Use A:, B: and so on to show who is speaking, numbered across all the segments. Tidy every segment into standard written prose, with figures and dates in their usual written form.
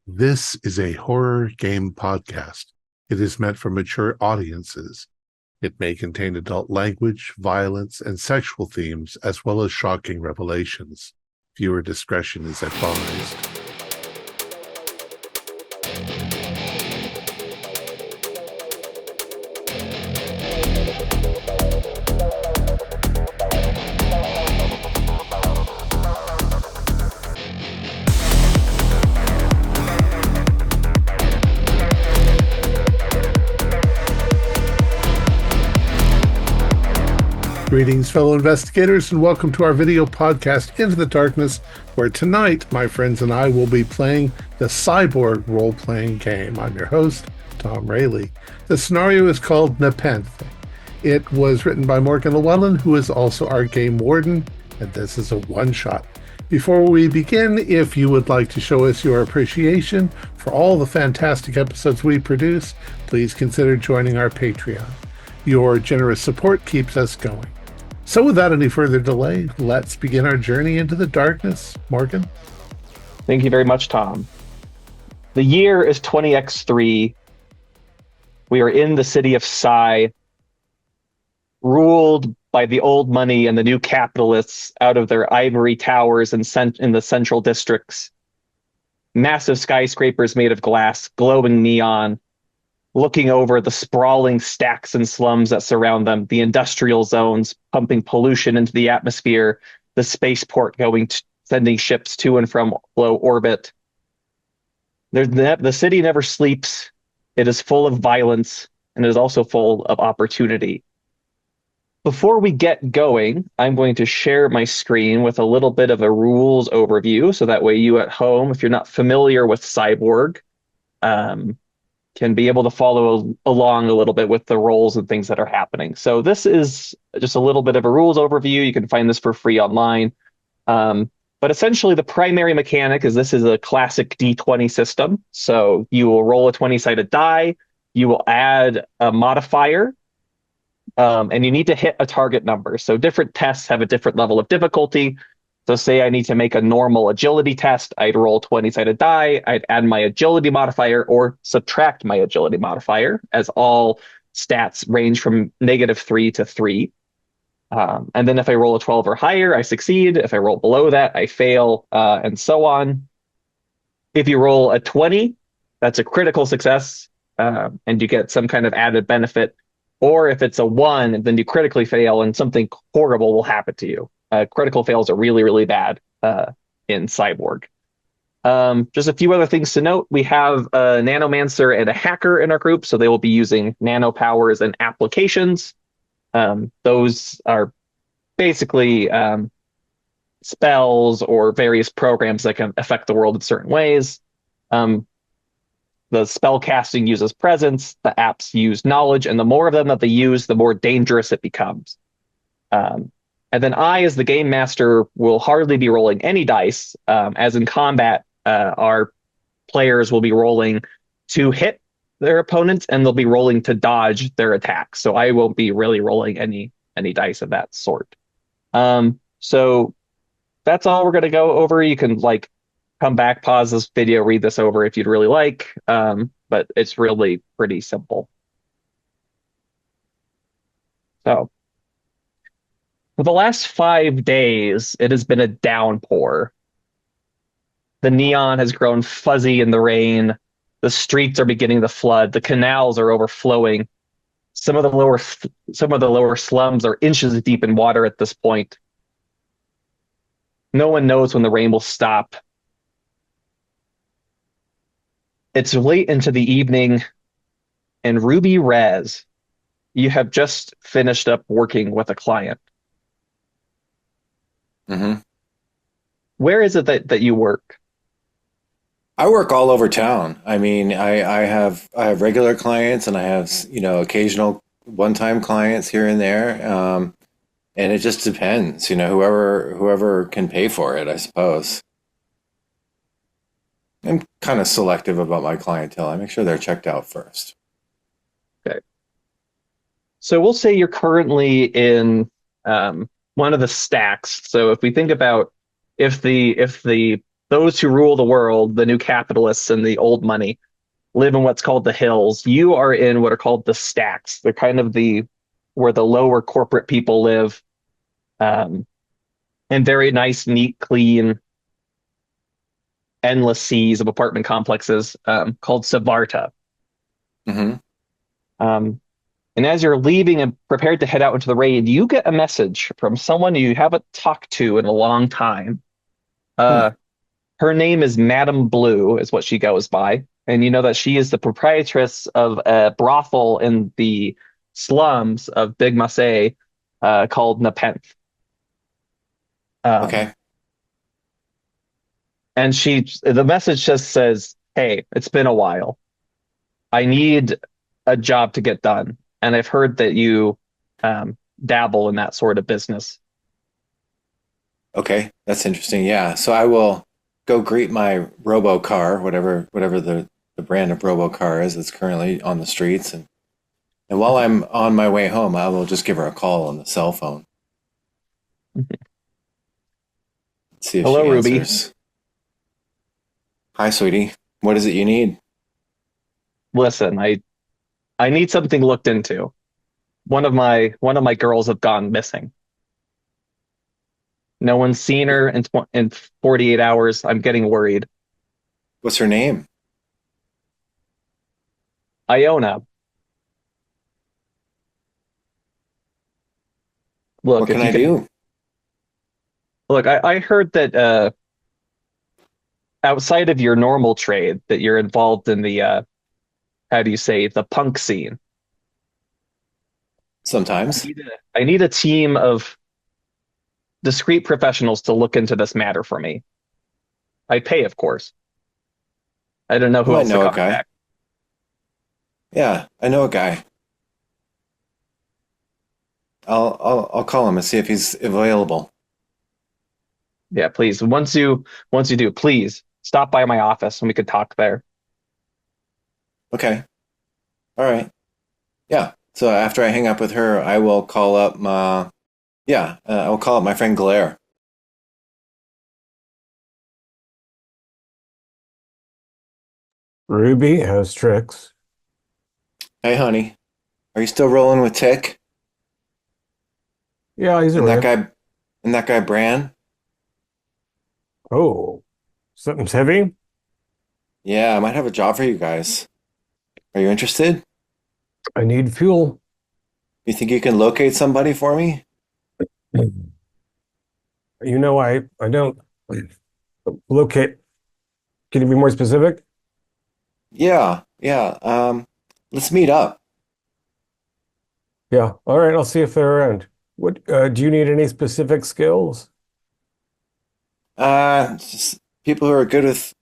A: This is a horror game podcast. It is meant for mature audiences. It may contain adult language, violence, and sexual themes, as well as shocking revelations. Viewer discretion is advised. Greetings, fellow investigators, and welcome to our video podcast, Into the Darkness, where tonight, my friends and I will be playing the Cy-Borg role-playing game. I'm your host, Thom Raley. The scenario is called Nepenthe. It was written by Morgan Llewellyn, who is also our game warden, and this is a one-shot. Before we begin, if you would like to show us your appreciation for all the fantastic episodes we produce, please consider joining our Patreon. Your generous support keeps us going. So without any further delay, let's begin our journey into the darkness. Morgan?
B: Thank you very much, Thom. The year is 20X3. We are in the city of Cy, ruled by the old money and the new capitalists out of their ivory towers in the central districts. Massive skyscrapers made of glass, glowing neon, looking over the sprawling stacks and slums that surround them, the industrial zones pumping pollution into the atmosphere, the spaceport sending ships to and from low orbit. The city never sleeps. It is full of violence, and it is also full of opportunity. Before we get going, I'm going to share my screen with a little bit of a rules overview, so that way you at home, if you're not familiar with Cy-Borg, can be able to follow along a little bit with the roles and things that are happening. So this is just a little bit of a rules overview. You can find this for free online. But essentially the primary mechanic is this is a classic D20 system. So you will roll a 20-sided die. You will add a modifier, and you need to hit a target number. So different tests have a different level of difficulty. So say I need to make a normal agility test, I'd roll 20-sided die, I'd add my agility modifier or subtract my agility modifier, as all stats range from -3 to 3. And then if I roll a 12 or higher, I succeed. If I roll below that, I fail, and so on. If you roll a 20, that's a critical success, and you get some kind of added benefit. Or if it's a 1, then you critically fail and something horrible will happen to you. Critical fails are really, really bad in Cy-Borg. Just a few other things to note. We have a nanomancer and a hacker in our group, so they will be using nano powers and applications. Those are basically spells or various programs that can affect the world in certain ways. The spell casting uses presence, the apps use knowledge, and the more of them that they use, the more dangerous it becomes. And then I, as the game master, will hardly be rolling any dice. As in combat, our players will be rolling to hit their opponents, and they'll be rolling to dodge their attacks. So I won't be really rolling any dice of that sort. So that's all we're going to go over. You can come back, pause this video, read this over if you'd really like. But it's really pretty simple. So for the last 5 days, it has been a downpour. The neon has grown fuzzy in the rain. The streets are beginning to flood. The canals are overflowing. Some of the lower slums are inches deep in water at this point. No one knows when the rain will stop. It's late into the evening, and Ruby Rez, you have just finished up working with a client.
C: Mm-hmm.
B: Where is it that you work?
C: I work all over town. I mean, I have regular clients, and I have occasional one-time clients here and there, and it just depends. Whoever can pay for it, I suppose. I'm kind of selective about my clientele. I make sure they're checked out first.
B: Okay. So we'll say you're currently in one of the stacks. So if we think about if the those who rule the world, the new capitalists and the old money, live in what's called the hills. You are in what are called the stacks. They're kind of the where the lower corporate people live, um, in very nice, neat, clean, endless seas of apartment complexes, called Savarta.
C: Hmm.
B: Um, and as you're leaving and prepared to head out into the raid, you get a message from someone you haven't talked to in a long time.
C: Hmm.
B: Uh, Her name is Madame Blue, is what she goes by. And you know that she is the proprietress of a brothel in the slums of Big Marseille, called Nepenthe. Um,
C: Okay.
B: and the message just says, "Hey, it's been a while. I need a job to get done. And I've heard that you um, dabble in that sort of business."
C: Okay. That's interesting. Yeah. So I will go greet my robo car, whatever the brand of robo car is that's currently on the streets, and while I'm on my way home, I will just give her a call on the cell phone. See if
B: Hello,
C: she
B: Ruby.
C: answers. Hi, sweetie. What is it you need?
B: Listen, I need something looked into. One of my girls have gone missing. No one's seen her in 48 hours. I'm getting worried.
C: What's her name?
B: Iona,
C: What
B: look,
C: can
B: if you
C: I
B: could
C: do?
B: look, I heard that outside of your normal trade, that you're involved in the how do you say, the punk scene.
C: Sometimes.
B: I need a team of discreet professionals to look into this matter for me. I pay, of course. I don't know
C: I
B: who
C: might
B: else to
C: know a guy.
B: contact.
C: Yeah, I know a guy. I'll call him and see if he's available.
B: Yeah, please. Once you do, please stop by my office and we could talk there.
C: Okay. All right. Yeah. So after I hang up with her, I will call up my yeah, I will call up my friend Glaire.
D: Ruby has tricks.
C: Hey, honey, are you still rolling with Tick
D: Yeah, he's
C: and that
D: around.
C: guy Bran?
D: Oh, something's heavy?
C: Yeah, I might have a job for you guys. Are you interested?
D: I need fuel.
C: You think you can locate somebody for me?
D: I don't locate. Can you be more specific?
C: Yeah, yeah. Let's meet up.
D: Yeah. All right, I'll see if they're around. What do you need any specific skills?
C: Just people who are good with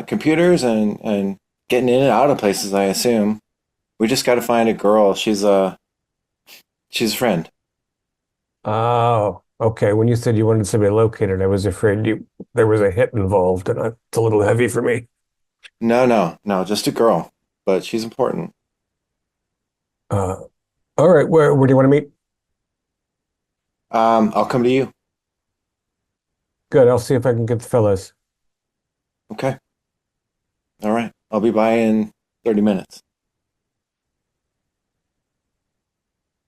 C: computers and getting in and out of places, I assume. We just got to find a girl. She's a friend.
D: Oh, okay. When you said you wanted somebody located, I was afraid there was a hit involved, and it's a little heavy for me.
C: No, no, no, just a girl, but she's important.
D: Uh, all right. Where do you want to meet?
C: I'll come to you.
D: Good. I'll see if I can get the fellas.
C: Okay. All right. I'll be by in 30 minutes.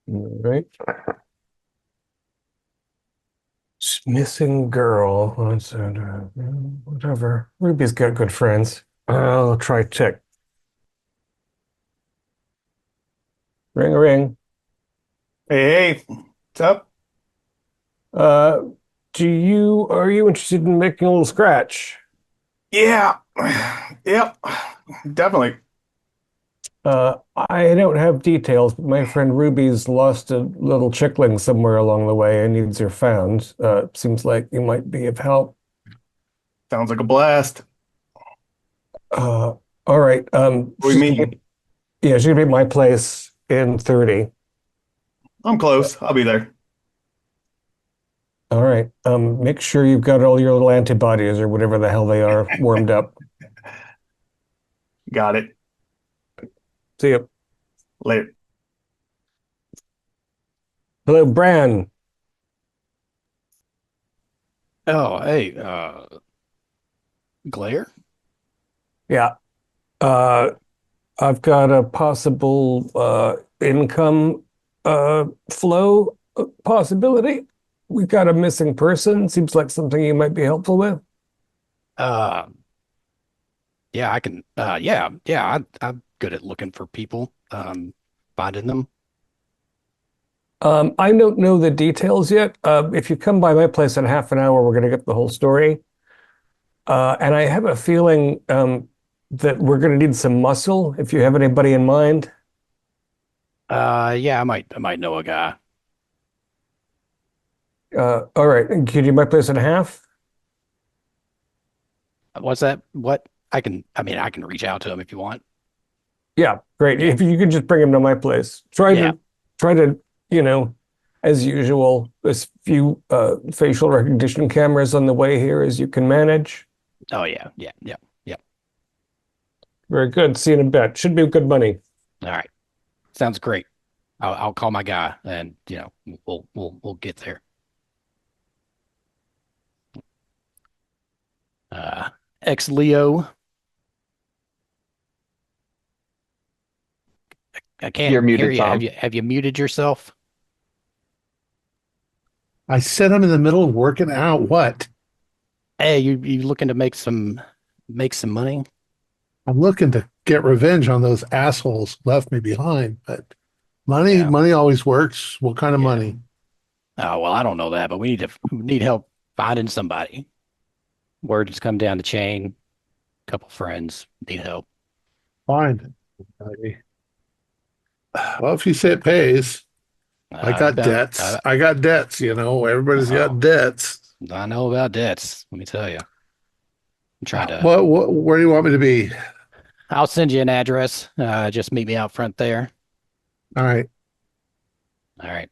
D: All right. Missing girl. Whatever. Ruby's got good friends. I'll try Tick. Ring a ring.
E: Hey, what's up?
D: Uh, are you interested in making a little scratch?
E: Yeah, yep, definitely.
D: I don't have details, but my friend Ruby's lost a little chickling somewhere along the way and needs her found. Seems like you might be of help.
E: Sounds like a blast.
D: Uh, all right.
E: We mean,
D: She's gonna be at my place in 30.
E: I'm close. I'll be there.
D: All right. Make sure you've got all your little antibodies or whatever the hell they are warmed up.
E: Got it.
D: See you.
E: Later.
D: Hello, Bran.
F: Oh, hey, Glare?
D: Yeah. Uh, I've got a possible income flow possibility. We got a missing person. Seems like something you might be helpful with.
F: Uh, yeah, I can. I'm good at looking for people, finding them.
D: I don't know the details yet. If you come by my place in half an hour, we're going to get the whole story. And I have a feeling that we're going to need some muscle. If you have anybody in mind.
F: Yeah, I might know a guy.
D: All right. Can you do my place in half?
F: What's that? What? I can reach out to him if you want.
D: Yeah, great.
F: Yeah.
D: If you could just bring him to my place.
F: Yeah.
D: Try to, as usual, as few facial recognition cameras on the way here as you can manage.
F: Oh yeah. Yeah.
D: Very good. See you in a bit. Should be good money.
F: All right. Sounds great. I'll call my guy and we'll get there. Ex Leo. I can't
B: You're
F: hear
B: muted,
F: you.
B: Thom.
F: Have you muted yourself?
A: I said I'm in the middle of working out. What?
F: Hey, you looking to make some money?
A: I'm looking to get revenge on those assholes who left me behind. But
F: Yeah.
A: money always works. What kind of
F: Yeah.
A: money?
F: Oh, well, I don't know that, but we need help finding somebody. Word has come down the chain. Couple friends need help.
A: Fine. Well, if you say it pays, I got debts. I got debts, everybody's got debts.
F: I know about debts. Let me tell you. I'm trying to.
A: Where do you want me to be?
F: I'll send you an address. Just meet me out front there.
A: All right.
F: All right.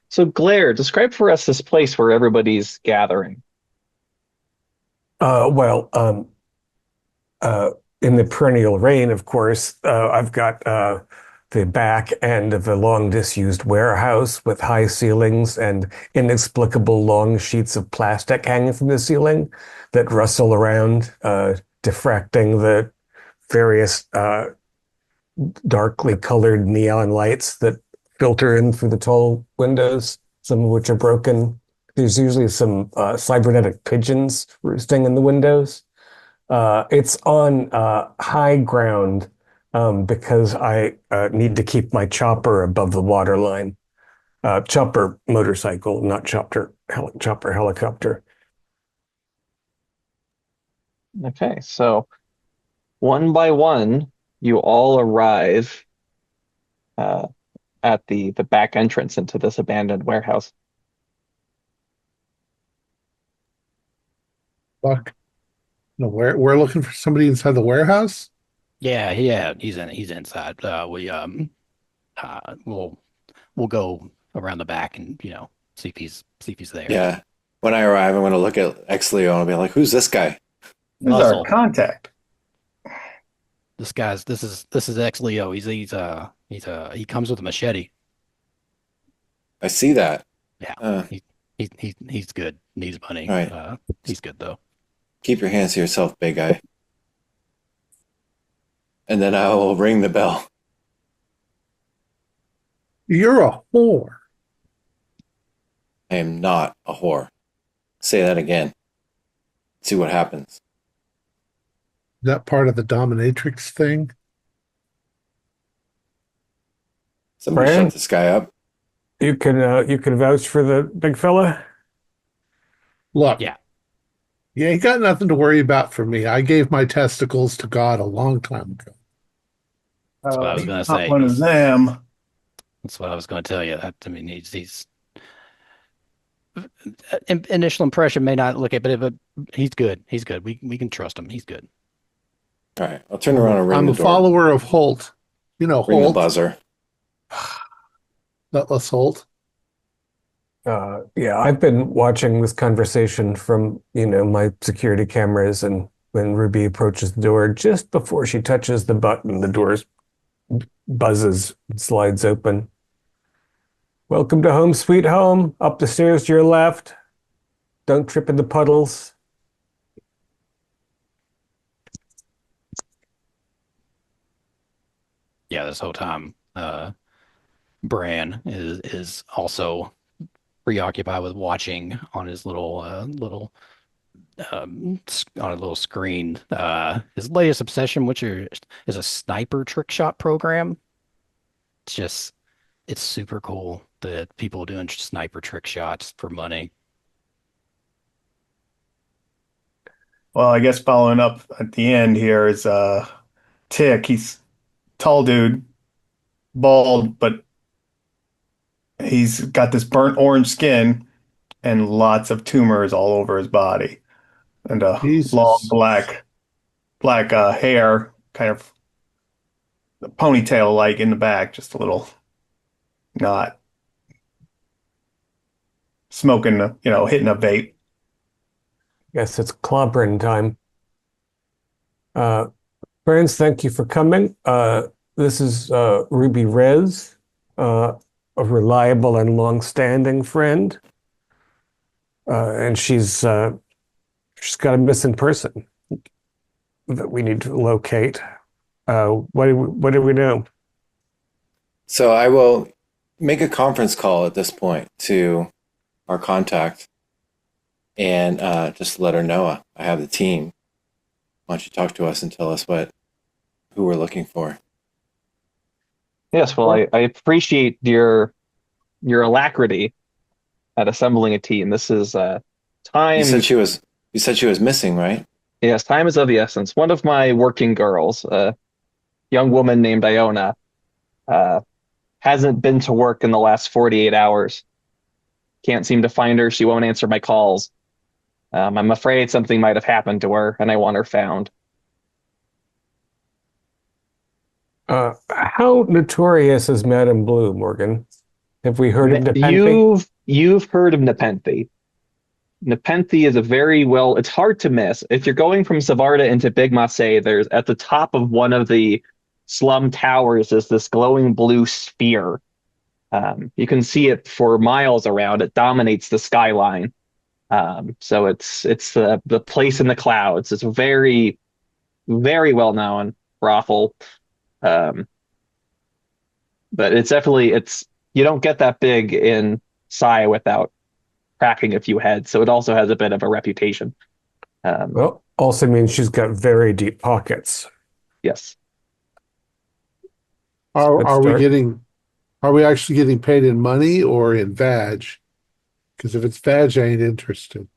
B: So, Glare, describe for us this place where everybody's gathering.
D: Well, in the perennial rain, of course, I've got the back end of a long disused warehouse with high ceilings and inexplicable long sheets of plastic hanging from the ceiling that rustle around, diffracting the various darkly colored neon lights that filter in through the tall windows, some of which are broken. There's usually some cybernetic pigeons roosting in the windows. It's on high ground because I need to keep my chopper above the waterline. Chopper motorcycle, not chopper helicopter.
B: Okay, so one by one, you all arrive at the back entrance into this abandoned warehouse.
A: Fuck. No, we're looking for somebody inside the warehouse?
F: Yeah. He's inside. We'll go around the back and see if he's there.
C: Yeah. When I arrive, I'm going to look at Exleo and I'll be like, "Who's this guy?"
E: This is
F: Muzzle.
E: our contact.
F: This is ex Leo. He comes with a machete.
C: I see that.
F: Yeah. He's good. Needs money.
C: Right.
F: He's good though.
C: Keep your hands to yourself, big guy. And then I will ring the bell.
A: You're a whore.
C: I am not a whore. Say that again. See what happens.
A: Is that part of the dominatrix thing?
C: Somebody
D: Brian?
C: shut this guy up.
D: You can vouch for the big fella?
A: Look.
F: Yeah.
A: Yeah, you got nothing to worry about for me. I gave my testicles to God a long time ago.
F: That's what I was gonna
E: Not
F: say.
E: one of them.
F: That's what I was going to tell you. He's initial impression may not look at, but he's good. He's good. We can trust him. He's good.
C: All right. I'll turn around and ring
A: I'm
C: the
A: a
C: door.
A: follower of Holt.
C: Ring the
A: Holt.
C: buzzer.
A: Nutless Holt.
D: Yeah, I've been watching this conversation from, my security cameras, and when Ruby approaches the door, just before she touches the button, the door buzzes and slides open. Welcome to home, sweet home. Up the stairs to your left. Don't trip in the puddles.
F: yeah, this whole time, Bran is also preoccupied with watching on his on a little screen. His latest obsession, which is a sniper trick shot program. It's just it's super cool that people doing sniper trick shots for money.
E: Well, I guess following up at the end here is Tick. He's tall dude, bald, but he's got this burnt orange skin and lots of tumors all over his body, and a long
A: Jesus.
E: black hair, kind of ponytail like in the back, just a little knot. Smoking, hitting a vape.
D: Yes, it's clobbering time. Friends, thank you for coming. This is Ruby Rez, a reliable and long-standing friend. And she's got a missing person that we need to locate. What do we know?
C: So I will make a conference call at this point to our contact and just let her know I have the team. Why don't you talk to us and tell us who we're looking for?
B: Yes, well, I appreciate your alacrity at assembling a team. This is time.
C: You said she was missing, right?
B: Yes, time is of the essence. One of my working girls, a young woman named Iona, hasn't been to work in the last 48 hours. Can't seem to find her. She won't answer my calls. I'm afraid something might have happened to her, and I want her found.
D: How notorious is Madame Blue, Morgan? Have we heard of Nepenthe?
B: You've heard of Nepenthe. Nepenthe is it's hard to miss. If you're going from Savarda into Big Marseille, there's at the top of one of the slum towers is this glowing blue sphere. You can see it for miles around. It dominates the skyline. So it's the place in the clouds. It's a very, very well known brothel. But it's you don't get that big in Psy without cracking a few heads. So it also has a bit of a reputation.
D: Well, also means she's got very deep pockets.
B: Yes.
A: Are we actually getting paid in money or in vag? Because if it's vag, I ain't interested.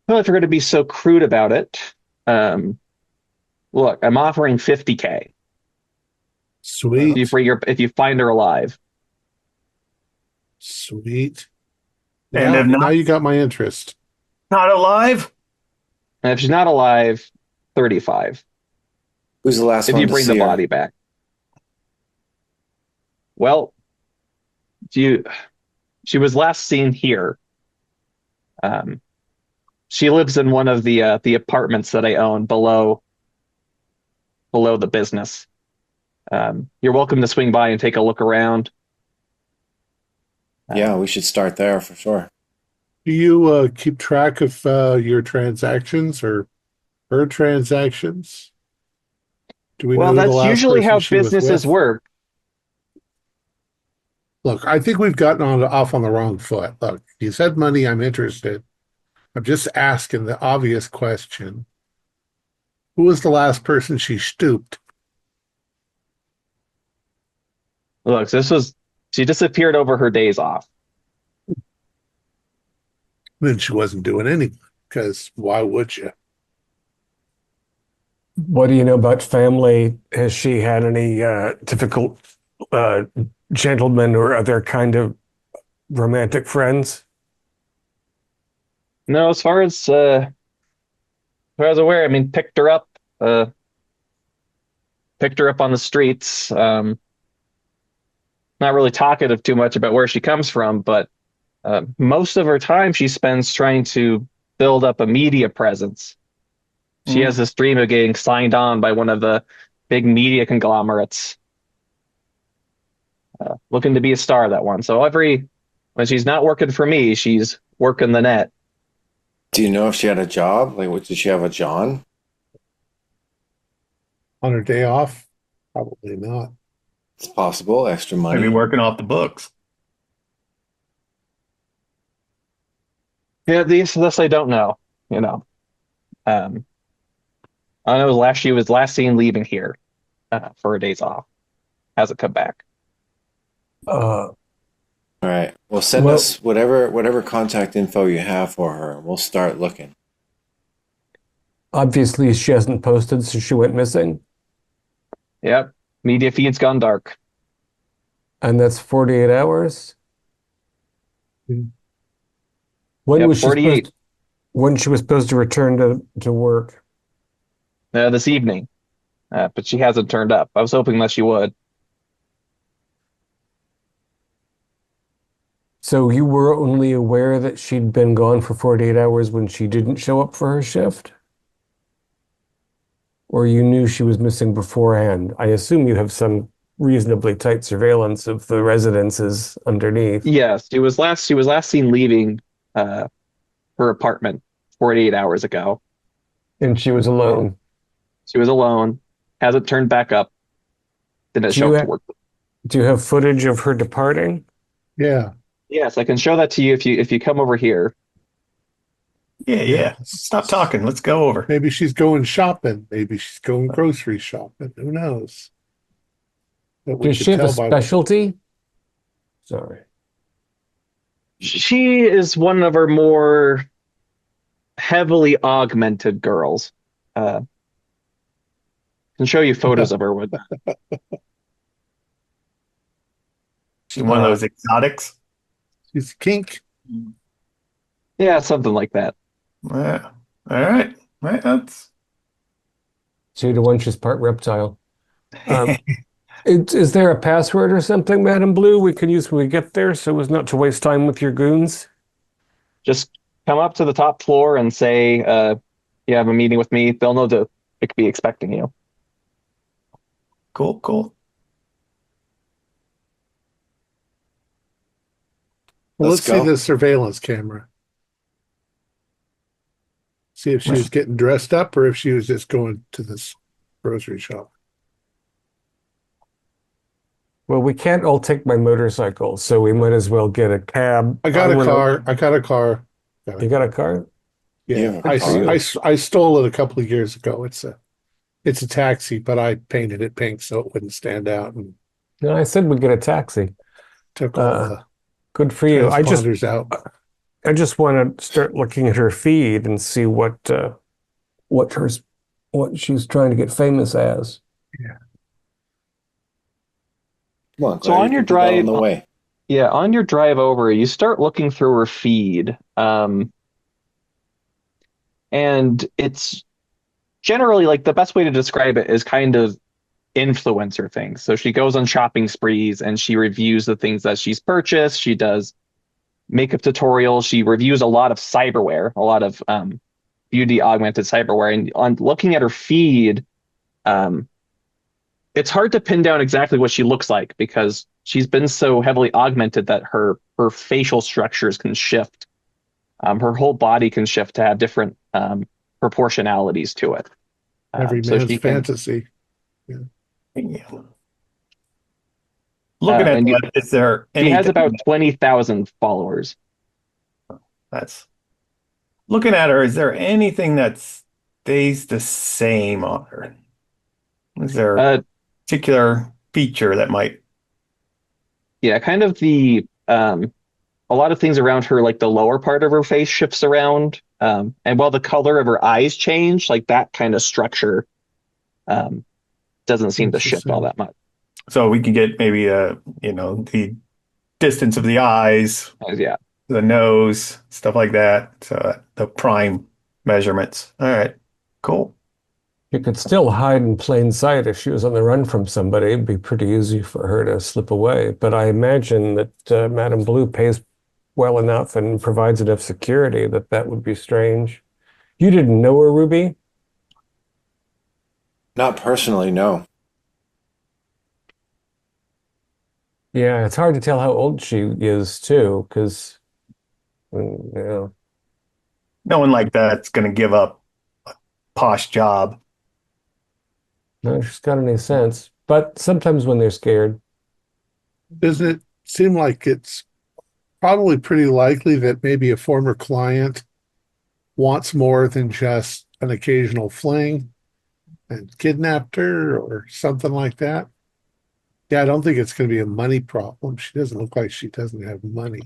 B: Well, if you're going to be so crude about it, look, I'm offering $50K.
A: Sweet.
B: If you find her alive.
A: Sweet.
E: And if
A: now you got my interest.
E: not alive,
B: And if she's not alive, 35.
C: Who's the last
B: If
C: one
B: you
C: to
B: bring
C: see
B: the
C: her?
B: body back. Well, she was last seen here. She lives in one of the apartments that I own below the business. You're welcome to swing by and take a look around.
C: Yeah, we should start there for sure.
A: Do you keep track of your transactions or her transactions? Do we know who the
B: That's
A: last
B: usually
A: person
B: how
A: she was
B: businesses
A: with?
B: work.
A: Look, I think we've gotten off on the wrong foot. Look, you said money, I'm interested. I'm just asking the obvious question. Who was the last person she stooped?
B: Look, she disappeared over her days off.
A: Then she wasn't doing anything, because why would you?
D: What do you know about family? Has she had any difficult gentlemen or other kind of romantic friends?
B: No, as far as I was aware, I mean, picked her up on the streets. Not really talkative too much about where she comes from, but most of her time she spends trying to build up a media presence. She has this dream of getting signed on by one of the big media conglomerates, looking to be a star, that one. So when she's not working for me, she's working the net.
C: Do you know if she had a job? Did she have a John?
A: On her day off? Probably not.
C: It's possible. Extra money.
E: Maybe working off the books.
B: Yeah, this I don't know. You know, um, I know she was last seen leaving here for her days off. Hasn't come back.
C: All right. Well, send
D: Well-
C: us whatever contact info you have for her, and we'll start looking.
D: Obviously, she hasn't posted, so she went missing.
B: Yep, media feed's gone dark.
D: And that's 48 hours.
A: Hmm.
D: When
B: Yep,
D: was she
B: 48.
D: when she was supposed to return to work?
B: This evening, but she hasn't turned up. I was hoping that she would.
D: So you were only aware that she'd been gone for 48 hours when she didn't show up for her shift? Or you knew she was missing beforehand? I assume you have some reasonably tight surveillance of the residences underneath.
B: Yes, she was last seen leaving her apartment 48 hours ago.
D: And she was alone.
B: She was alone, hasn't turned back up, didn't
D: Do
B: show
D: you
B: up
D: ha-
B: to work.
D: Do you have footage of her departing?
A: Yeah.
B: Yes, I can show that to you if you come over here.
E: Yeah. Stop talking. Let's go over.
A: Maybe she's going shopping. Maybe she's going grocery shopping. Who knows? But we
D: Does
A: could
D: she have a
A: tell by
D: specialty? Sorry.
B: She is one of our more heavily augmented girls. Can show you photos of her with
E: She's one of those exotics.
A: she's kink.
B: yeah, something like that.
E: Yeah. All right. Right. That's
D: 2-to-1, she's part reptile. Is there a password or something, Madam Blue, we can use when we get there so as not to waste time with your goons?
B: Just come up to the top floor and say you have a meeting with me. They'll know to be expecting you.
E: cool.
A: Well,
C: Let's
A: let's see
C: go.
A: the surveillance camera. See if she was getting dressed up or if she was just going to this grocery shop.
D: Well, we can't all take my motorcycle, so we might as well get a cab.
A: I got a
D: wanna-
A: car. I got a car.
D: You got a car?
A: Yeah,
C: You have a car?
A: I stole it a couple of years ago. It's a taxi, but I painted it pink so it wouldn't stand out and
D: No, I said we'd get a taxi.
A: took all the
D: Good for you.
A: transponders out.
D: I just want to start looking at her feed and see what she's trying to get famous as.
C: Come on,
B: So
C: Claire,
B: on
C: you
B: your
C: can put that
B: drive-
C: on the way.
B: Yeah, on your drive over, you start looking through her feed. And it's generally like the best way to describe it is kind of influencer things. So she goes on shopping sprees and she reviews the things that she's purchased. She does makeup tutorials. She reviews a lot of cyberware, a lot of beauty augmented cyberware. And on looking at her feed, it's hard to pin down exactly what she looks like because she's been so heavily augmented that her facial structures can shift. Her whole body can shift to have different proportionalities to it.
A: Every
B: so
A: man's
B: she can,
A: fantasy.
E: Yeah. Looking at
B: and
E: that, is there
B: she has
E: anything
B: about 20,000 followers.
E: that's looking at her, is there anything that stays the same on her? Is there a particular feature that might
B: Yeah, kind of the a lot of things around her, like the lower part of her face shifts around. And while the color of her eyes change, like that kind of structure doesn't seem to shift all that much.
E: so we can get maybe the distance of the eyes,
B: Yeah.
E: the nose, stuff like that. So the prime measurements. All right. Cool.
D: You could still hide in plain sight if she was on the run from somebody. It'd be pretty easy for her to slip away. But I imagine that Madame Blue pays well enough and provides enough security that would be strange. You didn't know her, Ruby?
C: Not personally, no.
D: Yeah, it's hard to tell how old she is too, because yeah.
E: No one like that's going to give up a posh job.
D: No, she's got any sense. but sometimes when they're scared,
A: Doesn't it seem like it's probably pretty likely that maybe a former client wants more than just an occasional fling and kidnapped her or something like that? Yeah, I don't think it's going to be a money problem. She doesn't look like she doesn't have money.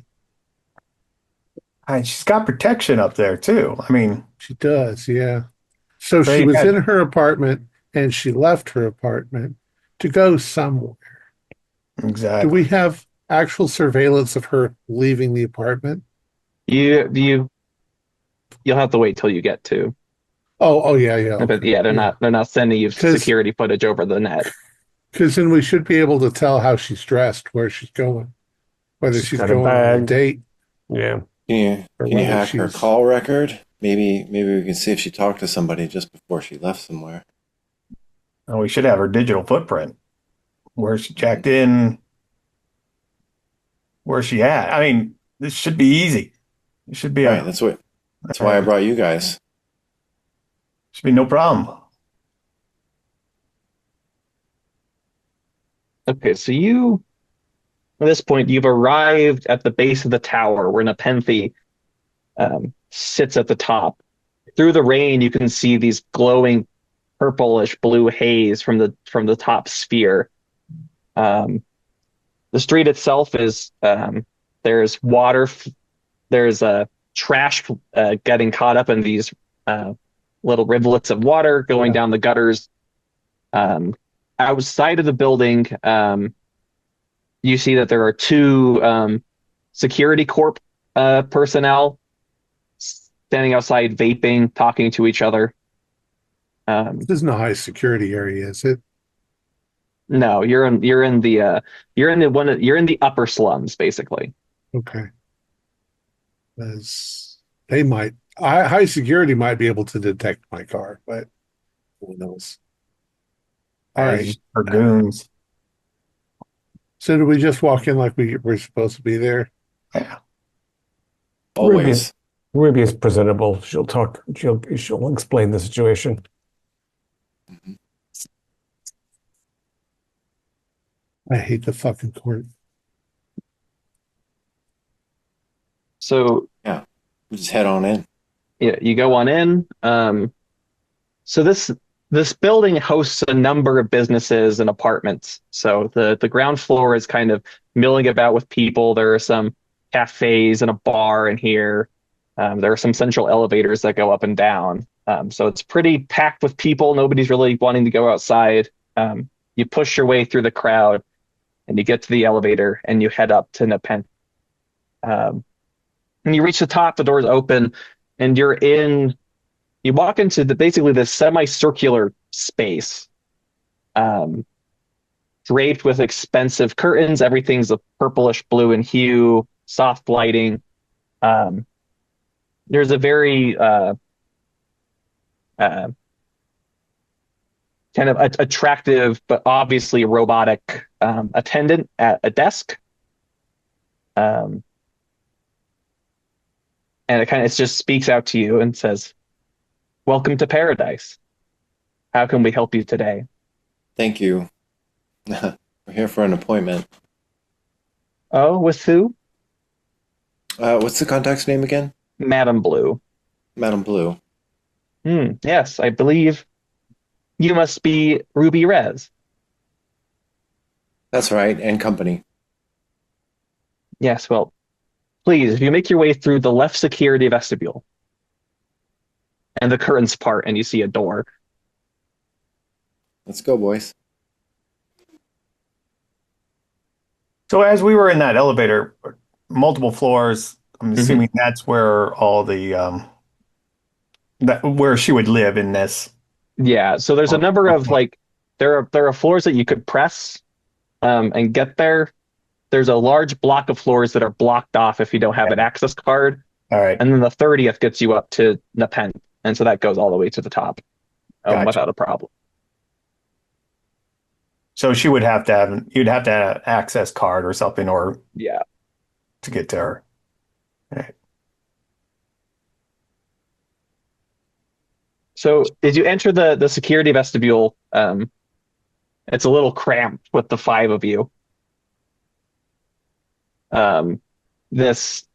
E: And she's got protection up there too. I mean,
A: She does, yeah. So
E: there
A: she
E: you
A: was
E: got
A: in her apartment and she left her apartment to go somewhere. Do we
E: exactly.
A: have actual surveillance of her leaving the apartment?
B: You'll have to wait till you get to.
A: Oh, yeah, yeah.
B: But
A: Okay.
B: yeah,
A: Yeah.
B: they're not sending you
A: Because
B: security footage over the net.
A: then we should be able to tell how she's dressed, where she's going, whether
D: she's
A: she's
D: got a
A: going on a
D: bag.
A: date
D: Yeah.
A: or
C: Can you
A: whether
C: hack her
A: she's
C: call record? Maybe we can see if she talked to somebody just before she left somewhere.
E: And we should have her digital footprint. Where's she checked in? Where's she at? I mean, this should be easy. It should be
C: Right, that's why I brought you guys.
E: should be no problem.
B: Okay, so at this point, you've arrived at the base of the tower where Nepenthe sits at the top. Through the rain, you can see these glowing purplish blue haze from the top sphere. The street itself is there's water, there's a trash getting caught up in these little rivulets of water going down the gutters. Outside of the building, you see that there are two security corp personnel standing outside, vaping, talking to each other.
A: this isn't a high security area, is it?
B: No, you're in the upper slums, basically.
A: Okay. As they might high security might be able to detect my car, but who knows? All right.
E: Her goons.
A: So do we just walk in like we're supposed to be there?
E: Yeah.
C: Always.
D: Ruby is presentable. She'll talk. She'll explain the situation.
C: Mhm.
A: I hate the fucking court.
B: So
C: Yeah. We just head on in.
B: yeah, you go on in. So this building hosts a number of businesses and apartments. So the ground floor is kind of milling about with people. There are some cafes and a bar in here. There are some central elevators that go up and down. So it's pretty packed with people. Nobody's really wanting to go outside. You push your way through the crowd and you get to the elevator and you head up to Nepenthe. And you reach the top, the doors open, and you walk into basically this semicircular space, draped with expensive curtains. Everything's a purplish blue in hue, soft lighting. There's a very kind of attractive but obviously robotic attendant at a desk. And it just speaks out to you and says, "Welcome to paradise. How can we help you today?"
C: Thank you. We're here for an appointment.
B: Oh, with who?
C: What's the contact's name again?
B: Madam Blue.
C: Madam Blue.
B: Yes, I believe you must be Ruby Rez.
C: That's right, and company.
B: Yes, well, please, if you make your way through the left security vestibule and the curtains part and you see a door.
C: Let's go, boys.
E: So as we were in that elevator, multiple floors, I'm assuming that's where all the where she would live in this.
B: Yeah, so there's a number of there are floors that you could press and get there. There's a large block of floors that are blocked off if you don't have an access card.
E: All right.
B: And then the 30th gets you up to Nepenthe. And so that goes all the way to the top
E: Gotcha.
B: without a problem.
E: So she would you'd have to have an access card or something or
B: Yeah.
E: to get to her. All right.
B: So as you enter the security vestibule, It's a little cramped with the five of you. This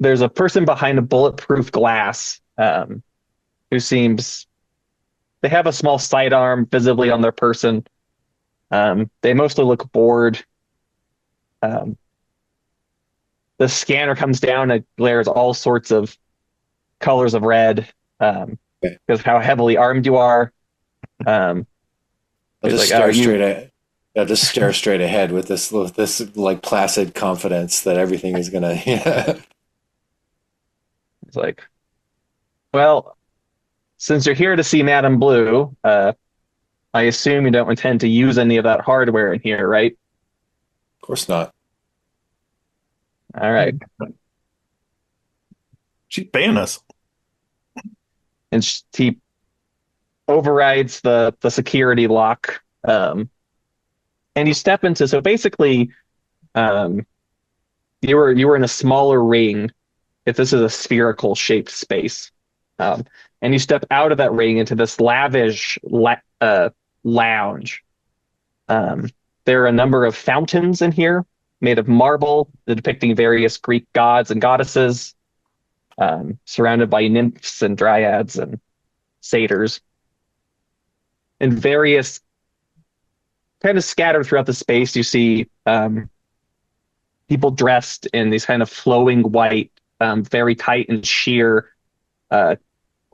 B: there's a person behind a bulletproof glass who seems they have a small sidearm visibly on their person. They mostly look bored. The scanner comes down and glares all sorts of colors of red because of how heavily armed you are.
C: I'll just stare straight ahead with this like placid confidence that everything is gonna. Yeah.
B: It's like, well, since you're here to see Madame Blue, I assume you don't intend to use any of that hardware in here, right?
C: Of course not.
B: All right.
E: She's paying us.
B: And he overrides the security lock. And you step into, so basically, you were in a smaller ring. If this is a spherical shaped space, and you step out of that ring into this lavish lounge. There are a number of fountains in here made of marble, depicting various Greek gods and goddesses, surrounded by nymphs and dryads and satyrs, and various kind of scattered throughout the space. You see people dressed in these kind of flowing white, very tight and sheer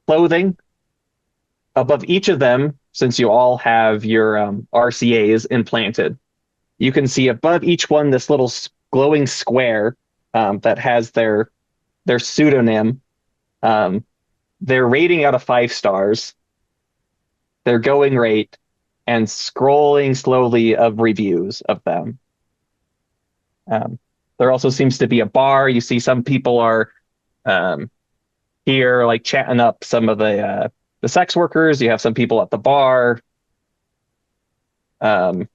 B: clothing. Above each of them, since you all have your RCAs implanted, you can see above each one this little glowing square that has their pseudonym. They're rating out of 5 stars, their going rate, and scrolling slowly of reviews of them. There also seems to be a bar. You see some people are here like chatting up some of the sex workers. You have some people at the bar.
C: I'll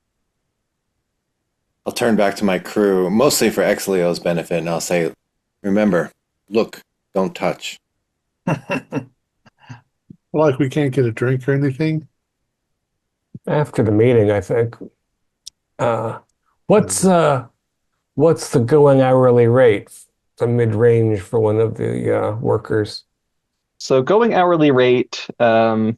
C: turn back to my crew, mostly for Exlio's benefit, and I'll say, remember, look, don't touch.
A: Like we can't get a drink or anything?
D: After the meeting, I think. What's the going hourly rate? The mid-range for one of the workers.
B: So going hourly rate, on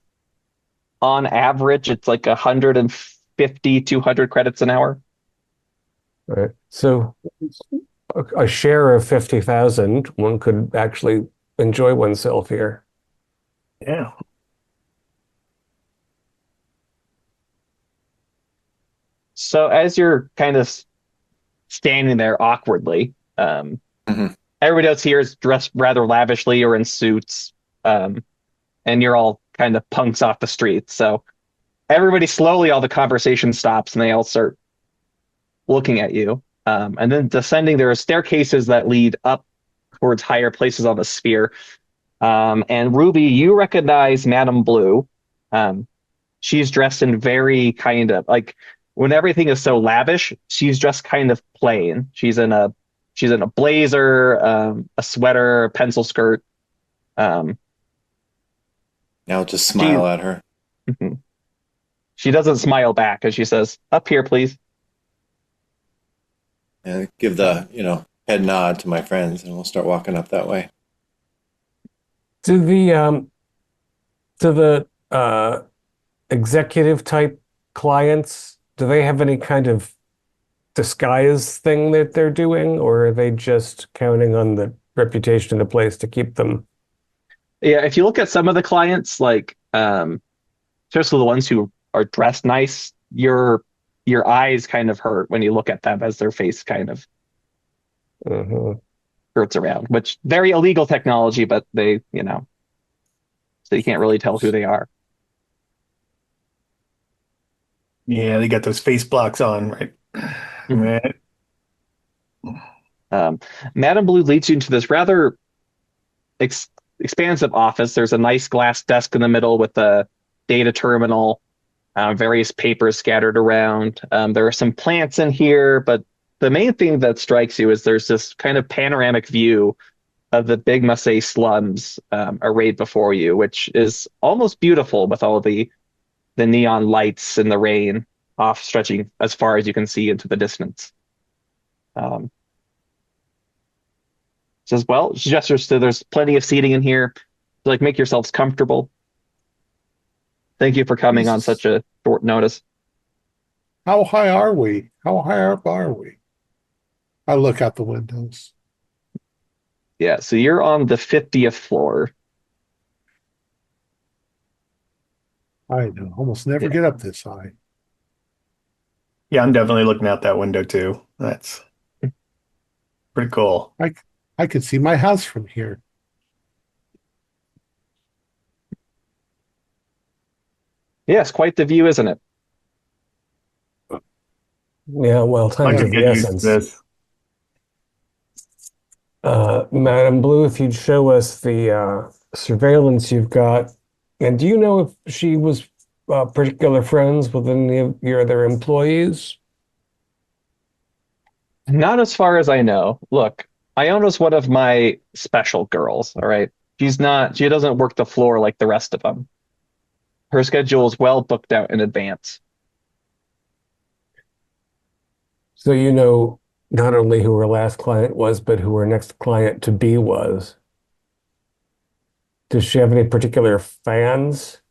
B: average, it's like 150, 200 credits an hour.
D: All right. So a share of 50,000, one could actually enjoy oneself here.
E: Yeah.
B: So as you're kind of standing there awkwardly, everybody else here is dressed rather lavishly or in suits, and you're all kind of punks off the street. So everybody slowly, all the conversation stops and they all start looking at you. And then descending, there are staircases that lead up towards higher places on the sphere. And Ruby, you recognize Madame Blue. She's dressed in very kind of like, when everything is so lavish, she's just kind of plain. She's in a blazer, a sweater, a pencil skirt.
C: Now just smile at her.
B: She doesn't smile back as she says, "Up here, please."
C: And give the, head nod to my friends, and we'll start walking up that way.
D: Do the executive type clients, do they have any kind of disguise thing that they're doing, or are they just counting on the reputation of the place to keep them?
B: Yeah, if you look at some of the clients, like especially the ones who are dressed nice, your eyes kind of hurt when you look at them as their face kind of hurts around, which very illegal technology, but they, so you can't really tell who they are.
E: Yeah, they got those face blocks on, right? Right.
B: Madame Blue leads you into this rather expansive office. There's a nice glass desk in the middle with a data terminal, various papers scattered around. There are some plants in here, but the main thing that strikes you is there's this kind of panoramic view of the Big Marseille slums arrayed before you, which is almost beautiful with all the the neon lights in the rain off, stretching as far as you can see into the distance. Says, well, she gestures to there's plenty of seating in here. Like, make yourselves comfortable. Thank you for coming on such a short notice.
A: How high are we? How high up are we? I look out the windows.
B: Yeah, so you're on the 50th floor.
A: I know. Almost never
B: Yeah.
A: get up this high.
E: Yeah, I'm definitely looking out that window too. That's pretty cool.
A: I could see my house from here.
B: Yes, quite the view, isn't it?
D: Yeah, well,
E: I
D: time's
E: could
D: of the
E: get used to
D: essence.
E: this.
D: Madam Blue, if you'd show us the surveillance you've got, and do you know if she was particular friends with any of your other employees?
B: Not as far as I know. Look, Iona's one of my special girls, all right? She doesn't work the floor like the rest of them. Her schedule is well booked out in advance.
D: So you know not only who her last client was, but who her next client to be was. Does she have any particular fans?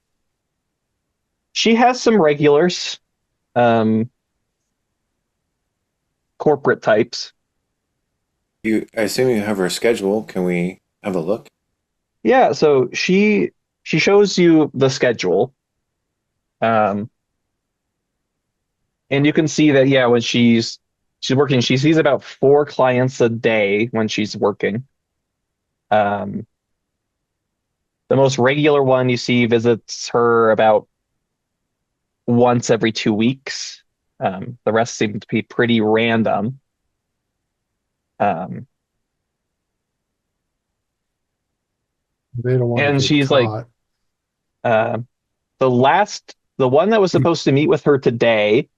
B: She has some regulars, corporate types.
C: I assume you have her schedule. Can we have a look?
B: Yeah, so she shows you the schedule. And you can see that, yeah, when she's working, she sees about 4 clients a day when she's working. The most regular one you see visits her about once every 2 weeks. The rest seem to be pretty random.
A: They don't want to
B: And
A: get
B: she's like,
A: caught.
B: the one that was supposed to meet with her today,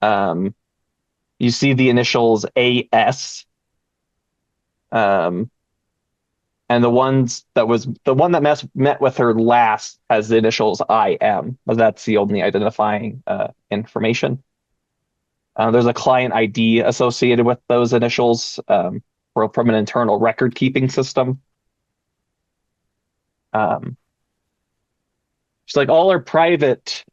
B: you see the initials AS. And the one that met with her last has the initials IM, but that's the only identifying information. There's a client ID associated with those initials from an internal record keeping system. She's like, all our private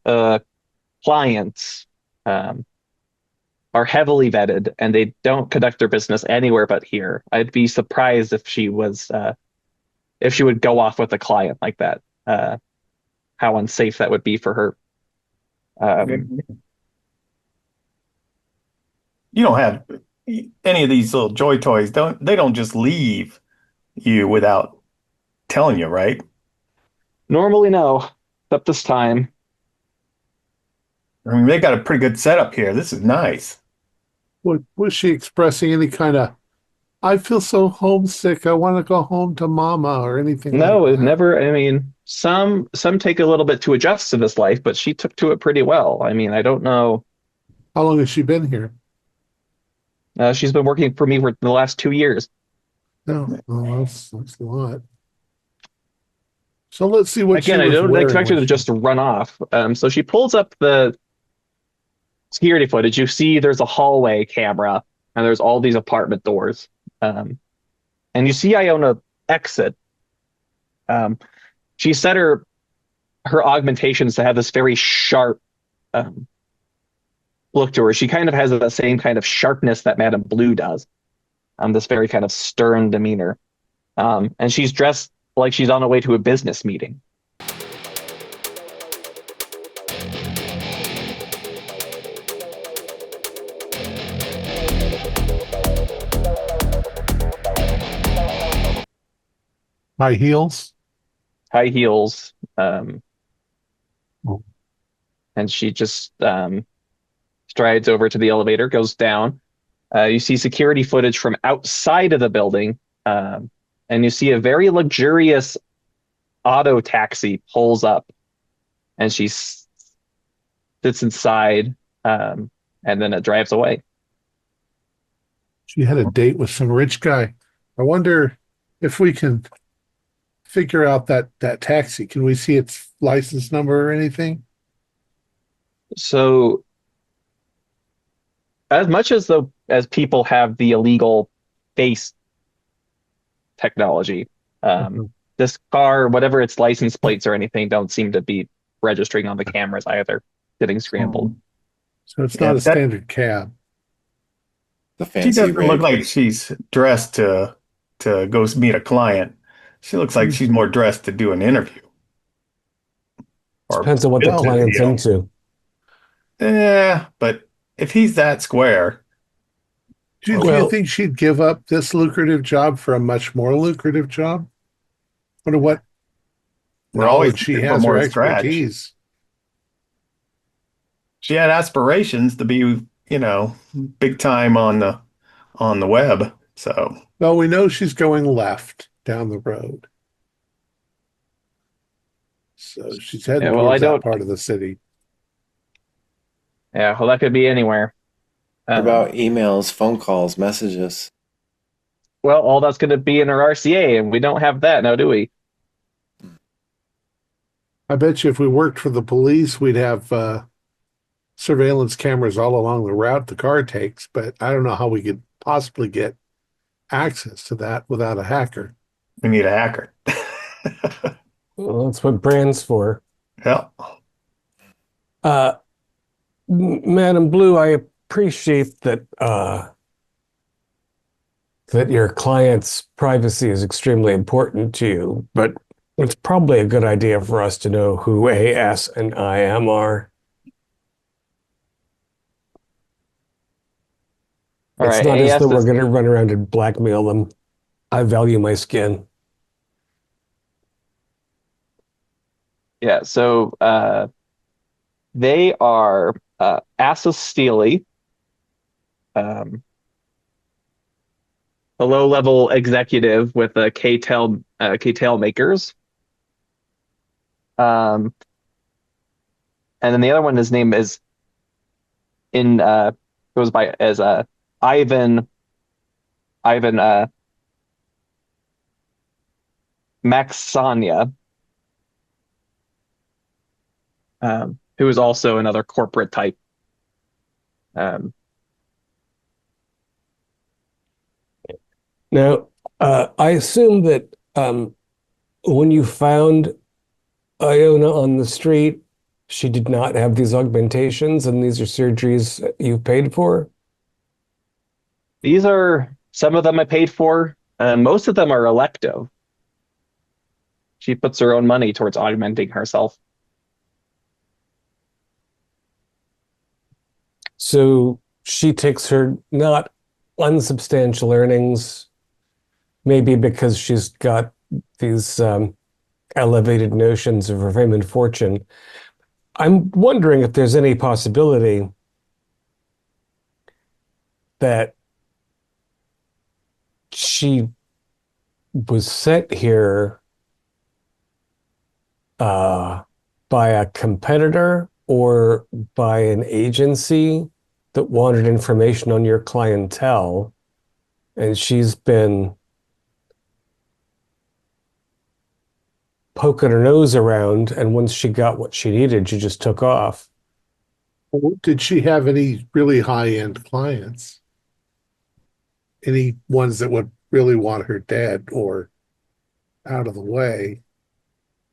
B: clients are heavily vetted, and they don't conduct their business anywhere but here. I'd be surprised if she would go off with a client like that. How unsafe that would be for her.
E: You don't have any of these little joy toys. They don't just leave you without telling you, right?
B: Normally, no, except this time.
E: I mean, they got a pretty good setup here. This is nice.
A: Was she expressing any kind of, I feel so homesick, I want to go home to mama, or anything
B: No,
A: like
B: it
A: that?
B: never. I mean, some take a little bit to adjust to this life, but she took to it pretty well. I mean, I don't know.
A: How long has she been here?
B: She's been working for me for the last 2 years.
A: No, that's a lot. So let's see what
B: Again,
A: she
B: I
A: was
B: don't
A: wearing
B: expect her
A: when
B: to just run off. So she pulls up the security footage. You see there's a hallway camera, and there's all these apartment doors. And you see Iona exit. She set her augmentations to have this very sharp look to her. She kind of has the same kind of sharpness that Madame Blue does. This very kind of stern demeanor. And she's dressed like she's on her way to a business meeting.
A: high heels.
B: High heels.
A: Oh.
B: And she just strides over to the elevator, goes down. You see security footage from outside of the building, and you see a very luxurious auto taxi pulls up, and she sits inside, and then it drives away.
A: She had a date with some rich guy. I wonder if we can figure out that taxi. Can we see its license number or anything?
B: So as much as people have the illegal face technology, um,
D: Mhm.
B: this car, whatever its license plates or anything, don't seem to be registering on the cameras either. Getting scrambled.
A: So it's
E: Yeah,
A: not a
E: that
A: standard cab.
C: The
E: she
C: fancy
E: doesn't look
C: rig.
E: like she's dressed to go meet a client. She looks like
A: Hmm.
E: she's more dressed to do an interview or
D: Depends on what the
E: business
A: Well,
D: client's
E: deal.
D: into.
E: Yeah, but if he's that square,
A: do you
E: okay,
D: Well,
A: think she'd give up this lucrative job for a much more lucrative job? Wonder what
E: we're always
A: knowledge she
E: looking for
A: has or
E: more scratch.
A: expertise.
E: She had aspirations to be, big time on the web. So
A: Well, we know she's going left down the road. So she's heading
B: Yeah, well, I
A: towards that
B: don't.
A: part of the city.
B: Yeah, well, that could be anywhere.
C: What
B: Um,
C: about emails, phone calls, messages?
B: well, all that's going to be in her RCA, and we don't have that now, do we?
A: I bet you if we worked for the police, we'd have surveillance cameras all along the route the car takes, but I don't know how we could possibly get access to that without a hacker.
E: we need a hacker.
D: well, that's what brand's for.
E: Yeah.
D: Uh, Madam Blue, I appreciate that your client's privacy is extremely important to you, but it's probably a good idea for us to know who A, S, and I am are.
B: All
D: It's
B: right,
D: not as though
B: AS
D: we're
B: is
D: going to run around and blackmail them. I value my skin.
B: yeah. So they are Assus Steely, um, a low-level executive with a K-tail makers. Um, and then the other one, his name is in goes by as Ivan Ivan Maxania, who is also another corporate type. Um,
D: Now, I assume that when you found Iona on the street, she did not have these augmentations, and these are surgeries you paid for.
B: these are some of them I paid for. Most of them are elective. She puts her own money towards augmenting herself.
D: So she takes her not unsubstantial earnings, maybe because she's got these elevated notions of her fame and fortune. I'm wondering if there's any possibility that she was sent here uh, by a competitor or by an agency that wanted information on your clientele, and she's been poking her nose around, and once she got what she needed, she just took off.
A: Did she have any really high-end clients? Any ones that would really want her dead or out of the way?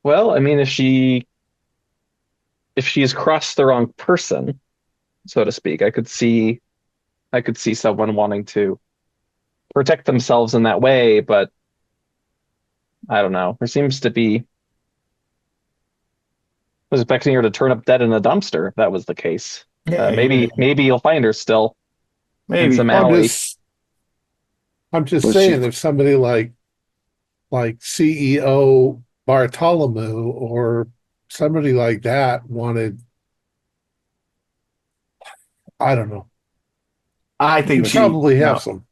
B: Well, I mean, if she's crossed the wrong person, so to speak, I could see someone wanting to protect themselves in that way, but I don't know. There seems to be. I was expecting her to turn up dead in a dumpster if that was the case.
E: Yeah,
B: Maybe you'll find her still in some
E: maybe.
A: I'm
B: alley.
A: I'm just
C: Was she
A: saying if somebody like CEO Bartholomew or somebody like that wanted, I don't know,
E: I think
A: you'd
E: she,
A: probably have some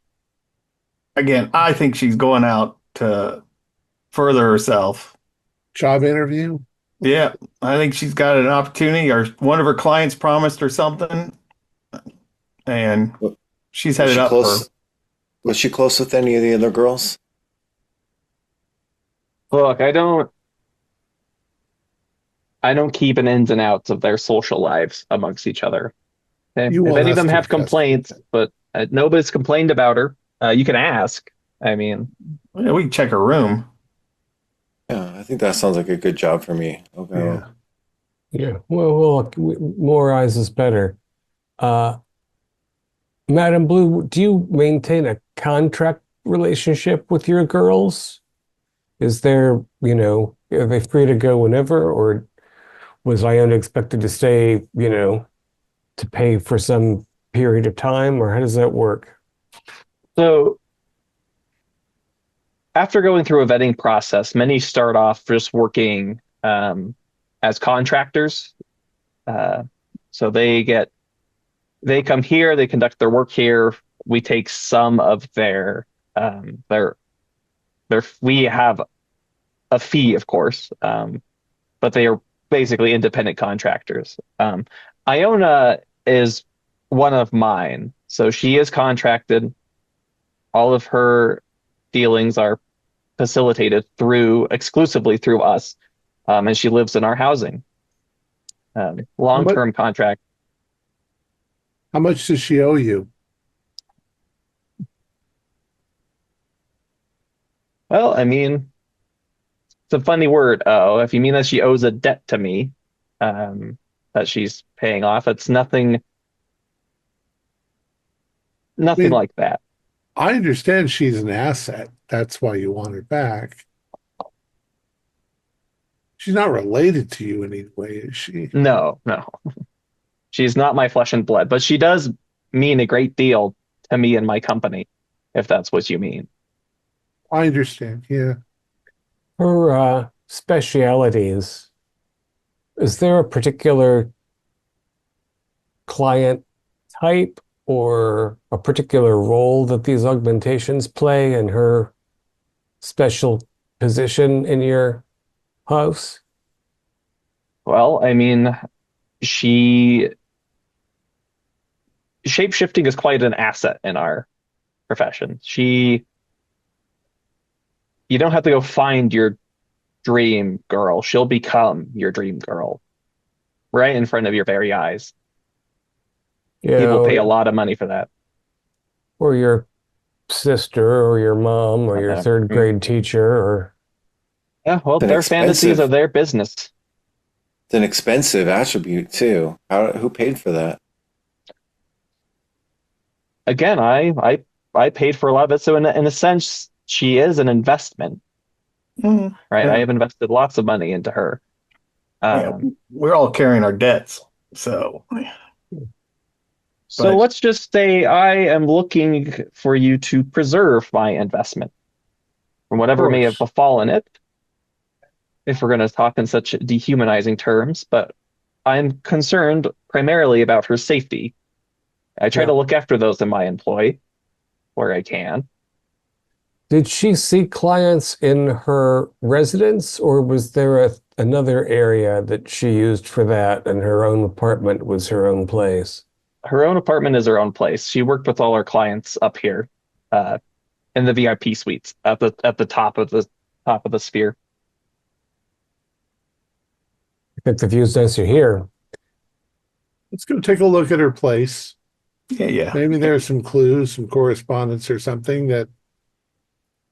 E: again, I think she's going out to further herself.
A: job interview.
E: Yeah, I think she's got an opportunity, or one of her clients promised her something, and she's
C: was
E: headed
C: she
E: up for.
C: close? Was she close with any of the other girls?
B: Look, I don't keep an ins and outs of their social lives amongst each other. Okay?
A: You
B: If
A: want
B: any of
A: us
B: them
A: to
B: have complaints,
A: investigate
B: but nobody's complained about her, you can ask. I mean,
E: Yeah, we can check her room.
C: Yeah, I think that sounds like a good job for me.
A: that.
C: Okay.
D: Yeah. Well, more eyes is better. Uh, Madam Blue, do you maintain a contract relationship with your girls? Is there, are they free to go whenever, or was Iona expected to stay, to pay for some period of time, or how does that work?
B: so after going through a vetting process, many start off just working as contractors. Uh, so they come here, they conduct their work here. We take some of their we have a fee, of course, but they are basically independent contractors. Iona is one of mine, so she is contracted. All of her dealings are facilitated exclusively through us, and she lives in our housing.
A: How much,
B: Long-term contract.
A: how much does she owe you?
B: Well, I mean, it's a funny word. Oh, if you mean that she owes a debt to me, that she's paying off, it's nothing,
A: I
B: nothing
A: mean,
B: like that.
A: I understand she's an asset. That's why you want her back. She's not related to you in any way, is she?
B: No, no, she's not my flesh and blood, but she does mean a great deal to me and my company, if that's what you mean.
A: I understand. Yeah.
D: Her specialities, is there a particular client type or a particular role that these augmentations play in her special position in your house?
B: Well, I mean, she shapeshifting is quite an asset in our profession. You don't have to go find your dream girl. She'll become your dream girl right in front of your very eyes. People pay a lot of money for that.
D: Or your sister or your mom or your third grade teacher or
B: Yeah, well,
C: An
B: their fantasies
C: expensive,
B: are their business.
C: it's an expensive attribute too. Who paid for that?
B: Again, I paid for a lot of it, so in a sense, she is an investment, right? I
E: Yeah.
B: have invested lots of money into her.
E: Yeah,
B: Um,
E: we're all carrying our debts. So,
B: so
E: but
B: let's just say I am looking for you to preserve my investment from
A: Of
B: whatever may have
A: course.
B: befallen it, if we're going to talk in such dehumanizing terms, but I'm concerned primarily about her safety. I try
D: yeah.
B: to look after those in my employ where I can.
D: Did she see clients in her residence, or was there another area that she used for that, and her own apartment was her own place?
B: Her own apartment is her own place. She worked with all her clients up here, uh, in the VIP suites at the top of the sphere.
D: I think the view's nicer here.
A: Let's go take a look at her place.
E: yeah.
A: Maybe there's some clues, some correspondence or something that,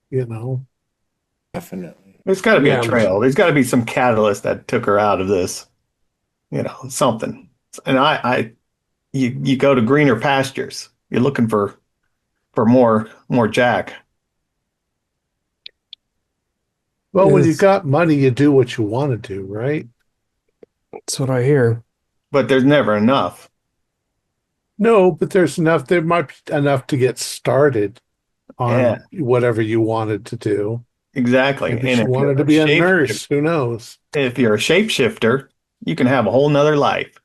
A: you know.
C: Definitely.
E: There's got to be a
D: Yeah.
E: trail. There's got to be some catalyst that took her out of this, something. And you go to greener pastures. You're looking for more Jack.
A: Well, when you
D: Is
A: got money, you do what you want to do, right?
D: That's what I hear.
E: But there's never enough.
A: No, but there's enough. There might be enough to get started
E: Yeah,
A: on whatever you wanted to do.
E: exactly.
A: Maybe
E: And
A: she wanted to be a nurse. Who knows?
E: if you're a shapeshifter, you can have a whole nother life.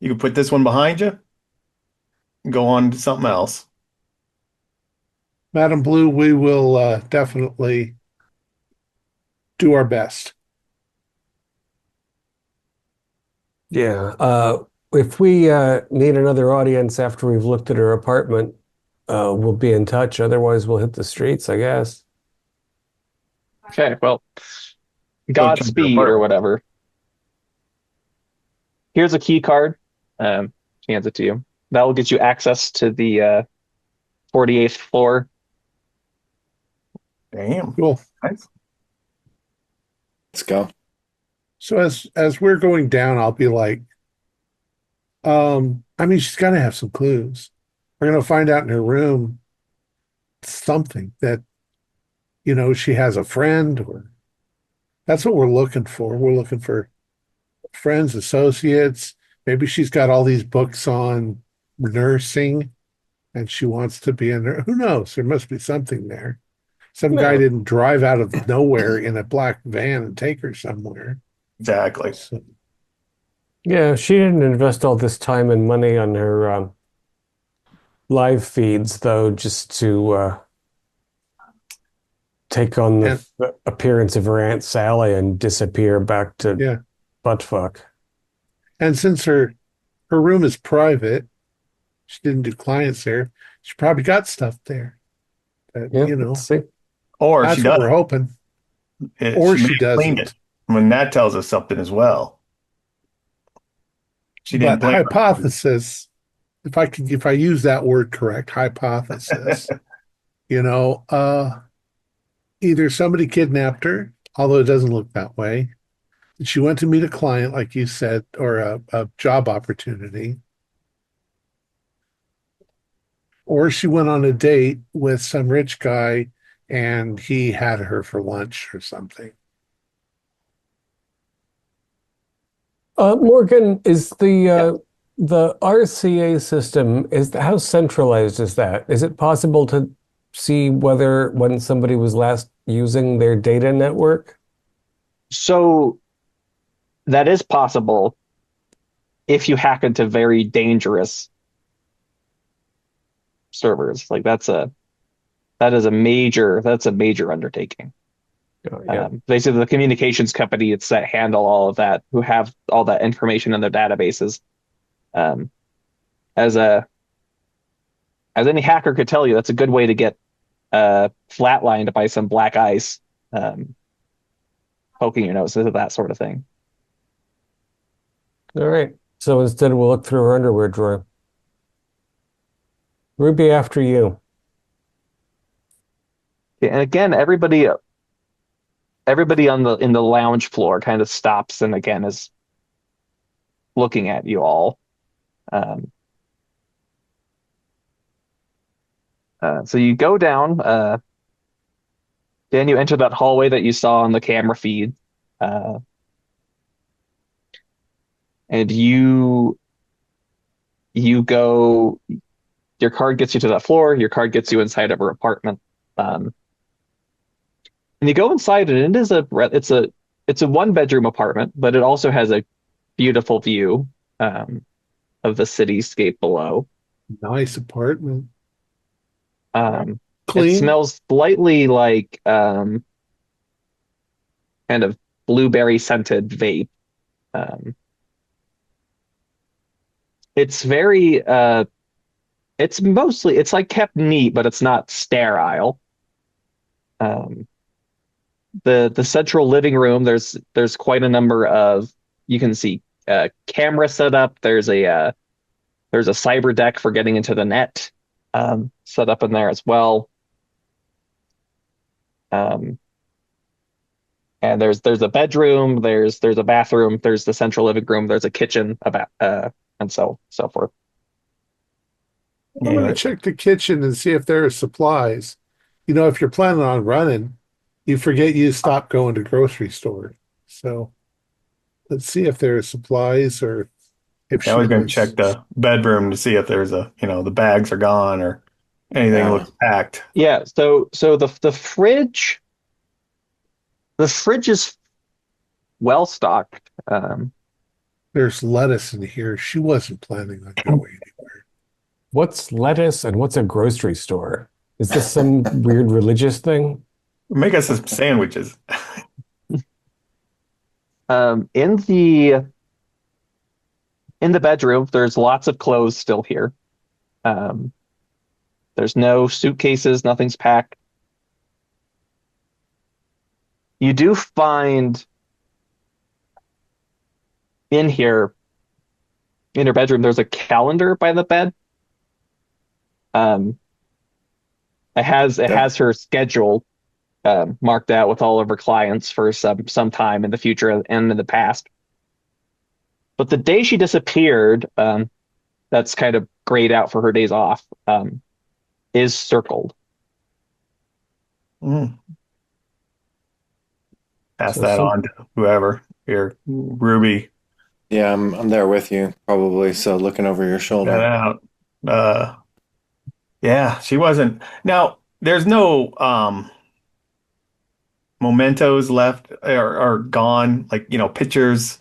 E: You can put this one behind you, and go on to something else.
A: Madam Blue, we will definitely do our best.
D: Yeah. If we need another audience after we've looked at her apartment, we'll be in touch. Otherwise, we'll hit the streets, I guess.
B: Okay, well,
E: Go check your
B: Godspeed or
E: apartment.
B: whatever. Here's a key card. She hands it to you. That will get you access to the 48th floor.
E: Damn.
A: Cool.
E: Nice.
C: Let's go.
A: So as we're going down, I'll be like, I mean, she's got to have some clues. We're going to find out in her room something that, she has a friend, or that's what we're looking for. We're looking for friends, associates. Maybe she's got all these books on nursing and she wants to be a nurse. Who knows? There must be something there. Some guy
D: Yeah.
A: didn't drive out of nowhere in a black van and take her somewhere.
E: Exactly.
A: So,
D: Yeah, she didn't invest all this time and money on her live feeds, though, just to take on the appearance of her Aunt Sally and disappear back to
A: yeah.
D: buttfuck.
A: And since her room is private, she didn't do clients there. She probably got stuff there. That,
D: Yeah, let's see.
E: Or
A: that's
E: she
A: what
E: does.
A: we're hoping. Or
E: She
A: she
E: may have cleaned
A: doesn't.
E: it. I mean, that tells us something as well. She didn't
A: But
E: blame her.
A: hypothesis, if I use that word correct, hypothesis, either somebody kidnapped her, although it doesn't look that way. She went to meet a client, like you said, or a job opportunity. Or she went on a date with some rich guy and he had her for lunch or something.
D: Morgan, is the RCA system, how centralized is that? Is it possible to see when somebody was last using their data network?
B: So that is possible if you hack into very dangerous servers. Like that's a major undertaking.
D: Oh, yeah.
B: Basically, the communications companies that handle all of that, who have all that information in their databases, as any hacker could tell you, that's a good way to get flatlined by some black ice poking your nose into that sort of thing.
D: All right. So instead, we'll look through her underwear drawer. Ruby, after you.
B: Yeah, and again, everybody in the lounge floor kind of stops and again is looking at you all. So you go down. Then you enter that hallway that you saw on the camera feed, and you go. Your card gets you to that floor. Your card gets you inside of her apartment. And you go inside, and it's a 1-bedroom apartment, but it also has a beautiful view of the cityscape below.
A: Nice apartment.
B: It
A: Clean.
B: smells slightly like kind of blueberry scented vape. It's very it's like kept neat, but it's not sterile. The central living room, there's quite a number of, you can see camera set up. There's a cyber deck for getting into the net set up in there as well. And there's a bedroom, there's a bathroom, there's the central living room, there's a kitchen, and so forth.
A: I'm going to check the kitchen and see if there are supplies. If you're planning on running, you forget you stop going to grocery store. So let's see if there are supplies or if
E: I was going to check the bedroom to see if there's the bags are gone or anything looks packed.
B: Yeah. So the fridge is well stocked.
A: There's lettuce in here. She wasn't planning on going anywhere.
D: What's lettuce and what's a grocery store? Is this some weird religious thing?
E: Make us some sandwiches.
B: In the bedroom, there's lots of clothes still here. There's no suitcases, nothing's packed. You do find in here in her bedroom, there's a calendar by the bed. Um, it has her schedule marked out with all of her clients for some time in the future and in the past. But the day she disappeared, that's kind of grayed out for her days off, is circled.
E: Mm. Pass
D: So
E: that on to whoever here, Ruby.
C: Yeah, I'm there with you probably. So looking over your
E: That
C: shoulder.
E: out. Yeah, she wasn't. Now, there's no mementos left or gone, like, pictures.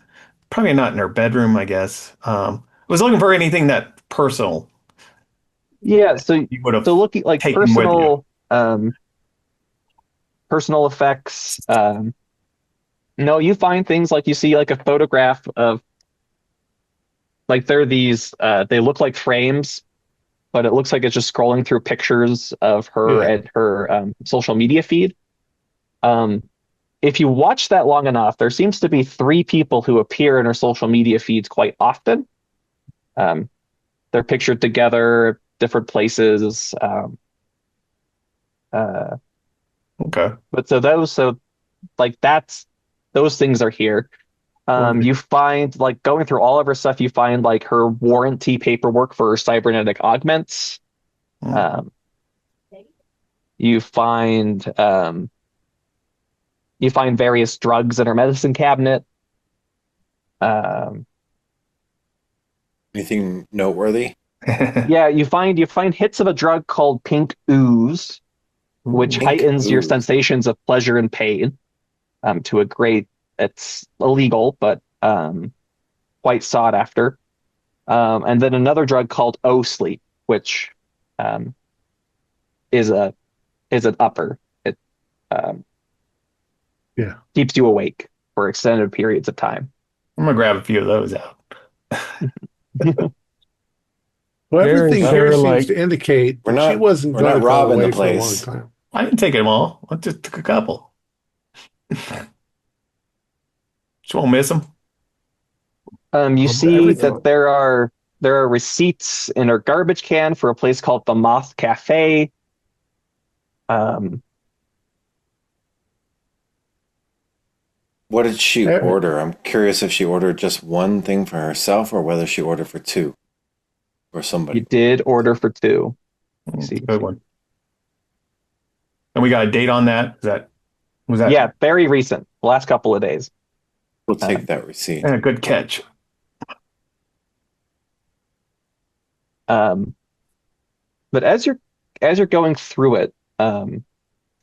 E: Probably not in her bedroom, I guess. I was looking for anything that personal
B: Yeah, so
E: you would have
B: looking like
E: taken with you.
B: Personal effects. No, you find things like you see like a photograph of like they're these they look like frames, but it looks like it's just scrolling through pictures of her
A: Yeah.
B: and her social media feed. Um, if you watch that long enough, there seems to be three people who appear in her social media feeds quite often. They're pictured together, different places.
E: Okay.
B: But like those things are here.
E: Okay.
B: You find like going through all of her stuff, you find like her warranty paperwork for her cybernetic augments.
E: Mm.
B: Um, you find various drugs in her medicine cabinet. Um,
C: Anything noteworthy?
B: yeah, you find hits of a drug called pink ooze, which
C: Pink
B: heightens your
C: ooze.
B: sensations of pleasure and pain to a great. It's illegal, but quite sought after. And then another drug called O sleep, which um, is an upper. It um,
A: Yeah.
B: keeps you awake for extended periods of time.
E: I'm gonna grab a few of those out.
A: Well, everything
D: Darren's
A: here
D: there,
A: seems
D: like,
A: to indicate
C: We're
A: that she
C: not-
A: wasn't
C: we're
A: going
C: not
A: to go
C: robbing the
A: away for a long
C: place.
A: time.
E: I didn't take them all. I just took a couple. Just won't miss them.
B: You
A: Well,
B: see
A: everything-
B: that there are receipts in her garbage can for a place called the Moth Cafe. Um,
C: What did she
A: Eh.
C: order? I'm curious if she ordered just one thing for herself or whether she ordered for two or
B: you
C: somebody.
B: did order for two.
E: It's
B: See.
E: a good one. And we got a date on that. Was that
B: Yeah, very recent, the last couple of days.
C: We'll take that receipt.
E: a good catch?
B: But as you're going through it, kind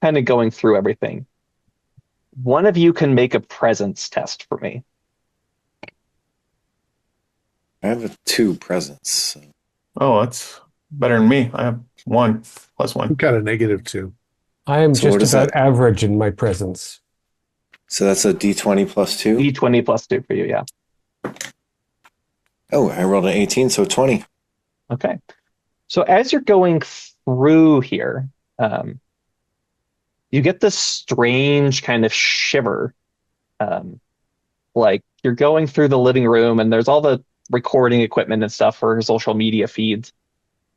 B: of going through everything, one of you can make a presence test for me.
C: I have a 2 presents. So.
E: Oh, that's better than me. I have 1 plus 1.
A: We've got a -2.
D: I am
C: So what
D: just
C: is
D: about
C: that?
D: average in my presence.
C: So that's a D20 plus 2.
B: D20 plus 2 for you, yeah.
C: Oh, I rolled an 18, so 20.
B: Okay. So as you're going through here, you get this strange kind of shiver. Like you're going through the living room and there's all the recording equipment and stuff for her social media feeds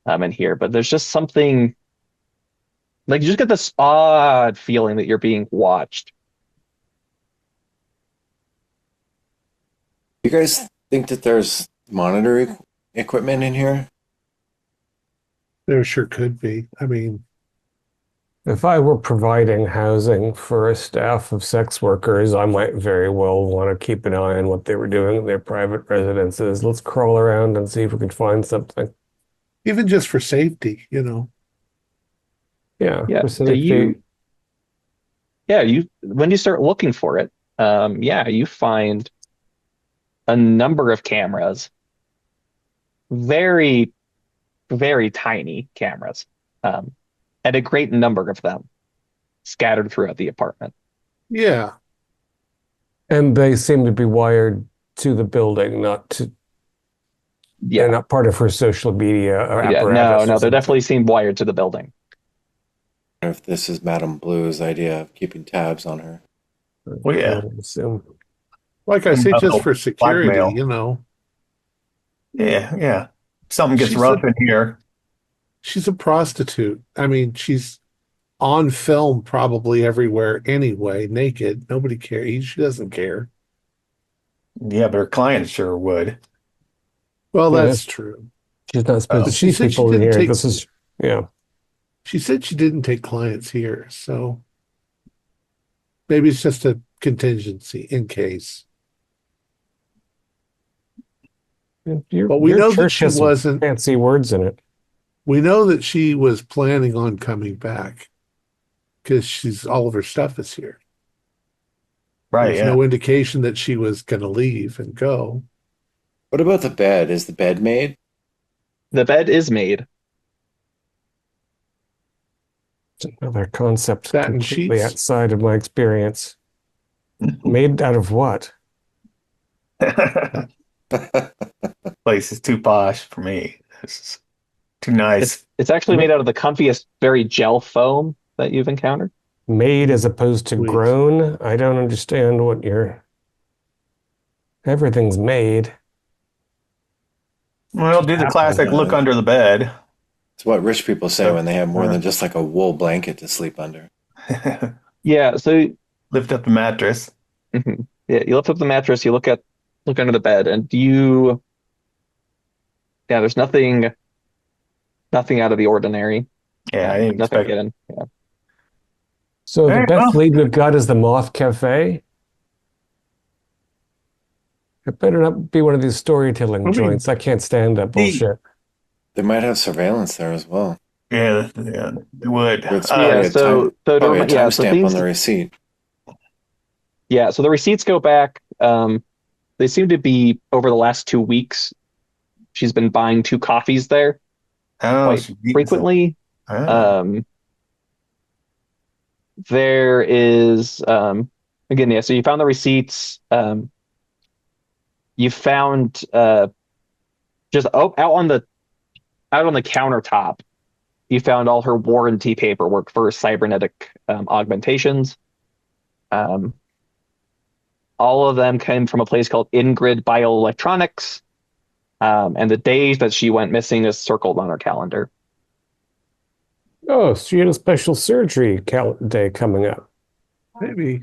B: in here, but there's just something like you just get this odd feeling that you're being watched.
C: You guys think that there's monitoring equipment in here?
A: There sure could be. I mean,
D: If I were providing housing for a staff of sex workers, I might very well want to keep an eye on what they were doing in their private residences. Let's crawl around and see if we can find something.
A: even just for safety, you know.
D: Yeah,
B: Yeah,
D: for
B: so
D: safety.
B: you when you start looking for it, you find a number of cameras, very, very tiny cameras, and a great number of them scattered throughout the apartment.
A: Yeah.
D: And they seem to be wired to the building, they're
B: Yeah,
D: not part of her social media or
B: yeah,
D: apparatus.
B: no, they definitely seem wired to the building.
C: If this is Madame Blue's idea of keeping tabs on her.
E: Well, yeah.
D: I would assume.
A: Like I say, just
E: Oh,
A: for security,
E: blackmail.
A: you know.
E: Yeah. Something gets
A: She's
E: rough
A: a
E: in here.
A: she's a prostitute. I mean, she's on film probably everywhere anyway, naked. Nobody cares. She doesn't care.
E: Yeah, but her clients sure would.
A: Well,
D: Yeah,
A: that's true.
D: she's not supposed to
A: But
E: Oh,
A: she
D: see
A: said she
D: people in
A: didn't
D: here.
A: take
D: This is, yeah.
A: she said she didn't take clients here, so maybe it's just a contingency in case. But we
D: Your
A: know that
D: church
A: she
D: has some
A: wasn't.
D: fancy words in it.
A: We know that she was planning on coming back because she's all of her stuff is here.
E: right.
A: There's
E: Yeah.
A: no indication that she was going to leave and go.
C: What about the bed? Is the bed made?
B: The bed is made.
D: It's another concept
A: That and
D: completely
A: sheets.
D: outside of my experience. Made out of what?
E: Place is too posh for me. This is too nice.
B: It's actually made out of the comfiest, very gel foam that you've encountered.
D: Made as opposed to
A: Sweet.
D: grown? I don't understand what you're. Everything's made.
E: Well, do the classic look under the bed.
C: It's what rich people say when they have more than just like a wool blanket to sleep under.
B: Yeah, so
E: Lift up the mattress.
B: yeah, you lift up the mattress, you look under the bed, and there's nothing out of the ordinary.
E: Yeah, I didn't
B: Nothing
E: expect it.
B: hidden. Yeah.
D: So the
E: Alright,
D: best
E: well.
D: lead we've got is the Moth Cafe. It better not be one of these storytelling joints. I can't stand that bullshit.
C: They might have surveillance there as well.
E: Yeah, it would.
C: It's
B: Yeah,
C: probably
B: so
C: a timestamp
B: things.
C: on the receipt.
B: Yeah, so the receipts go back. They seem to be over the last 2 weeks. She's been buying 2 coffees there quite
E: she's eating
B: frequently.
E: some. Oh.
B: There is again, yeah. So you found the receipts. You found just out on the countertop. You found all her warranty paperwork for cybernetic augmentations. All of them came from a place called Ingrid Bioelectronics, and the days that she went missing is circled on her calendar.
D: Oh, she had a special surgery day coming up.
A: Maybe.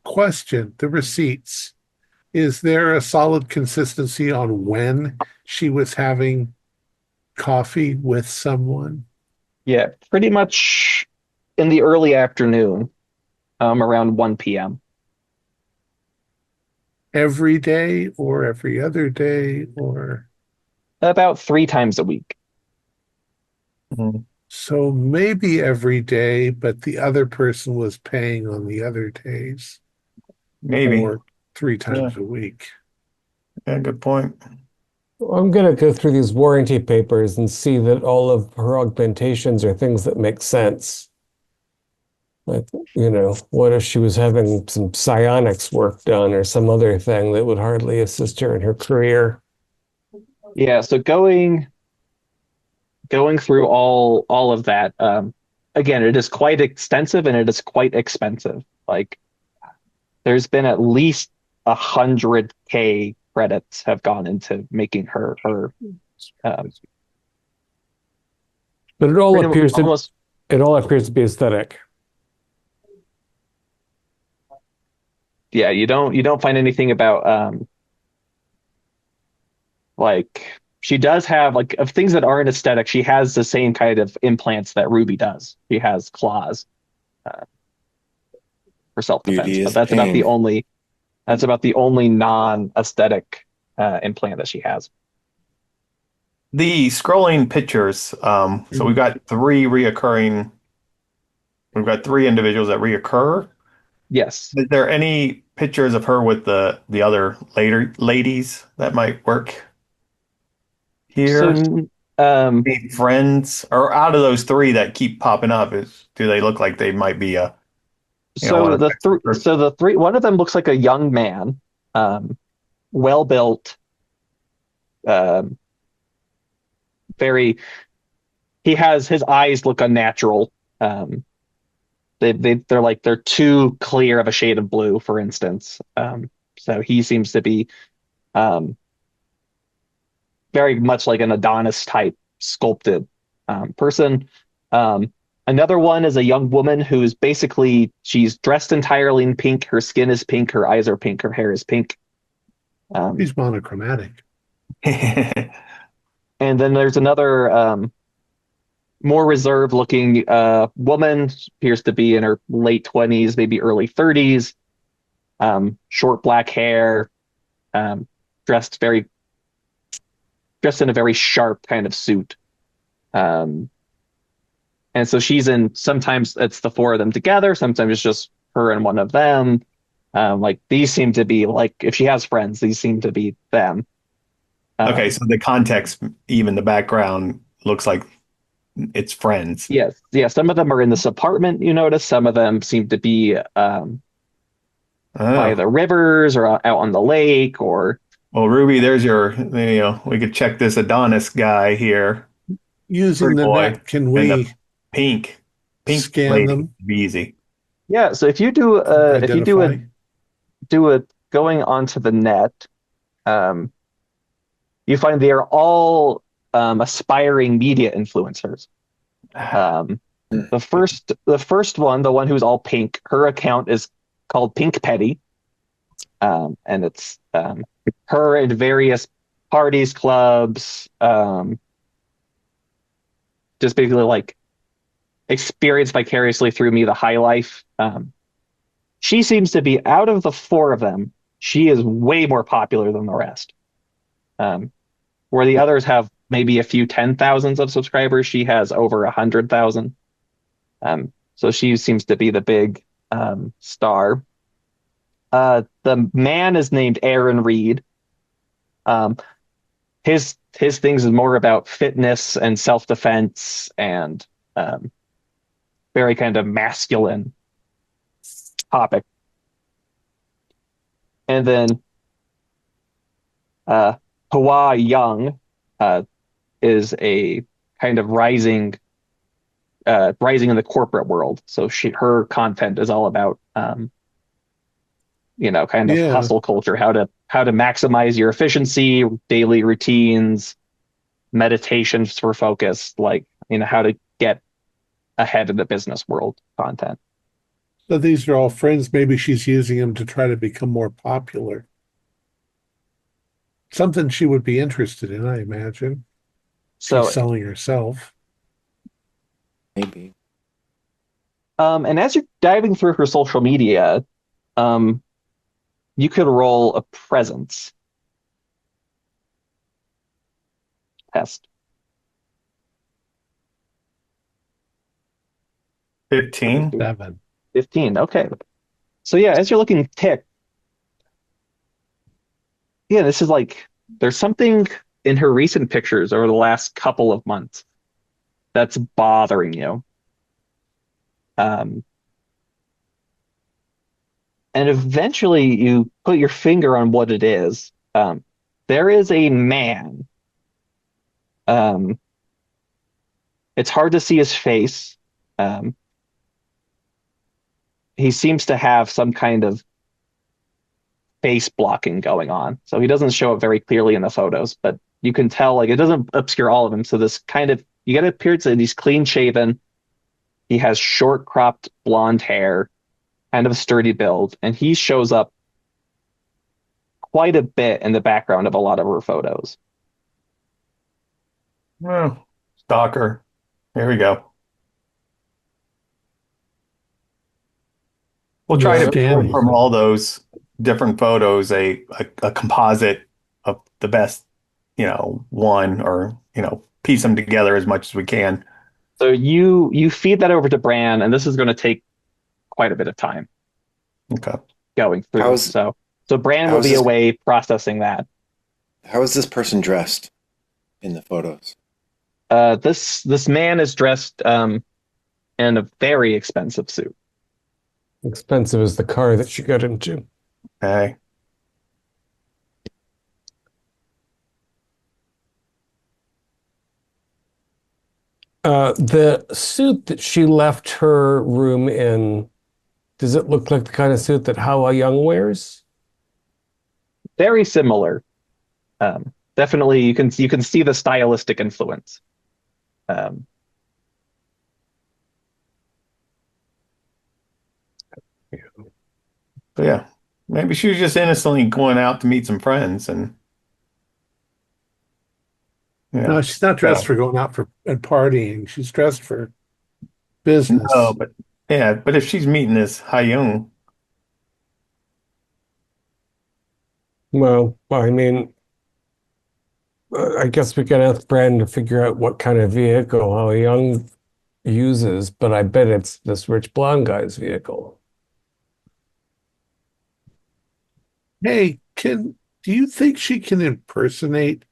A: Question: the receipts. Is there a solid consistency on when she was having coffee with someone?
B: Yeah, pretty much in the early afternoon, around 1 p.m.
A: Every day or every other day or
B: About 3 times a week.
A: so maybe every day, but the other person was paying on the other days
E: Maybe.
A: or 3 times a week.
E: Yeah, good point.
D: I'm going to go through these warranty papers and see that all of her augmentations are things that make sense. Like, what if she was having some psionics work done or some other thing that would hardly assist her in her career?
B: Yeah, so going through all of that, again, it is quite extensive and it is quite expensive. Like, there's been at least 100K credits have gone into making her
D: But it all appears to
B: almost.
D: it all appears to be aesthetic.
B: Yeah, you don't find anything about like she does have like of things that aren't aesthetic. She has the same kind of implants that Ruby does. She has claws for self-defense,
C: Beauty
B: but
C: is
B: that's
C: pain.
B: about the only non-aesthetic implant that she has.
E: The scrolling pictures. So we've got 3 reoccurring. We've got 3 individuals that reoccur.
B: Yes.
E: Is there any pictures of her with the other later ladies that might work here?
B: So
E: Any friends, or out of those 3 that keep popping up, do they look like they might be a?
B: so the 3, one of them looks like a young man, well built, very. His eyes look unnatural. They're too clear of a shade of blue, for instance. So he seems to be very much like an Adonis type sculpted person. Another one is a young woman who's basically, she's dressed entirely in pink. Her skin is pink. Her eyes are pink. Her hair is pink.
A: He's monochromatic.
B: And then there's another more reserved looking woman, appears to be in her late 20s, maybe early 30s. Short black hair, dressed in a very sharp kind of suit. And so she's in, sometimes it's the four of them together, sometimes it's just her and one of them. Like these seem to be like, if she has friends, these seem to be them.
E: Okay, so the context, even the background, looks like it's friends.
B: Yes. Yeah. Some of them are in this apartment, you notice. Some of them seem to be by the rivers or out on the lake or.
E: Well, Ruby, there's your, we could check this Adonis guy here.
A: Using the net, can we
E: pink
A: scan
E: lady
A: them?
E: be easy.
B: Yeah. So if you do going onto the net, you find they are all aspiring media influencers. The first one, the one who's all pink, her account is called Pink Petty, and it's her in various parties, clubs, just basically like experience vicariously through me the high life. She seems to be, out of the four of them, she is way more popular than the rest. Where the others have maybe a few 10,000s of subscribers, she has over 100,000. So she seems to be the big star. The man is named Aaron Reed. His things is more about fitness and self-defense and very kind of masculine topic. And then Hawa Young is a kind of rising in the corporate world. So her content is all about kind of hustle culture, how to maximize your efficiency, daily routines, meditations for focus, like how to get ahead in the business world content.
A: So these are all friends. Maybe she's using them to try to become more popular. Something she would be interested in, I imagine.
B: So
A: she's selling herself.
C: Maybe.
B: And as you're diving through her social media, you could roll a presence test.
E: 15.
B: 15. Okay. So yeah, as you're looking tick, yeah, this is like, there's something in her recent pictures over the last couple of months that's bothering you. And eventually you put your finger on what it is. There is a man. It's hard to see his face. He seems to have some kind of face blocking going on. So he doesn't show up very clearly in the photos, but you can tell, like, it doesn't obscure all of him. So this kind of, you get an appearance that he's clean shaven. He has short cropped blonde hair, kind of a sturdy build, and he shows up quite a bit in the background of a lot of her photos.
E: Oh, stalker. Here we go. We'll try to pull from all those different photos a composite of the best, one, or piece them together as much as we can.
B: So you feed that over to Bran, and this is going to take quite a bit of time.
E: Okay.
B: Going through. So Bran will be away processing that.
C: How is this person dressed in the photos?
B: This man is dressed in a very expensive suit.
D: Expensive as the car that she got into.
E: Okay.
D: The suit that she left her room in, does it look like the kind of suit that Hawa Young wears?
B: Very similar. definitely you can see the stylistic influence. Um,
E: But yeah, maybe she was just innocently going out to meet some friends, and
A: No,
E: yeah.
A: she's not dressed for going out for and partying. She's dressed for
E: No,
A: business.
E: but yeah, but if she's meeting this Hyung,
D: Well, I mean, I guess we can ask Brandon to figure out what kind of vehicle how Young uses, but I bet it's this rich blonde guy's vehicle.
A: Hey, do you think she can impersonate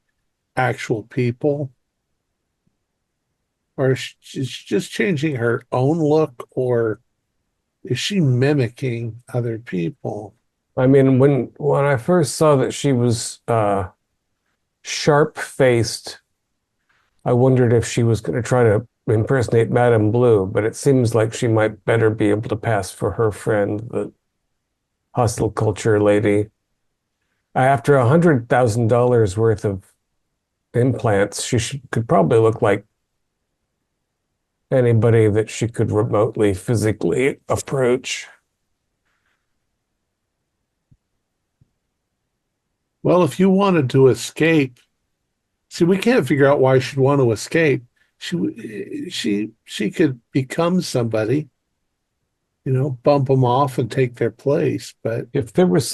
A: actual people? Or is she just changing her own look, or is she mimicking other people?
D: I mean, when I first saw that she was sharp-faced, I wondered if she was going to try to impersonate Madame Blue, but it seems like she might better be able to pass for her friend, the hostile culture lady. After $100,000 worth of implants, could probably look like anybody that she could remotely physically approach.
A: Well, if you wanted to escape, see, we can't figure out why she'd want to escape. She could become somebody, bump them off and take their place. But
D: If there was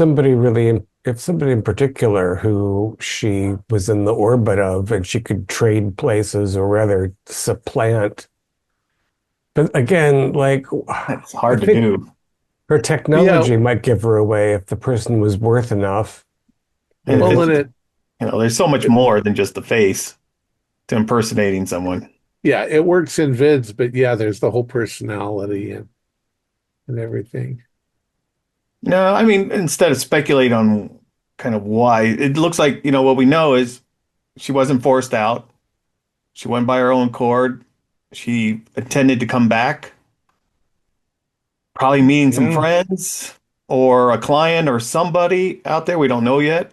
D: if somebody in particular who she was in the orbit of and she could trade places or rather supplant. But again, like,
E: that's
D: I
E: hard to
D: think
E: do.
D: her
A: yeah,
D: technology might give her away if the person was worth enough.
E: And
A: well,
E: it's,
A: and
E: there's so much more than just the face to impersonating someone.
A: yeah, it works in vids, but yeah, there's the whole personality and everything.
E: No, I mean, instead of speculate on kind of why, it looks like, what we know is she wasn't forced out. She went by her own accord. She intended to come back, probably meeting some
A: Yeah.
E: friends or a client or somebody out there. We don't know yet,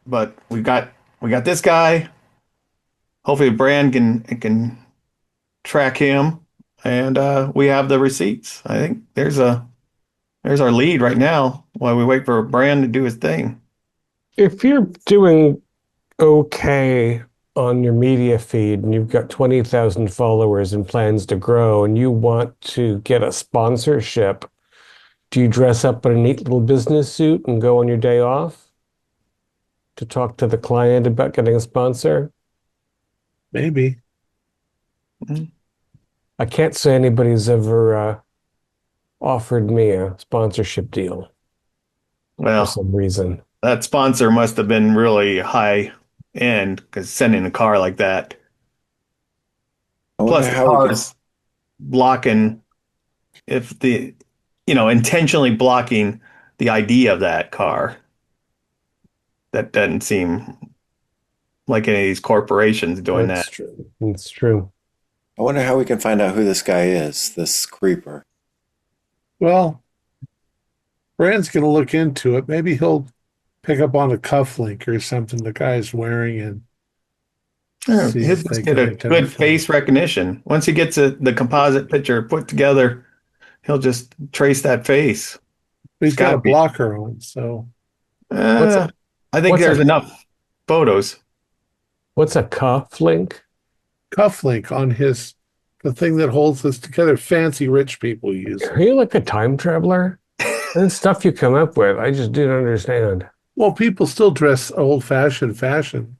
E: but we got this guy. Hopefully, Brand can track him, and we have the receipts. I think there's our lead right now while we wait for Brand to do his thing.
D: If you're doing okay on your media feed and you've got 20,000 followers and plans to grow and you want to get a sponsorship, do you dress up in a neat little business suit and go on your day off to talk to the client about getting a sponsor?
A: Maybe.
E: Mhm.
D: I can't say anybody's ever offered me a sponsorship deal for
E: Well,
D: some reason.
E: that sponsor must have been really high end because sending a car like that.
C: I wonder
E: Plus, the
C: how we could.
E: car's blocking if intentionally blocking the ID of that car. That doesn't seem like any of these corporations doing
D: That's
E: that.
D: true. That's true.
C: I wonder how we can find out who this guy is, this creeper.
A: Well, Brand's going to look into it. Maybe he'll pick up on a cufflink or something the guy's wearing and
E: Yeah,
A: see
E: he'll
A: if
E: just
A: they
E: get
A: can
E: a good
A: identify him.
E: face recognition. Once he gets the composite picture put together, he'll just trace that face.
A: But
E: It's
A: he's got
E: got
A: a
E: to be.
A: blocker on, so
D: What's a
E: Uh, I think
D: what's
E: there's
D: a
E: enough photos.
D: what's a cuff link?
A: cufflink on the thing that holds us together. Fancy rich people use
D: Are
A: it.
D: you like a time traveler? The stuff you come up with, I just didn't understand.
A: Well, people still dress old-fashioned fashion.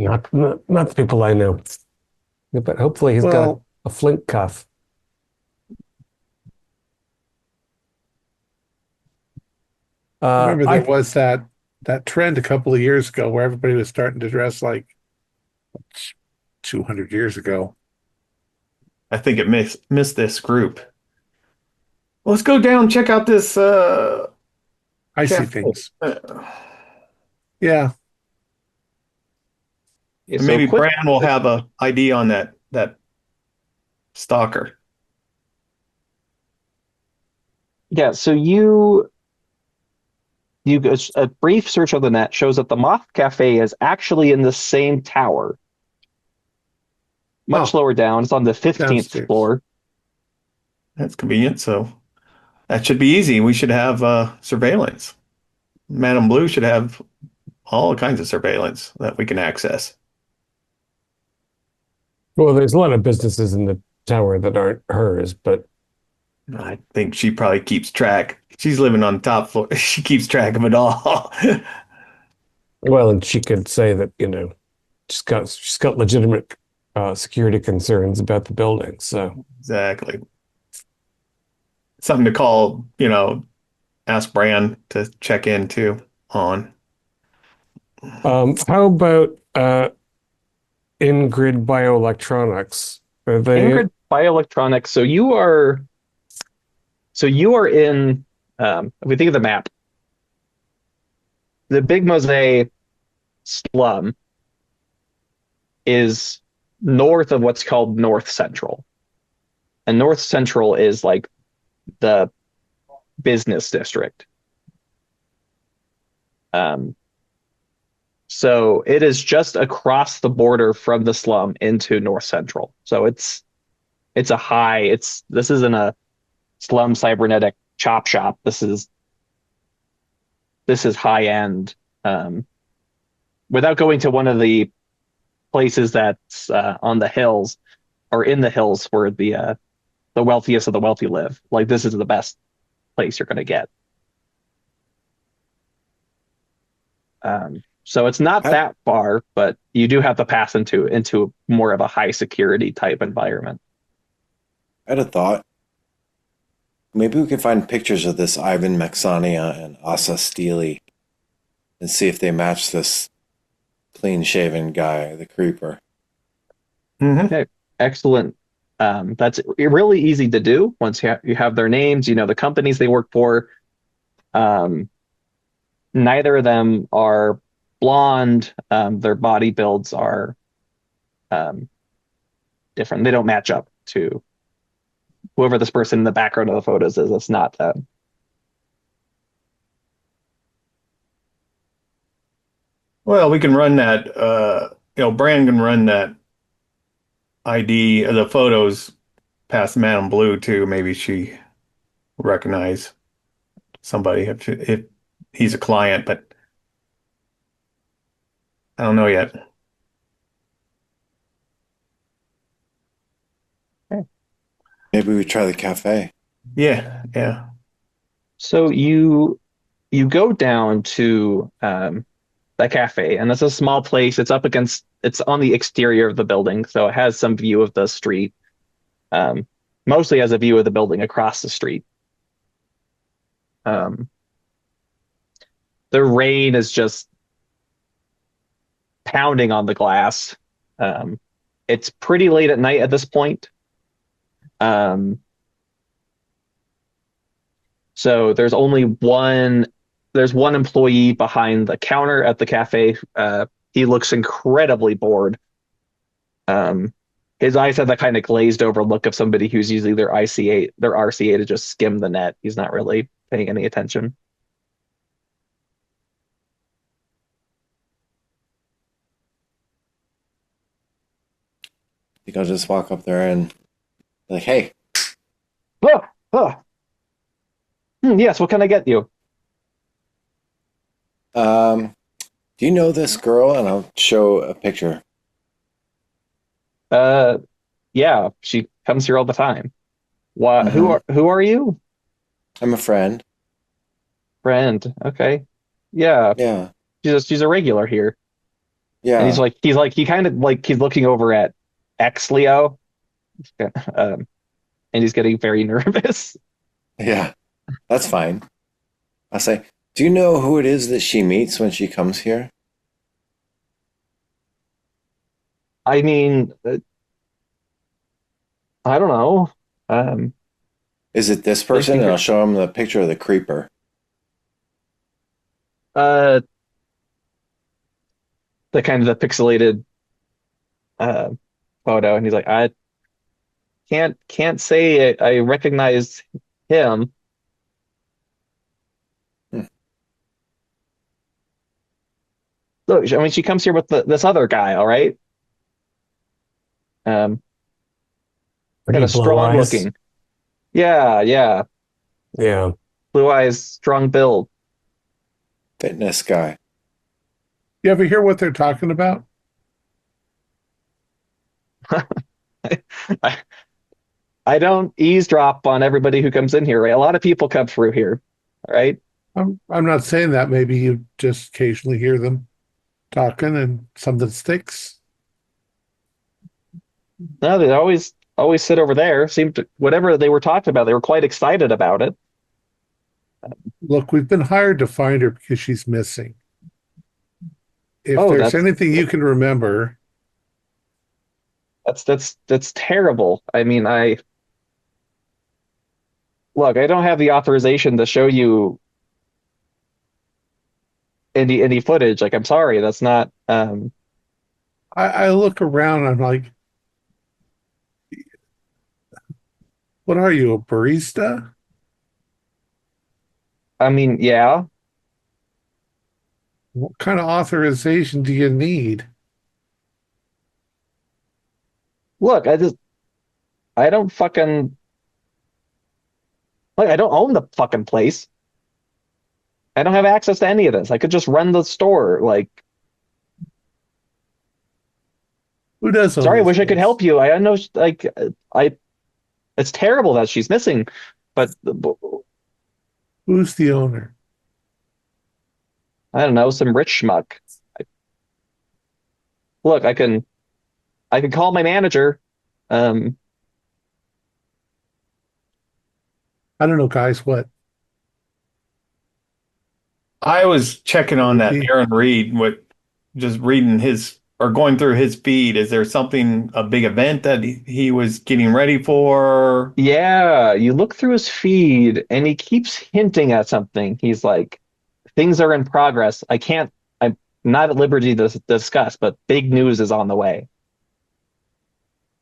D: Not the people I know. But hopefully he's got
A: Well,
D: a flint cuff.
A: remember there
D: I
A: was that trend a couple of years ago where everybody was starting to dress like 200 years ago.
E: I think it missed this group. Well, let's go down and check out this
A: I see
E: cafe.
A: things.
E: Uh,
A: Yeah,
B: Yeah,
E: and
B: so
E: maybe
B: quick.
E: Brand will have a ID on that stalker.
B: Yeah, so you A brief search of the net shows that the Moth Cafe is actually in the same tower, much
A: Oh,
B: lower down. It's on the 15th
A: downstairs.
B: floor.
E: That's convenient. So that should be easy. We should have surveillance. Madam Blue should have all kinds of surveillance that we can access.
D: Well, there's a lot of businesses in the tower that aren't hers, but
E: I think she probably keeps track. She's living on the top floor. She keeps track of it all.
D: well, and she could say that, she's got legitimate security concerns about the building. So
E: Exactly. Something to call, ask Bran to check into on.
D: how about in-grid bioelectronics? Are they
B: Ingrid Bioelectronics. So you are in. If we think of the map, the Big Mosaic slum is north of what's called North Central, and North Central is like the business district. So it is just across the border from the slum into North Central. So this isn't a slum cybernetic chop shop. This is high end. Without going to one of the places that's on the hills or in the hills where the wealthiest of the wealthy live, like this is the best place you're going to get. So it's not that far, but you do have to pass into more of a high security type environment.
C: I had a thought. Maybe we could find pictures of this Ivan Maxania and Asa Steely and see if they match this clean-shaven guy, the creeper.
E: Mm-hmm.
B: Okay, excellent. That's really easy to do once you have their names, the companies they work for. Neither of them are blonde. Their body builds are different. They don't match up to whoever this person in the background of the photos is. It's not them.
E: Well, we can run that. Bran can run that ID of the photos past Madam Blue too. Maybe she recognize somebody if he's a client, but I don't know yet.
B: Okay.
C: Maybe we try the cafe.
E: Yeah, yeah.
B: So you go down to the cafe, and it's a small place. It's on the exterior of the building, so it has some view of the street. Mostly has a view of the building across the street. The rain is just pounding on the glass. It's pretty late at night at this point. So there's one employee behind the counter at the cafe. He looks incredibly bored. His eyes have that kind of glazed over look of somebody who's using their RCA to just skim the net. He's not really paying any attention.
C: I think I'll just walk up there and be like, hey.
B: Oh, oh. Yes, what can I get you?
C: Do you know this girl? And I'll show a picture.
B: Yeah, she comes here all the time. Why?
C: Mm-hmm.
B: Who are you?
C: I'm a friend.
B: Friend. Okay. Yeah.
C: Yeah.
B: She's a regular here.
C: Yeah.
B: And he kind of like he's looking over at X Leo. And he's getting very nervous.
C: Yeah. That's fine. I'll say, do you know who it is that she meets when she comes here?
B: I mean, I don't know.
C: Is it this person? And I'll show him the picture of the creeper.
B: The kind of the pixelated photo, and he's like, I can't say I recognize him. look, I mean, she comes here with this other guy, all right? Um, kind
D: Pretty
B: of
D: blue
B: strong
D: eyes.
B: looking. Yeah, yeah.
D: Yeah.
B: Blue eyes, strong build.
C: Fitness guy.
A: You ever hear what they're talking about?
B: I, I don't eavesdrop on everybody who comes in here, right? A lot of people come through here, all right?
A: I'm not saying that. Maybe you just occasionally hear them talking and something sticks.
B: No, they always sit over there. Seemed to, whatever they were talking about, they were quite excited about it.
A: Look, we've been hired to find her because she's missing. If
B: Oh,
A: there's anything you can remember,
B: that's terrible. I mean, I look, I don't have the authorization to show you any footage. Like, I'm sorry, that's not.
A: I look around, I'm like, what are you, a barista?
B: I mean, yeah.
A: What kind of authorization do you need?
B: Look, I don't fucking like I don't own the fucking place. I don't have access to any of this. I could just run the store. Like,
A: Who does own
B: sorry, I
A: this
B: wish I could
A: place?
B: help you. I know, like, I. It's terrible that she's missing, but
A: Who's the owner?
B: I don't know, some rich schmuck. Look, I can call my manager. Um,
A: I don't know, guys. What?
E: I was checking on that
A: He-
E: Aaron Reed, what just reading his or going through his feed. Is there something, a big event that he was getting ready for?
B: yeah, you look through his feed and he keeps hinting at something. He's like, things are in progress. I'm not at liberty to discuss, but big news is on the way.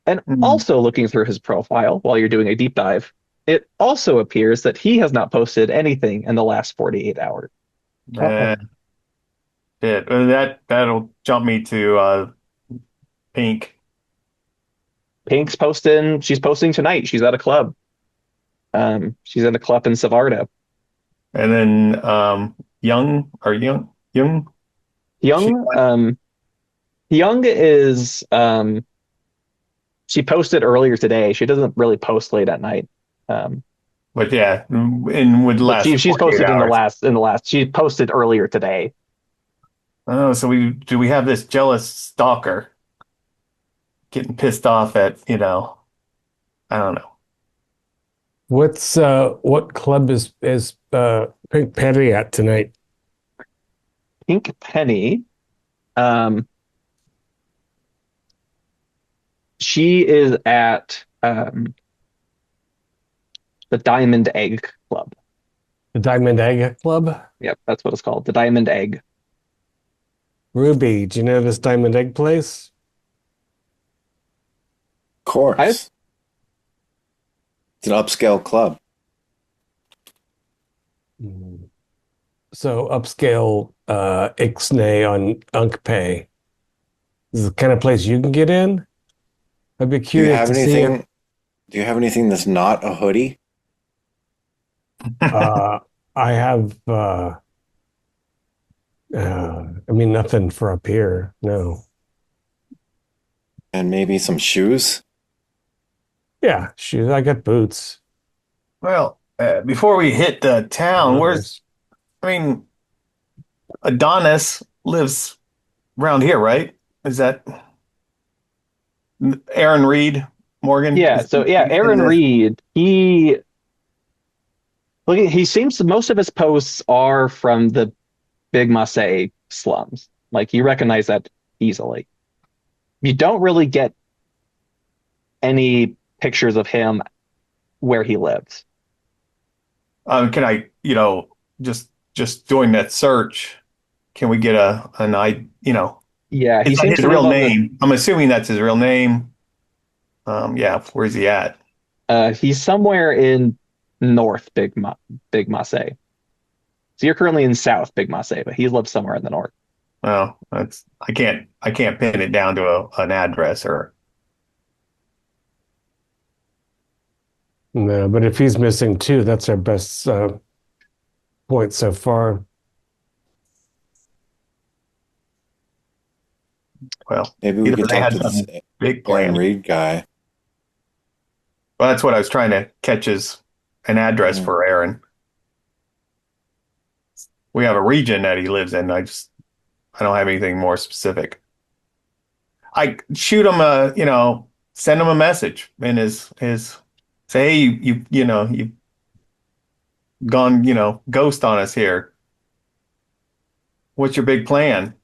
B: And
E: Hmm.
B: also looking through his profile while you're doing a deep dive, it also appears that he has not posted anything in the last 48 hours.
E: Uh, that'll jump me to Pink.
B: Pink's posting, she's posting tonight. She's at a club. She's in a club in Savardo.
E: And then Young. She
B: Young, Young is she posted earlier today. She doesn't really post late at night. Um,
E: but yeah, and would
B: but
E: last
B: she's
E: 48
B: posted
E: hours.
B: in the last she posted earlier today.
E: Oh, so we have this jealous stalker getting pissed off at, I don't know.
D: What club is Pink Penny at tonight?
B: Pink Penny, um, she is at the Diamond Egg Club.
D: The Diamond Egg Club?
B: Yep, that's what it's called. The Diamond Egg.
D: Ruby, do you know this Diamond Egg place?
C: Of course. It's an upscale club.
D: Mm. So upscale Ixnay on UnkPay. This is the kind of place you can get in? I'd be
C: Do you
D: curious
C: have
D: to see
C: anything? Do you have anything that's not a hoodie?
D: I have I mean nothing for up here. No.
C: And maybe some shoes?
D: Yeah, shoes. I got boots.
E: Well, before we hit the town,
D: Runners.
E: I mean, Adonis lives around here, right? Is that Aaron Reed, Morgan?
B: Yeah, so yeah,
E: In
B: Aaron
E: this?
B: Reed, he seems to most of his posts are from the Big Marseille slums. Like you recognize that easily. You don't really get any pictures of him where he lives.
E: Can I, just doing that search, can we get
B: Yeah, he
E: it's not
B: seems
E: his
B: to live
E: real
B: on
E: name. I'm assuming that's his real name. Yeah, where's he at?
B: he's somewhere in North Big Marseille. So you're currently in South Big Marseille, but he lives somewhere in the north.
E: Well, I can't pin it down to an address or
D: No, but if he's missing two, that's our best point so far.
E: well,
C: Maybe we
E: either
C: could
E: they
C: talk
E: had
C: to this
E: some big
C: Aaron
E: plan.
C: Reed guy.
E: Well, that's what I was trying to catch is an address
C: Mm.
E: for Aaron. We have a region that he lives in. I don't have anything more specific. I shoot him send him a message in his say, hey, you've gone, ghost on us here. What's your big plan?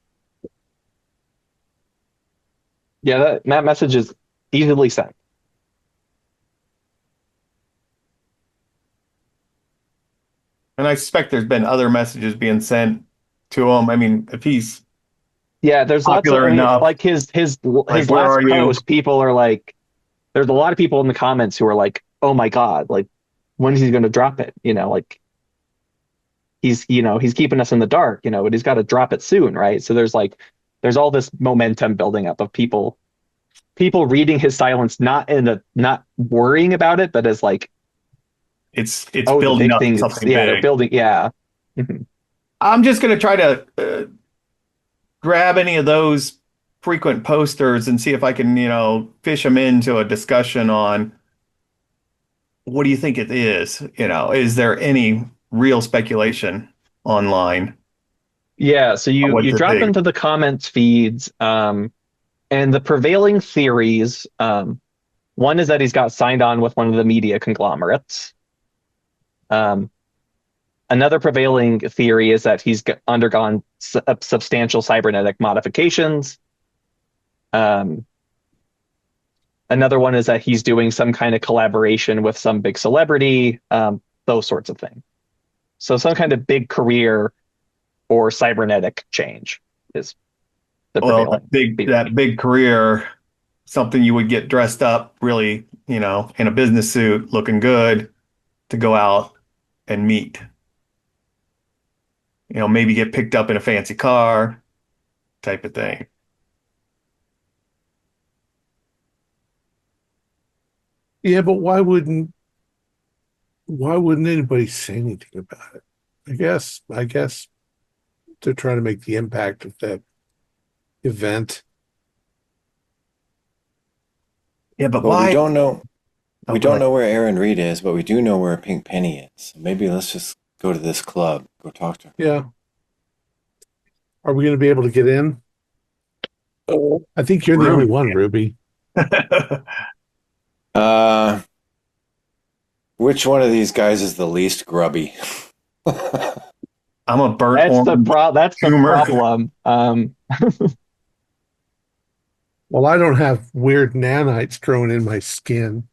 B: Yeah, that message is easily sent.
E: And I suspect there's been other messages being sent to him. I mean, if he's
B: Yeah, there's lots of.
E: popular
B: I mean,
E: enough,
B: like his
E: like, where
B: last
E: are you?
B: post, people are like, there's a lot of people in the comments who are like, "Oh my God, like, when is he going to drop it?" Like he's keeping us in the dark, but he's got to drop it soon, right? So there's all this momentum building up of people reading his silence, not worrying about it, but as like,
E: It's
B: oh, the
E: building
B: big
E: up
B: thing,
E: something
B: yeah, they're
E: big.
B: building, yeah. Mhm.
E: I'm just going to try to grab any of those frequent posters and see if I can, fish them into a discussion on what do you think it is? Is there any real speculation online
B: Yeah, so
E: on
B: you
E: what
B: you
E: to
B: drop
E: think?
B: into the comments feeds, and the prevailing theories. One is that he's got signed on with one of the media conglomerates. Um, Another prevailing theory is that he's undergone substantial cybernetic modifications. Um, Another one is that he's doing some kind of collaboration with some big celebrity, those sorts of things. So some kind of big career or cybernetic change is the
E: Well,
B: prevailing theory.
E: that big career, something you would get dressed up really, in a business suit, looking good to go out and meet. Maybe get picked up in a fancy car type of thing.
A: Yeah, but why wouldn't anybody say anything about it? I guess they're trying to make the impact of that event.
E: Yeah, but
C: Well, we
E: why?
C: don't know.
E: Oh,
C: We
E: go
C: don't
E: ahead.
C: know where Aaron Reed is, but we do know where Pink Penny is. So maybe let's just go to this club. Go talk to her.
A: Yeah. Are we going to be able to get in? I think you're the only one, Ruby.
C: Uh, which one of these guys is the least grubby?
E: I'm a burnt orange
B: That's the
E: tumor.
B: problem.
A: Well, I don't have weird nanites growing in my skin.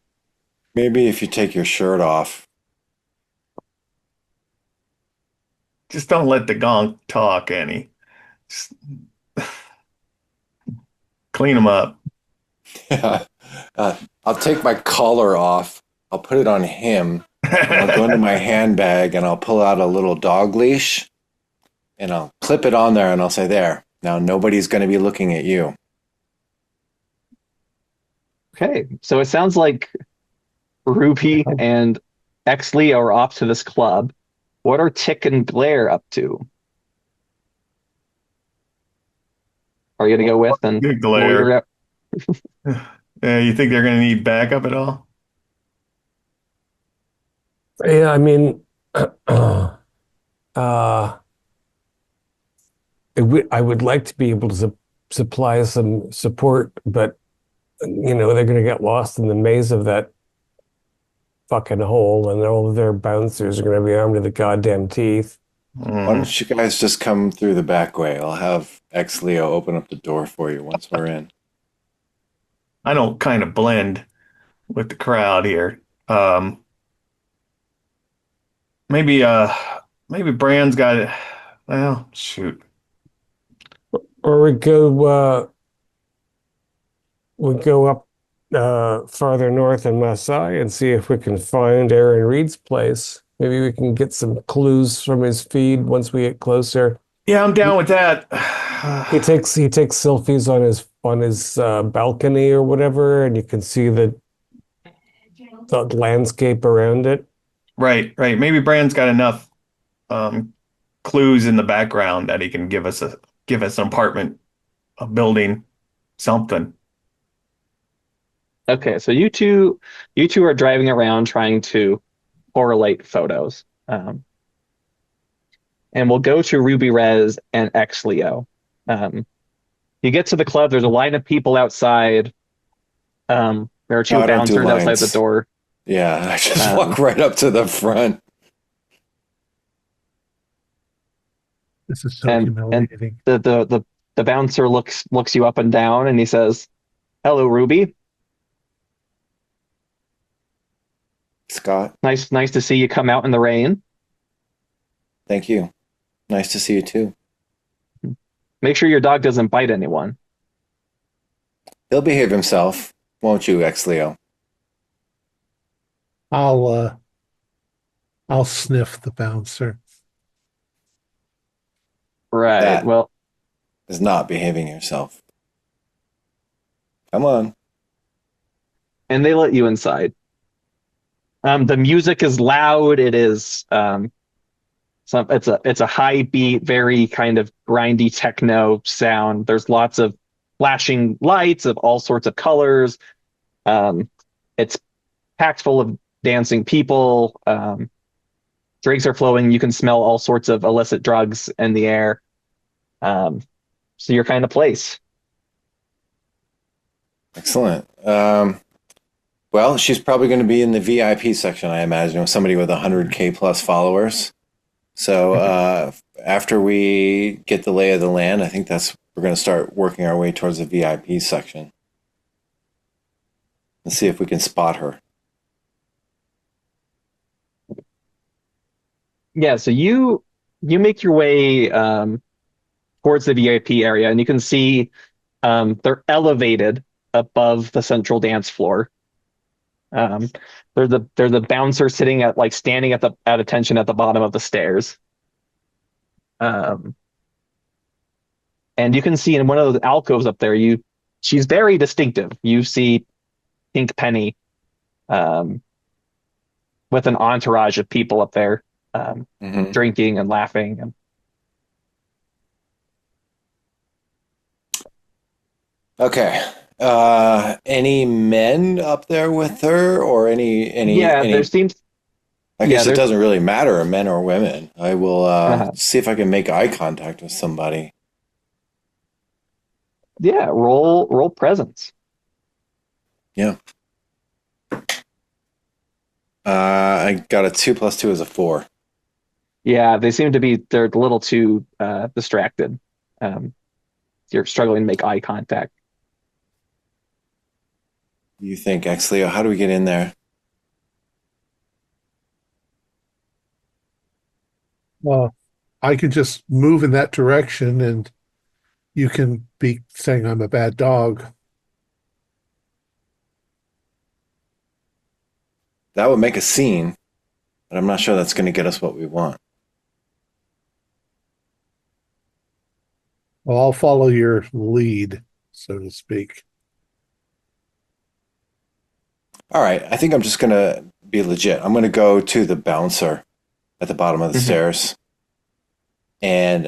C: Maybe if you take your shirt off.
E: Just don't let the gonk talk any. Just clean them up.
C: I'll take my collar off. I'll put it on him. I'll go into my handbag and I'll pull out a little dog leash and I'll clip it on there and I'll say, there, now nobody's going to be looking at you.
B: Okay, so it sounds like Ruby and Exley are off to this club. What are Tick and Blair up to? Are you gonna go with and
E: Good
B: loiter
E: glare.
B: up?
E: Yeah, you think they're going to need backup at all?
D: Yeah, I mean, uh, I would like to be able to supply some support, but they're going to get lost in the maze of that fucking hole, and all of their bouncers are going to be armed to the goddamn teeth.
C: Why don't you guys just come through the back way? I'll have Leo open up the door for you once we're in.
E: I don't kind of blend with the crowd here. Maybe Brand's got it. Well, shoot.
D: Or we go up farther north in Maasai and see if we can find Aaron Reed's place. Maybe we can get some clues from his feed once we get closer.
E: Yeah, I'm down with that.
D: He takes selfies on his balcony or whatever, and you can see the landscape around it.
E: Right, right. Maybe Brand's got enough clues in the background that he can give us an apartment, a building, something.
B: Okay, so you two are driving around trying to correlate photos. And we'll go to Ruby Rez and X Leo. You get to the club, there's a line of people outside. There are two
C: Oh, I don't do
B: bouncers outside the
C: lines.
B: door.
C: Yeah, I just
B: Um,
C: walk right up to the front.
A: This is so
B: and
A: humiliating.
B: the bouncer looks you up and down and he says, "Hello, Ruby.
C: Scott,
B: Nice to see you come out in the rain.
C: thank you. Nice to see you too.
B: Make sure your dog doesn't bite anyone."
C: He'll behave himself, won't you, ex Leo?
A: I'll sniff the bouncer.
B: Right.
C: That
B: Well,
C: is not behaving yourself. Come on.
B: and they let you inside. The music is loud. It is it's a high beat, very kind of grindy techno sound. There's lots of flashing lights of all sorts of colors. It's packed full of dancing people. Drinks are flowing. You can smell all sorts of illicit drugs in the air. So your kind of place.
C: Excellent. Well, she's probably going to be in the VIP section, I imagine, with somebody with 100K plus followers. So after we get the lay of the land, I think we're going to start working our way towards the VIP section and see if we can spot her.
B: Yeah, so you make your way towards the VIP area, and you can see they're elevated above the central dance floor. There's a bouncer sitting standing at attention at the bottom of the stairs. And you can see in one of those alcoves up there, she's very distinctive. You see Pink Penny with an entourage of people up there drinking and laughing.
C: Okay. Any men up there with her, or any?
B: Yeah, there seems.
C: I guess
B: Yeah,
C: it doesn't really matter, men or women. I will
B: Uh-huh.
C: see if I can make eye contact with somebody.
B: Yeah, roll presence.
C: Yeah. I got a 2 + 2 is a 4.
B: Yeah, they're a little too distracted. You're struggling to make eye contact.
C: You think, ex Leo, how do we get in there?
A: Well, I could just move in that direction and you can be saying I'm a bad dog.
C: That would make a scene, but I'm not sure that's going to get us what we want.
A: Well, I'll follow your lead, so to speak.
C: All right, I think I'm just going to be legit. I'm going to go to the bouncer at the bottom of the stairs. And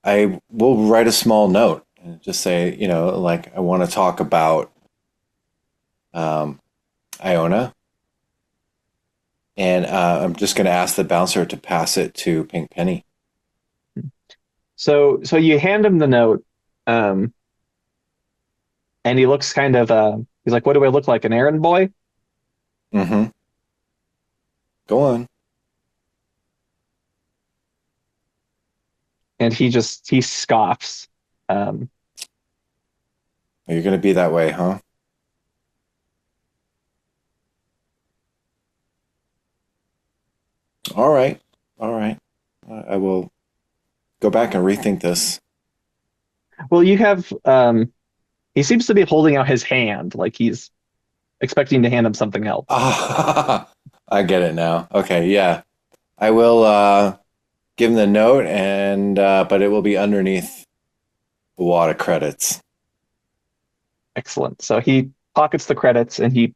C: I will write a small note and just say, I want to talk about Iona. And I'm just going to ask the bouncer to pass it to Pink Penny.
B: So you hand him the note, and he looks kind of he's like, "What do I look like, an errand boy?"
C: Mm-hmm. Go on.
B: And he scoffs.
C: You're going to be that way, huh? All right. I will go back and rethink this.
B: Well, you have he seems to be holding out his hand like he's expecting to hand him something else.
C: I get it now. Okay, yeah. I will give him the note, and but it will be underneath a wad of credits.
B: Excellent. So he pockets the credits and he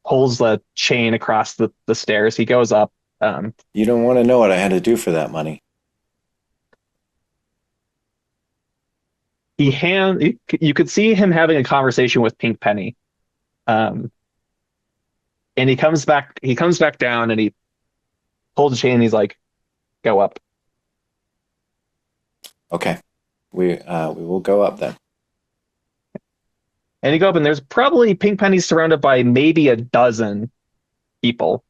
B: pulls the chain across the stairs. He goes up.
C: You don't want to know what I had to do for that money.
B: You could see him having a conversation with Pink Penny. And he comes back down and he pulls the chain and he's like, go up.
C: Okay. We will go up then.
B: And you go up and there's probably Pink Penny's surrounded by maybe a dozen people.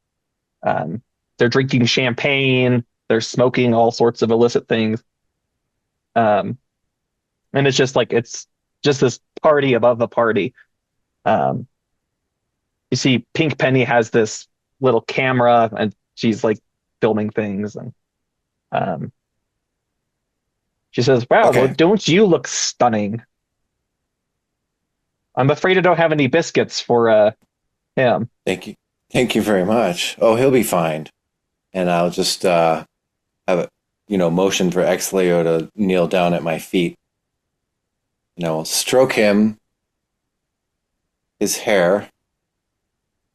B: They're drinking champagne, they're smoking all sorts of illicit things. And it's just this party above the party. You see Pink Penny has this little camera and she's like filming things, and she says, wow,
C: Okay.
B: well, don't you look stunning? I'm afraid I don't have any biscuits for him.
C: Thank you. Thank you very much. Oh, he'll be fine. And I'll just have a motion for X-Leo to kneel down at my feet. And I will stroke his hair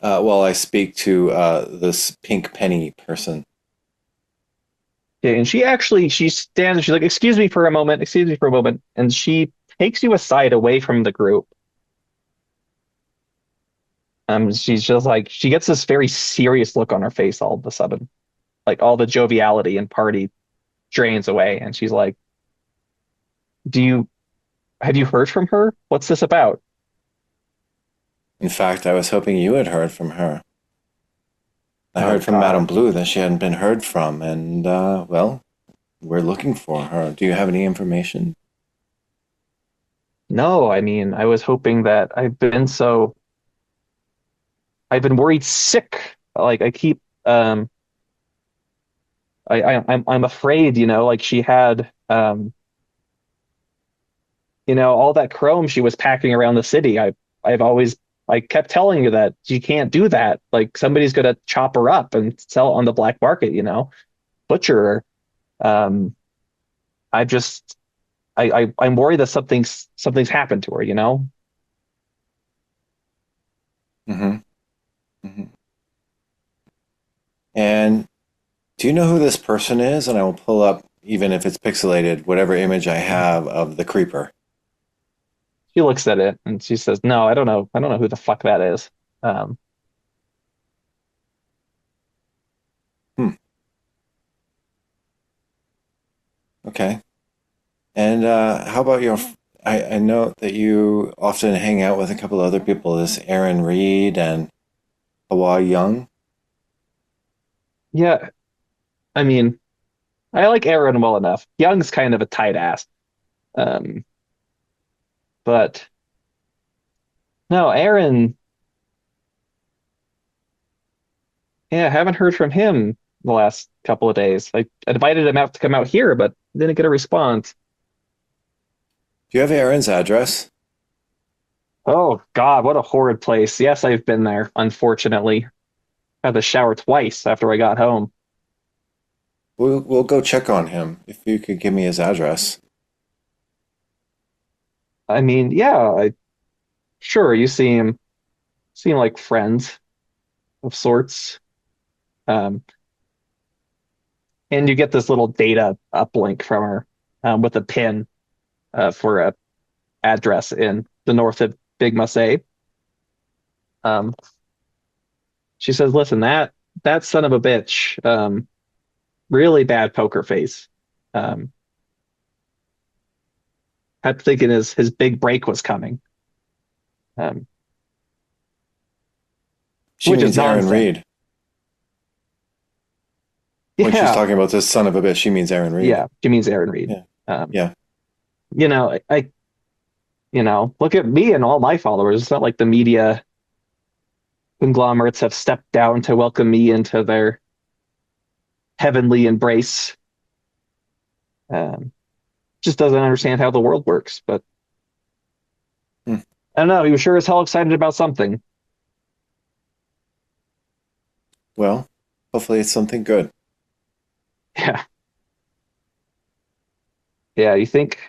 C: while I speak to this Pink Penny person.
B: Yeah, and she stands and she's like, excuse me for a moment, and she takes you aside away from the group. She's just like, she gets this very serious look on her face all of a sudden. Like all the joviality and party drains away, and she's like, have you heard from her? What's this about?
C: In fact, I was hoping you had heard from her. I
B: Oh,
C: heard from
B: God.
C: Madame Blue that she hadn't been heard from, and, well, we're looking for her. Do you have any information?
B: No, I mean, I was hoping that I've been worried sick. Like I keep I'm afraid, like she had all that chrome she was packing around the city. I kept telling you that you can't do that. Like somebody's gonna chop her up and sell it on the black market, butcher her. I just I'm worried that something's happened to her,
C: Mm-hmm. Mm-hmm. And do you know who this person is? And I will pull up, even if it's pixelated, whatever image I have of the creeper.
B: She looks at it and she says, no, I don't know who the fuck that is. Um,
C: Okay. And how about I know that you often hang out with a couple other people, this Aaron Reed and Hawa Young.
B: yeah, I mean, I like Aaron well enough. Young's kind of a tight ass. Um, but no, Aaron, yeah, I haven't heard from him the last couple of days. I invited him out to come out here, but didn't get a response.
C: Do you have Aaron's address?
B: Oh God, what a horrid place. Yes, I've been there, unfortunately. Had to shower twice after I got home.
C: We'll go check on him if you could give me his address.
B: I mean, yeah, sure, you seem like friends of sorts. Um, and you get this little data uplink from her with a pin for a address in the north of Big Massey. She says, "Listen, that son of a bitch, really bad poker face. Kept thinking his big break was coming. Um,
C: She
B: Which is
C: means Aaron
B: nonsense.
C: Reed. When she's
B: yeah,
C: talking about this son of a bitch, she means Aaron Reed.
B: yeah, she means Aaron Reed.
C: Yeah.
B: Um,
C: Yeah.
B: Look at me and all my followers. It's not like the media conglomerates have stepped down to welcome me into their heavenly embrace. Just doesn't understand how the world works. But
C: Hmm.
B: I don't know. He was sure as hell excited about something.
C: Well, Hopefully it's something good.
B: Yeah. Yeah, you think?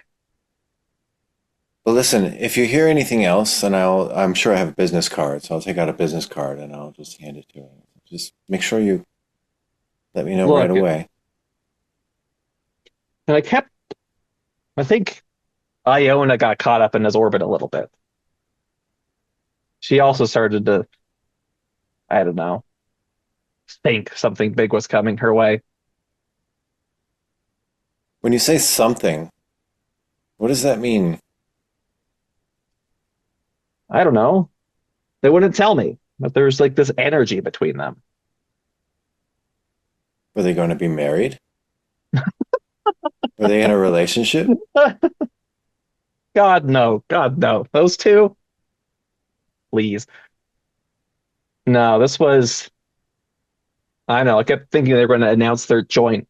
C: But listen, if you hear anything else, and I'm sure I have a business card, so I'll take out a business card and I'll just hand it to her. Just make sure you let me know right
B: Look,
C: away.
B: and I think Iona got caught up in his orbit a little bit. She also started to, I don't know, think something big was coming her way.
C: When you say something, what does that mean?
B: I don't know. They wouldn't tell me, but there's like this energy between them.
C: Were they going to be married? Were they in a relationship?
B: God, no. God, no. Those two? Please. No, this was, I don't know. I kept thinking they were going to announce their joint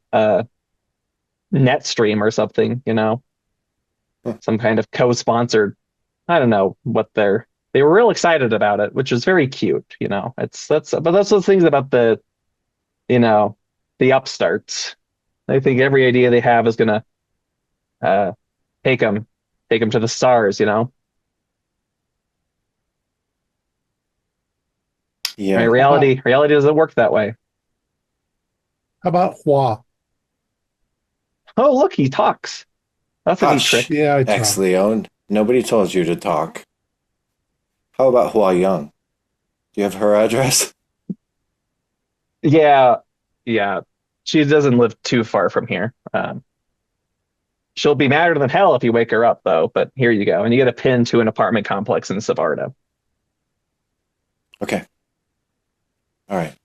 B: net stream or something, you know,
C: Huh.
B: some kind of co-sponsored. I don't know what they were real excited about it, which is very cute, you know. But that's those things about you know, the upstarts. They think every idea they have is gonna uh, take them to the stars, you know. I mean,
C: Yeah.
B: reality doesn't work that way.
A: How about Hua?
B: Oh, look, he talks. That's a neat
C: Hush,
B: trick.
A: Yeah, I
C: ex
A: talk.
C: Leon. Nobody told you to talk. How about Hua Young? Do you have her address?
B: Yeah, yeah. She doesn't live too far from here. She'll be madder than hell if you wake her up, though. But here you go, and you get a pin to an apartment complex in Savardo.
C: Okay. All right.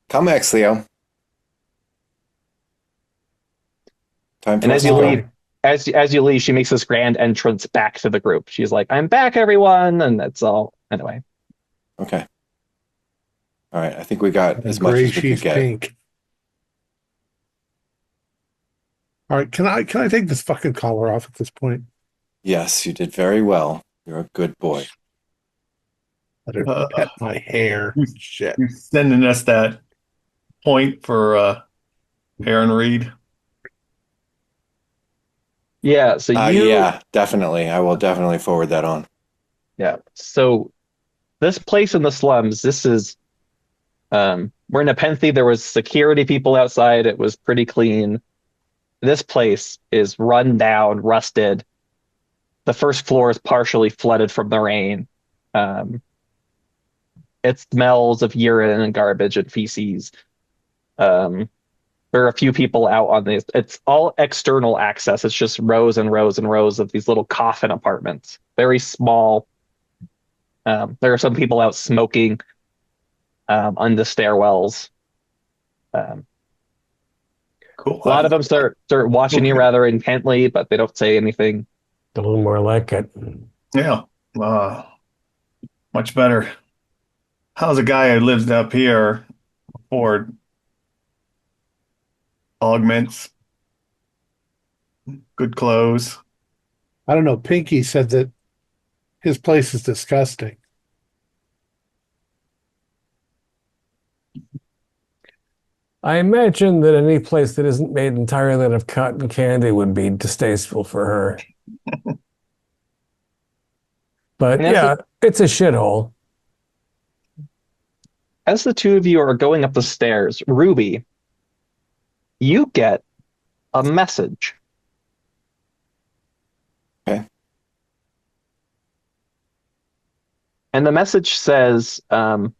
C: Come, ex Leo. Time for
B: And
C: us
B: as
C: to
B: you
C: go.
B: leave, as you leave, she makes this grand entrance back to the group. She's like, "I'm back, everyone," and that's all. Anyway,
C: Okay. All right. I think we got
A: And
C: as much
A: gray,
C: as we could
A: she's
C: get.
A: pink. All right, can I take this fucking collar off at this point?
C: Yes, you did very well. You're a good boy.
A: Let her
E: Uh,
A: pet my hair. Shit.
E: You're sending us that point for Aaron Reed.
B: yeah. So
C: Yeah, definitely. I will definitely forward that on.
B: yeah. So this place in the slums, this is we're in Nepenthe. There was security people outside. It was pretty clean. This place is run down, rusted. The first floor is partially flooded from the rain. Um, it smells of urine and garbage and feces. Um, there are a few people out on these. It's all external access. It's just rows and rows and rows of these little coffin apartments, very small. There are some people out smoking on the stairwells. Um,
E: Cool.
B: a lot of them start watching you rather intently, but they don't say anything.
D: A little more like it.
E: Yeah. Much better. How's a guy who lives up here afford augments, good clothes?
A: I don't know. Pinky said that his place is disgusting.
D: I imagine that any place that isn't made entirely out of cotton candy would be distasteful for her. But
B: And
D: yeah, it's a shithole.
B: as the two of you are going up the stairs, Ruby, you get a message.
C: Okay.
B: And the message says, from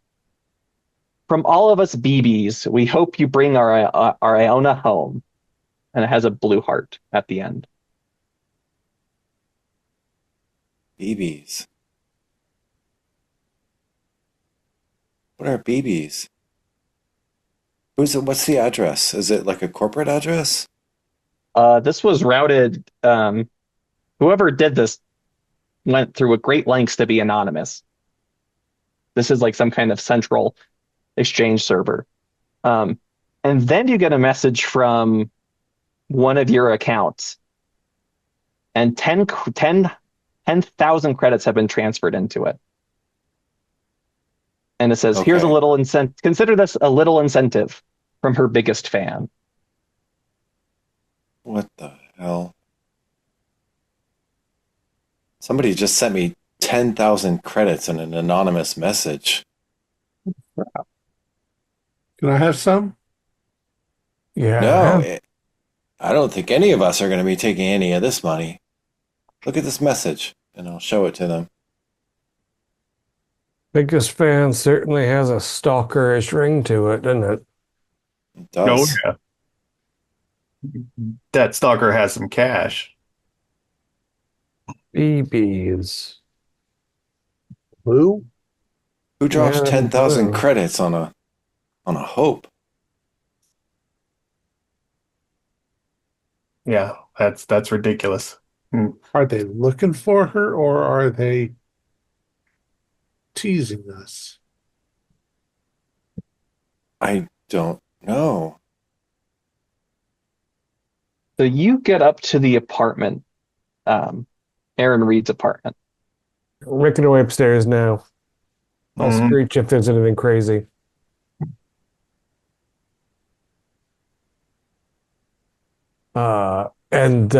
B: all of us BBs, we hope you bring our Iona home. And it has a blue heart at the end.
C: BBs. What are BBs? What's the address? Is it like a corporate address?
B: This was routed. Whoever did this went through a great lengths to be anonymous. This is like some kind of central exchange server. And then you get a message from one of your accounts, and 10,000 credits have been transferred into it. And it says, here's a
C: Okay.
B: little incentive. Consider this a little incentive. from her biggest fan.
C: What the hell? Somebody just sent me 10,000 credits in an anonymous message.
A: Can I have some?
D: Yeah.
C: No, I don't think any of us are going to be taking any of this money. Look at this message, and I'll show it to them.
D: Biggest fan certainly has a stalkerish ring to it, doesn't it?
C: It
E: Oh,
C: does.
E: yeah. That stalker has some cash.
D: BBs.
A: Blue?
C: Who drops
D: Yeah,
C: 10,000
D: blue.
C: credits on a hope?
E: Yeah, that's ridiculous.
A: Are they looking for her or are they teasing us?
C: I don't know.
B: So you get up to the apartment, Aaron Reed's apartment.
D: Making our way upstairs now. I'll
E: Mhm.
D: screech if there's anything crazy. And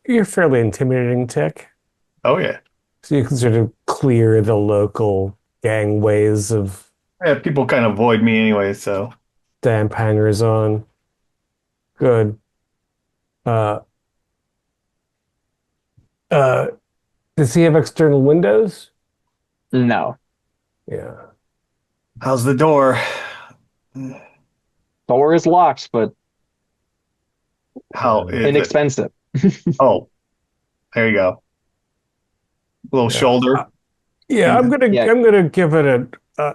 D: you're fairly intimidating, Tech.
E: Oh yeah.
D: So you can sort of clear the local gangways of
E: Yeah, people kind of avoid me anyway, so
D: damp hangers on. Good. Uh, uh, does he have external windows?
B: No,
D: Yeah.
E: how's the door?
B: door is locked, but
E: How is it?
B: inexpensive.
E: Oh, there you go. Little
D: Yeah.
E: shoulder.
D: Yeah, I'm
B: Yeah.
D: gonna give it a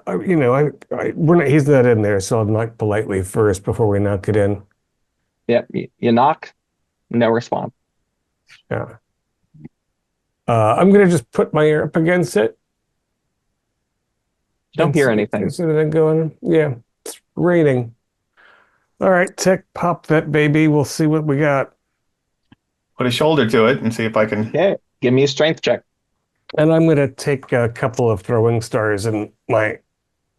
D: we're not, he's not in there, so I'll knock politely first before we knock it in.
B: Yeah, you knock, no response.
D: Yeah. I'm gonna just put my ear up against it.
B: Don't
D: and
B: hear
D: see if
B: anything.
D: there's anything going. Yeah, it's raining. All right, Tech, pop that baby. We'll see what we got.
E: Put a shoulder to it and see if I can.
B: Okay, give me a strength check.
D: And I'm gonna take a couple of throwing stars in my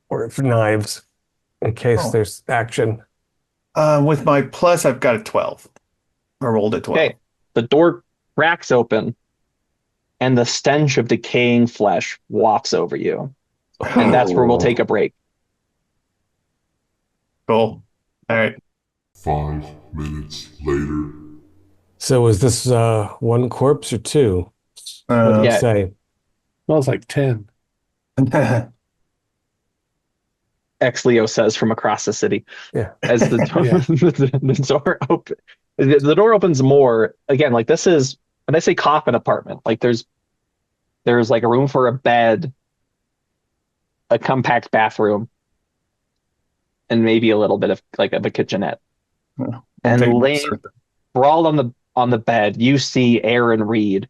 D: or knives in case
E: Oh.
D: there's action.
E: With my plus, I've got a 12. I rolled a 12.
B: Okay, the door cracks open, and the stench of decaying flesh wafts over you. And that's where we'll take a break.
E: Cool. All right.
G: 5 minutes later.
D: So is this one corpse or two? What do you
B: Yeah.
D: say?
A: Smells like 10.
B: Ex-Leo says from across the city.
D: Yeah.
B: As the door,
A: Yeah.
B: the door open, the door opens more. Again, like this is when I say coffin apartment, like there's like a room for a bed, a compact bathroom, and maybe a little bit of like of a kitchenette.
E: Yeah.
B: And
E: Take-
B: laying sprawled on the bed, you see Aaron Reed.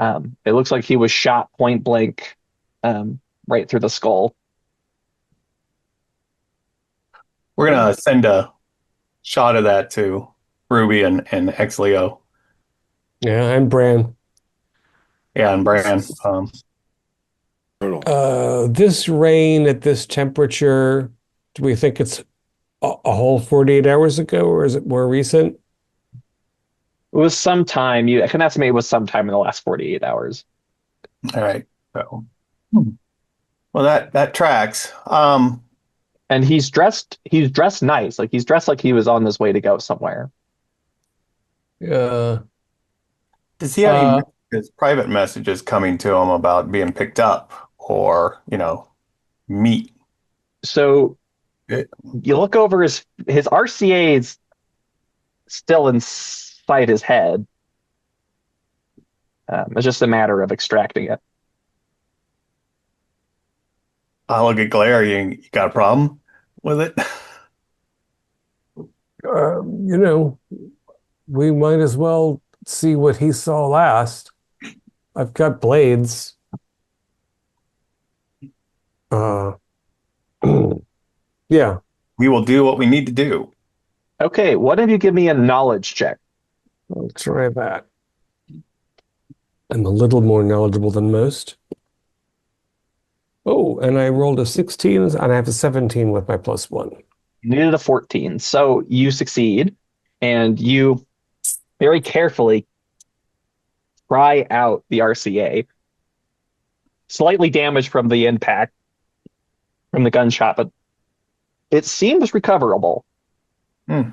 B: It looks like he was shot point blank, right through the skull.
E: We're gonna send a shot of that to Ruby and Ex-Leo.
D: Yeah, I'm Bran.
E: Yeah, and Bran.
C: Brutal.
D: This rain at this temperature, do we think it's a whole 48 hours ago, or is it more recent?
B: It was sometime. I can estimate it was sometime in the last 48 hours.
E: All right. So, well, that tracks.
B: And he's dressed nice. Like he's dressed like he was on his way to go somewhere.
D: Yeah.
E: Does he have any private messages coming to him about being picked up or, meat?
B: So you look over his RCA is still inside his head. It's just a matter of extracting it.
E: I look at Glare. You got a problem with it?
D: We might as well see what he saw last. I've got blades. Yeah.
E: We will do what we need to do.
B: Okay, why don't you give me a knowledge check?
D: I'll try that. I'm a little more knowledgeable than most. Oh, and I rolled a 16, and I have a 17 with my +1.
B: You needed a 14. So you succeed, and you very carefully pry out the RCA, slightly damaged from the impact from the gunshot, but it seems recoverable.
E: Hmm.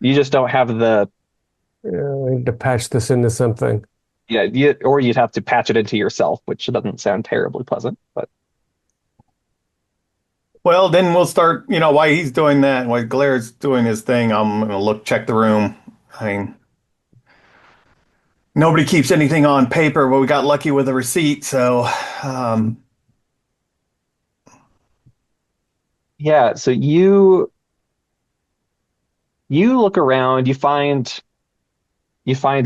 B: You just don't have the
D: I need to patch this into something.
B: or you'd have to patch it into yourself, which doesn't sound terribly pleasant. But
E: Well, then we'll start, while he's doing that, while Glaire's doing his thing, I'm gonna check the room. I mean, nobody keeps anything on paper, but we got lucky with a receipt, so
B: yeah, so you look around, you find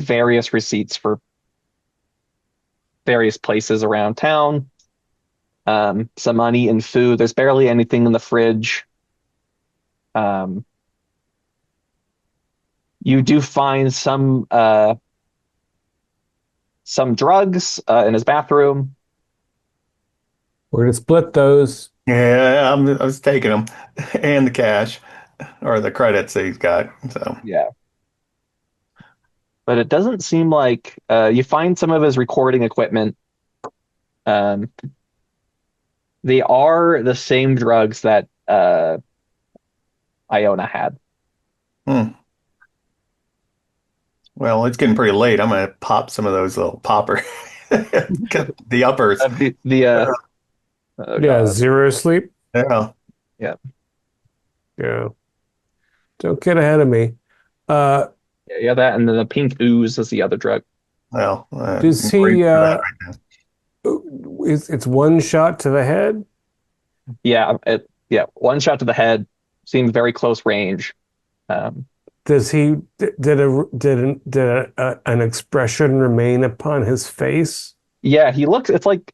B: various receipts for various places around town. Some money and food. There's barely anything in the fridge. You do find some drugs in his bathroom.
D: We're going to split those.
E: yeah, I was taking them and the cash or the credits that he's got. So
B: Yeah. But it doesn't seem like you find some of his recording equipment. Um, they are the same drugs that Iona had.
E: hmm. Well, it's getting pretty late. I'm gonna pop some of those little popper, the uppers.
B: The oh
D: Yeah,
B: God.
D: zero sleep.
E: Yeah.
D: Yeah. Don't get ahead of me.
B: Yeah, that, and then the pink ooze is the other drug.
E: Well,
D: Does
E: I'm
D: he,
E: for that right now.
D: it's one shot to the head?
B: Yeah, one shot to the head seems very close range. Um,
D: Does he, an expression remain upon his face?
B: yeah, it's like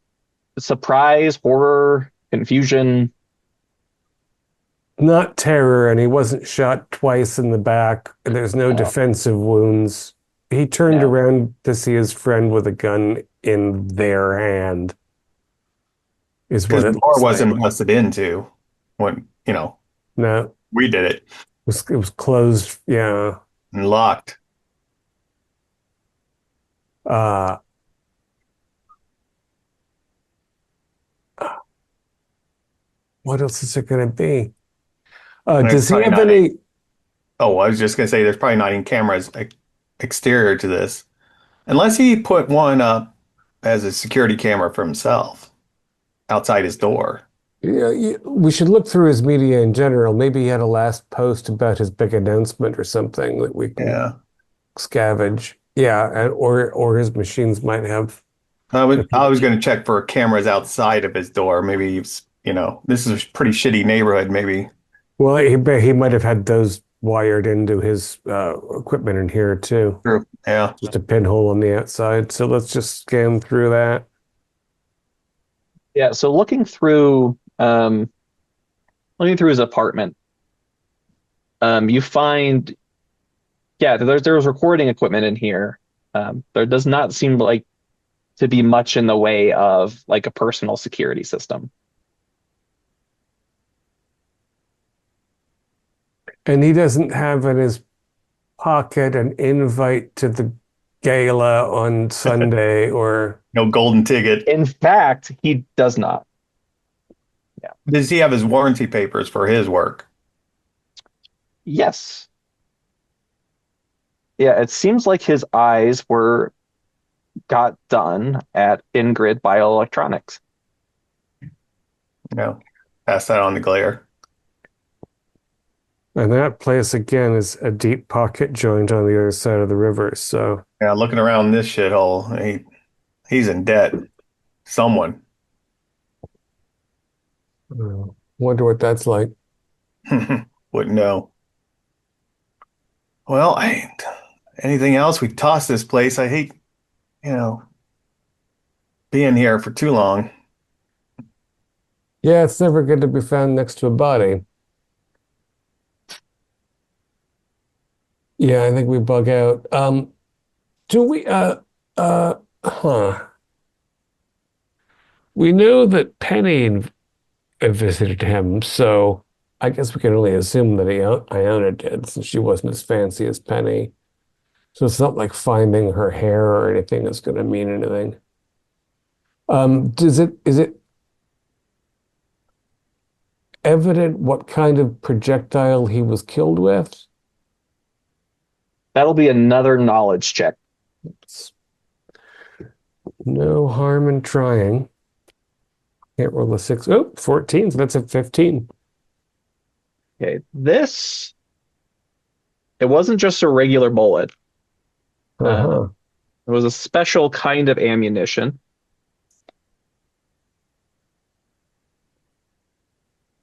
B: surprise, horror, confusion.
D: Not terror, and he wasn't shot twice in the back, and there's no
B: No.
D: defensive wounds. He turned
B: No.
D: around to see his friend with a gun in their hand. Is what
E: Because
D: it
E: the door
D: looks
E: wasn't
D: like.
E: busted into when,
D: No,
E: we did it
D: it was closed. Yeah.
E: and locked.
D: Uh, what else is it going to be?
E: There's
D: Does he
E: probably
D: have
E: not
D: any?
E: Oh, I was just gonna say there's probably not even cameras exterior to this, unless he put one up as a security camera for himself outside his door.
D: We should look through his media in general. Maybe he had a last post about his big announcement or something that we can
E: Yeah.
D: scavenge. Yeah, or his machines might have.
E: I was going to check for cameras outside of his door. Maybe this is a pretty shitty neighborhood. Maybe.
D: Well, he might have had those wired into his equipment in here too.
E: True. Yeah.
D: Just a pinhole on the outside. So let's just scan through that.
B: Yeah, so looking through his apartment, you find there's recording equipment in here. There does not seem like to be much in the way of like a personal security system.
D: And he doesn't have in his pocket an invite to the gala on Sunday or
E: No golden ticket.
B: In fact, he does not.
E: Does he have his warranty papers for his work?
B: Yes. Yeah, it seems like his eyes got done at Ingrid Bioelectronics.
E: Pass that on to Glare.
D: and that place again is a deep pocket joint on the other side of the river. So
E: Yeah, looking around this shithole, he's in debt. Someone.
D: wonder what that's like.
E: Wouldn't know. Well, anything else? We tossed this place. I hate, being here for too long.
D: Yeah, it's never good to be found next to a body. Yeah, I think we bug out. Do we huh. We know that Penny visited him, so I guess we can only assume that Iona did, since she wasn't as fancy as Penny. So it's not like finding her hair or anything is going to mean anything. Is it evident what kind of projectile he was killed with?
B: That'll be another knowledge check.
D: It's no harm in trying. Can't roll a 6. Oh, 14, so that's a 15.
B: Okay, it wasn't just a regular bullet.
D: Uh-huh.
B: It was a special kind of ammunition.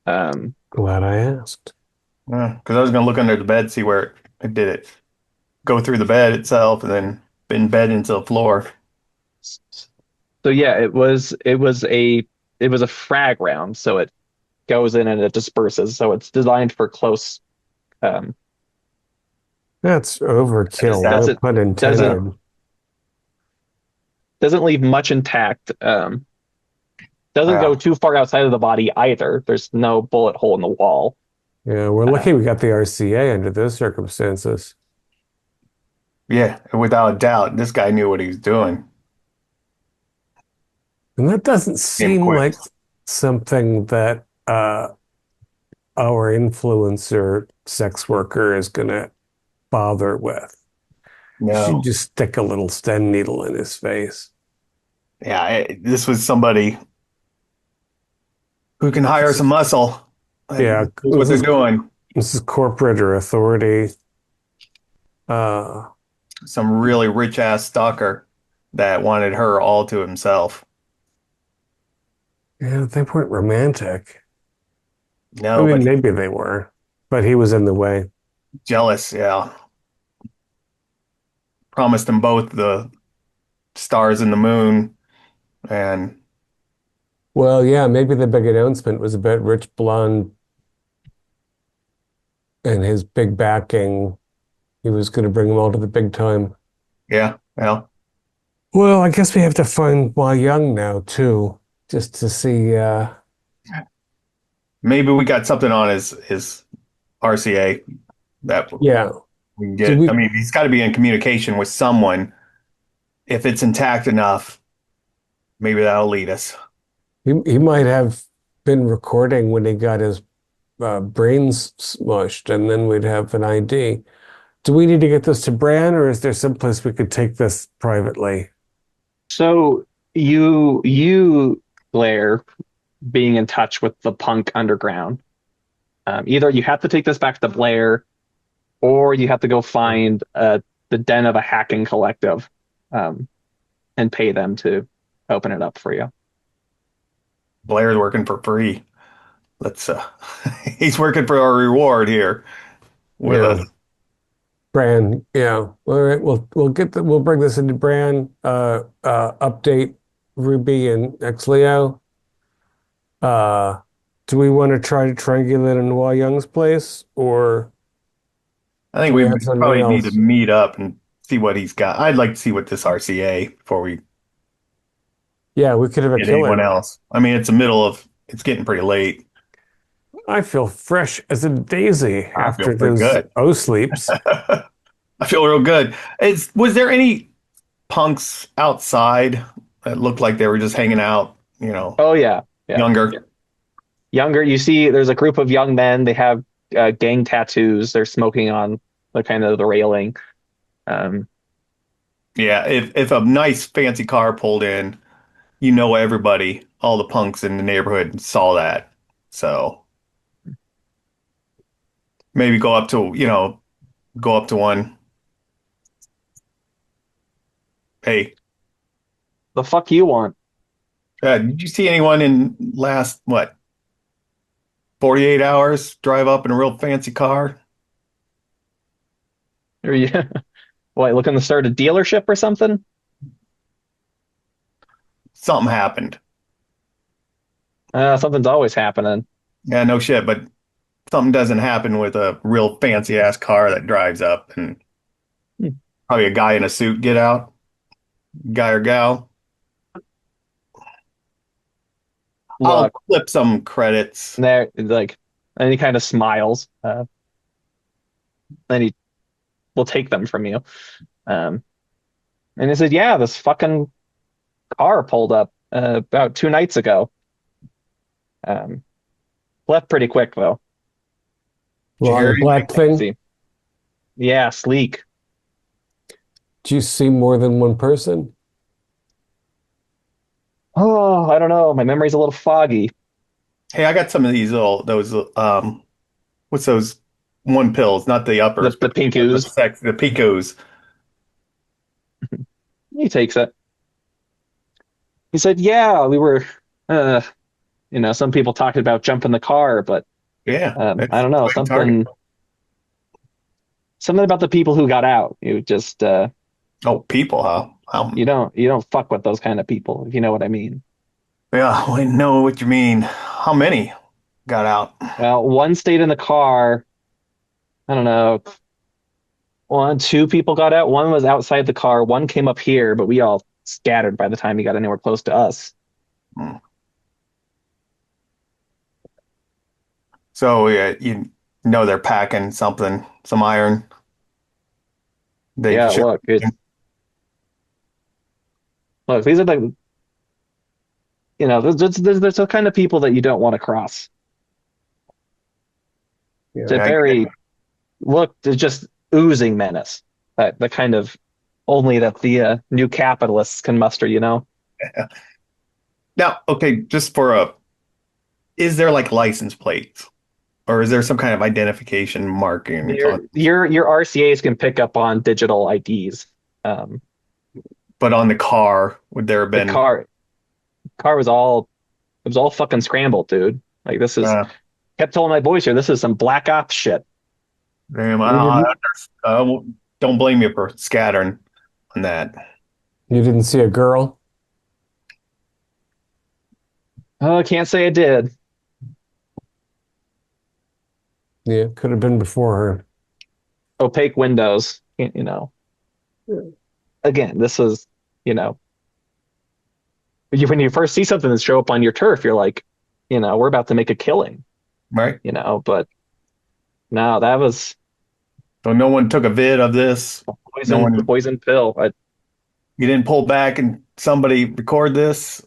D: Glad I asked.
E: Because I was going to look under the bed, see where it did it. Go through the bed itself and then embed into the floor.
B: So yeah, it was a frag round, so it goes in and it disperses. So it's designed for close.
D: That's overkill, no
B: Doesn't
D: pun intended.
B: doesn't leave much intact. Doesn't go too far outside of the body either. There's no bullet hole in the wall.
D: Yeah, we're lucky we got the RCA under those circumstances.
E: Yeah, without a doubt, this guy knew what he was doing.
D: And that doesn't seem
E: quick.
D: like something that our influencer sex worker is going to bother with.
E: No.
D: She'd just stick a little stem needle in his face.
E: Yeah, this was somebody who can hire some muscle.
D: Yeah,
E: That's what they're doing.
D: This is corporate or authority.
E: Some really rich ass stalker that wanted her all to himself.
D: Yeah, they weren't romantic.
E: No,
D: I mean,
E: but
D: maybe they were, but he was in the way.
E: jealous, yeah. Promised them both the stars and the moon, and
D: Well, yeah, maybe the big announcement was about Rich Blonde and his big backing. He was going to bring them all to the big time.
E: yeah, well,
D: Well, I guess we have to find Wai Young now, too, just to see.
E: maybe we got something on his RCA that
D: Yeah.
E: we can get. I mean, he's got to be in communication with someone. If it's intact enough, maybe that'll lead us.
D: He might have been recording when he got his brains smushed, and then we'd have an ID. Do we need to get this to Bran, or is there someplace we could take this privately?
B: So you Blair, being in touch with the punk underground. Either you have to take this back to Blair, or you have to go find the den of a hacking collective, and pay them to open it up for you.
E: Blair's working for free. Let's he's working for our reward here with us.
D: Bran, yeah. All right, we'll bring this into Bran. Update Ruby and Xleo. Do we want to try to triangulate in Wai Young's place, or
E: I think we probably need to meet up and see what he's got. I'd like to see what this RCA before we
D: yeah, we could have a
E: get
D: killer.
E: anyone else. I mean, it's it's getting pretty late.
D: I feel fresh as a daisy after
E: pretty
D: those
E: good.
D: sleeps.
E: I feel real good. Was there any punks outside that looked like they were just hanging out,
B: Oh yeah.
E: younger?
B: Younger. You see, there's a group of young men. They have gang tattoos. They're smoking on the kind of the railing.
E: Yeah, if a nice fancy car pulled in, everybody, all the punks in the neighborhood saw that. So maybe go up to one. Hey,
B: The fuck you want?
E: did you see anyone in last, 48 hours drive up in a real fancy car?
B: Are you what, looking to start a dealership or something?
E: Something happened.
B: Something's always happening.
E: Yeah, no shit, but something doesn't happen with a real fancy ass car that drives up and probably a guy in a suit get out. Guy or gal. I'll
B: Look,
E: flip some credits.
B: there, like, And he kind of smiles. Then he will take them from you. And he said, "Yeah, this fucking car pulled up about 2 nights ago. Um, left pretty quick though.
D: Long black thing.
B: See. Yeah, sleek.
D: Do you see more than one person?
B: Oh, I don't know. My memory's a little foggy.
E: Hey, I got some of those what's those one pills, not the uppers,
B: The
E: but
B: pink ooze.
E: the picos.
B: He takes it. He said, "Yeah, we were, some people talked about jumping the car, but
E: Yeah,
B: I don't know,
E: quick target.
B: something about the people who got out. You just,
E: Oh, people, huh?
B: you don't fuck with those kind of people, if you know what I mean."
E: Yeah, I know what you mean. How many got out?
B: Well, one stayed in the car. I don't know. 2 people got out. One was outside the car. One came up here, but we all scattered by the time he got anywhere close to us.
E: Hmm. So yeah, you know they're packing something, some iron. They
B: Yeah,
E: should.
B: look, these are like, there's the kind of people that you don't want to cross. They're
E: I-
B: they're just oozing menace. That the kind of only that the new capitalists can muster,
E: Now, okay, just is there like license plates, or is there some kind of identification marking?
B: Your RCAs can pick up on digital IDs.
E: But on the car, would there have
B: The
E: been?
B: car was all fucking scrambled, dude. Like this is kept telling my boys here, this is some black ops shit.
E: Damn, don't blame you for scattering on that.
D: You didn't see a girl?
B: Oh, I can't say I did.
D: Yeah, could have been before her.
B: Opaque windows, Again, this is, when you first see something that show up on your turf, you're like, we're about to make a killing,
E: Right?
B: but no, that was
E: So no one took a vid of this.
B: poison pill.
E: You didn't pull back and somebody record this.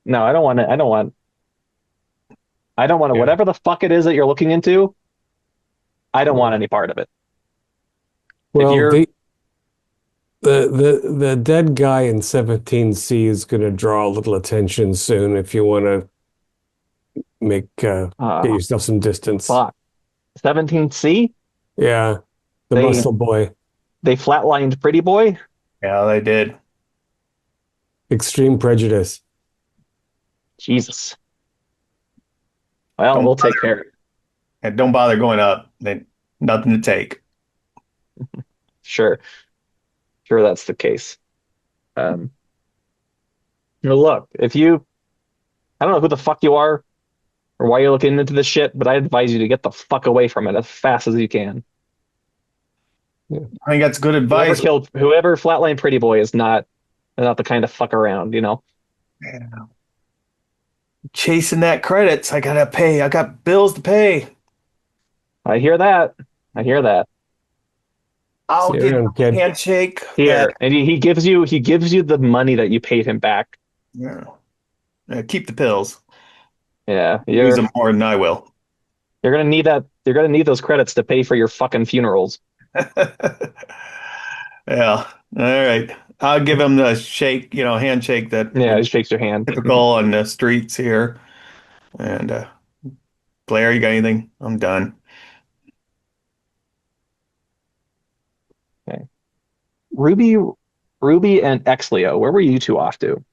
B: No, I don't want it. I don't want
E: Yeah.
B: whatever the fuck it is that you're looking into. I don't want any part of it.
D: Well,
B: you're-
D: the dead guy in 17C is going to draw a little attention soon if you want to get yourself some distance.
B: Fuck. 17C?
D: Yeah, the
B: They-
D: muscle boy.
B: They flatlined Pretty Boy?
E: Yeah, they did.
D: Extreme prejudice.
B: Jesus. Well,
E: Don't
B: we'll take
E: bother.
B: care of it.
E: And don't bother going up. Nothing to take.
B: Sure. Sure, that's the case. Look, I don't know who the fuck you are or why you're looking into this shit, but I advise you to get the fuck away from it as fast as you can.
E: I think that's good advice.
B: Whoever flatlined Pretty Boy is not the kind of fuck around,
E: Yeah. Chasing that credits. I gotta pay. I got bills to pay.
B: I hear that.
E: I'll
D: See you
E: get
D: around,
E: a
D: kid.
E: handshake.
B: Here, and he gives you the money that you paid him back.
E: Yeah. Keep the pills.
B: Yeah,
E: Use them more than I will.
B: you're gonna need that. You're gonna need those credits to pay for your fucking funerals.
E: Yeah. All right. I'll give him the shake, handshake that
B: Yeah, he shakes your hand.
E: typical on the streets here. And Blair, you got anything? I'm done.
B: Okay. Ruby and Exleo, where were you two off to?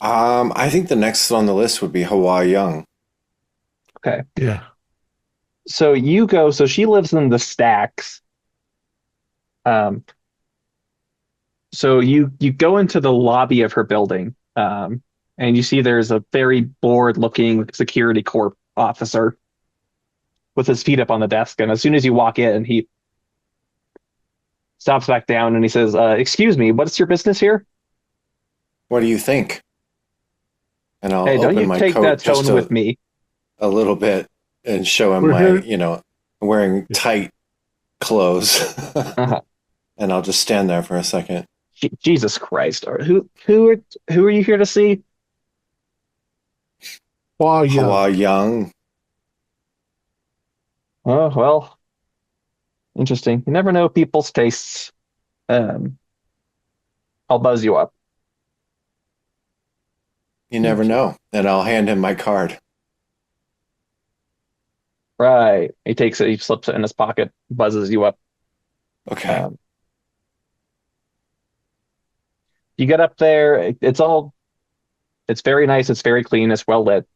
C: I think the next on the list would be Hawaii Young.
B: Okay.
A: Yeah.
B: So she lives in the stacks. So you go into the lobby of her building, and you see there's a very bored looking security corp officer with his feet up on the desk. And as soon as you walk in, he stops back down and he says, "Excuse me, what's your business here?"
C: What do you think? And I'll
B: Hey, don't
C: open
B: you
C: my
B: take
C: coat
B: that
C: just
B: tone with me.
C: a little bit and show him
A: We're
C: my,
A: here-
C: wearing tight clothes.
B: Uh-huh.
C: And I'll just stand there for a second.
B: Jesus Christ. Who are you here to see?
A: Wow, yeah.
C: Hawa Young.
B: Oh, well, interesting. You never know people's tastes. I'll buzz you up.
C: You never know. And I'll hand him my card.
B: Right. He takes it, he slips it in his pocket, buzzes you up.
C: Okay.
B: You get up there, it's very nice, it's very clean, it's well lit.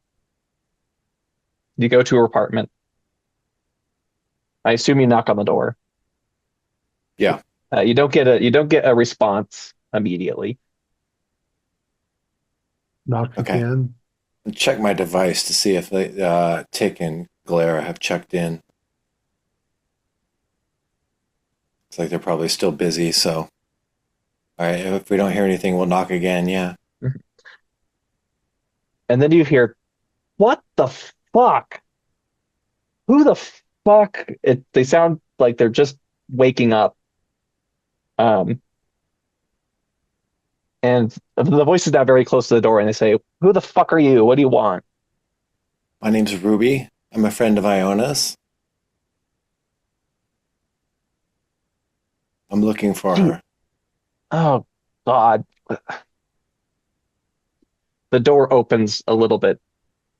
B: You go to her apartment. I assume you knock on the door.
C: Yeah.
B: You don't get a response immediately.
A: Knock
C: Okay.
A: again.
C: Check my device to see if Tick and Glare have checked in. It's like they're probably still busy, so. All right, if we don't hear anything, we'll knock again, yeah.
B: And then you hear, "What the fuck? Who the fuck?" They sound like they're just waking up. And the voice is now very close to the door, and they say, "Who the fuck are you? What do you want?"
C: My name's Ruby. I'm a friend of Iona's. I'm looking for her.
B: Oh, God. The door opens a little bit.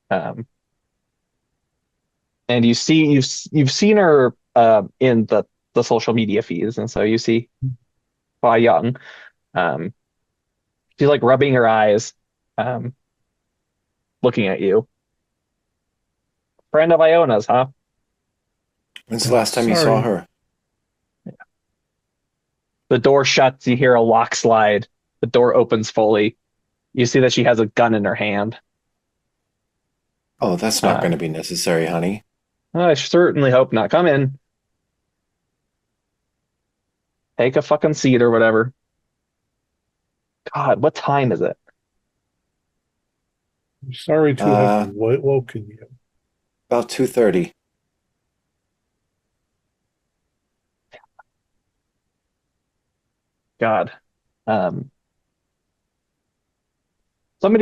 B: And you've seen her in the social media feeds, and so you see Fa Young. She's like rubbing her eyes, looking at you. Friend of Iona's, huh?
C: When's the last time you saw
A: Sorry.
C: her?
B: The door shuts, you hear a lock slide. The door opens fully. You see that she has a gun in her hand.
C: Oh, that's not going to be necessary, honey.
B: I certainly hope not. Come in. Take a fucking seat or whatever. God, what time is it?
A: I'm sorry to have woken you.
C: About 2:30.
B: God. Somebody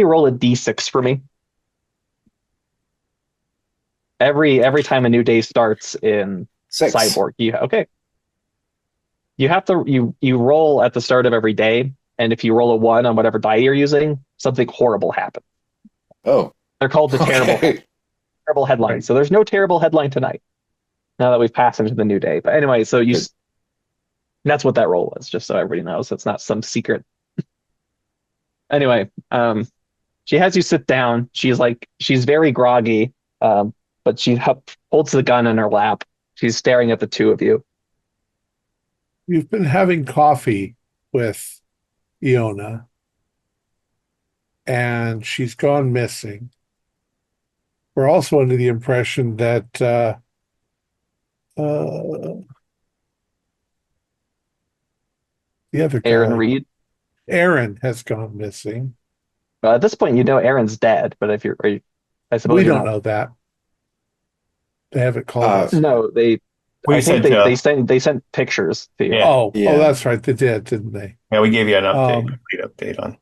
B: roll a d6 for me. Every time a new day starts in
C: 6.
B: Cy-Borg, you have to you roll at the start of every day, and if you roll a 1 on whatever die you're using, something horrible happens.
C: Oh.
B: They're called the terrible headline. So there's no terrible headline tonight. Now that we've passed into the new day. But anyway, so that's what that roll was, just so everybody knows. It's not some secret. Anyway, she has you sit down. She's very groggy, but she holds the gun in her lap. She's staring at the two of you.
A: You've been having coffee with Iona, and she's gone missing. We're also under the impression that the other guy,
B: Aaron Reed.
A: Aaron, has gone missing.
B: At this point, you know Aaron's dead, but I suppose
A: We
B: you're
A: don't
B: not.
A: know that. They haven't called us.
B: No,
E: We
B: I think
E: sent
B: they sent pictures to you.
E: Yeah.
A: Oh,
C: Yeah.
A: that's right. They did, didn't they?
E: Yeah, we gave you an update,
A: Um,
E: complete update on.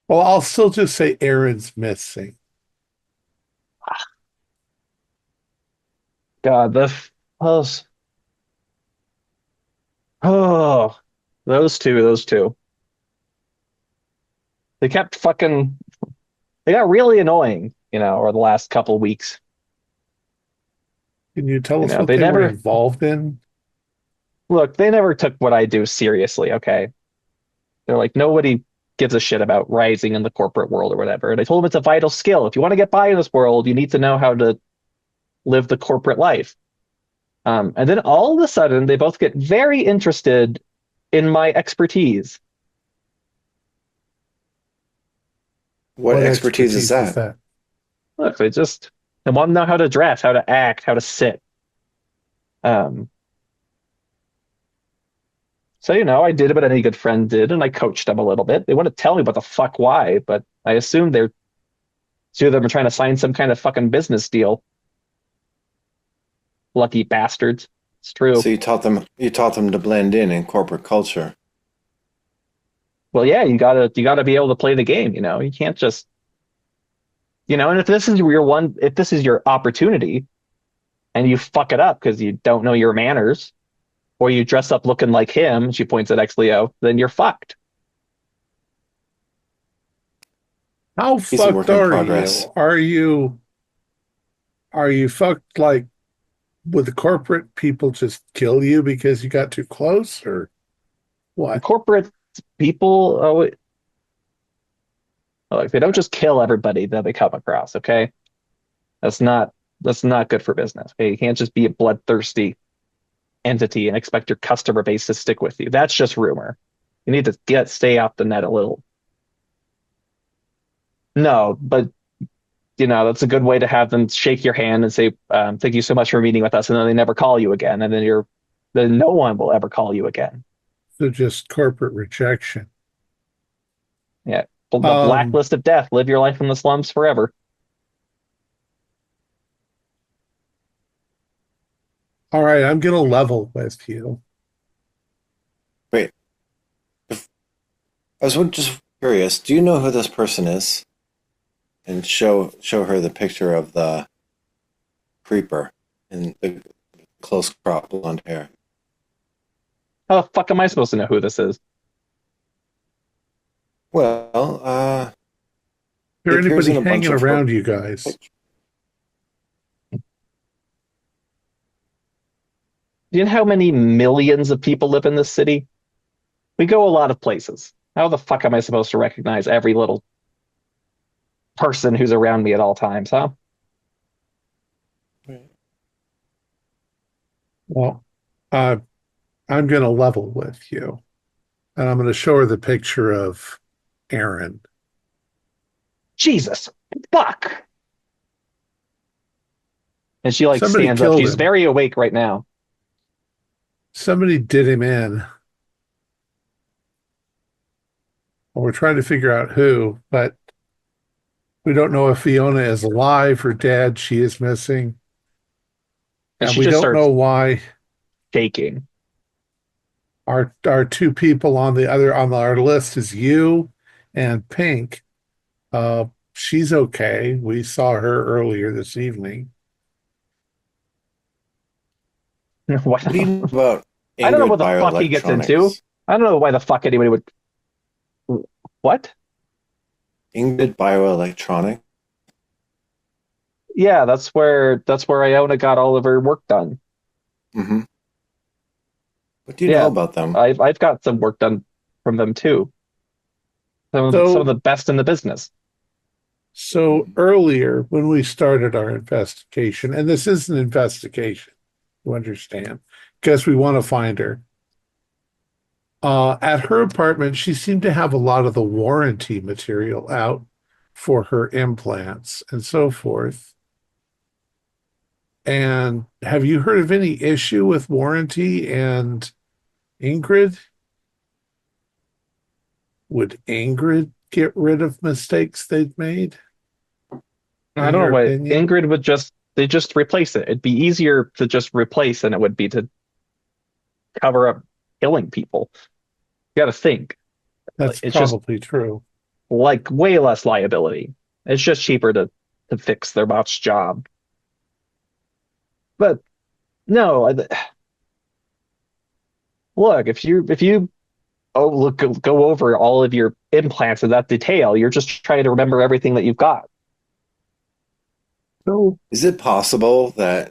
A: Well, I'll still just say Aaron's missing.
B: God, those those two. They kept fucking. They got really annoying, over the last couple weeks.
A: Can you tell us
B: know,
A: what
B: they
A: they were
B: never-
A: involved in?
B: Look, they never took what I do seriously, okay? They're like, nobody gives a shit about rising in the corporate world or whatever. And I told them it's a vital skill. If you want to get by in this world, you need to know how to live the corporate life. And then all of a sudden, they both get very interested in my expertise.
C: What expertise is that?
B: Look, they want to know how to dress, how to act, how to sit. So, I did what any good friend did, and I coached them a little bit. They wouldn't tell me what the fuck why, but I assumed two of them are trying to sign some kind of fucking business deal. Lucky bastards. It's true.
C: So you taught them to blend in corporate culture.
B: Well, yeah, you gotta be able to play the game, You can't just, and if this is your opportunity and you fuck it up because you don't know your manners, or you dress up looking like him, she points at X-Leo, then you're fucked.
A: How
C: He's a work
A: fucked
C: in
A: are
C: progress.
A: you? Are you fucked like would the corporate people just kill you because you got too close or what?
B: Corporate people, look, they don't just kill everybody that they come across, okay? That's not good for business. Okay? You can't just be a bloodthirsty entity and expect your customer base to stick with you. That's just rumor. You need to stay off the net a little. No, but that's a good way to have them shake your hand and say, "Thank you so much for meeting with us," and then they never call you again, and then no one will ever call you again.
A: So just corporate rejection.
B: Yeah, the blacklist of death. Live your life in the slums forever.
A: All right, I'm gonna level with you.
C: Wait. I was just curious. Do you know who this person is? And show her the picture of the creeper and the close crop blonde hair.
B: How the fuck am I supposed to know who this is?
C: Well,
A: Is there
C: it appears
A: anybody
C: in a bunch
A: hanging
C: of
A: around you guys?
B: Do you know how many millions of people live in this city? We go a lot of places. How the fuck am I supposed to recognize every little person who's around me at all times, huh?
A: Well, I'm going to level with you, and I'm going to show her the picture of Aaron.
B: Jesus, fuck! And she
A: Somebody
B: stands up.
A: killed
B: She's
A: him.
B: very awake right now.
A: Somebody did him in. Well, we're trying to figure out who, but we don't know if Iona is alive or dead. She is missing.
B: And
A: And
B: she
A: we
B: just
A: don't
B: starts
A: know why
B: shaking.
A: our two people on our list is you and Pink. She's okay. We saw her earlier this evening.
B: What?
C: What do you know about
B: I don't know
C: Ingrid
B: what the fuck he gets into.
C: Bioelectronics?
B: I don't know why the fuck anybody would. What?
C: Ingrid Bioelectronics?
B: Yeah, that's where Iona got all of her work done.
C: Mm-hmm. What do you
B: Yeah,
C: know about them?
B: I've got some work done from them too. Some of the best in the business.
A: So earlier, when we started our investigation, and this is an investigation, you understand, because we want to find her. At her apartment, she seemed to have a lot of the warranty material out for her implants and so forth. And have you heard of any issue with warranty and Ingrid? Would Ingrid get rid of mistakes they've made?
B: I
A: In
B: don't
A: your
B: know why
A: opinion?
B: Ingrid would they just replace it. It'd be easier to just replace than it would be to cover up killing people. You got to think.
A: That's
B: It's just
A: probably true.
B: way less liability. It's just cheaper to fix their bot's job. But no, look, if you go over all of your implants in that detail, you're just trying to remember everything that you've got.
A: So
C: Is it possible that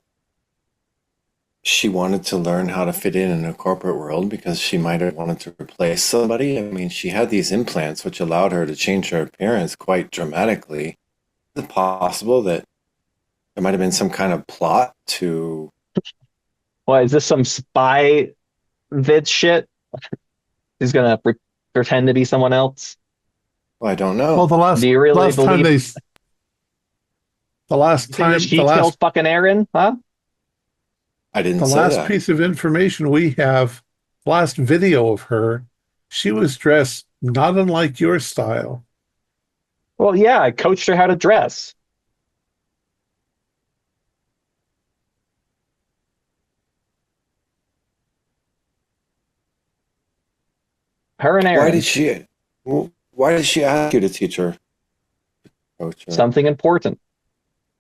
C: she wanted to learn how to fit in a corporate world because she might have wanted to replace somebody? I mean, she had these implants which allowed her to change her appearance quite dramatically. Is it possible that there might have been some kind of plot to...
B: Why is this some spy vid shit? He's gonna pretend to be someone else.
C: Well, I don't know.
A: well, the last
B: Do you really
A: last time
B: believe?
A: the last
B: Think
A: time
B: that she killed fucking Aaron, huh?
C: I didn't
A: the
C: say
A: last
C: that.
A: piece of information we have last video of her, she was dressed not unlike your style.
B: Well, yeah, I coached her how to dress. Her and
C: Why
B: Aaron.
C: did she? Why did she ask you to teach her? Coach her?
B: Something important.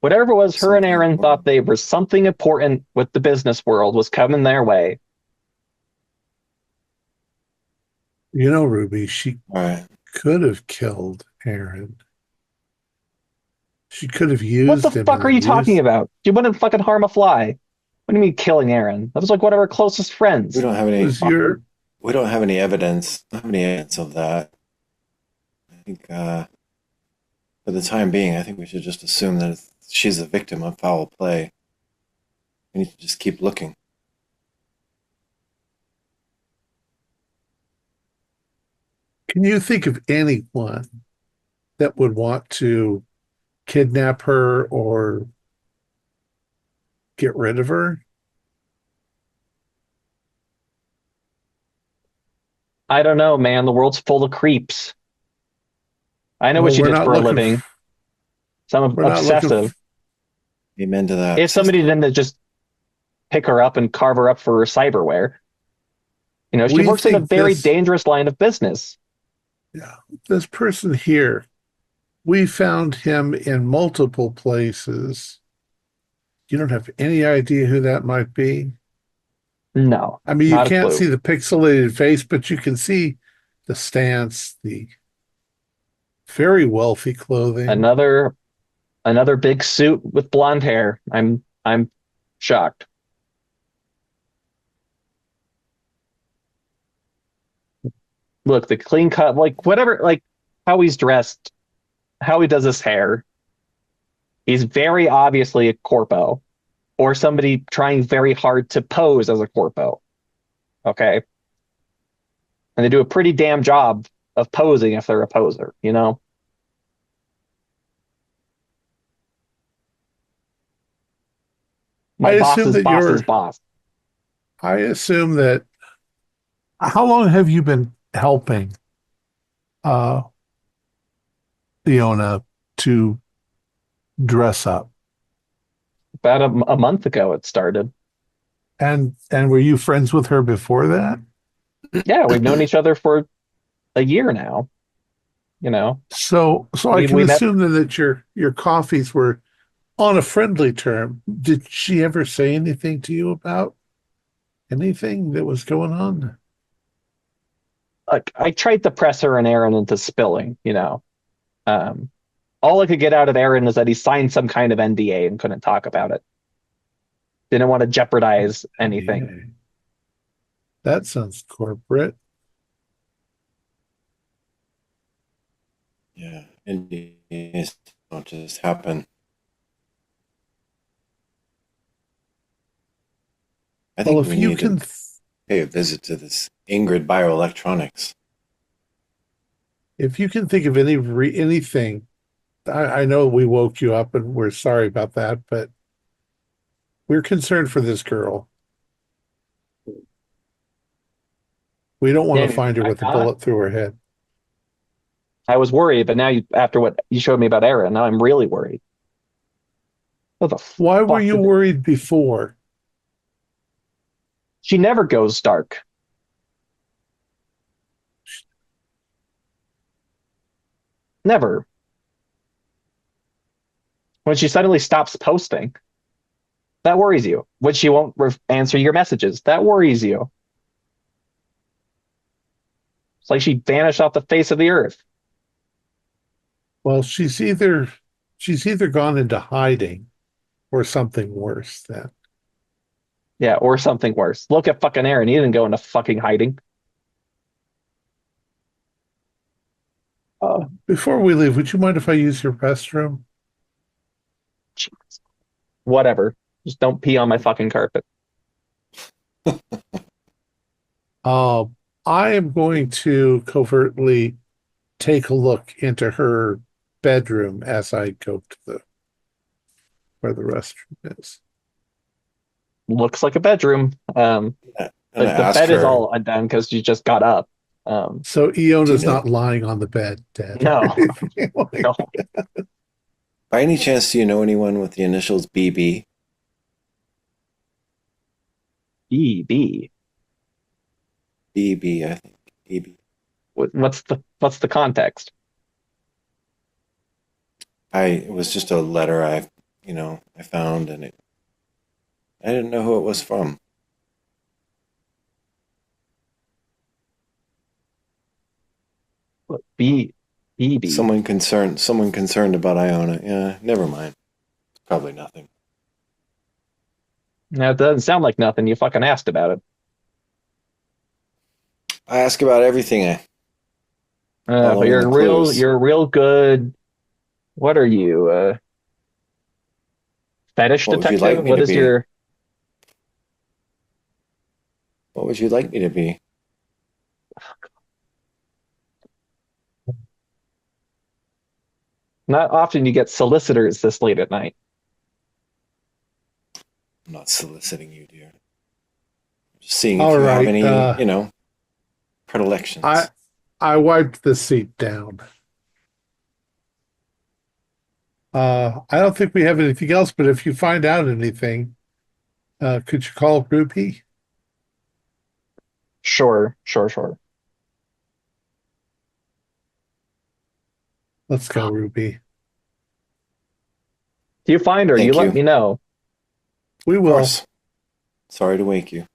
B: Whatever it was, her and
C: Something
B: Aaron thought
C: important.
B: they were something important with the business world was coming their way.
A: You know, Ruby, she
C: All right.
A: could have killed Aaron. She could have
B: What the
A: used him
B: fuck
A: and
B: are you talking
A: abused.
B: about? She wouldn't fucking harm a fly. What do you mean killing Aaron? That was like one of her closest friends.
C: We don't have
A: It
C: any.
A: was your
C: We don't have any evidence. Don't have any evidence of that. I think for the time being, I think we should just assume that she's a victim of foul play. We need to just keep looking.
A: Can you think of anyone that would want to kidnap her or get rid of her?
B: I don't know, man. The world's full of creeps. I know what
A: Well,
B: she did for a living. Some
A: we're not looking.
B: obsessive.
C: Amen to that.
B: If somebody didn't just pick her up and carve her up for her cyberware, she
A: We
B: works in a
A: think
B: very
A: this-
B: dangerous line of business.
A: Yeah, this person here, we found him in multiple places. You don't have any idea who that might be?
B: No,
A: I mean, you
B: not a
A: can't
B: clue.
A: see the pixelated face, but you can see the stance, the very wealthy clothing.
B: Another big suit with blonde hair. I'm shocked. Look, the clean cut, like whatever, like how he's dressed, how he does his hair. He's very obviously a corpo or somebody trying very hard to pose as a corpo. Okay. And they do a pretty damn job of posing if they're a poser, My
A: I
B: boss's
A: assume that
B: boss's
A: you're,
B: boss.
A: I assume that, how long have you been helping uh Iona to dress up?
B: About a month ago it started.
A: And were you friends with her before that?
B: Yeah, we've known each other for a year now.
A: So I
B: We-
A: can
B: we met-
A: assume then that your coffees were on a friendly term. Did she ever say anything to you about anything that was going on?
B: Like I tried to press her and Aaron into spilling, all I could get out of Aaron is that he signed some kind of NDA and couldn't talk about it. Didn't want to jeopardize anything.
A: Yeah. That sounds corporate.
C: Yeah, NDAs don't just happen. I think
A: Well, if
C: we
A: you
C: need
A: can,
C: to pay a visit to this Ingrid Bioelectronics.
A: if you can think of anything, I know we woke you up and we're sorry about that, but we're concerned for this girl. We don't want to
B: Yeah,
A: find her with a bullet through her head.
B: I was worried, but now after what you showed me about Aaron, now I'm really worried. What the
A: Why were
B: fuck
A: you
B: did-
A: worried before?
B: She never goes dark. Never. When she suddenly stops posting, that worries you. When she won't answer your messages, that worries you. It's like she vanished off the face of the earth.
A: Well, she's either gone into hiding or something worse then.
B: Yeah, or something worse. Look at fucking Aaron. He didn't go into fucking hiding.
A: Before we leave, would you mind if I use your restroom?
B: Jesus. Whatever. Just don't pee on my fucking carpet.
A: I am going to covertly take a look into her bedroom as I go to where the restroom is.
B: Looks like a bedroom.
C: I'm
B: The
C: gonna ask
B: bed is
C: her.
B: all undone because you just got up.
A: So Iona's
C: Do you know-
A: not lying on the bed dead.
B: No.
A: Like,
B: No.
C: By any chance, do you know anyone with the initials BB?
B: BB.
C: BB, I think. BB.
B: What's the context?
C: It was just a letter I found, and I didn't know who it was from.
B: What, BB.
C: Someone concerned about Iona. Yeah, never mind. It's probably nothing.
B: Now it doesn't sound like nothing. You fucking asked about it.
C: I ask about everything.
B: But
C: Following the clues.
B: you're a real good. What are you? Fetish
C: What would you
B: detective?
C: like me
B: What
C: to
B: is
C: be?
B: your?
C: What would you like me to be?
B: Not often you get solicitors this late at night.
C: I'm not soliciting you, dear. Just seeing if
A: All
C: you have
A: right,
C: any, predilections.
A: I wiped the seat down. I don't think we have anything else, but if you find out anything, could you call Ruby?
B: Sure.
A: Let's go, Ruby.
B: If you find her,
C: Thank
B: you
C: you.
B: let me know.
A: We
C: Of
A: will.
C: course. Sorry to wake you.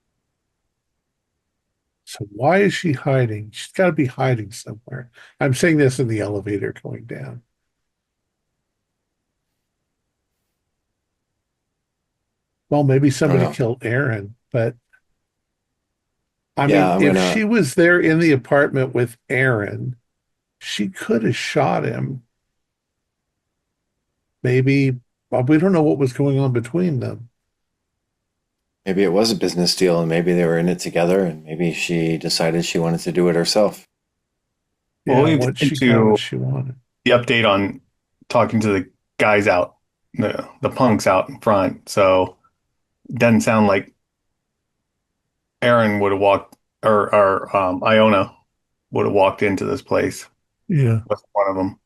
A: So why is she hiding? She's got to be hiding somewhere. I'm saying this in the elevator going down. Well, maybe somebody
C: know.
A: killed Aaron, but I
C: Yeah,
A: mean, if she was there in the apartment with Aaron, she could have shot him. Maybe, well, we don't know what was going on between them.
C: Maybe it was a business deal, and maybe they were in it together, and maybe she decided she wanted to do it herself.
E: Well,
A: Yeah,
E: we've
A: what she got,
E: into
A: what she wanted.
E: the update on talking to the guys out, the punks out in front. So it doesn't sound like Aaron would have walked, or Iona would have walked into this place
A: Yeah.
E: with one of them.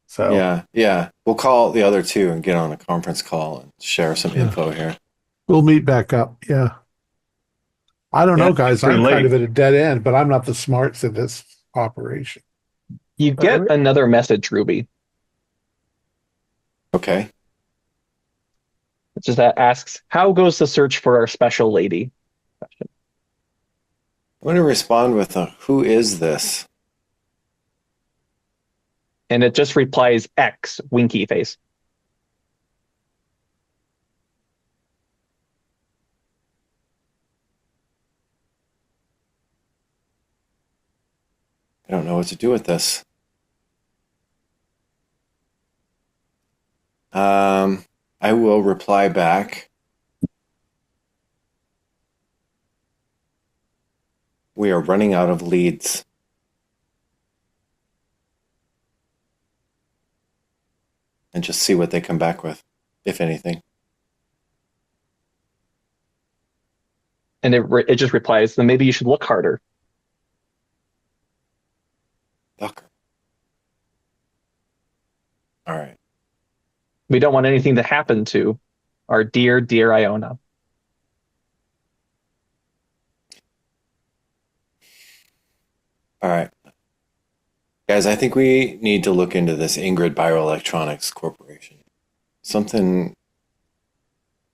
E: So
C: Yeah. We'll call the other two and get on a conference call and share some
A: Yeah.
C: info here.
A: We'll meet back up. Yeah. I don't know,
E: it's
A: guys.
E: pretty
A: I'm kind
E: late.
A: of at a dead end, but I'm not the smarts in this operation.
B: You get another message, Ruby.
C: Okay.
B: It just asks, "How goes the search for our special lady?"
C: I'm going to respond with who is this?
B: And it just replies X, winky face.
C: I don't know what to do with this. I will reply back. We are running out of leads. And just see what they come back with, if anything.
B: And it just replies, "Then maybe you should look harder."
C: Stalker. All right.
B: We don't want anything to happen to our dear, dear Iona.
C: All right. Guys, I think we need to look into this Ingrid Bioelectronics Corporation. Something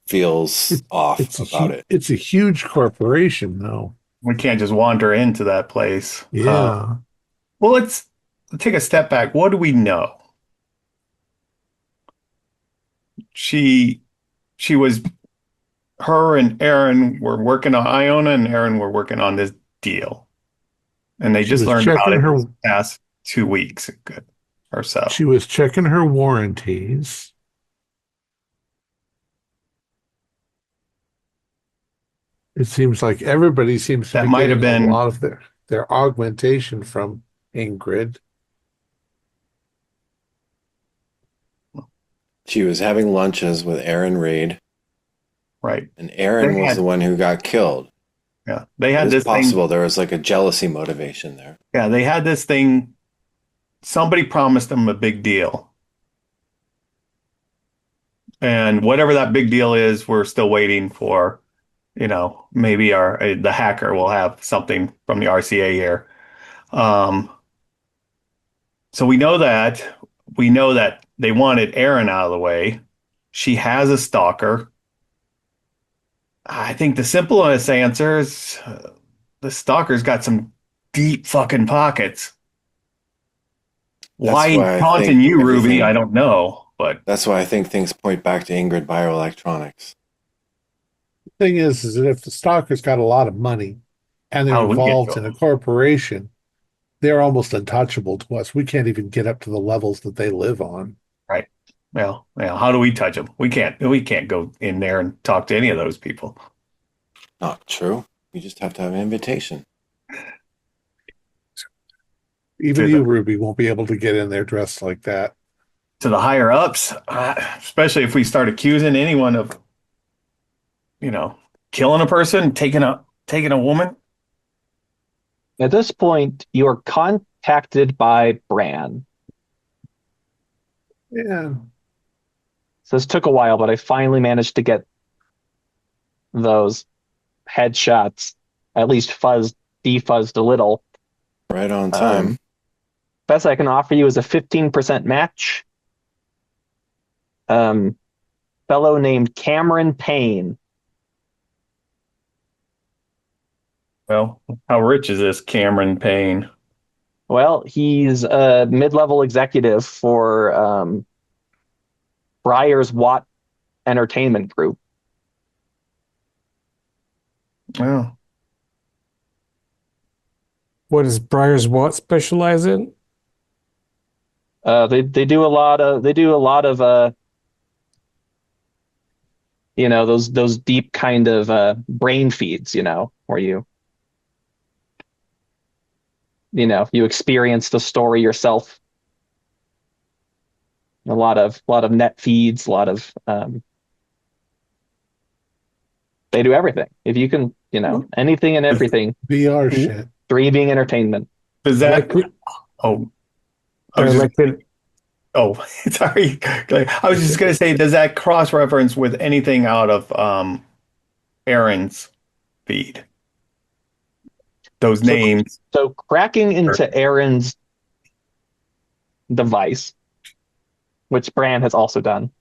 C: feels off about it.
A: It's a huge corporation, though.
E: We can't just wander into that place.
A: Yeah.
E: Well, let's take a step back. What do we know? Her and Aaron were working on Iona, and Aaron were working on this deal. And they just learned about it the past 2 weeks or so.
A: She was checking her warranties. It seems like everybody seems to be
E: might have
A: getting
E: been
A: a lot of their augmentation from Ingrid.
C: She was having lunches with Aaron Reed.
E: Right.
C: And Aaron was the one who got killed.
E: Yeah, they had
C: It's
E: this thing.
C: possible there was like a jealousy motivation there.
E: Yeah, they had this thing. Somebody promised them a big deal. And whatever that big deal is, we're still waiting for, maybe the hacker will have something from the RCA here. Um, so we know that they wanted Erin out of the way. She has a stalker. I think the simplest answer is the stalker's got some deep fucking pockets. Why
C: That's
E: he's
C: why I
E: taunting
C: think
E: you, Ruby, I
C: everything.
E: don't know, but
C: That's why I think things point back to Ingrid Bioelectronics.
A: Thing is that if the stalker's got a lot of money and they're
E: how do we get to
A: involved in a
E: him?
A: corporation, they're almost untouchable to us. We can't even get up to the levels that they live on.
E: Right. Well, how do we touch them? We can't go in there and talk to any of those people.
C: Not true. You just have to have an invitation.
A: Even
E: To
A: you,
E: the
A: Ruby, won't be able to get in there dressed like that.
E: to the higher ups, especially if we start accusing anyone of, killing a person, taking a woman.
B: At this point, you're contacted by Bran.
A: Yeah.
B: So this took a while, but I finally managed to get those headshots at least defuzzed a little.
C: Right on time.
B: Best I can offer you is a 15% match. Fellow named Cameron Payne.
E: Well, how rich is this Cameron Payne?
B: Well, he's a mid-level executive for Briar's Watt Entertainment Group.
E: Well,
D: What does Briar's Watt specialize in?
B: They do a lot of those deep kind of brain feeds, where you experience the story yourself. A lot of net feeds, a lot of they do everything. If you can, anything and everything,
A: VR shit.
B: streaming entertainment.
E: does that?
D: Like,
E: Oh, I was
D: or
E: just.
D: like the,
E: Oh, sorry. I was just gonna say, does that cross-reference with anything out of Aaron's feed? Those
B: So,
E: names.
B: so cracking into Aaron's device, which Bran has also done.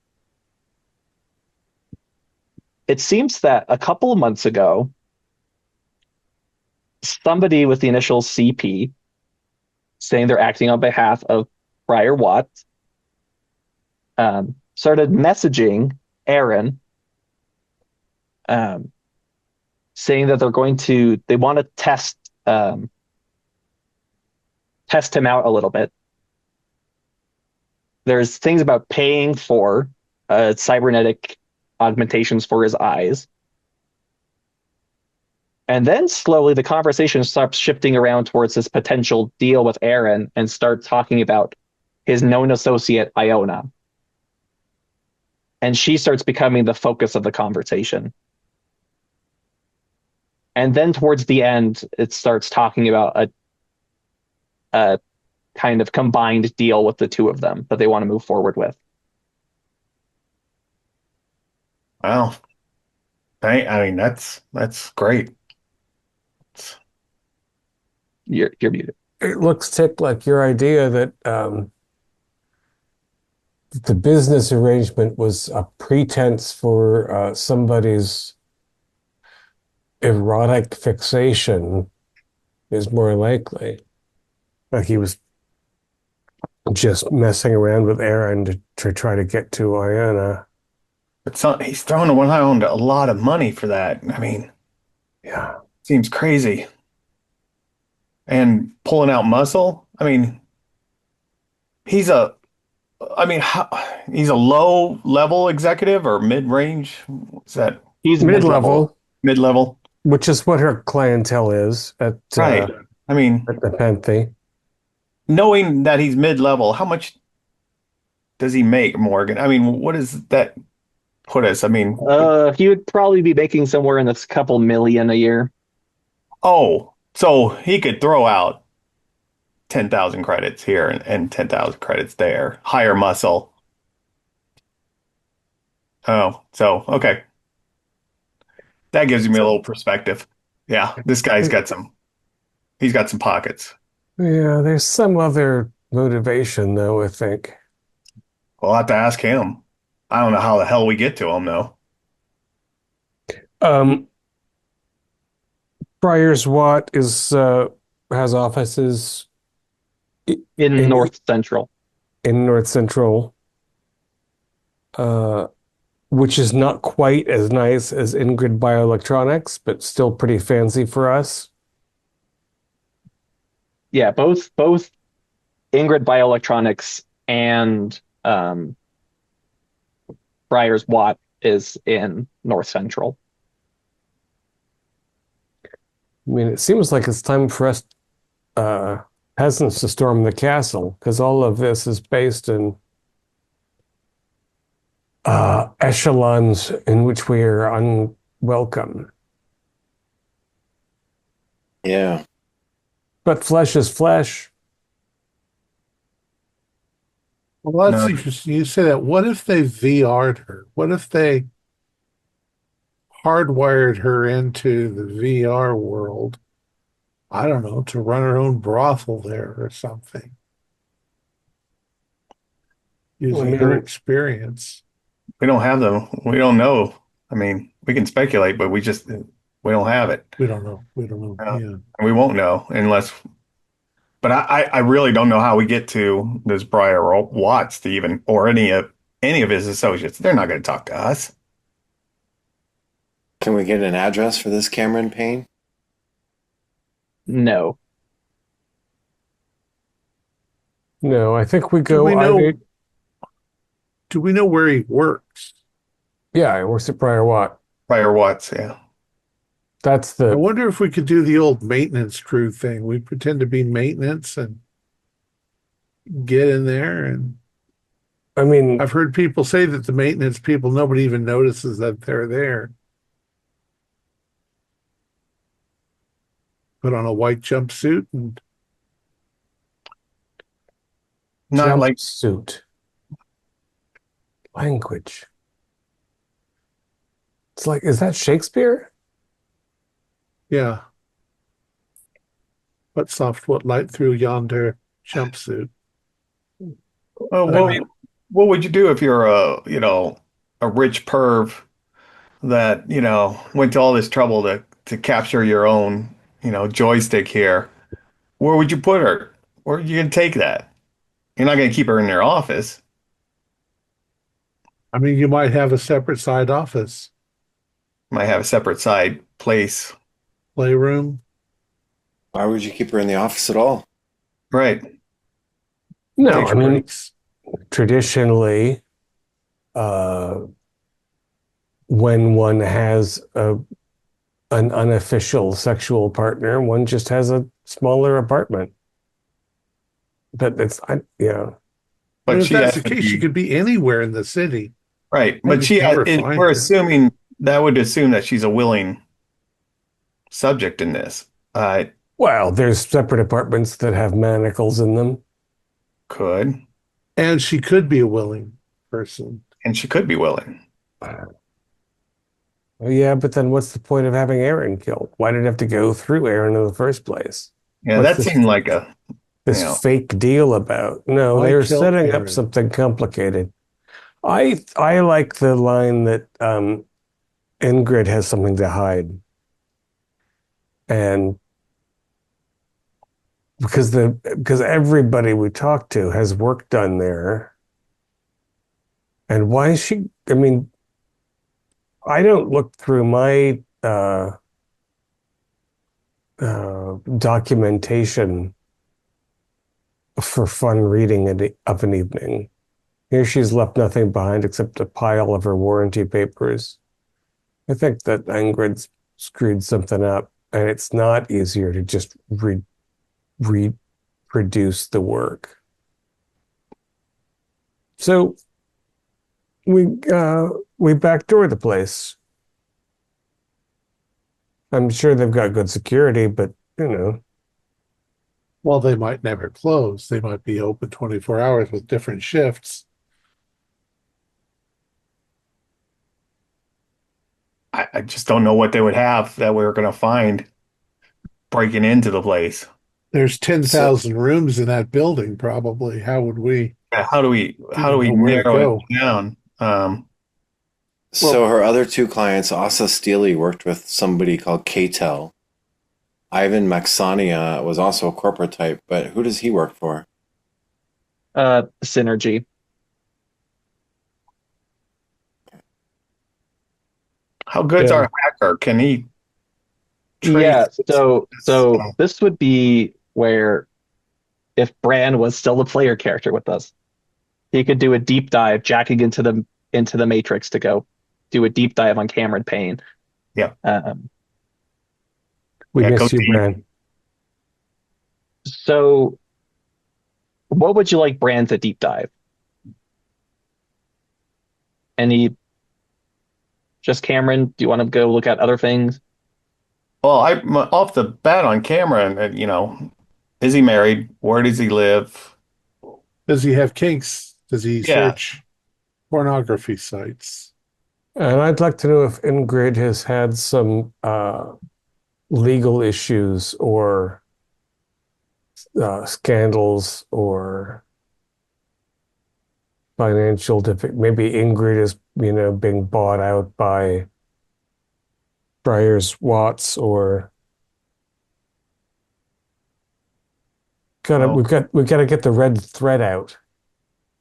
B: It seems that a couple of months ago, somebody with the initials CP, saying they're acting on behalf of Briar Watt, started messaging Aaron, saying that they want to test him out a little bit. There's things about paying for cybernetic augmentations for his eyes. And then slowly the conversation starts shifting around towards this potential deal with Aaron and start talking about his known associate, Iona. And she starts becoming the focus of the conversation. And then towards the end, it starts talking about a kind of combined deal with the two of them that they want to move forward with.
E: Wow. I mean, that's great.
B: You're muted.
D: it looks, Tick, like your idea that the business arrangement was a pretense for somebody's erotic fixation is more likely. Like he was just messing around with Aaron to try to get to Iona.
E: But he's throwing around a lot of money for that. I mean,
D: Yeah.
E: seems crazy. And pulling out muscle. I mean, he's a, he's a low level executive or mid range. What's that?
B: He's
D: Mid-level,
E: Mid level.
D: which is what her clientele is at
E: Right. I mean,
D: at Nepenthe.
E: knowing that he's mid level, how much does he make, Morgan? I mean, what does that put us? I mean,
B: He would probably be making somewhere in this couple million a year.
E: Oh, so he could throw out 10,000 credits here and 10,000 credits there. Higher muscle. Oh, so okay. That gives me a little perspective. Yeah, this guy's got he's got some pockets.
D: Yeah, there's some other motivation though, I think.
E: We'll have to ask him. I don't know how the hell we get to him though.
D: Um, Briar's Watt has offices
B: In
D: in
B: North Central.
D: North Central, uh, which is not quite as nice as Ingrid Bioelectronics, but still pretty fancy for us.
B: Yeah, both Ingrid Bioelectronics and Briar's Watt is in North Central.
D: I mean, it seems like it's time for us peasants to storm the castle, because all of this is based in echelons in which we are unwelcome.
C: Yeah.
D: But flesh is flesh.
A: Well, that's
E: No,
A: interesting. You say that. What if they VR'd her? What if they hardwired her into the VR world? I don't know, to run her own brothel there or something,
D: I
A: using her
D: mean,
E: we
A: experience.
E: don't have them. We don't know. I mean, we can speculate, but we don't have it.
A: We don't know. We don't know. Yeah.
E: And we won't know unless. But I really don't know how we get to this Briar Watts to even or any of his associates. They're not going to talk to us.
C: Can we get an address for this Cameron Payne?
B: No.
D: no, I think we
A: Do
D: go
A: we know?
D: either.
A: Do we know where he works?
D: Yeah, it works at Briar Watt.
E: Briar Watts, yeah.
D: That's
A: I
D: the
A: wonder if we could do the old maintenance crew thing. We pretend to be maintenance and get in there. And
D: I mean,
A: I've heard people say that the maintenance people, nobody even notices that they're there. Put on a white jumpsuit and
E: Not like
D: jumpsuit language. It's like, is that Shakespeare?
A: yeah. What soft, what light through yonder jumpsuit?
E: oh,
D: I mean,
E: what would you do if you're a rich perv that, went to all this trouble to capture your own, joystick here? Where would you put her? Where are you gonna take that? You're not gonna keep her in your office.
A: I mean, you might have a separate side office,
E: Might have a separate side place.
A: playroom.
C: Why would you keep her in the office at all?
E: Right.
D: no,
A: Take
D: I mean,
A: breaks.
D: traditionally, uh, when one has an unofficial sexual partner, one just has a smaller apartment. But yeah.
A: I
E: But
A: mean, if
E: she
A: that's
E: has
A: the
E: to
A: case, she
E: be
A: could be anywhere in the city.
E: right.
A: I
E: But
A: just never find
E: we're
A: her.
E: assuming that would assume that she's a willing subject in this.
D: Well, there's separate apartments that have manacles in them.
E: Could,
A: And she could be a willing person.
E: and she could be willing.
D: Well, yeah, but then what's the point of having Aaron killed? Why did it have to go through Aaron in the first place?
E: Yeah,
D: What's
E: that seemed like a,
D: this fake deal about? No,
A: Why
D: they're
A: kill
D: setting up
A: Aaron?
D: something complicated. I like the line that Ingrid has something to hide. And because everybody we talk to has work done there. And why is she, I mean, I don't look through my documentation for fun reading of an evening. Here she's left nothing behind except a pile of her warranty papers. I think that Ingrid's screwed something up, and it's not easier to just reproduce the work. So we backdoor the place. I'm sure they've got good security, but
A: Well, they might never close. They might be open 24 hours with different shifts.
E: I just don't know what they would have that we were going to find breaking into the place.
A: There's
C: So
A: 10,000 rooms in that building, probably. How would we
E: Yeah, how do we
A: even know where to
E: narrow it
A: go?
E: down?
C: so her other two clients, Asa Steely, worked with somebody called K-Tel. Ivan Maxania was also a corporate type, but who does he work for?
B: Synergy.
E: How good's
D: Yeah.
E: our hacker? Can he
B: Yeah,
E: trace?
B: so this would be where if Bran was still a player character with us, he could do a deep dive, jacking into the Matrix to go do a deep dive on Cameron Payne.
E: Yeah.
D: we
E: Yeah, go
D: miss you,
E: deep.
D: Bran.
B: So what would you like Bran to deep dive? Any just Cameron? Do you want to go look at other things?
E: Well, I'm off the bat on camera, and is he married? Where does he live?
A: Does he have kinks? Does he
E: Yeah.
A: search pornography sites?
D: And I'd like to know if Ingrid has had some legal issues or scandals or financial difficulty. Maybe Ingrid is, being bought out by Briars Watts or
E: Oh,
D: we gotta get the red thread out,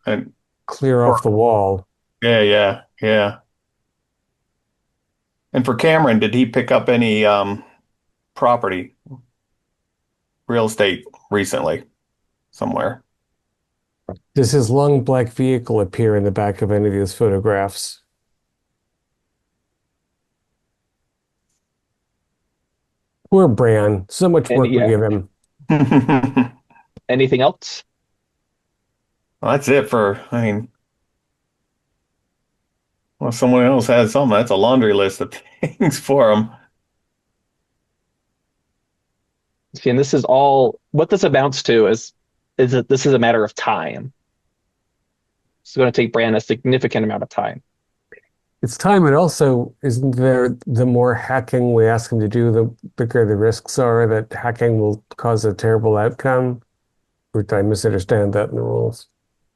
E: and
D: clear
E: for,
D: off the wall.
E: yeah. And for Cameron, did he pick up any property, real estate recently somewhere?
D: Does his long black vehicle appear in the back of any of these photographs? Poor Bran. So much
B: And
D: work we
B: yeah,
D: give him.
E: Well,
B: anything else?
E: that's it for, I mean, well, someone else has something. That's a laundry list of things for him.
B: See, and this is all what this amounts to is that this is a matter of time. It's going to take Bran a significant amount of time.
D: It's time, and also, isn't there the more hacking we ask him to do, the bigger the risks are that hacking will cause a terrible outcome? Or did I misunderstand that in the rules?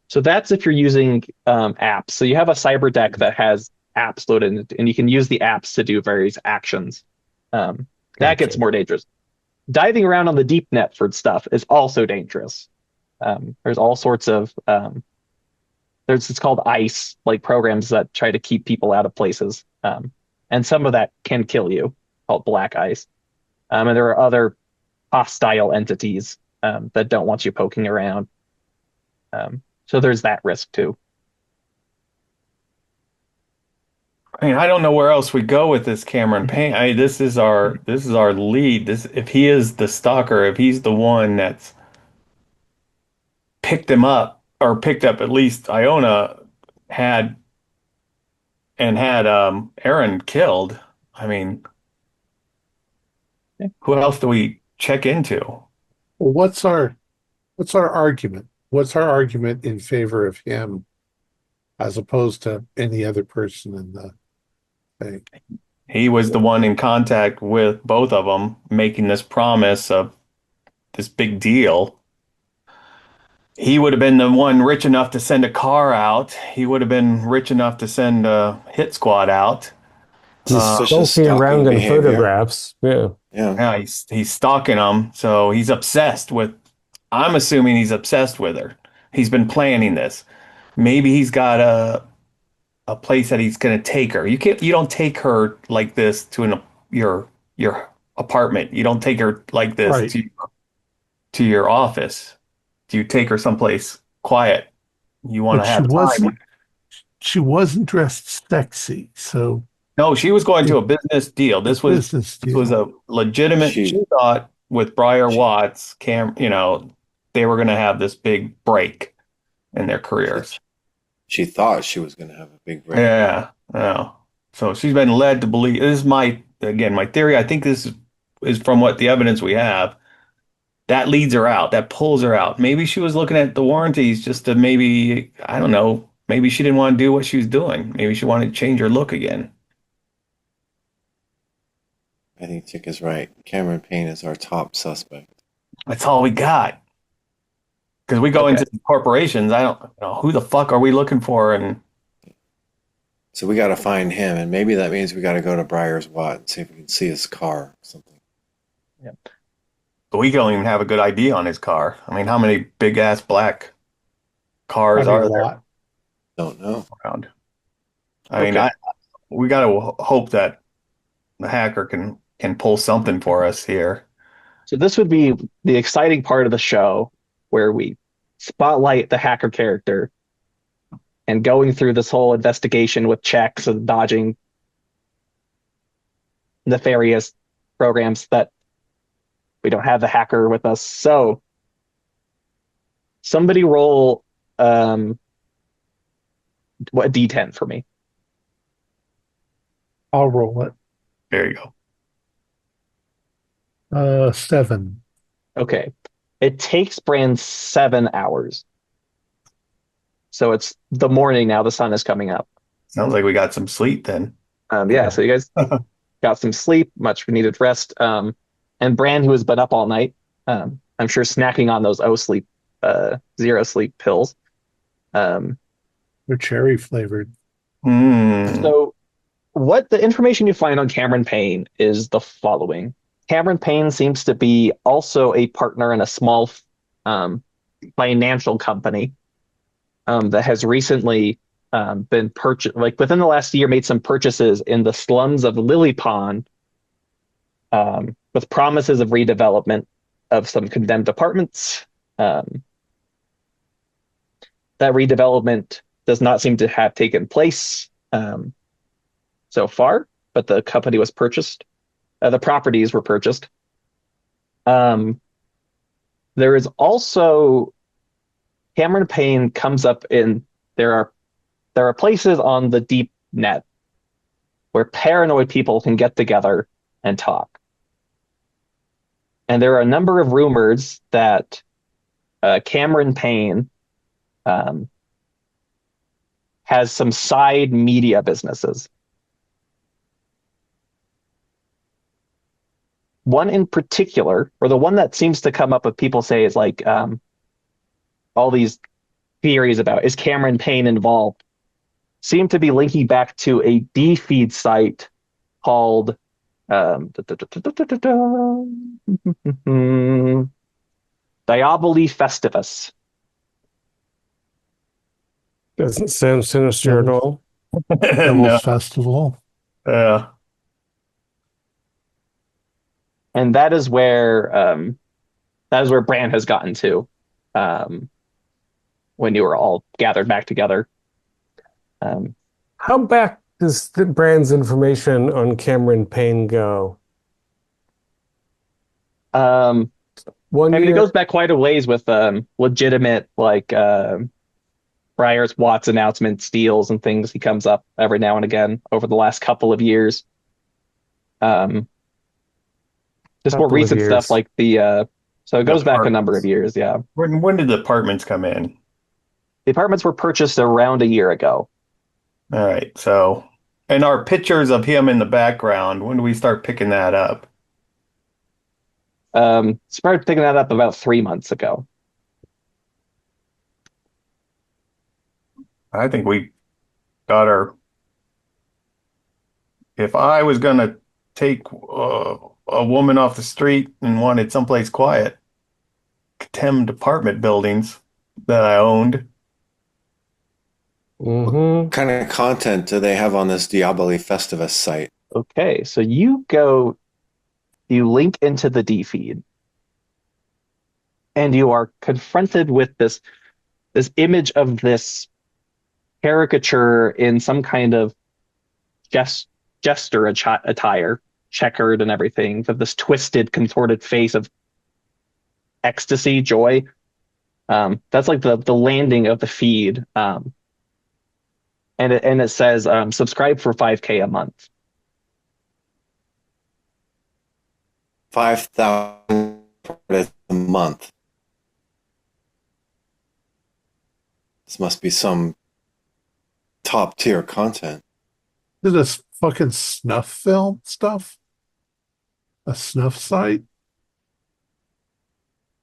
B: So that's if you're using apps. So you have a cyber deck that has apps loaded in it, and you can use the apps to do various actions. That gets
D: Gotcha.
B: more dangerous. Diving around on the deep net for stuff is also dangerous. There's all sorts of it's called ICE, like programs that try to keep people out of places. And some of that can kill you, called black ice. And there are other hostile entities that don't want you poking around. So there's that risk too.
E: I mean, I don't know where else we go with this Cameron Payne. This is our lead. This if he is the stalker, if he's the one that's picked him up or picked up at least Iona had had Aaron killed. I mean, who else do we check into?
A: Well, what's our argument? What's our argument in favor of him as opposed to any other person in the thing?
E: He was the one in contact with both of them, making this promise of this big deal. He would have been the one rich enough to send a car out. He would have been rich enough to send a hit squad out.
C: Suspicious
D: Skulking around
C: stalking
D: in
C: behavior.
D: photographs. Yeah.
C: Yeah.
E: Yeah, he's stalking them, so he's obsessed with. I'm assuming he's obsessed with her. He's been planning this. Maybe he's got a place that he's going to take her. You don't take her like this to your apartment. You don't take her like this
A: Right.
E: to your office. Do you take her someplace quiet? You want
A: But
E: to have time.
A: she wasn't dressed sexy, so
E: No, she was going to a business deal.
A: business
E: This was
A: deal.
E: a legitimate.
C: She
E: She thought with Briar
C: she
E: Watts, they were going to have this big break in their careers.
C: she thought she was going to have a big break.
E: Yeah, yeah. So she's been led to believe. This is my again, my theory, I think this is from what the evidence we have. That leads her out. That pulls her out. Maybe she was looking at the warranties just to maybe, I don't know, maybe she didn't want to do what she was doing. Maybe she wanted to change her look again.
C: I think Chick is right. Cameron Payne is our top suspect.
E: That's all we got. Because we go into corporations, I don't know who the fuck are we looking for, and
C: So we got to find him, and maybe that means we got to go to Briar's Watt and see if we can see his car or something.
E: but we don't even have a good ID on his car. I mean, how many big ass black cars
A: Probably
E: are
A: a
E: there
A: lot.
C: Don't know.
E: around? I mean, we got to hope that the hacker can pull something for us here.
B: So this would be the exciting part of the show where we spotlight the hacker character and going through this whole investigation with checks and dodging nefarious programs that we don't have the hacker with us. So somebody roll what D10 for me.
A: I'll roll it.
E: There you go.
A: 7.
B: Okay. It takes Brand 7 hours. So it's the morning now, the sun is coming up.
E: Sounds like we got some sleep then.
B: Yeah, so you guys got some sleep, much needed rest. And Brand, who has been up all night, I'm sure snacking on those sleep, zero sleep pills.
A: They're cherry flavored.
B: So what the information you find on Cameron Payne is the following. Cameron Payne seems to be also a partner in a small financial company that has recently been purchased, like within the last year, made some purchases in the slums of Lily Pond with promises of redevelopment of some condemned apartments. That redevelopment does not seem to have taken place so far, but the company was purchased. The properties were purchased. There is also Cameron Payne comes up in there are places on the deep net where paranoid people can get together and talk. And there are a number of rumors that Cameron Payne has some side media businesses. One in particular, or the one that seems to come up with people say is like all these theories about is Cameron Payne involved, seem to be linking back to a D-feed site called Diaboli Festivus.
D: Doesn't sound sinister at all.
A: Devil's
E: No.
A: Festival.
E: Yeah.
B: And that is where Bran has gotten to when you were all gathered back together.
D: How back does the Brand's information on Cameron Payne go?
B: I
D: 1
B: mean,
D: year?
B: it goes back quite a ways with legitimate like Briar's Watts announcement deals and things. He comes up every now and again over the last couple of years. Just more
D: Couple of
B: recent
D: years.
B: stuff like the so it goes back a
E: apartments.
B: number of years. Yeah,
E: When did the apartments come in?
B: the apartments were purchased around a year ago.
E: All right. So, and our pictures of him in the background, when do we start picking that up?
B: Started picking that up about 3 months ago.
E: I think we got our. If I was going to take a woman off the street and wanted someplace quiet, condemned apartment buildings that I owned.
D: Mm-hmm.
C: What kind of content do they have on this Diaboli Festivus site?
B: Okay, so you link into the D feed, and you are confronted with this image of this caricature in some kind of jester attire, checkered and everything, with this twisted, contorted face of ecstasy, joy. That's like the landing of the feed, and it says subscribe for $5K a month.
C: 5,000 credits a month. This must be some top tier content.
A: Is this fucking snuff film stuff? A snuff site?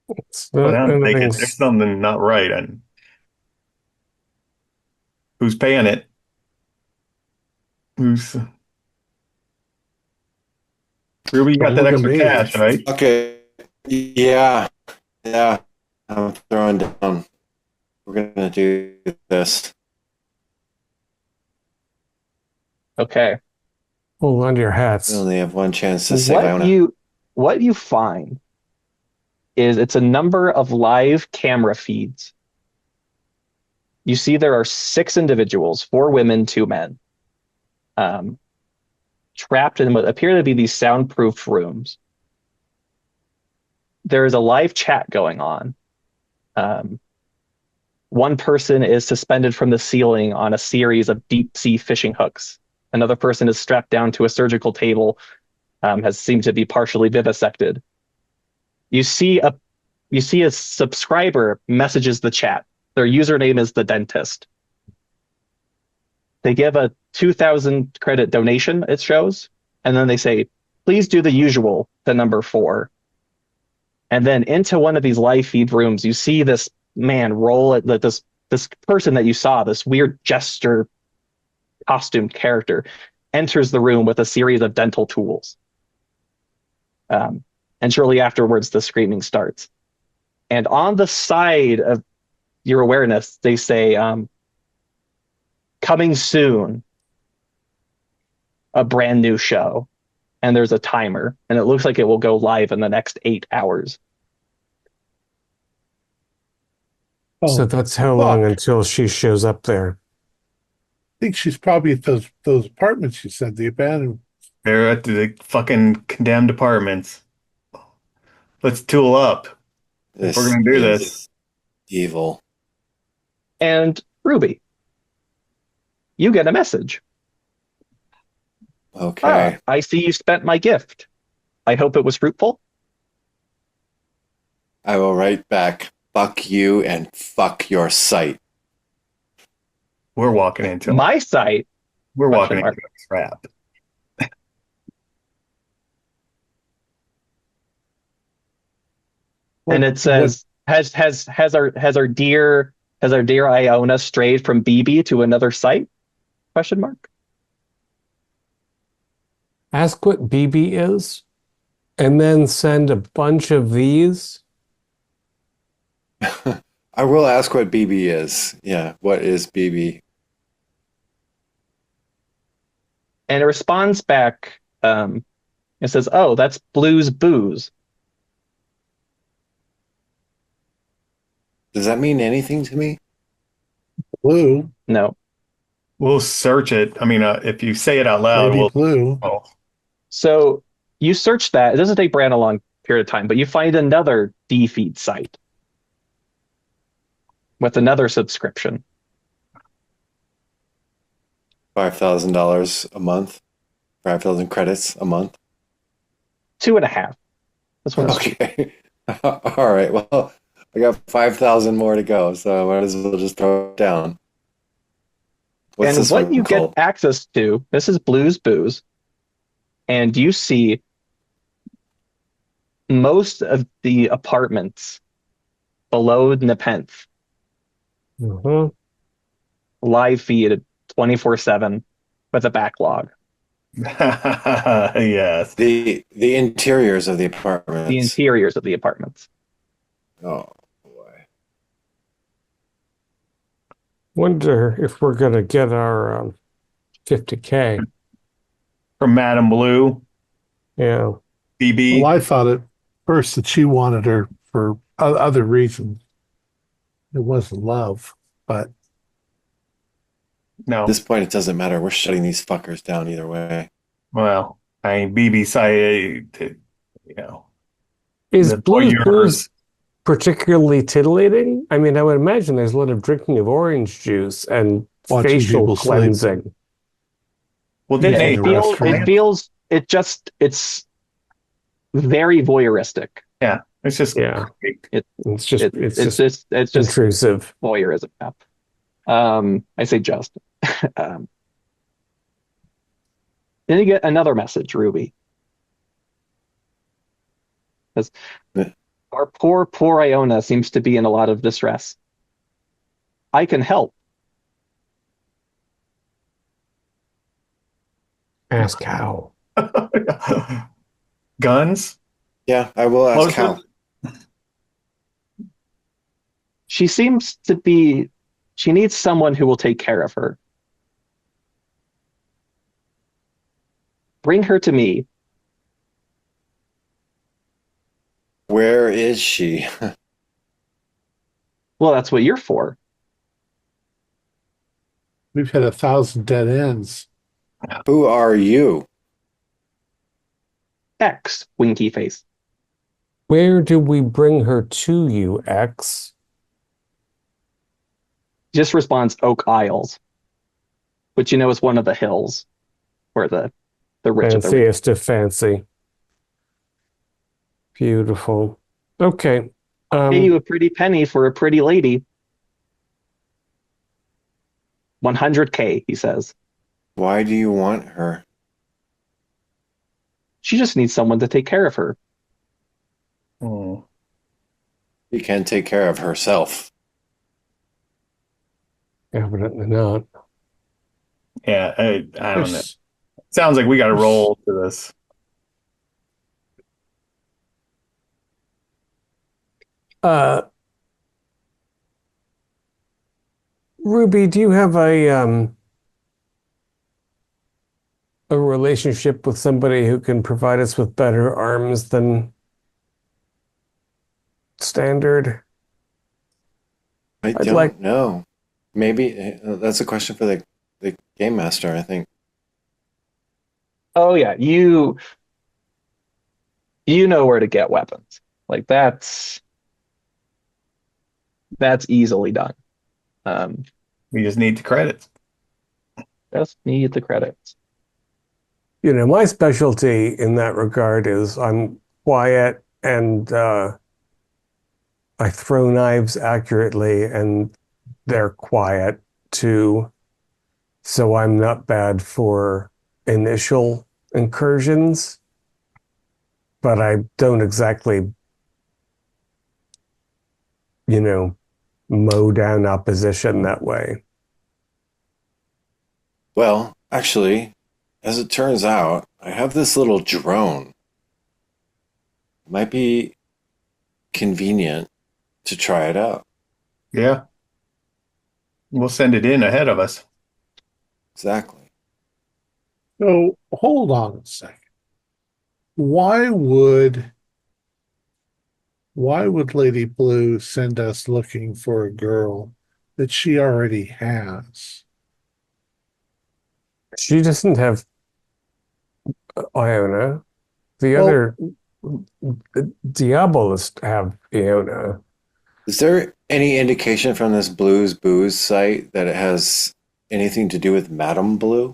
D: It's
E: But
D: not
E: I'm thinking
D: anything.
E: there's something not right. And who's paying it? Who's Ruby? You got
A: Don't
E: that
A: look at
E: extra
A: me.
E: cash, right?
C: Okay. Yeah. I'm throwing down. We're gonna do this.
B: Okay.
D: Hold on to your hats.
C: We only have one chance to save Iona.
B: What you find is it's a number of live camera feeds. You see there are 6 individuals, 4 women, 2 men, trapped in what appear to be these soundproof rooms. There is a live chat going on. One person is suspended from the ceiling on a series of deep sea fishing hooks. Another person is strapped down to a surgical table, has seemed to be partially vivisected. You see a subscriber messages the chat. Their username is the dentist. They give a 2,000 credit donation, it shows, and then they say, please do the usual, the number 4. And then into one of these live feed rooms, you see this man roll at this person that you saw, this weird jester costumed character, enters the room with a series of dental tools. And shortly afterwards, the screaming starts. And on the side of your awareness, they say, coming soon, a brand new show. And there's a timer, and it looks like it will go live in the next 8 hours.
D: So that's how long until she shows up there.
A: I think she's probably at those apartments you said, the abandoned.
E: They're at the fucking condemned apartments. Let's tool up. If we're gonna do this.
C: Evil.
B: And Ruby, you get a message.
C: Okay.
B: I see you spent my gift. I hope it was fruitful.
C: I will write back, fuck you and fuck your site.
E: We're walking into
B: My site.
E: We're walking
B: Question
E: into a trap.
B: And it says, has our dear Iona strayed from BB to another site? Question mark.
D: Ask what BB is, and then send a bunch of these.
C: I will ask what BB is. Yeah, what is BB?
B: And it responds back. It says, "Oh, that's Blues Booze."
C: Does that mean anything to me?
A: Blue.
B: No.
E: We'll search it. I mean, if you say it out loud,
A: Maybe
E: we'll.
A: blue.
E: Oh,
B: So you search that. It doesn't take Bran a long period of time, but you find another D-feed site with another subscription.
C: $5,000 a month. 5,000 credits a month.
B: 2.5. That's what.
C: Okay. All right. Well, I got 5,000 more to go, so I might as well just throw it down. What's
B: And
C: this
B: what
C: one
B: you
C: called?
B: get access to, this is Blues Booze, and you see most of the apartments below Nepenthe
D: Mhm.
B: live feed 24/7 with a backlog.
E: yes.
C: The interiors of the apartments.
B: The interiors of the apartments.
C: Oh boy.
D: Wonder if we're gonna get our 50K.
E: From Madame Blue,
D: Yeah.
E: BB.
A: Well, I thought at first that she wanted her for other reasons. It wasn't love, but
E: No.
C: At this point, it doesn't matter. We're shutting these fuckers down either way.
E: Well, I mean, BB site, you know.
D: Is
E: the
D: Blues
E: voyeurs.
D: Booze particularly titillating? I mean, I would imagine there's a lot of drinking of orange juice and
A: Watching
D: facial
A: people sleep.
D: cleansing.
E: Well, didn't
A: Yeah,
E: they
A: the
E: feel
A: restaurant.
B: It feels, it's very voyeuristic.
E: Yeah, it's just
D: Yeah.
B: It,
D: It's just
B: it's just
D: intrusive.
B: voyeurism. I say just. um, then you get another message, Ruby. Says, our poor Iona seems to be in a lot of distress. I can help.
D: Ask how.
E: Guns?
C: Yeah, I will ask
E: Explosives?
C: how.
B: She seems to be. She needs someone who will take care of her. Bring her to me.
C: Where is she?
B: Well, that's what you're for.
A: We've had 1,000 dead ends.
C: Who are you?
B: X, winky face.
D: Where do we bring her to you, X?
B: Just responds Oak Isles, which is one of the hills where the rich of the rich.
D: Fanciest of fancy. Beautiful. Okay.
B: Pay you a pretty penny for a pretty lady. 100K, he says.
C: Why do you want her?
B: She just needs someone to take care of her.
E: Oh.
C: She can take care of herself.
D: Evidently not.
E: Yeah, I don't know. Sounds like we got to roll to this.
D: Ruby, do you have a relationship with somebody who can provide us with better arms than standard?
C: I don't know. Maybe that's a question for the game master, I think.
B: Oh yeah, you know where to get weapons. Like that's easily done.
E: We just need the credits.
B: Just need the credits.
D: My specialty in that regard is I'm quiet and I throw knives accurately and they're quiet too. So I'm not bad for initial incursions, but I don't exactly, mow down opposition that way.
C: Well, actually, as it turns out, I have this little drone. Might be convenient to try it out.
E: Yeah. We'll send it in ahead of us.
C: Exactly.
A: So hold on a second. Why would Lady Blue send us looking for a girl that she already has?
D: She doesn't have Iona. The
A: Well-
D: other Diabolists have Iona.
C: Is there any indication from this Blues Booze site that it has anything to do with Madame Blue?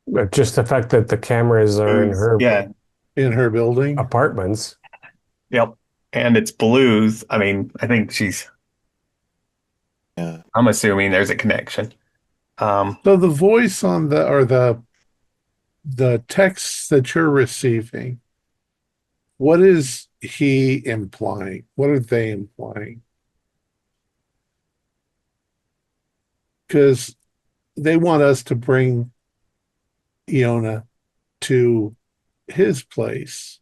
D: But just the fact that the cameras are in her
A: In her building?
D: apartments.
E: Yep. And it's blues. I mean, I think
C: Yeah.
E: I'm assuming there's a connection.
A: So the voice on the texts that you're receiving, what is he implying? What are they implying? Because they want us to bring Iona to his place.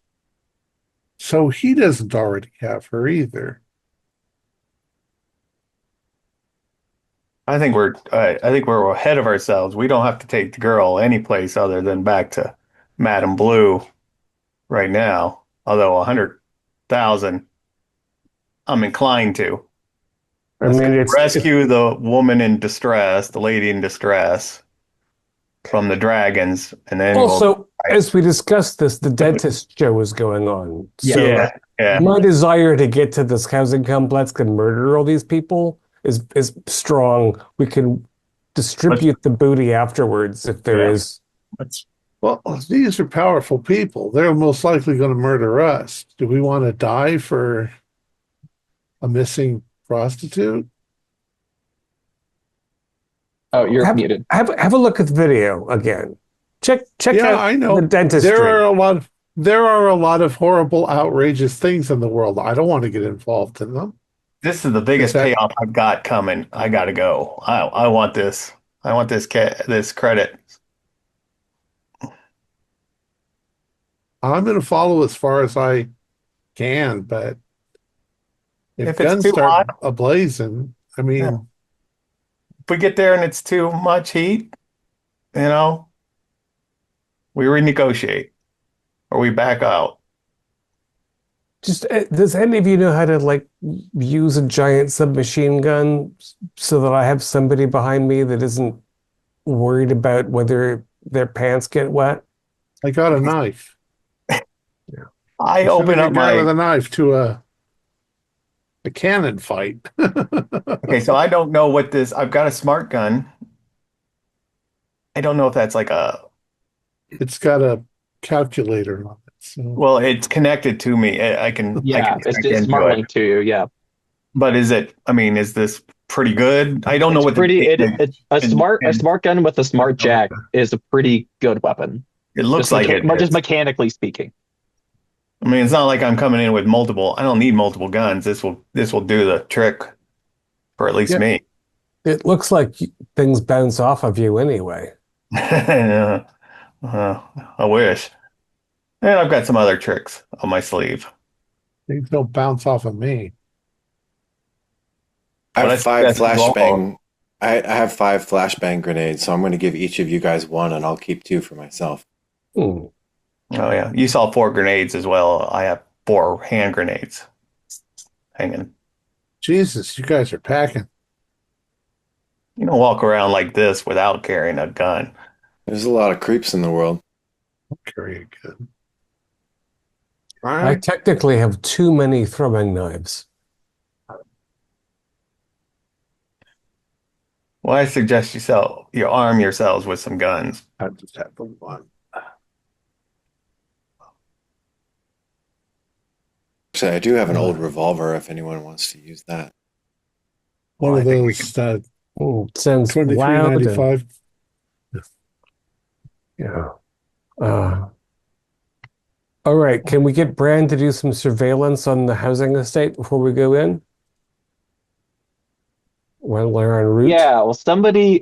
A: So he doesn't already have her either.
E: I think we're ahead of ourselves. We don't have to take the girl any place other than back to Madame Blue right now. Although 100,000, I'm inclined to.
D: I mean, it's
E: Rescue the woman in distress, the lady in distress from the dragons, and then
D: also, as we discussed this, the dentist show is going on. So
E: yeah.
D: my desire to get to this housing complex and murder all these people is strong. We can distribute the booty afterwards if there is.
A: Well, these are powerful people. They're most likely going to murder us. Do we want to die for a missing prostitute?
B: Oh, you're
D: Have,
B: muted.
D: have a look at the video again. Check
A: Yeah,
D: out
A: I
D: the
A: know.
D: dentistry.
A: There are a lot of horrible, outrageous things in the world. I don't want to get involved in them.
E: This is the
A: Is
E: biggest
A: that
E: payoff I've got coming. I gotta go. I want this. I want this credit.
A: I'm going to follow as far as I can, but if
E: If it's
A: guns
E: too
A: start
E: hot,
A: ablazing, I
E: yeah.
A: mean,
E: If we get there and it's too much heat, you know, we renegotiate or we back out.
D: Just does any of you know how to like use a giant submachine gun so that I have somebody behind me that isn't worried about whether their pants get wet?
A: I got a knife.
E: I
A: Sending
E: open
A: a
E: up
A: guy with
E: my
A: a knife to a cannon fight.
E: okay, so I don't know what this. I've got a smart gun. I don't know if that's like a
A: It's got a calculator on it. So
E: well, it's connected to me. I can
B: Yeah, it's
E: connect
B: just
E: into
B: smart
E: it.
B: link to you. Yeah,
E: But is it? I mean, is this pretty good? I don't know
B: it's
E: what
B: pretty. A
E: and
B: smart gun with a smart jack is a pretty good weapon.
E: it looks
B: Just
E: like it
B: just
E: is.
B: mechanically speaking.
E: I mean, it's not like I'm coming in with multiple. I don't need multiple guns. This will do the trick for at least
D: Yeah.
E: me.
D: It looks like things bounce off of you anyway.
E: I wish. And I've got some other tricks on my sleeve.
A: things don't bounce off of me.
C: I
E: But
C: have
E: I
C: five
E: think that's
C: flashbang. I have 5 flashbang grenades, so I'm going to give each of you guys one, and I'll keep 2 for myself.
D: Hmm.
E: Oh yeah, you saw 4 grenades as well. I have 4 hand grenades hanging.
A: Jesus, you guys are packing.
E: You don't walk around like this without carrying a gun.
C: There's a lot of creeps in the world.
A: I'll carry a gun.
D: I technically have too many throwing knives.
E: Well, I suggest you arm yourselves with some guns.
A: I just have the one.
C: Actually, I do have an old revolver if anyone wants to use that.
A: One
E: Well,
A: of
E: I think we
A: those
D: It sounds loud and
A: 2395.
D: yeah. All right, can we get Brand to do some surveillance on the housing estate before we go in? While we're en route?
B: Yeah. Well, somebody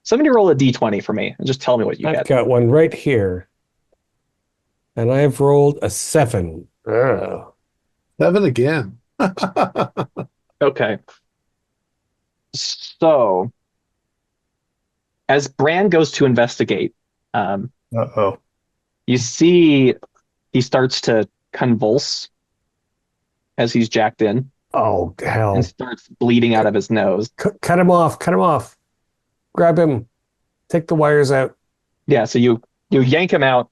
B: roll a d20 for me and just tell me what you
D: I've
B: get.
D: got one right here. And I've rolled a 7. Ugh.
A: 7 again.
B: Okay. So, as Bran goes to investigate,
E: Uh-oh.
B: you see he starts to convulse as he's jacked in
D: Oh, hell.
B: and starts bleeding out of his nose.
D: Cut him off. Cut him off. Grab him. Take the wires out.
B: Yeah, so you yank him out.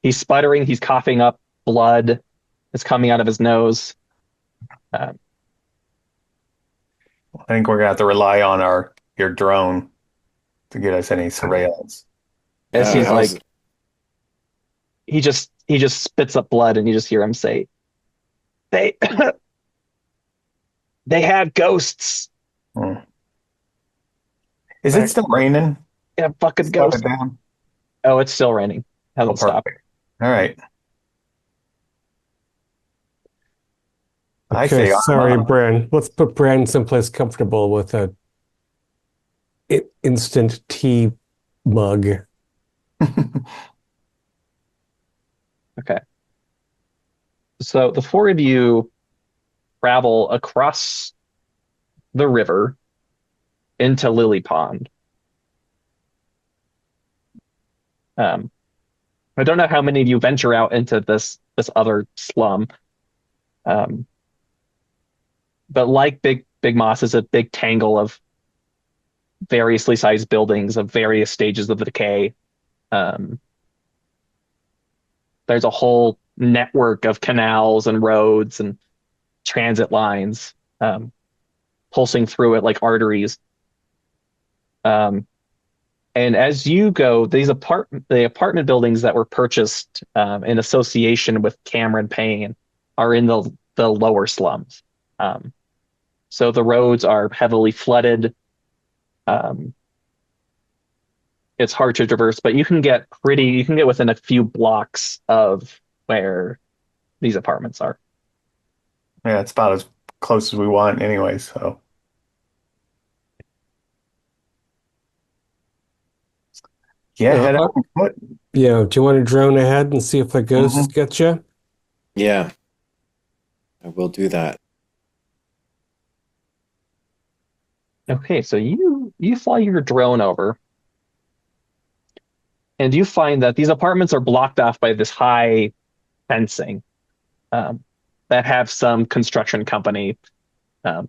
B: He's sputtering, he's coughing up blood. It's coming out of his nose.
E: I think we're gonna have to rely on your drone to get us any surveillance.
B: As he's
C: how's-
B: like, he just spits up blood, and you just hear him say, "They they have ghosts.
E: Hmm. Is it still raining?
B: They have fucking
E: Slow it
B: ghosts."
E: down.
B: Oh, it's still raining. Hasn't stopped.
E: Perfect. All right. I
D: Okay,
E: say
D: sorry, Bran. Let's put Bran someplace comfortable with a instant tea mug.
B: Okay. So the 4 of you travel across the river into Lily Pond. I don't know how many of you venture out into this other slum. But like Big Moss is a big tangle of variously sized buildings of various stages of decay. There's a whole network of canals and roads and transit lines pulsing through it like arteries. And as you go, the apartment buildings that were purchased in association with Cameron Payne are in the lower slums. So the roads are heavily flooded. Um, it's hard to traverse, but you can get within a few blocks of where these apartments are.
E: Yeah, it's about as close as we want anyway, so. Yeah, head out on foot.
D: Yeah, do you want to drone ahead and see if the ghost gets you?
C: Yeah, I will do that.
B: Okay, so you fly your drone over, and you find that these apartments are blocked off by this high fencing that have some construction company. When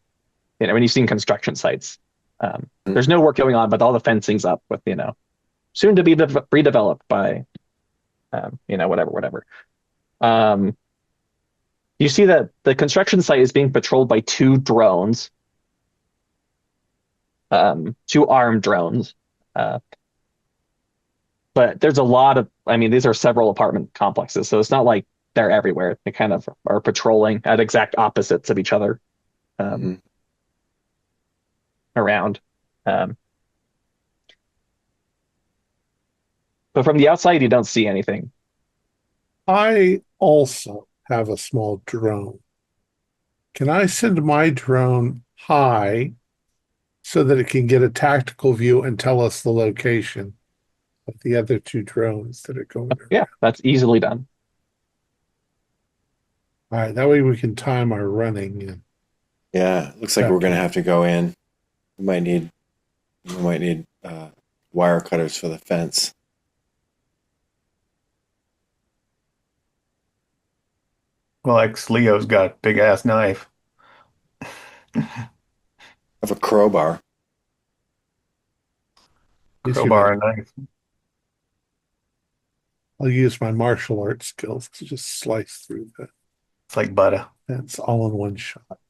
B: you've seen construction sites, there's no work going on, but all the fencing's up with soon to be redeveloped by whatever. You see that the construction site is being patrolled by two drones, two armed drones. But there's a lot of, these are several apartment complexes, so it's not like they're everywhere. They kind of are patrolling at exact opposites of each other around. But from the outside, you don't see anything.
A: I also have a small drone. Can I send my drone high so that it can get a tactical view and tell us the location of the other two drones that are going around?
B: Yeah, that's easily done.
A: All right, that way we can time our running.
C: Yeah, looks like we're going to have to go in. We might need wire cutters for the fence.
E: Well, Leo's got a big ass knife.
C: I have a crowbar.
E: Crowbar and knife.
A: I'll use my martial arts skills to just slice through the
E: It's like butter.
A: fence all in one shot.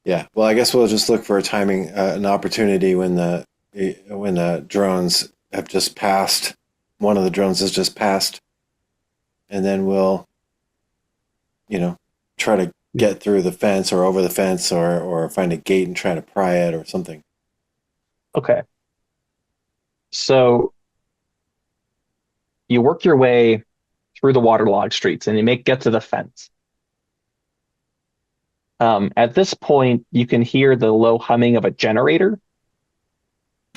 C: Yeah. Well, I guess we'll just look for a timing, an opportunity when the drones have just passed. One of the drones has just passed, and then we'll, try to get through the fence or over the fence or find a gate and try to pry it or something.
B: Okay. So you work your way through the waterlogged streets and you get to the fence. At this point, you can hear the low humming of a generator.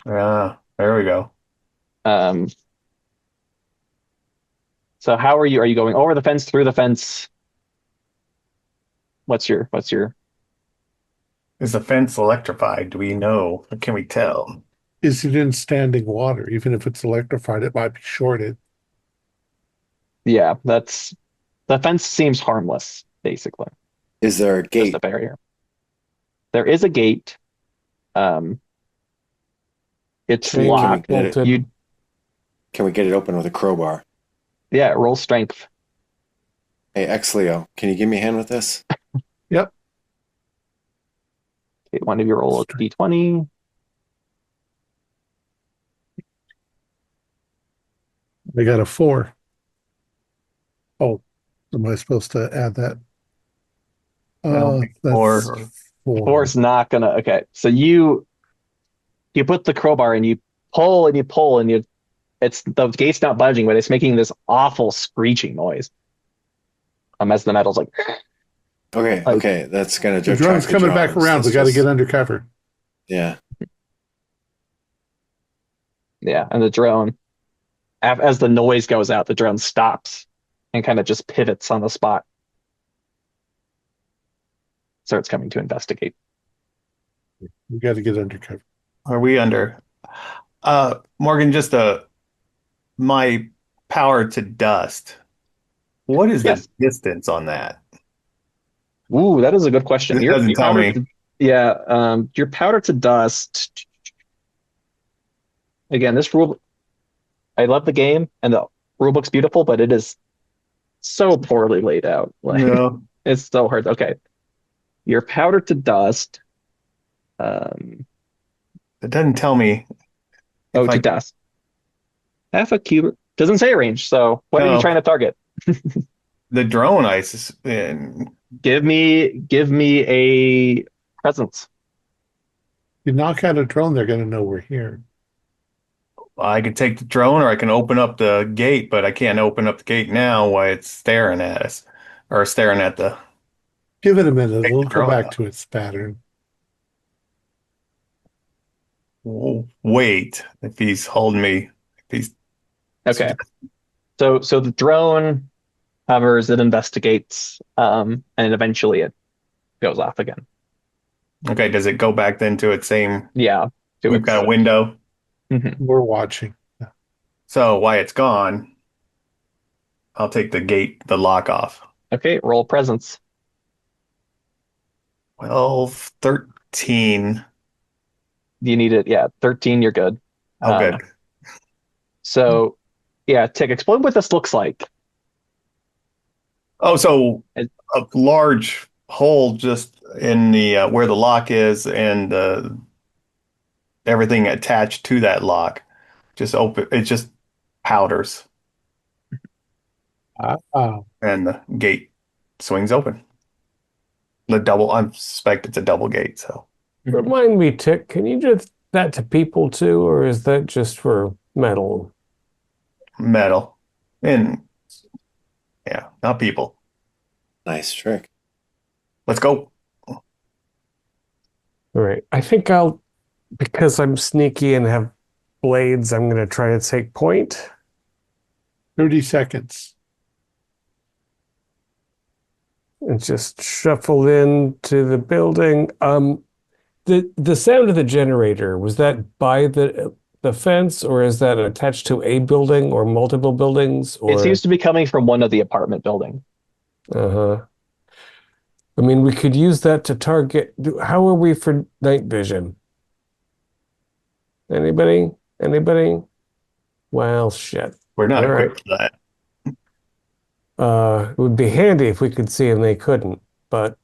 E: Ah, there we go.
B: So how are you? Are you going over the fence, through the fence? What's your?
E: Is the fence electrified? Do we know? Or can we tell?
A: Is it in standing water? Even if it's electrified, it might be shorted.
B: Yeah, the fence seems harmless, basically.
C: Is there a
B: Just
C: gate?
B: a barrier. There is a gate. It's
D: Change
B: locked.
D: bolted.
C: Can we get it open with a crowbar?
B: Yeah, roll strength.
C: Hey, Leo, can you give me a hand with this?
A: Yep.
B: Okay, one of you roll a d20.
A: I got a 4. Oh, am I supposed to add that?
E: I don't think
A: That's
E: 4.
A: 4.
B: Four's not gonna. Okay, so you put the crowbar and you pull and you pull and it's the gate's not budging, but it's making this awful screeching noise. As the metal's like.
C: Okay, that's gonna.
A: The drone's coming back around. We got to get under cover.
C: Yeah.
B: Yeah, and the drone, as the noise goes out, the drone stops and kind of just pivots on the spot. Starts coming to investigate.
A: We got to get under cover.
E: Are we under? Morgan, just my power to dust. What is
B: Yes.
E: the distance on that?
B: Ooh, that is a good question.
E: It doesn't tell me.
B: Your powder to dust. Again, this rule, I love the game and the rule book's beautiful, but it is so poorly laid out.
E: No.
B: It's so hard. Okay. Your powder to dust.
E: It doesn't tell me.
B: To dust. Half a cube. Doesn't say a range, so what are you
E: No.
B: trying to target?
E: The drone ice and
B: Give me a presence.
A: You knock out a drone, they're going to know we're here.
E: I could take the drone or I can open up the gate, but I can't open up the gate now while it's staring at us or staring at the
A: Give it a minute.
E: Take
A: It'll
E: the
A: go
E: drone
A: back
E: out.
A: to its pattern.
E: wait. If he's holding me, if he's
B: Okay. So the drone hovers, it investigates, and eventually it goes off again.
E: okay, does it go back then to its same?
B: Yeah. to
E: We've
B: its-
E: got a window.
B: Mhm.
A: We're watching.
E: So while it's gone, I'll take the lock off.
B: Okay, roll presence.
E: 12, 13.
B: You need it. Yeah, 13, you're good.
E: Oh, good.
B: So, yeah, Tick, explain what this looks like.
E: Oh, so
B: It-
E: a large hole just in the where the lock is and everything attached to that lock just open. It just powders
A: Oh,
E: and the gate swings open. I suspect it's a double gate. So
D: Remind me, Tick, can you do that to people too, or is that just for metal?
E: metal and yeah, not people.
C: Nice trick.
E: Let's go.
D: All right. I think because I'm sneaky and have blades, I'm going to try to take point.
A: 30 seconds.
D: And just shuffle into the building. The sound of the generator, was that by the fence, or is that attached to a building or multiple buildings? Or
B: It seems to be coming from one of the apartment buildings.
D: uh-huh. I mean, we could use that to target. How are we for night vision? Anybody? Anybody? Well, shit.
E: We're not
D: All right.
E: equipped for that.
D: It would be handy if we could see and they couldn't, but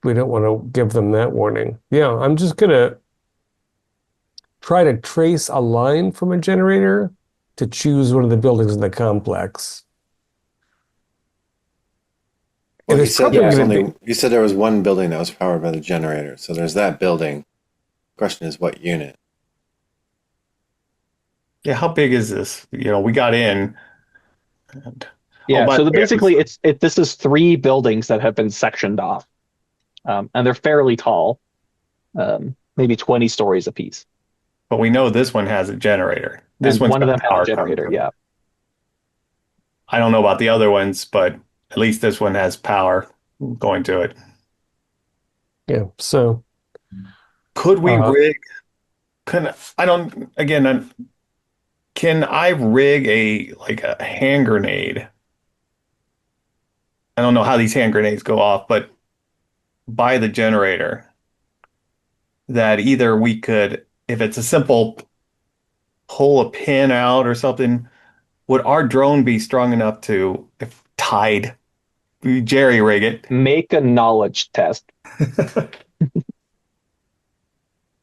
D: we don't want to give them that warning. Yeah, I'm just gonna try to trace a line from a generator to choose one of the buildings in the complex.
C: Well,
D: And
C: you
D: it's
C: said
D: probably
C: there was
D: gonna
C: only you said there was one building that was powered by the generator. So there's that building. Question is, what unit?
E: Yeah, how big is this? We got in. And,
B: Yeah,
E: by
B: so
E: the way,
B: basically this is 3 buildings that have been sectioned off. And they're fairly tall. Maybe 20 stories apiece.
E: but we know this one has a generator. This
B: And
E: one's
B: one of
E: got
B: them has
E: power
B: a
E: coming
B: generator,
E: from it.
B: yeah.
E: I don't know about the other ones, but at least this one has power going to it.
D: Yeah, so
E: Could we
D: Uh,
E: rig? Can I rig a hand grenade? I don't know how these hand grenades go off, but by the generator, that either we could, if it's a simple pull a pin out or something, would our drone be strong enough to, if tied, jerry rig it?
B: Make a knowledge test.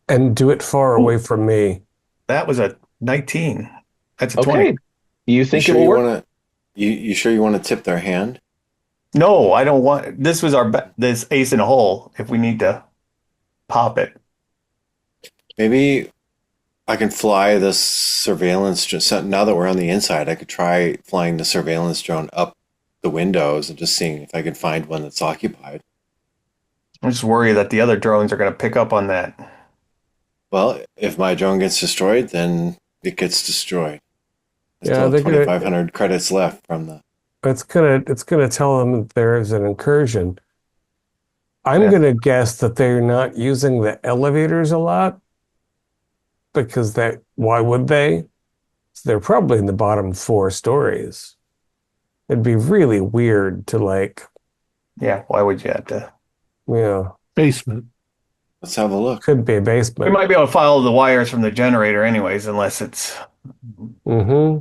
D: and do it far away from me.
E: That was a 19. That's a
B: Okay.
E: 20.
B: You think it will work?
C: want to? You sure you want to tip their hand?
E: No, I don't want. This was this ace in a hole. If we need to pop it,
C: Maybe I can fly the surveillance. Now that we're on the inside, I could try flying the surveillance drone up the windows and just seeing if I can find one that's occupied.
E: I'm just worried that the other drones are going to pick up on that.
C: Well, if my drone gets destroyed, then it gets destroyed. I
D: Yeah,
C: still have
D: they're gonna-
C: 2,500 credits left from the.
D: It's gonna tell them that there is an incursion. I'm
E: Yeah.
D: gonna guess that they're not using the elevators a lot because why would they? So they're probably in the bottom 4 stories. It'd be really weird to
E: Yeah, why would you have to?
A: Basement.
C: Let's have a look.
D: could be a
E: We
D: basement.
E: might be able to follow the wires from the generator, anyways, unless it's.
D: Mm-hmm.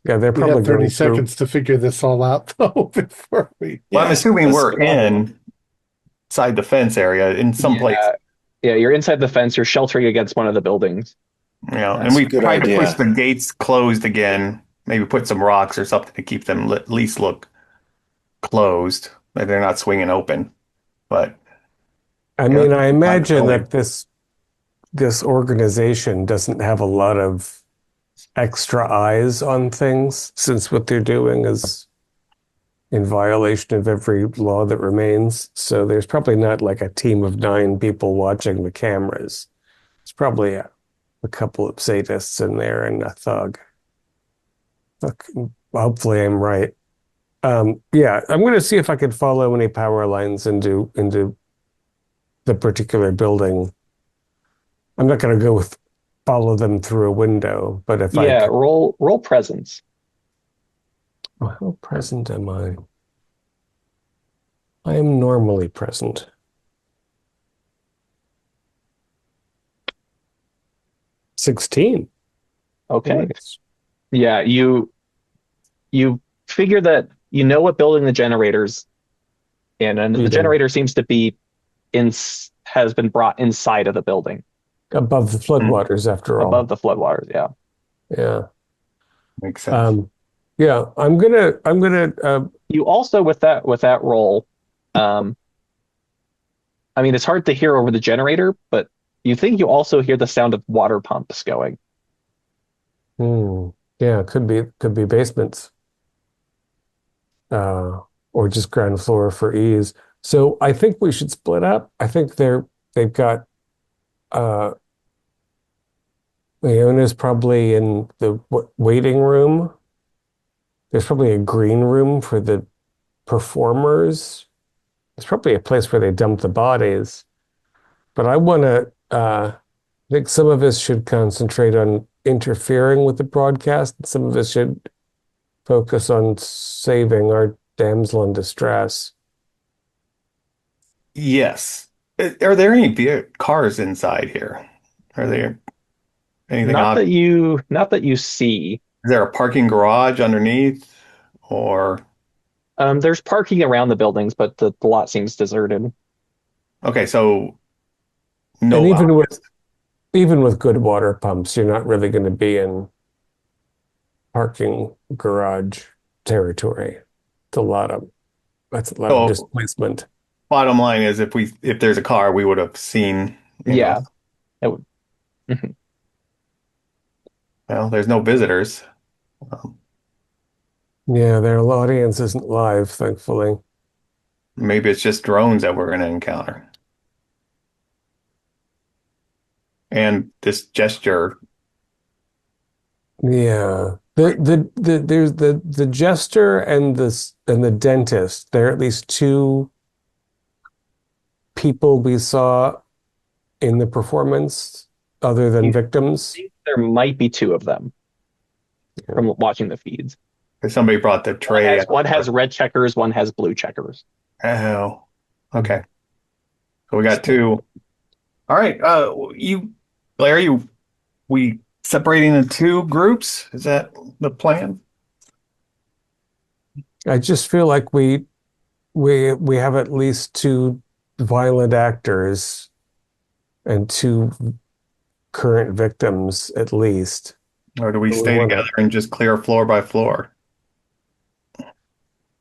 D: Yeah, they're
A: We
D: probably
A: have 30
D: going through.
A: seconds to figure this all out, though, before we.
E: Well, I'm
C: Yeah,
E: assuming
C: let's
E: we're
C: go.
E: inside the fence area in some place.
B: Yeah, you're inside the fence. You're sheltering against one of the buildings.
E: And
C: That's a
E: we
C: good
E: tried to push
C: idea.
E: the gates closed again. Maybe put some rocks or something to keep them at least look closed. Like they're not swinging open. But
D: I
E: yeah,
D: mean, I imagine
E: possibility.
D: that this organization doesn't have a lot of extra eyes on things, since what they're doing is in violation of every law that remains. So there's probably not like a team of 9 people watching the cameras. It's probably a couple of sadists in there and a thug. Look, hopefully I'm right. Yeah, I'm going to see if I can follow any power lines into the particular building. I'm not going to go with follow them through a window, but if I
B: Yeah,
D: can,
B: roll presence.
D: how present am I? I am normally present. 16.
B: Okay.
D: Nice.
B: Yeah, you figure that you know what building the generators in, and the
D: Even
B: generator seems to be in has been brought inside of the building
D: above the
E: Hmm,
D: floodwaters, after
B: above
D: all.
B: the floodwaters. Yeah.
D: Yeah.
E: makes sense.
D: Yeah. I'm gonna.
B: You also with that roll, um, I mean it's hard to hear over the generator, but you think you also hear the sound of water pumps going.
D: Yeah. Could be basements. Uh, or just ground floor for ease. So I think we should split up. I think they've got uh Iona's probably in the waiting room. There's probably a green room for the performers. It's probably a place where they dump the bodies. But I think some of us should concentrate on interfering with the broadcast, and some of us should focus on saving our damsel in distress.
E: Yes. Are there any cars inside here? Are there anything
B: Not
E: obvious?
B: that you see.
E: Is there a parking garage underneath? Or
B: There's parking around the buildings, but the lot seems deserted.
E: okay, so
D: And
E: no
D: even
E: obvious.
D: with good water pumps, you're not really going to be in parking garage territory. It's a lot of That's a lot of
E: So
D: displacement.
E: bottom line is if there's a car, we would have seen,
B: Yeah. It would, mhm.
E: well, there's no visitors. Um,
D: Yeah, their audience isn't live, thankfully.
E: Maybe it's just drones that we're going to encounter. And this gesture,
D: Yeah. There's the jester and the dentist. There are at least 2 people we saw in the performance other than
B: You
D: victims.
B: think there might be two of them from watching the feeds.
E: if somebody brought the
B: One
E: tray
B: has,
E: out.
B: one has red checkers, one has blue checkers.
E: Oh, okay. So we got 2. All right. Blair, we separating into 2 groups? Is that the plan?
D: I just feel like we have at least 2 violent actors and 2 current victims at least.
E: Or do we
D: We
E: stay
D: wanna-
E: together and just clear floor by floor?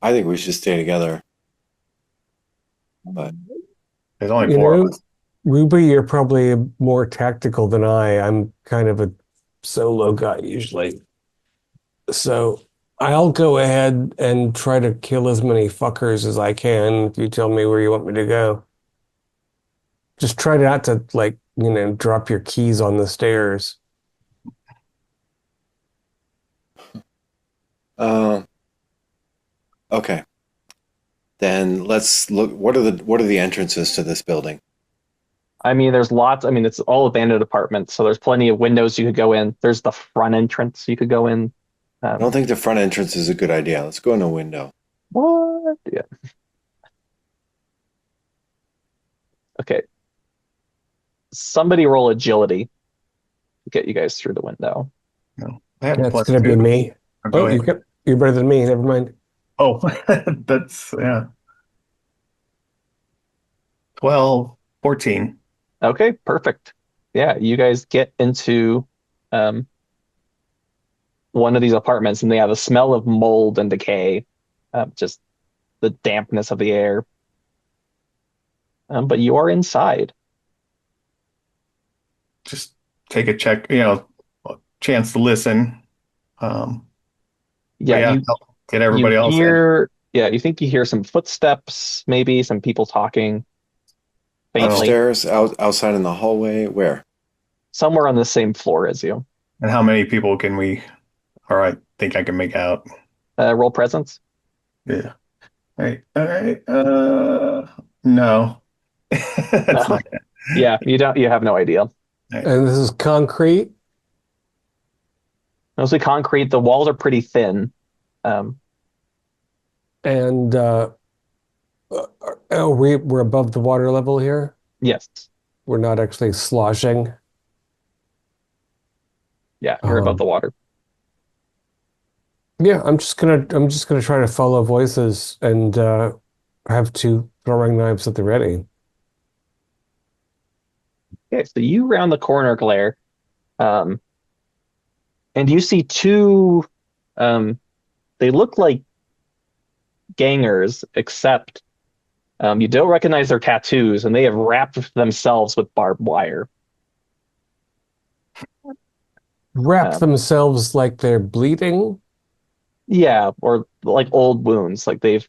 C: I think we should stay together. But
E: There's only
D: You
E: 4 of
D: know,
E: us.
D: Ruby, you're probably more tactical than I. I'm kind of a solo guy usually. So I'll go ahead and try to kill as many fuckers as I can if you tell me where you want me to go. Just try not to, like, drop your keys on the stairs.
C: um, okay. Then let's look. What are the entrances to this building?
B: I mean, there's lots. I mean, it's all abandoned apartments, so there's plenty of windows you could go in. There's the front entrance you could go in.
C: I don't think the front entrance is a good idea. Let's go in a window.
B: What? Yeah. Okay. Somebody roll agility to get you guys through the window.
E: No. I have a
D: That's
E: plus
D: gonna be
E: 2.
D: me.
E: Go
D: Oh,
E: ahead.
D: you're better than me. Never mind.
E: Oh, that's, yeah. 12, 14.
B: Okay, perfect. Yeah, you guys get into um, one of these apartments, and they have a smell of mold and decay, just the dampness of the air. But you are inside.
E: Just take a check, chance to listen.
B: Yeah,
E: yeah,
B: you
E: get everybody else in.
B: you think you hear some footsteps, maybe some people talking faintly,
C: Upstairs, outside in the hallway, where?
B: somewhere on the same floor as you.
E: And how many people can we? All right, think I can make out.
B: Roll presence.
E: Yeah. All right. No. That's
B: No.
E: not it.
B: Yeah, you don't. You have no idea.
D: And this is concrete.
B: Mostly concrete. The walls are pretty thin.
D: And we're above the water level here.
B: Yes.
D: We're not actually sloshing.
B: Yeah, you're above the water.
D: Yeah, I'm just gonna try to follow voices and have two throwing knives at the ready.
B: Okay, so you round the corner, Claire, and you see two. They look like gangers, except you don't recognize their tattoos, and they have wrapped themselves with barbed wire.
D: Wrap themselves like they're bleeding.
B: Yeah, or like old wounds, like they've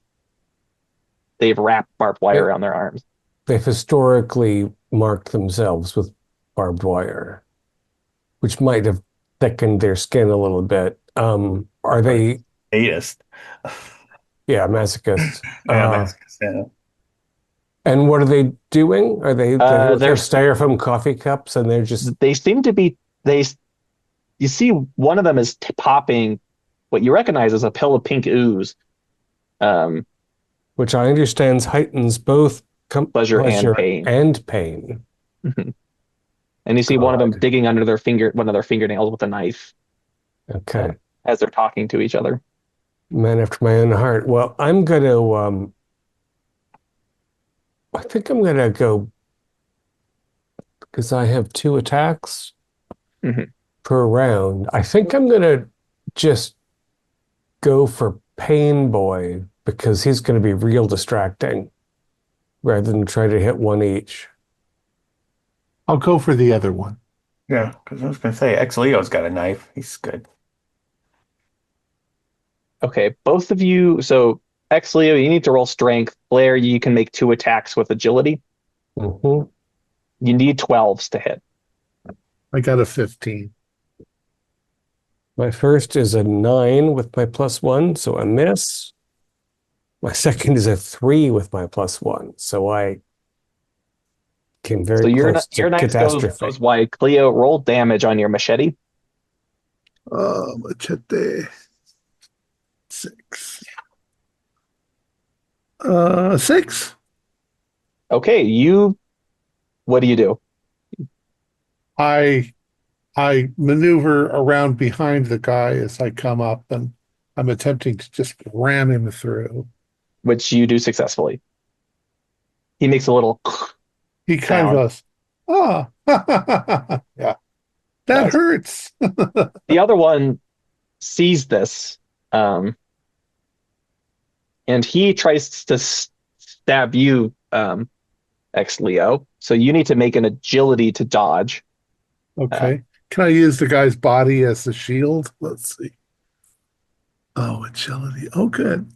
B: wrapped barbed wire around their arms.
D: They've historically marked themselves with barbed wire, which might have thickened their skin a little bit. Are they?
E: Sadist.
D: Yeah, masochists.
E: Yeah.
D: And what are they doing? Are they
B: they're
D: styrofoam coffee cups, and they're just?
B: They seem to be. You see, one of them is popping what you recognize as a pill of pink ooze,
D: which I understand heightens both
B: pleasure and pain.
D: And pain.
B: And you see one of them digging under one of their fingernails with a knife.
D: Okay.
B: As they're talking to each other.
D: Man after my own heart. Well, I'm gonna. I think I'm gonna go because I have 2 attacks per round. I think I'm gonna just go for Pain Boy because he's going to be real distracting rather than try to hit one each.
A: I'll go for the other one.
E: Yeah, because I was going to say, Leo's got a knife. He's good.
B: Okay, both of you. So, Leo, you need to roll strength. Blair, you can make 2 attacks with agility.
D: You
B: need 12s to hit.
A: I got a 15.
D: My first is a 9 with my +1, so a miss. My second is a 3 with my +1, so I came very close to catastrophe.
B: Goes wide. Cleo, roll damage on your machete.
A: Machete. 6. 6.
B: Okay, what do you do?
A: I maneuver around behind the guy as I come up, and I'm attempting to just ram him through.
B: Which you do successfully. He makes a little.
A: He kind of goes, "Ah, yeah, that hurts."
B: The other one sees this, and he tries to stab you, Leo. So you need to make an agility to dodge.
A: Okay. Can I use the guy's body as the shield? Let's see. Oh, agility. Oh, good.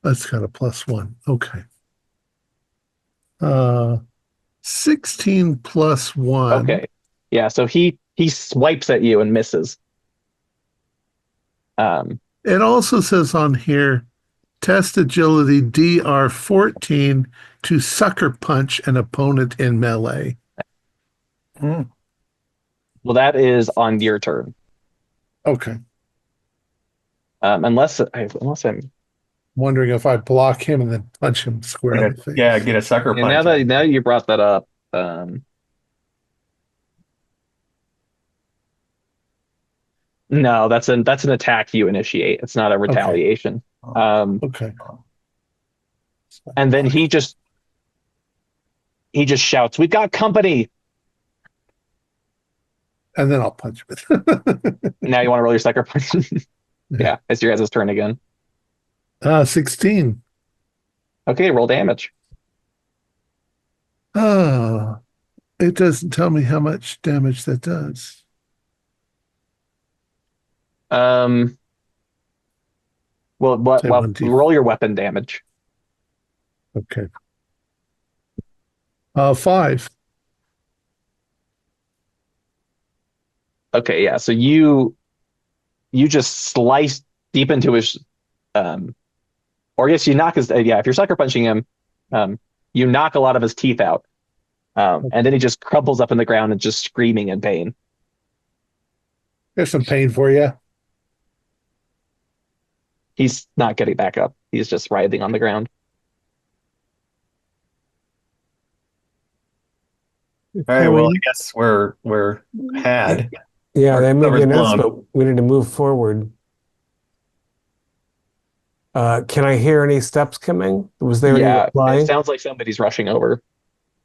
A: That's got a +1. Okay. 16 + 1.
B: Okay. Yeah, so he swipes at you and misses.
A: It also says on here, test agility DR 14 to sucker punch an opponent in melee.
B: Well, that is on your turn.
A: Okay.
B: Unless I'm
A: wondering if I block him and then punch him square in the face.
E: Yeah, get a sucker punch.
B: Now you brought that up. No, that's an attack you initiate. It's not a retaliation.
A: Okay.
B: And then he just shouts, "We've got company!"
A: And then I'll punch him.
B: Now you want to roll your sucker punch? Yeah, it's your guys' turn again.
A: 16.
B: Okay, roll damage.
A: Oh, it doesn't tell me how much damage that does.
B: Well,
A: Say
B: well,
A: 1d.
B: roll your weapon damage.
A: Okay. 5.
B: Okay, yeah. So you just slice deep into his, or I guess you knock his. Yeah, if you're sucker punching him, you knock a lot of his teeth out, and then he just crumples up in the ground and just screaming in pain.
A: There's some pain for you.
B: He's not getting back up. He's just writhing on the ground.
E: All right, well, I guess we're had.
D: Yeah, they made the
E: cover's
D: announcement. We need to move forward. Can I hear any steps coming? Was there any
B: Yeah,
D: reply?
B: it sounds like somebody's rushing over.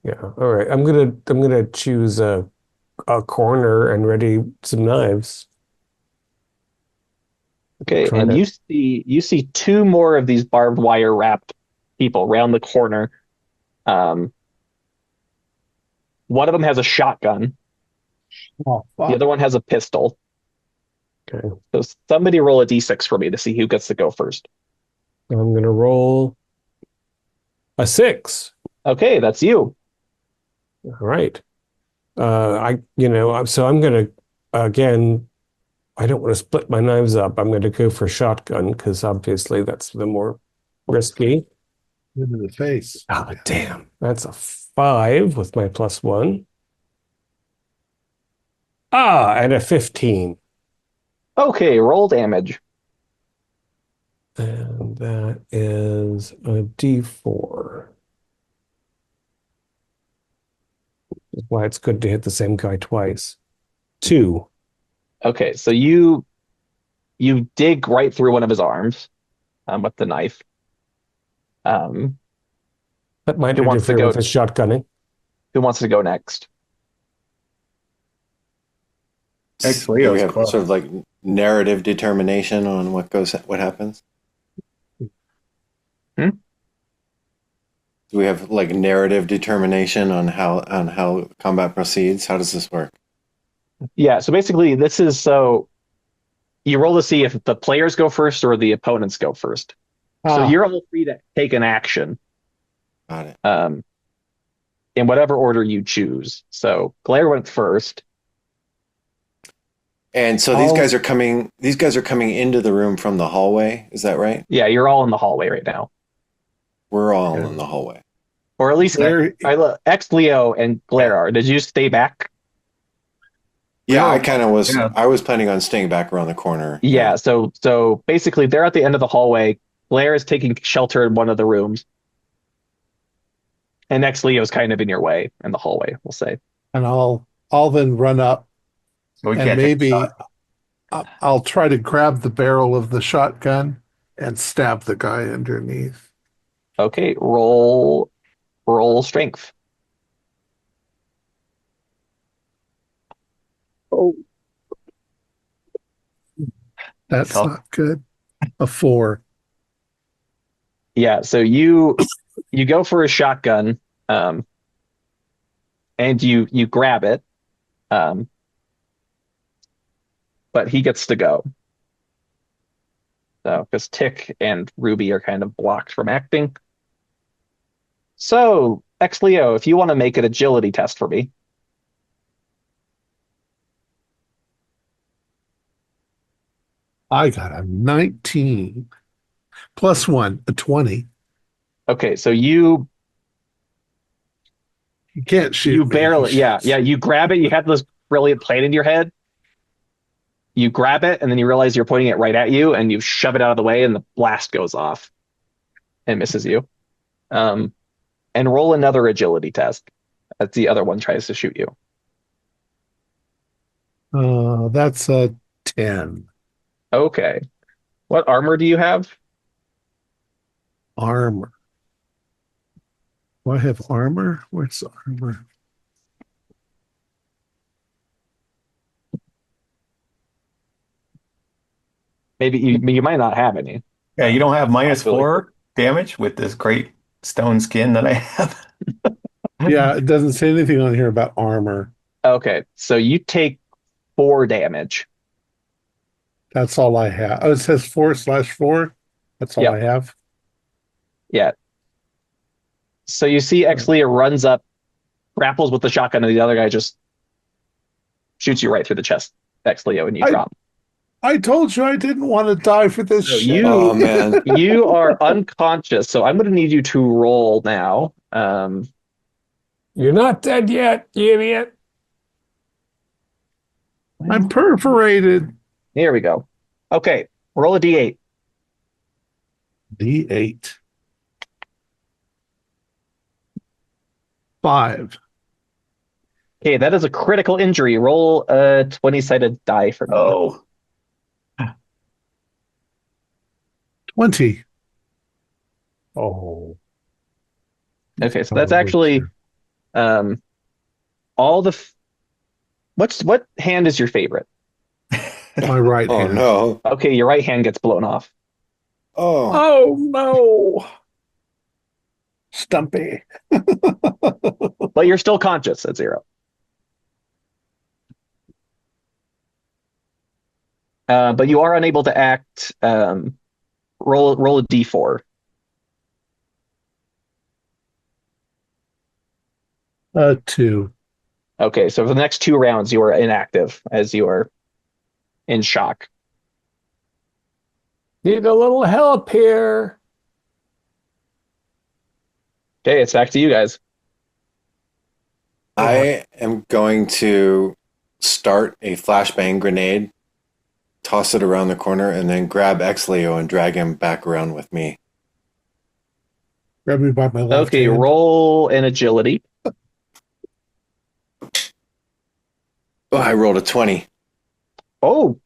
D: Yeah. All right. I'm gonna choose a corner and ready some knives.
B: Okay,
D: Trying
B: and
D: to-
B: you see two more of these barbed wire wrapped people round the corner. One of them has a shotgun.
A: Oh,
B: The
A: fuck.
B: other one has a pistol.
D: Okay.
B: So somebody roll a d6 for me to see who gets to go first.
D: I'm gonna roll a 6.
B: Okay, that's you.
D: All right. So I'm gonna again. I don't want to split my knives up. I'm going to go for shotgun because obviously that's the more risky.
A: Into the face.
D: Ah, damn. That's a 5 with my +1. And a 15.
B: Okay, roll damage.
D: And that is a D4. That's why it's good to hit the same guy twice. 2.
B: Okay, so you dig right through one of his arms with the knife.
D: That might
B: Who wants to
D: interfere
B: go?
D: with his shotgunning.
B: Who wants to go next?
E: Actually,
C: Do
E: it
C: we
E: was
C: have
E: close.
C: sort of like narrative determination on what happens?
B: Hmm?
C: Do we have like narrative determination on how combat proceeds? How does this work?
B: Yeah, so basically this is so you roll to see if the players go first or the opponents go first. So you're all free to take an action
C: Got it.
B: in whatever order you choose. So Claire went first.
C: And so these guys are coming into the room from the hallway, is that right?
B: Yeah, you're all in the hallway right now.
C: We're all in the hallway.
B: Or at least
A: Claire-
B: Ex-Leo and Claire are. Did you stay back?
C: Yeah, I kind of was.
E: Yeah.
C: I was planning on staying back around the corner.
B: Yeah, so basically they're at the end of the hallway. Claire is taking shelter in one of the rooms. And Ex-Leo's kind of in your way in the hallway, we'll say.
A: And I'll then run up
E: So we
A: and
E: can't take
A: maybe
E: a shot.
A: I'll try to grab the barrel of the shotgun and stab the guy underneath.
B: Okay, roll strength.
A: Oh, that's
E: Felt-
A: not good. A 4.
B: Yeah, so you go for a shotgun, and you grab it, but he gets to go. So because Tick and Ruby are kind of blocked from acting. So Ex-Leo, if you want to make an agility test for me.
A: I got a 19 +1, a 20.
B: Okay, so you
A: You can't shoot me.
B: barely, yeah, you grab it. You have this brilliant plan in your head. You grab it, and then you realize you're pointing it right at you, and you shove it out of the way, and the blast goes off and misses you. And roll another agility test as the other one tries to shoot you.
A: That's a 10.
B: Okay. What armor do you have?
A: Armor. Do I have armor? Where's armor?
B: Maybe you might not have any.
E: Yeah, you don't have minus
B: Possibility.
E: 4 damage with this great stone skin that I have.
A: Yeah, it doesn't say anything on here about armor.
B: Okay, so you take 4 damage.
A: That's all I have. Oh, it says 4/4. That's all
B: Yep.
A: I have.
B: Yeah. So you see Exlia runs up, grapples with the shotgun, and the other guy just shoots you right through the chest, Exlio, and you drop.
A: I told you I didn't want to die for this
B: So
A: shit.
C: Oh man.
B: You are unconscious, so I'm going to need you to roll now.
D: You're not dead yet, you idiot.
A: I'm perforated.
B: Here we go. Okay, roll a d8.
A: D8. 5.
B: Okay, that is a critical injury. Roll a 20-sided die for me.
E: Oh,
A: 20.
D: Oh.
B: Okay, so that's actually all the. What hand is your favorite?
A: My right
C: Oh
A: hand.
C: no.
B: Okay, your right hand gets blown off.
C: Oh.
A: Oh no. Stumpy.
B: But you're still conscious at 0. But you are unable to act. Roll a d4.
A: 2.
B: Okay, so for the next 2 rounds, you are inactive as you are in shock.
D: Need a little help here.
B: Okay, it's back to you guys.
C: I am going to start a flashbang grenade, toss it around the corner, and then grab Exleo and drag him back around with me.
A: Grab me by my left
B: Okay,
A: hand.
B: roll an agility.
C: Oh, I rolled a 20.
B: Oh,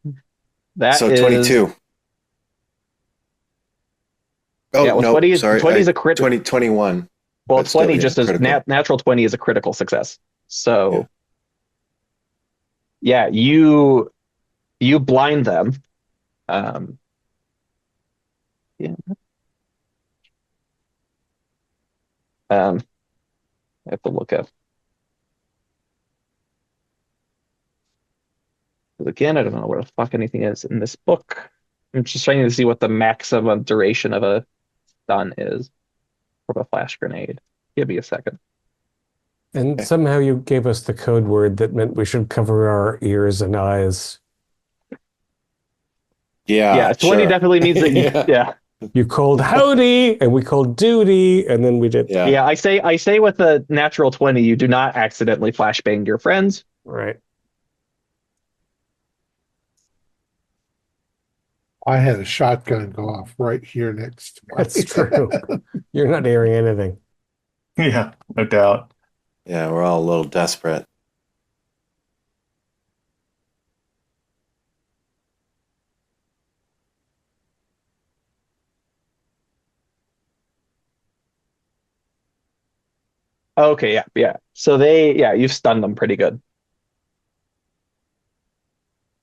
B: that
C: So
B: is
C: 22. Oh,
B: yeah, well,
C: no,
B: 20 is
C: sorry.
B: 20 is a crit.
C: 21.
B: Well,
C: But still,
B: 20
C: yeah,
B: just as
C: critical.
B: natural 20 is a critical success. So yeah, you blind them. Yeah. I have to look up. Again, I don't know where the fuck anything is in this book. I'm just trying to see what the maximum duration of a stun is from a flash grenade. Give me a second.
D: And somehow you gave us the code word that meant we should cover our ears and eyes.
C: Yeah,
B: 20
C: sure.
B: definitely means that yeah.
D: You called howdy and we called duty, and then we did.
B: Yeah, I say with a natural 20, you do not accidentally flashbang your friends.
D: Right.
A: I had a shotgun go off right here next to me.
D: That's true. You're not hearing anything.
E: yeah, no doubt.
C: Yeah, we're all a little desperate.
B: Okay, yeah. So you've stunned them pretty good.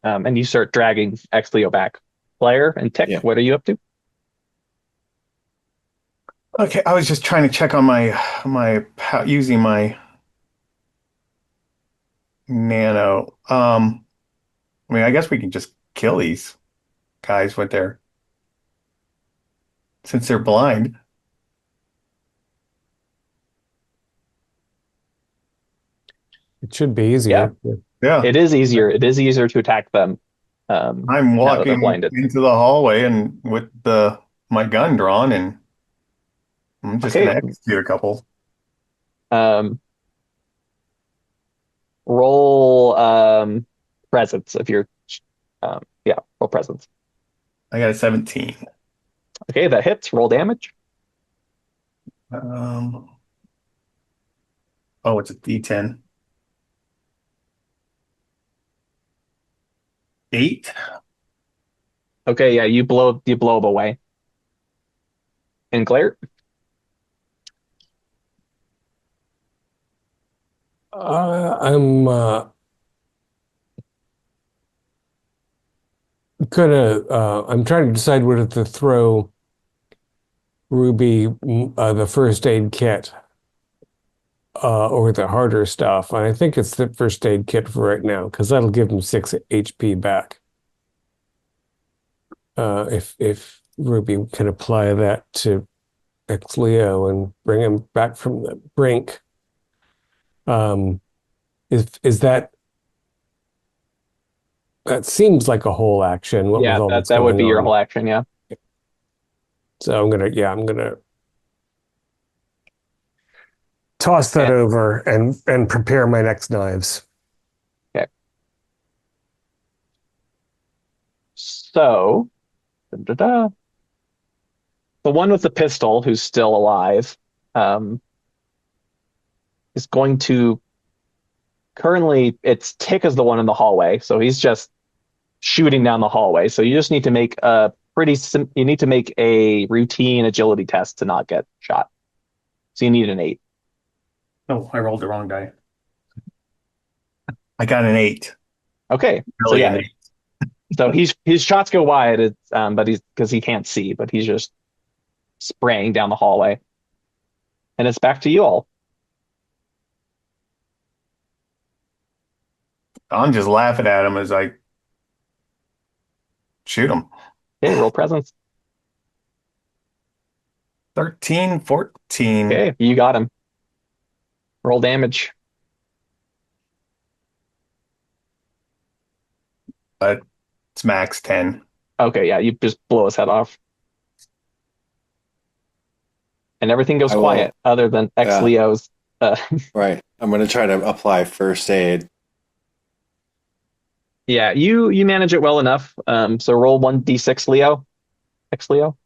B: And you start dragging Exleo back. Player and Tech,
C: Yeah.
B: what are you up to?
E: Okay, I was just trying to check on using my nano. I mean, I guess we can just kill these guys since they're blind.
D: It should be easier.
E: Yeah,
B: It is easier. It is easier to attack them.
E: I'm
B: now that they're
E: walking
B: blinded.
E: into the hallway and with my gun drawn, and I'm just
B: Okay.
E: gonna execute a couple.
B: Roll presence if you're roll presence.
E: I got a 17.
B: Okay, that hits. Roll damage.
E: It's a D10. 8.
B: Okay, yeah, you blow them away. And Claire?
D: I'm I'm trying to decide whether to throw Ruby the first aid kit or the harder stuff. And I think it's the first aid kit for right now because that'll give him 6 HP back. If Ruby can apply that to Leo and bring him back from the brink, is that seems like a whole action? What with all that's
B: that would be
D: going
B: your
D: on.
B: whole action. Yeah.
D: So I'm gonna toss that over and prepare my next knives.
B: Okay. So, the one with the pistol, who's still alive, is going to currently. It's Tick is the one in the hallway, so he's just shooting down the hallway. So you just need to make you need to make a routine agility test to not get shot. So you need an 8.
E: Oh, I rolled the wrong die. I got an 8.
B: Okay.
E: Really,
B: so
E: an
B: yeah.
E: 8.
B: So his shots go wide, but because he can't see, but he's just spraying down the hallway. And it's back to you all.
E: I'm just laughing at him as I shoot him.
B: Okay, roll presence.
E: 13, 14.
B: Okay, you got him. Roll damage.
E: It's max 10.
B: Okay, yeah, you just blow his head off. And everything goes quiet, other than Leo's.
C: Right. I'm going to try to apply first aid.
B: Yeah, you manage it well enough. So roll 1d6, Leo. Leo.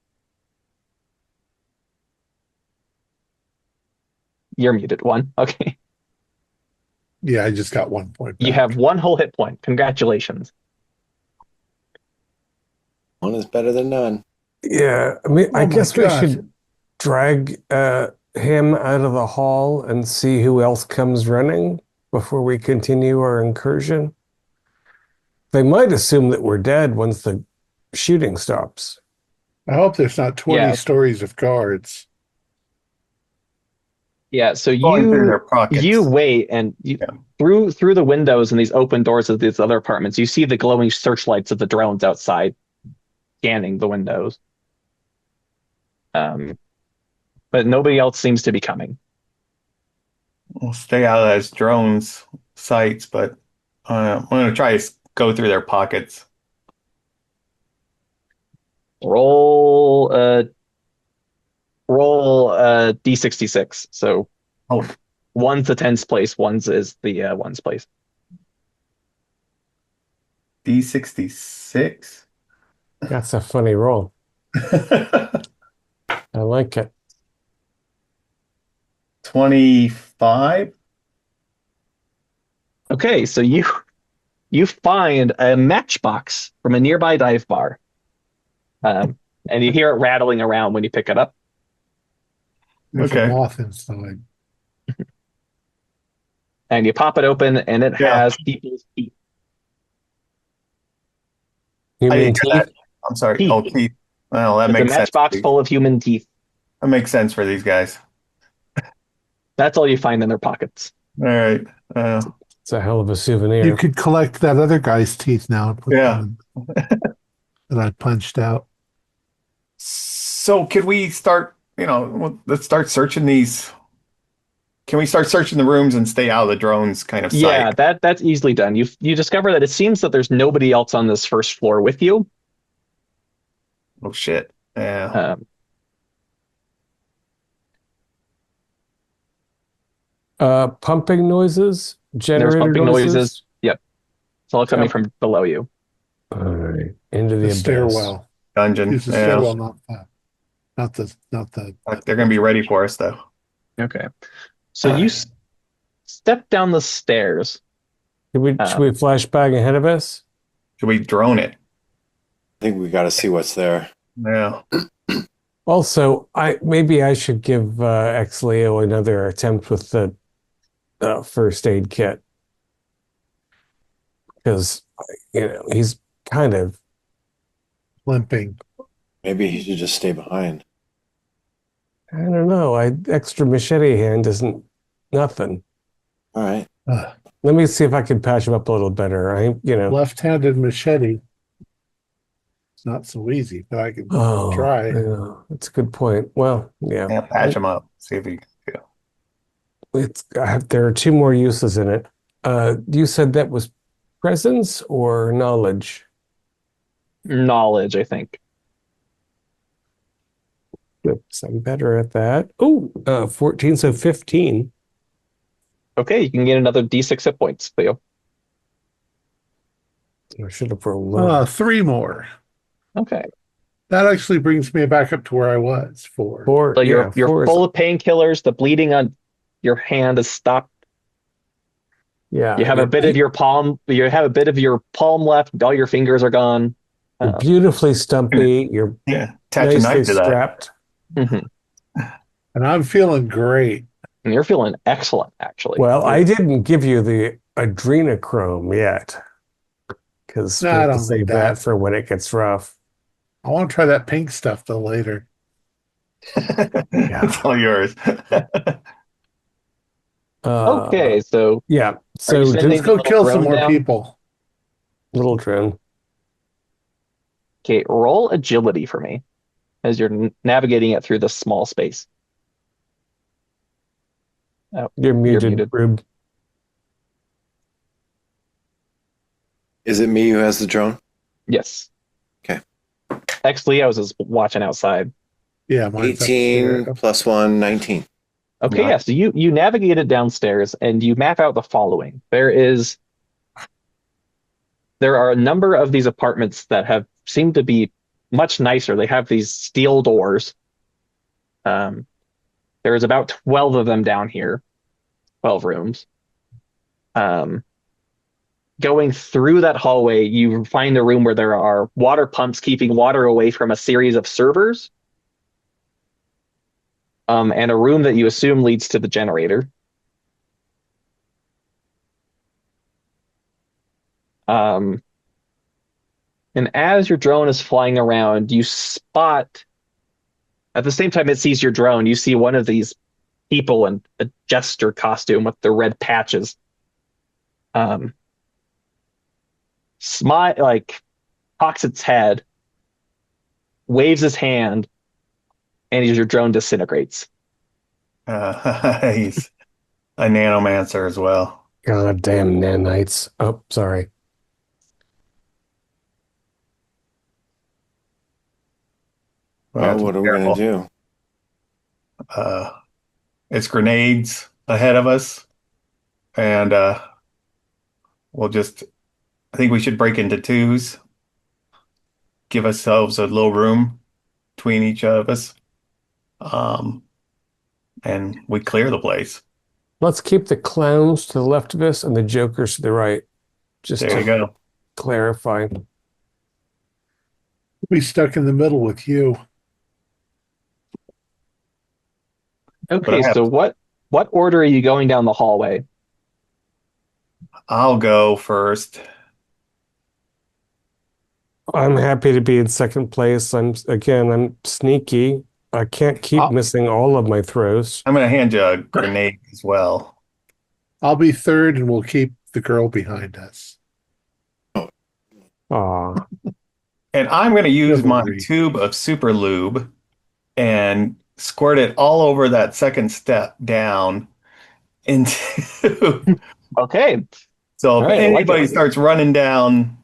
B: You're muted. 1. Okay.
A: Yeah, I just got 1 point back.
B: You have 1 whole hit point. Congratulations.
C: 1 is better than none.
D: Yeah, I mean, I guess we should drag him out of the hall and see who else comes running before we continue our incursion. They might assume that we're dead once the shooting stops.
A: I hope there's not 20 stories of guards.
B: Yeah, so
E: Going through their pockets.
B: you wait, and through the windows and these open doors of these other apartments, you see the glowing searchlights of the drones outside scanning the windows. But nobody else seems to be coming.
E: We'll stay out of those drones sights, but I'm going to try to go through their pockets.
B: Roll D66. So 1's the 10's place, 1's is the 1's place.
E: D66.
D: That's a funny roll. I like it.
E: 25.
B: Okay, so you find a matchbox from a nearby dive bar. And you hear it rattling around when you pick it up.
A: There's a moth inside.
B: And you pop it open, and it has people's teeth.
D: Human teeth?
E: I'm sorry.
B: Teeth.
E: Oh, teeth. Well, that makes sense.
B: A matchbox full of human teeth.
E: That makes sense for these guys.
B: That's all you find in their pockets.
E: All right.
D: It's a hell of a souvenir.
A: You could collect that other guy's teeth now and put them in, that I punched out.
E: So could we start, let's start searching these. Can we start searching the rooms and stay out of the drones kind of sight?
B: Yeah, that's easily done. You discover that it seems that there's nobody else on this first floor with you.
E: Oh, shit. Yeah.
D: Pumping noises,
B: There's
D: generator
B: pumping noises. Yep. It's all coming from below you.
D: All right. Into the abyss.
A: Stairwell.
E: Dungeon.
A: Use the stairwell, not the.
E: They're going to be ready for us, though.
B: Okay. So you step down the stairs.
D: Should we flashbang ahead of us?
E: Should we drone it?
C: I think we got to see what's there.
E: Yeah.
D: Also, I should give Ex-Leo another attempt with the first aid kit because he's kind of
A: Limping.
C: Maybe he should just stay behind.
D: I don't know. Extra machete hand isn't nothing.
C: All right.
D: Let me see if I can patch him up a little better.
A: Left-handed machete. It's not so easy, but I can try.
D: Yeah, that's a good point. Well, yeah.
E: Yeah, patch him up. See if he can feel.
D: There are two more uses in it. You said that was presence or knowledge?
B: Knowledge, I think.
D: Oops, I'm better at that. Oh, 14, so 15.
B: Okay, you can get another D6 hit points, Leo.
D: I should have rolled low.
A: 3 more.
B: Okay.
A: That actually brings me back up to where I was. 4.
B: So you're
D: four
B: full of painkillers. The bleeding on your hand has stopped.
D: Yeah.
B: You have a bit of your palm. You have a bit of your palm left. All your fingers are gone.
D: You're beautifully stumpy. You're
E: Attach a
D: nicely
E: knife to that.
D: strapped.
B: Mhm.
A: And I'm feeling great.
B: And you're feeling excellent, actually.
D: Well, I didn't give you the adrenochrome yet because we
A: No, I
D: have to
A: don't
D: save
A: need
D: that
A: that.
D: for when it gets rough.
A: I want to try that pink stuff though later.
E: It's all yours.
B: Okay, so
D: Yeah.
B: Are
D: So
B: you sending
A: Let's go
B: the
A: kill
B: little
A: some more
B: drone down?
A: people.
D: little drone.
B: Okay, roll agility for me as you're navigating it through this small space. Oh,
D: You're muted,
B: muted.
D: Rube.
C: Is it me who has the drone?
B: Yes.
C: Okay.
B: Leo's is watching outside.
A: Yeah, mine's
C: 18
A: upstairs.
C: plus 1, 19.
B: Okay, yeah. So you navigate it downstairs and you map out the following. There are a number of these apartments that seem to be much nicer. They have these steel doors. There's about 12 of them down here, 12 rooms. Going through that hallway, you find a room where there are water pumps keeping water away from a series of servers. And a room that you assume leads to the generator. And as your drone is flying around, you spot, at the same time it sees your drone, you see one of these people in a jester costume with the red patches. Smile, like, cocks its head, waves his hand, and your drone disintegrates.
E: He's a nanomancer as well.
D: God damn nanites. Oh, sorry.
C: Well, what are we going to do?
E: It's grenades ahead of us, and I think we should break into twos, give ourselves a little room between each of us, and we clear the place.
D: Let's keep the clowns to the left of us and the jokers to the right. Just
E: There
D: to
E: you go.
D: clarify.
A: Be stuck in the middle with you.
B: Okay, so what order are you going down the hallway?
E: I'll go first.
D: I'm happy to be in second place. I'm sneaky. I can't keep missing all of my throws.
E: I'm going to hand you a grenade as well.
A: I'll be third and we'll keep the girl behind us.
D: Aw.
E: And I'm going to use my
A: Chivalry.
E: tube of super lube and squirt it all over that second step down into.
B: Okay.
E: So if
B: All right, I like
E: anybody
B: it.
E: starts running down,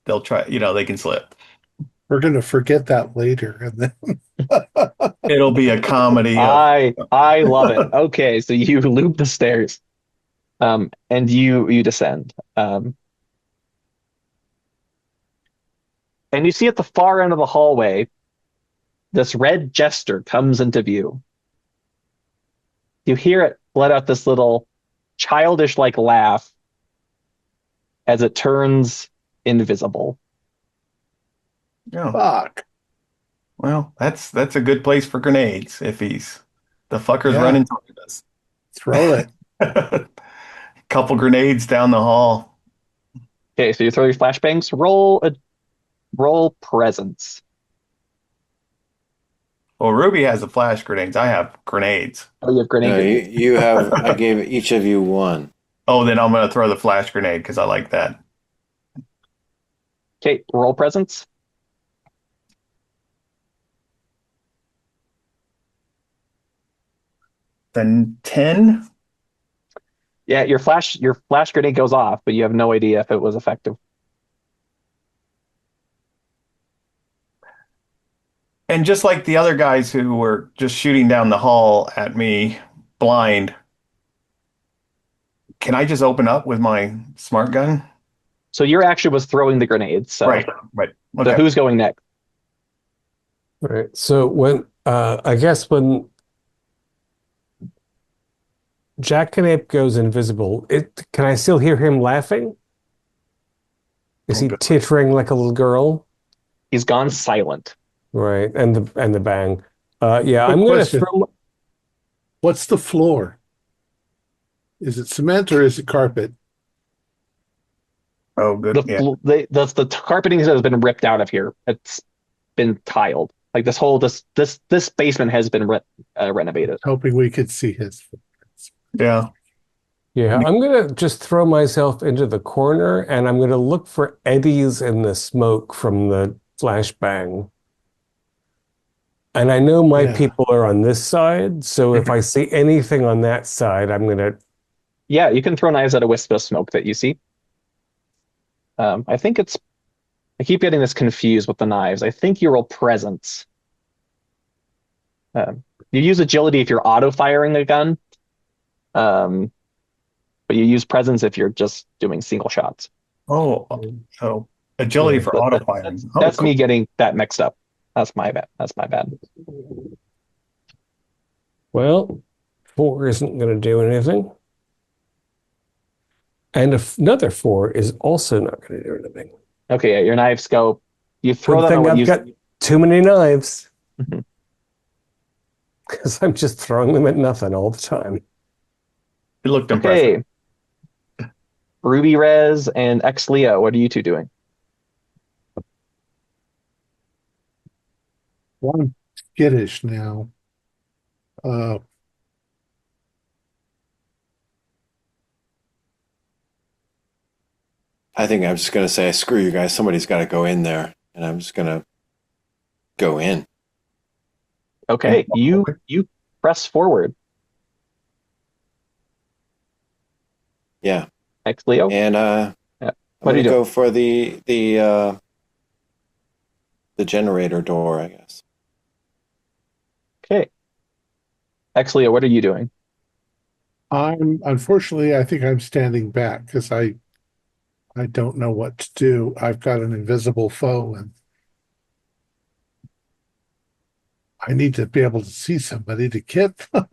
E: they'll try, they can slip.
A: We're going to forget that later. And then
E: It'll be a comedy.
B: I love it. Okay, so you loop the stairs, and you descend, and you see at the far end of the hallway, this red jester comes into view. You hear it let out this little childish-like laugh as it turns invisible.
E: Oh,
A: fuck.
E: Well, that's a good place for grenades if the fucker's
A: Yeah,
E: running toward us.
A: throw it.
E: Couple grenades down the hall.
B: Okay, so you throw your flashbangs. Roll presence.
E: Well, Ruby has the flash grenades. I have grenades.
B: Oh, you have
C: No,
B: grenade.
C: you have. I gave each of you one.
E: Oh, then I'm gonna throw the flash grenade because I like that.
B: Okay, roll presence.
E: Then 10.
B: Yeah, your flash grenade goes off, but you have no idea if it was effective.
E: And just like the other guys who were just shooting down the hall at me blind, can I just open up with my smart gun?
B: So your action was throwing the grenades. So,
E: Right.
B: so
E: Okay.
B: who's going next?
D: Right. So I guess when Jackknife goes invisible, can I still hear him laughing? Is he
E: good.
D: tittering like a little girl?
B: He's gone silent.
D: Right. And the bang. Yeah,
A: Quick
D: I'm gonna
A: question.
D: throw
A: What's the floor? Is it cement or is it carpet?
E: Oh, good. Yeah.
B: The carpeting has been ripped out of here. It's been tiled. Like this basement has been renovated.
A: Hoping we could see his footprints.
E: Yeah.
D: Yeah, I'm gonna just throw myself into the corner and I'm gonna look for eddies in the smoke from the flashbang. And I know my
A: Yeah.
D: people are on this side, so if I see anything on that side, I'm gonna.
B: Yeah, you can throw knives at a wisp of smoke that you see. I think it's. I keep getting this confused with the knives. I think you roll presence. You use agility if you're auto firing a gun, but you use presence if you're just doing single shots.
E: Oh, so agility for auto firing.
B: That's
E: Cool.
B: me getting that mixed up. That's my bad. That's my bad.
D: Well, 4 isn't gonna do anything, and another 4 is also not gonna do anything.
B: Okay, yeah, your knives go. You throw
D: Good
B: them
D: thing
B: at what
D: I've
B: you.
D: got too many knives
B: Mhm.
D: because I'm just throwing them at nothing all the time.
E: It looked impressive.
B: Okay. Ruby Rez and X Leo, what are you two doing?
A: Well, I'm skittish now.
C: I think I'm just gonna say, screw you guys. Somebody's got to go in there, and I'm just gonna go in.
B: Okay, you press forward.
C: Yeah,
B: X Leo.
C: and
B: Yeah.
C: I'm
B: What are
C: gonna
B: you doing?
C: go for the generator door, I guess.
B: Okay. X Leo, what are you doing?
A: Unfortunately, I think I'm standing back because I don't know what to do. I've got an invisible foe and I need to be able to see somebody to get them.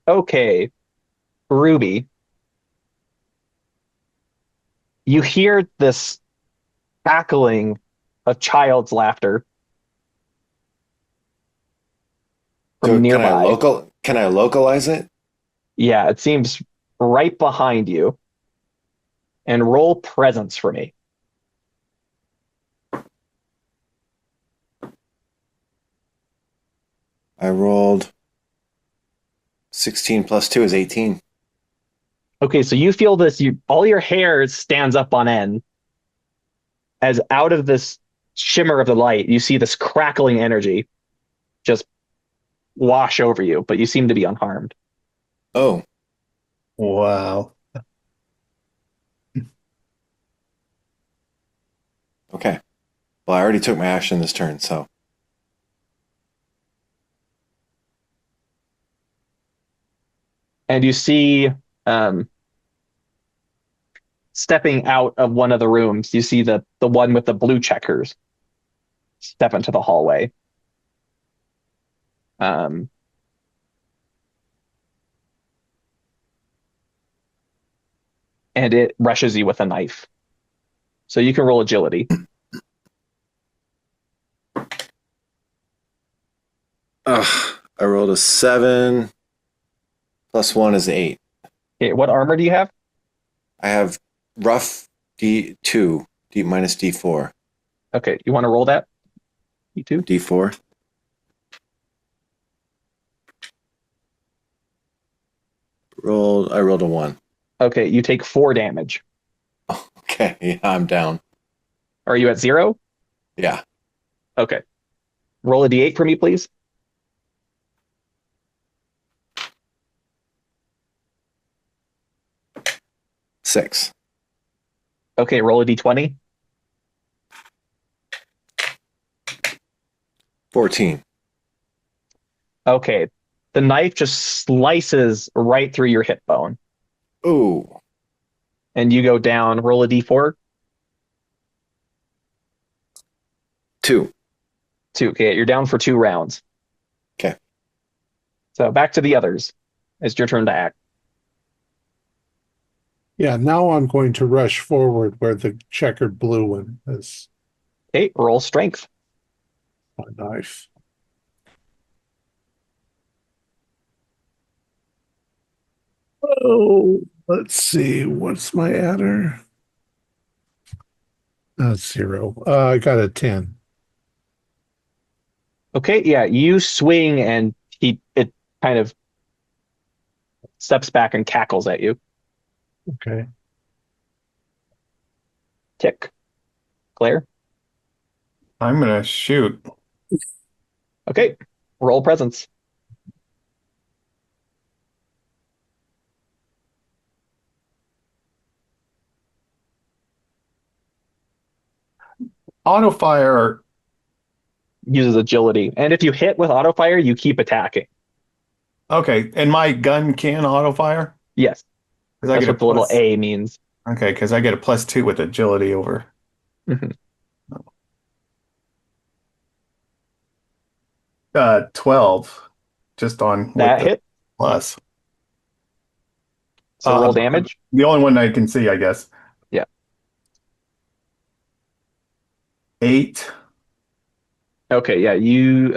B: Okay, Ruby, you hear this cackling of child's laughter
C: So
B: from nearby.
C: Can I localize it?
B: Yeah, it seems right behind you. And roll presence for me.
C: I rolled 16 plus 2 is 18.
B: Okay, so you feel this, all your hair stands up on end as out of this shimmer of the light, you see this crackling energy just wash over you, but you seem to be unharmed.
C: Oh,
E: Wow.
C: okay. Well, I already took my action this turn, so
B: And you see stepping out of one of the rooms, you see the one with the blue checkers step into the hallway. And it rushes you with a knife. So you can roll agility.
C: I rolled a 7. Plus 1 is 8.
B: Okay, what armor do you have?
C: I have rough D2, D minus D4.
B: Okay, you want to roll that? D2?
C: D4. I rolled a 1.
B: Okay, you take 4 damage.
C: Okay, yeah, I'm down.
B: Are you at 0?
C: Yeah.
B: Okay. Roll a D8 for me, please.
C: Six.
B: Okay, roll a D20.
C: 14.
B: Okay, the knife just slices right through your hip bone,
C: Ooh.
B: and you go down. Roll a D4.
C: 2.
B: 2. Okay, you're down for 2 rounds.
C: Okay.
B: So back to the others. It's your turn to act.
A: Yeah, now I'm going to rush forward where the checkered blue one is.
B: Okay, roll strength.
A: My knife. Oh, let's see. What's my adder? That's 0. I got a 10.
B: Okay, yeah, you swing and it kind of steps back and cackles at you.
A: Okay.
B: Tick. Claire.
E: I'm gonna shoot.
B: Okay, roll presence.
E: Auto fire.
B: Uses agility, and if you hit with auto fire, you keep attacking.
E: Okay, and my gun can auto fire?
B: Yes,
E: Because I
B: that's
E: get a
B: what the little
E: plus.
B: A means.
E: Okay, because I get a +2 with agility over.
B: Mhm.
E: 12, just on with
B: That
E: the
B: hit.
E: plus.
B: So roll damage.
E: The only one I can see, I guess.
B: Yeah.
E: 8.
B: Okay, yeah, you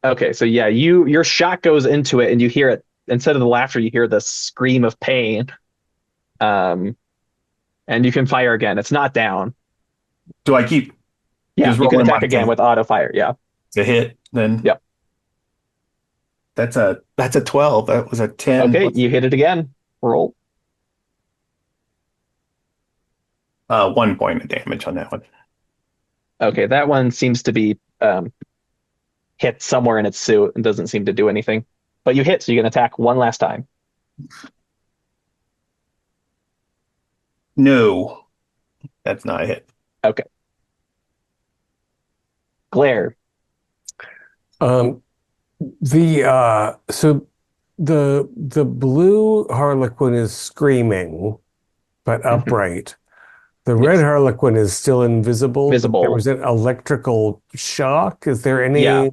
B: okay, so yeah, your shot goes into it and you hear it. Instead of the laughter, you hear the scream of pain. And you can fire again. It's not down.
E: Do I keep
B: Yeah,
E: just
B: you can
E: rolling
B: attack
E: my
B: again with auto fire. Yeah.
E: to hit? Then
B: Yep.
E: That's a 12. That was a 10.
B: Okay, you hit it again. Roll.
E: 1 point of damage on that one.
B: Okay, that one seems to be hit somewhere in its suit and doesn't seem to do anything. But you hit, so you can attack one last time.
E: No, that's not a hit.
B: Okay. Glare.
D: So the blue harlequin is screaming, but upright. The red
B: Yes.
D: harlequin is still invisible.
B: Visible.
D: There was an electrical shock. Is there any?
B: Yeah.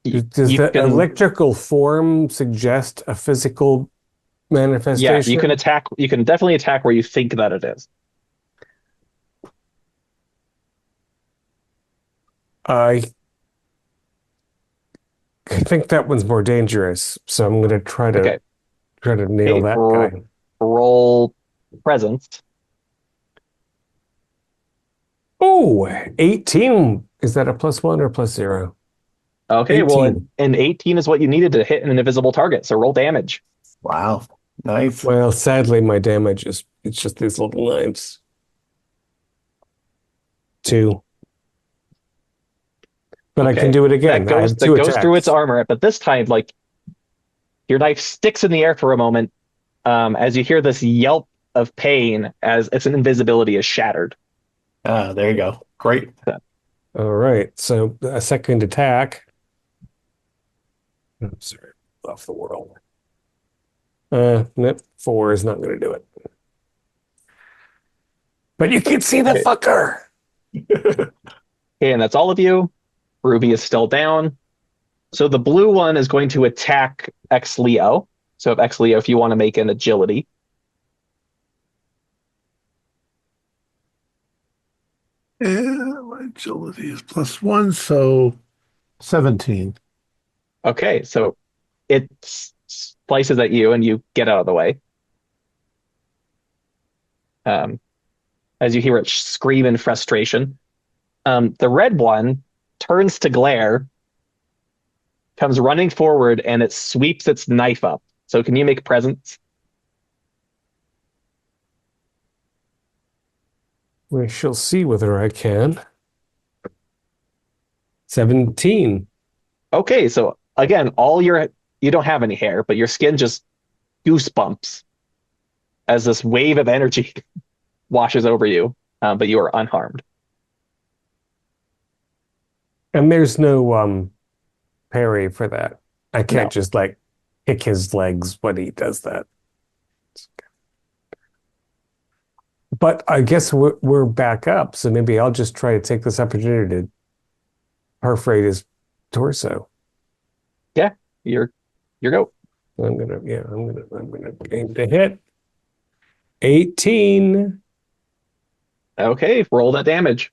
D: Does
B: You
D: the
B: can-
D: electrical form suggest a physical
B: Yeah,
D: manifestation?
B: you can attack. You can definitely attack where you think that it is.
D: I think that one's more dangerous, so I'm going to try to
B: Okay.
D: nail
B: Okay,
D: that
B: roll-
D: guy.
B: Roll presence.
D: Oh, 18. Is that a +1 or +0?
B: Okay, well,
D: 18.
B: and 18 is what you needed to hit an invisible target. So roll damage.
E: Wow, nice.
D: Well, sadly, my damage is it's just these little knives. 2. But I
B: Okay.
D: can do it again.
B: That
D: I
B: goes
D: have
B: that
D: 2
B: goes through its
D: attacks.
B: armor, but this time, like your knife sticks in the air for a moment, as you hear this yelp of pain as its invisibility is shattered.
E: There you go. Great.
D: All right. So a second attack. I'm sorry, off the world. Nope, 4 is not going to do it. But you can see the
B: Okay.
D: fucker.
B: Okay, and that's all of you. Ruby is still down. So the blue one is going to attack X Leo. So if X Leo, if you want to make an agility.
A: And my agility is +1, so 17.
B: Okay, so it slices at you and you get out of the way. As you hear it scream in frustration. The red one turns to glare, comes running forward, and it sweeps its knife up. So can you make presence?
D: We shall see whether I can. 17.
B: Okay, so again, you don't have any hair, but your skin just goosebumps as this wave of energy washes over you, but you are unharmed.
D: And there's no parry for that. I can't just like kick his legs when he does that. But I guess we're back up, so maybe I'll just try to take this opportunity to perforate his torso.
B: Yeah, you're go.
D: I'm gonna aim to hit. 18.
B: Okay, roll that damage.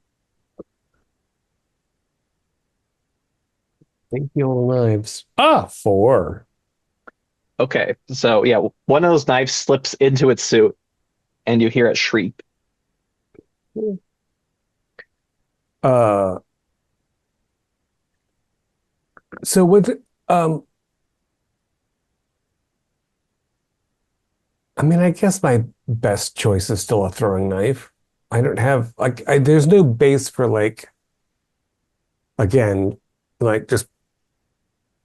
D: Thank you, all knives. 4.
B: Okay, so yeah, one of those knives slips into its suit, and you hear it shriek.
D: So with I mean, I guess my best choice is still a throwing knife. I don't have there's no base for again, just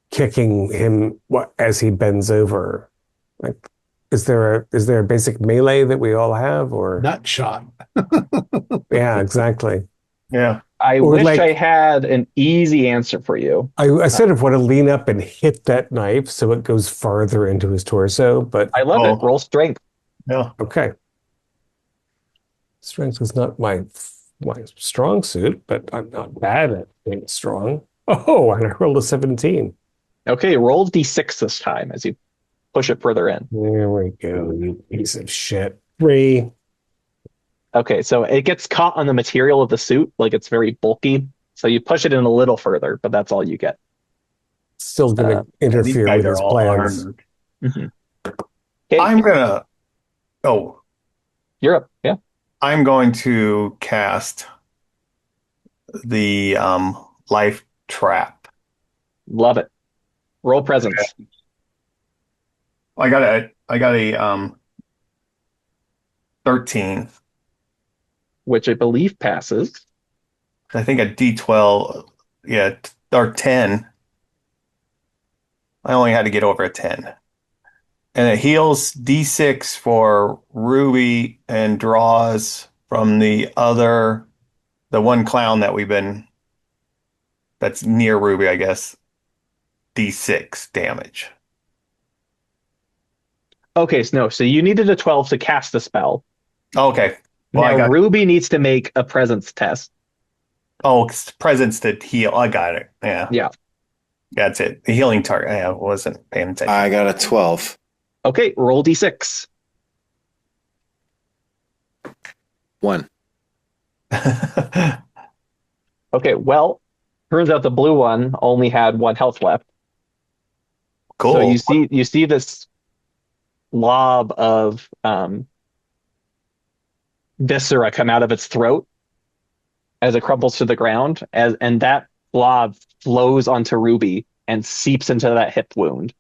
D: kicking him as he bends over. Like, is there a basic melee that we all have, or
A: Nut shot.
D: yeah, exactly.
E: Yeah.
B: I
D: Or
B: wish I had an easy answer for you.
D: I sort of want to lean up and hit that knife so it goes farther into his torso, but
B: I love it. Roll strength.
E: Yeah.
D: okay. Strength is not my strong suit, but I'm not bad at being strong. Oh, and I rolled a 17.
B: Okay, roll D6 this time as you push it further in.
D: There we go, you piece of shit. 3.
B: Okay, so it gets caught on the material of the suit, like it's very bulky. So you push it in a little further, but that's all you get.
D: Still going to
E: These
D: interfere
E: guys
D: with
E: are
D: his
E: all
D: plans.
E: armored.
B: Okay,
E: I'm gonna. Oh,
B: you're up. Yeah.
E: I'm going to cast the life trap.
B: Love it. Roll presence.
E: I got a 13.
B: Which I believe passes.
E: I think a D12, yeah, or 10. I only had to get over a 10. And it heals D6 for Ruby and draws from the one clown that's near Ruby, I guess, D6 damage.
B: Okay, so you needed a 12 to cast the spell.
E: Okay. Well,
B: Now Ruby needs to make a presence test.
E: it's presence to heal. I got it. Yeah.
B: Yeah.
E: That's it. The healing target. I wasn't paying attention.
C: I got a 12.
B: Okay, roll D6.
C: 1.
B: Okay, well, turns out the blue one only had 1 health left.
E: Cool.
B: So you see this blob of viscera come out of its throat as it crumples to the ground, and that blob flows onto Ruby and seeps into that hip wound.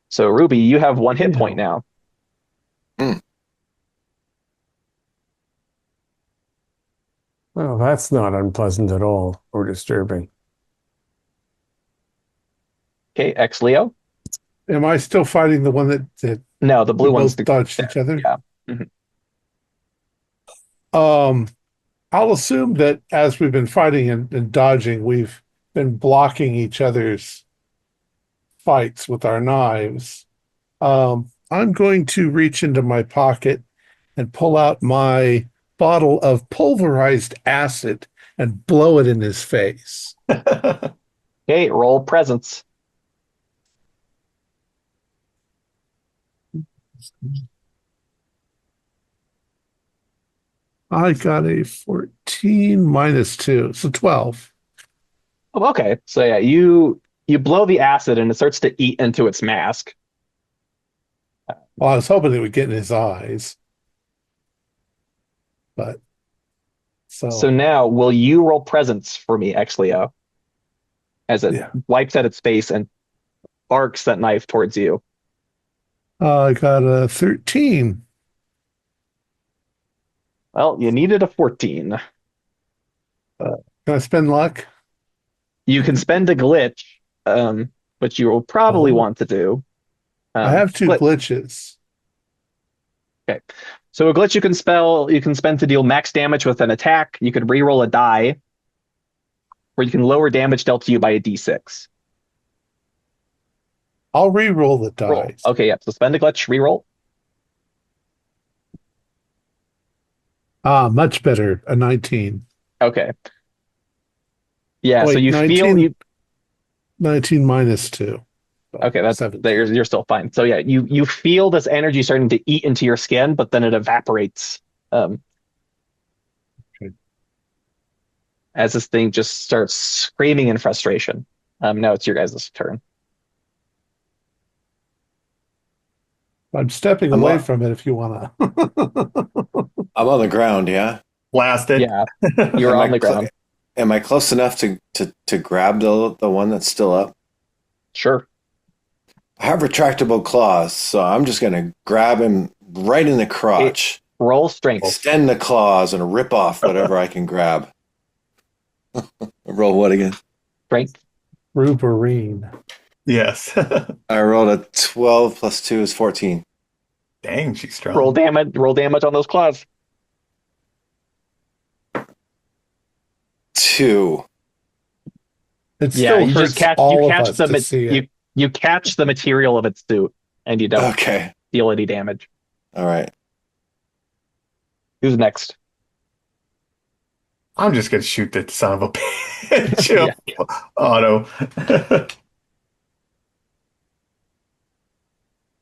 B: So Ruby, you have 1 hit point now.
D: Well, that's not unpleasant at all, or disturbing.
B: Okay, X Leo.
A: Am I still fighting the one that
B: No, the blue
A: we
B: one's
A: both dodged each other?
B: Yeah.
A: I'll assume that as we've been fighting and dodging, we've been blocking each other's fights with our knives. I'm going to reach into my pocket and pull out my bottle of pulverized acid and blow it in his face.
B: Okay, roll presence.
A: I got a 14 minus 2, so 12.
B: Oh, okay, so yeah, you blow the acid and it starts to eat into its mask.
A: Well, I was hoping it would get in his eyes, but
B: So now, will you roll presence for me, Exleo, as it
A: yeah.
B: wipes at its face and arcs that knife towards you?
A: I got a 13.
B: Well, you needed a 14.
A: Can I spend luck?
B: You can spend a glitch, which you will probably
A: Oh,
B: want to do.
A: I have 2
B: Glitch.
A: glitches.
B: Okay. So a glitch you can spend to deal max damage with an attack. You could re-roll a die, or you can lower damage dealt to you by a d6.
A: I'll re-roll the
B: Roll.
A: dice.
B: Okay, yeah. So spend a glitch, re-roll.
A: Ah, much better. A 19.
B: Okay. Yeah,
A: Oh,
B: so
A: wait,
B: you feel
A: 19 minus 2. So
B: okay, that's
A: 17.
B: you're still fine. So yeah, you feel this energy starting to eat into your skin, but then it evaporates.
A: Okay.
B: As this thing just starts screaming in frustration. Now it's your guys' turn.
A: I'm stepping
C: I'm
A: away
C: on,
A: from it if you want to.
C: I'm on the ground, yeah?
E: Blasted.
B: Yeah, you're
C: Am
B: on
C: I
B: the ground.
C: am I close enough to grab the one that's still up?
B: Sure.
C: I have retractable claws, so I'm just gonna grab him right in the crotch,
B: Roll strength.
C: extend the claws, and rip off whatever I can grab. Roll what again?
B: Strength.
A: Ruberine.
E: Yes.
C: I rolled a 12 plus 2 is 14.
E: Dang, she's strong.
B: Roll damage. Roll damage on those claws.
C: 2.
A: It
B: Yeah,
A: still
B: you
A: hurts
B: just catch
A: all of us to see it.
B: you catch the material of its suit, and you don't
C: Okay.
B: deal any damage.
C: All right.
B: Who's next?
E: I'm just gonna shoot that son of a bitch.
B: Yeah.
E: Auto.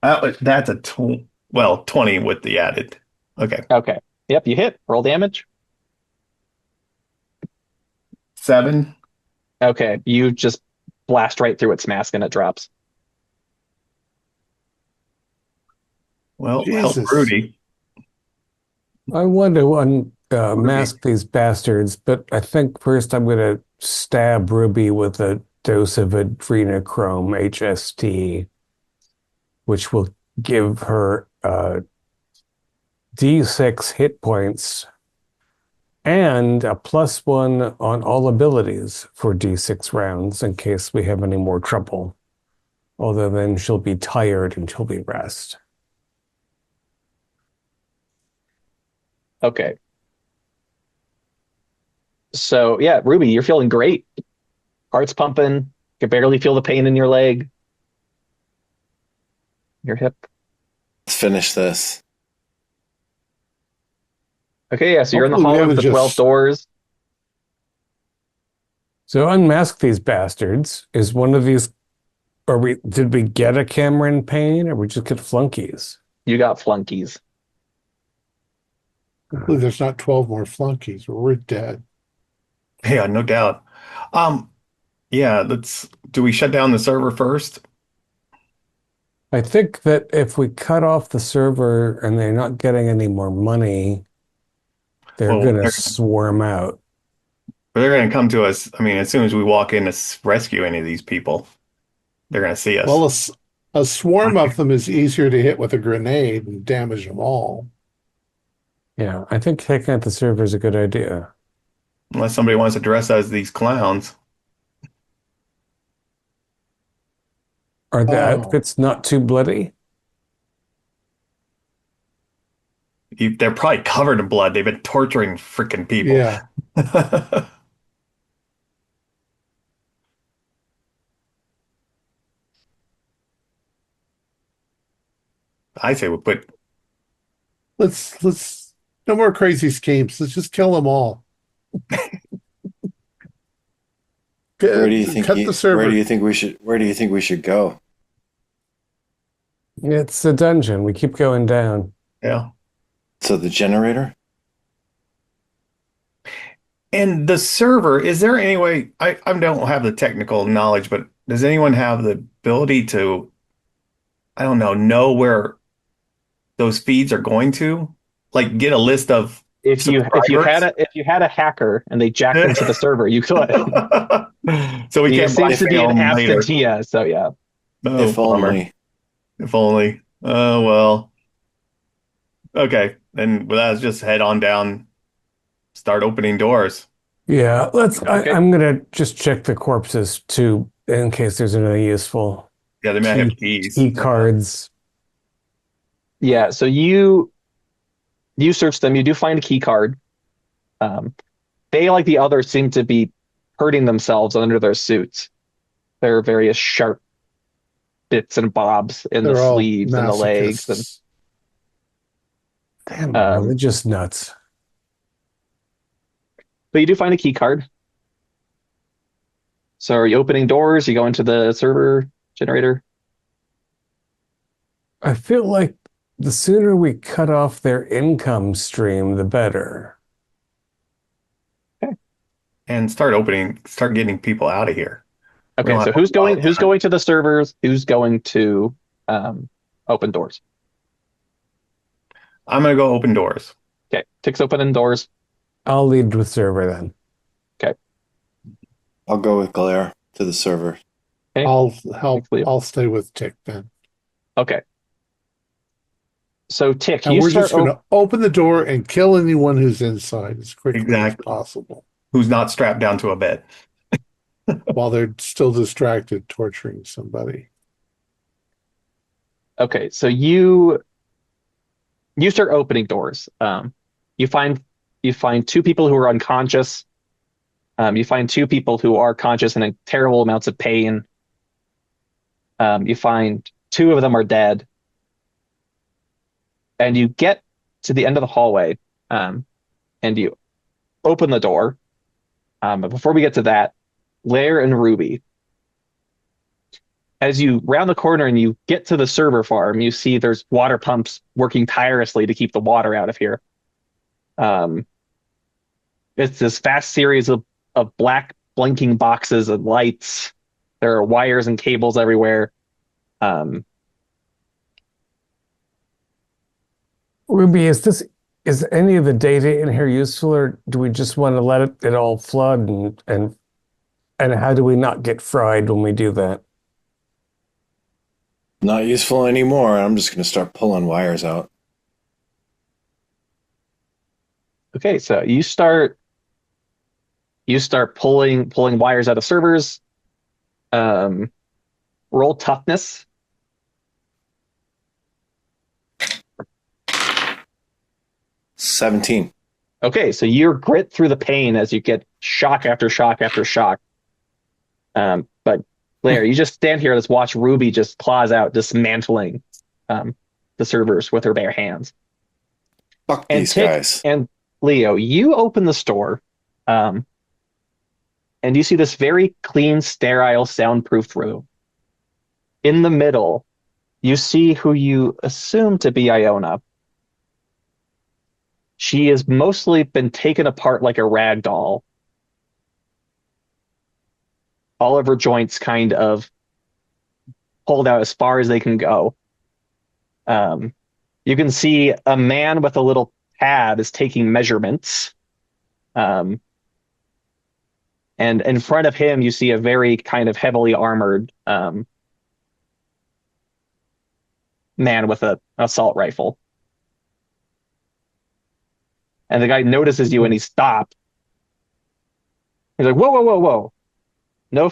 E: That's a 20 with the added. Okay.
B: Okay. Yep, you hit. Roll damage.
E: 7.
B: Okay, you just blast right through its mask and it drops.
E: Well, help
A: Jesus.
E: Rudy.
D: I want to unmask these bastards, but I think first I'm going to stab Ruby with a dose of adrenochrome HST, which will give her D6 hit points and a +1 on all abilities for D6 rounds in case we have any more trouble. Although then she'll be tired until we rest.
B: Okay. So yeah, Ruby, you're feeling great. Heart's pumping. You can barely feel the pain in your leg, your hip.
C: Let's finish this.
B: Okay, yeah, so you're in the
A: Hopefully we
B: hall with
A: haven't
B: the 12
A: just-
B: doors.
D: So unmask these bastards. Is one of these, did we get a Cameron Payne or we just get flunkies?
B: You got flunkies.
A: Hopefully there's not 12 more flunkies or we're dead.
E: Yeah, no doubt. Yeah, do we shut down the server first?
D: I think that if we cut off the server and they're not getting any more money, they're
E: Well,
D: going to swarm out.
E: They're going to come to us. I mean, as soon as we walk in to rescue any of these people, they're going to see us.
A: Well, a swarm of them is easier to hit with a grenade and damage them all.
D: Yeah, I think taking out the server is a good idea.
E: Unless somebody wants to dress as these clowns.
D: Are the
A: Oh.
D: outfits not too bloody?
E: They're probably covered in blood. They've been torturing freaking people.
A: Yeah.
E: I say we put.
A: Let's no more crazy schemes. Let's just kill them all.
C: Where do you think
A: cut the server.
C: Where do you think we should go?
D: It's a dungeon. We keep going down.
E: Yeah.
C: So the generator?
E: And the server, is there any way, I don't have the technical knowledge, but does anyone have the ability to, I don't know where those feeds are going to? Like get a list of
B: If you had a hacker and they jacked into the server, you could.
E: So we
B: He
E: can't
B: seems to be an
E: later.
B: absentee, so yeah.
E: Oh,
C: If
E: bummer.
C: only.
E: If only. Oh, well. Okay. Then let's just head on down, start opening doors.
D: Yeah,
B: Okay.
D: I'm gonna just check the corpses too, in case there's anything useful.
E: Yeah, they may have keys.
D: Key cards.
B: Yeah, so you search them, you do find a key card. They, like the others, seem to be hurting themselves under their suits. There are various sharp bits and bobs in the
A: They're all
B: sleeves and the legs. And
A: masochists.
D: Damn,
B: Um,
D: religious nuts.
B: but you do find a key card. So are you opening doors? You go into the server generator?
D: I feel like the sooner we cut off their income stream, the better.
E: And start getting people out of here. We
B: Okay,
E: don't
B: so
E: have a
B: who's
E: lot of
B: going
E: time.
B: to the servers? Who's going to open doors?
E: I'm going to go open doors.
B: Okay, Tick's opening doors.
D: I'll lead with server then.
C: I'll go with Glare to the server.
B: Okay.
A: I'll help.
B: Thanks, Leo.
A: I'll stay with Tick then.
B: Okay. So Tick,
A: And
B: you
A: we're
B: start
A: just going to open the door and kill anyone who's inside as quickly as
E: Exactly.
A: possible
E: Who's not strapped down to a bed?
A: while they're still distracted torturing somebody.
B: Okay, so you start opening doors. You find two people who are unconscious. You find two people who are conscious and in terrible amounts of pain. You find two of them are dead. And you get to the end of the hallway, and you open the door. But before we get to that, Lair and Ruby, as you round the corner and you get to the server farm, you see there's water pumps working tirelessly to keep the water out of here. It's this fast series of black blinking boxes and lights. There are wires and cables everywhere.
D: Ruby, is any of the data in here useful, or do we just want to let it all flood and how do we not get fried when we do that?
C: Not useful anymore. I'm just going to start pulling wires out.
B: Okay, so you start pulling wires out of servers. Roll toughness.
C: $17.
B: Okay, so you're grit through the pain as you get shock after shock after shock. But Lair, you just stand here and just watch Ruby just claws out, dismantling the servers with her bare hands.
C: Fuck
B: And
C: these
B: Tick
C: guys.
B: and Leo, you open the store, and you see this very clean, sterile, soundproof room. In the middle, you see who you assume to be Iona. She has mostly been taken apart like a rag doll. All of her joints kind of pulled out as far as they can go. You can see a man with a little pad is taking measurements. And in front of him, you see a very kind of heavily armored man with an assault rifle. And the guy notices you and he stops. He's like, whoa, whoa, whoa, whoa. No,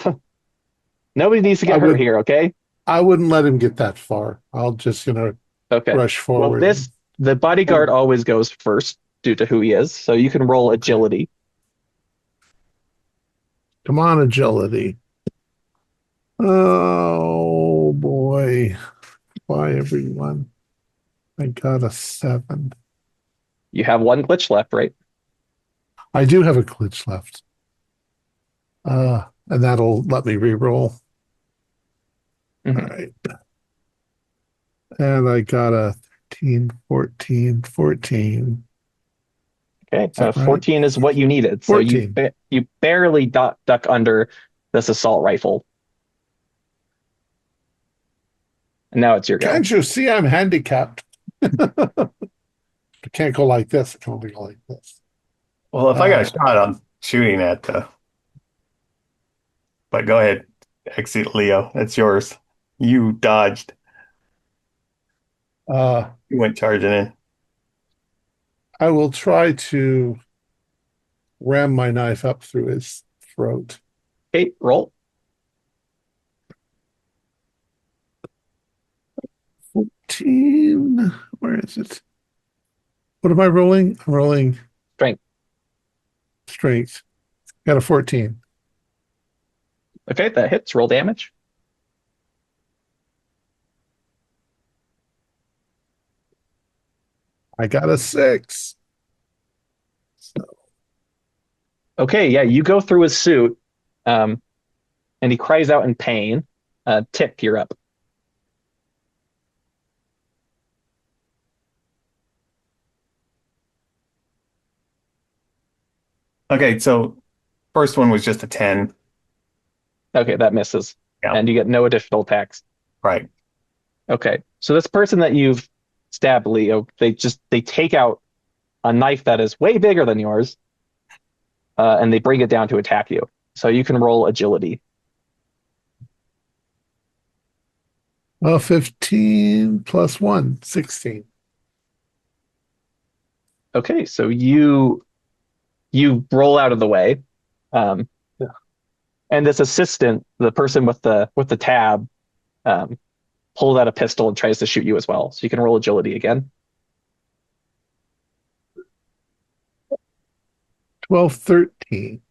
B: nobody needs to get hurt here, okay?
A: I wouldn't let him get that far. I'll just,
B: Okay.
A: rush forward.
B: Well, the bodyguard always goes first due to who he is, so you can roll agility.
A: Come on, agility. Oh, boy. Bye, everyone. I got a 7.
B: You have one glitch left, right?
A: I do have a glitch left. And that'll let me re-roll.
B: Mhm.
A: All right. And I got a 13, 14, 14.
B: Okay,
A: Is that right?
B: 14 is what you needed. So
A: 14.
B: you barely duck under this assault rifle. And now it's your go.
A: Can't you see I'm handicapped? I can't go like this. I can only go like this.
E: Well, if I got a shot, I'm shooting at the. But go ahead, exit Leo. It's yours. You dodged.
A: Uh,
E: You went charging in.
A: I will try to ram my knife up through his throat.
B: Okay, roll.
A: 14. Where is it? What am I rolling? I'm rolling
B: Strength.
A: strength. Got a 14.
B: Okay, that hits. Roll damage.
A: I got a 6.
B: Okay, yeah, you go through his suit, and he cries out in pain. Tick, you're up.
E: Okay, so first one was just a 10.
B: Okay, that misses.
E: Yeah.
B: And you get no additional attacks.
E: Right.
B: Okay, so this person that you've stabbed, Leo, they take out a knife that is way bigger than yours, and they bring it down to attack you. So you can roll agility.
A: 15 plus 1, 16.
B: Okay, so you roll out of the way, and this assistant, the person with the tab, pulls out a pistol and tries to shoot you as well. So you can roll agility again.
A: 12, 13.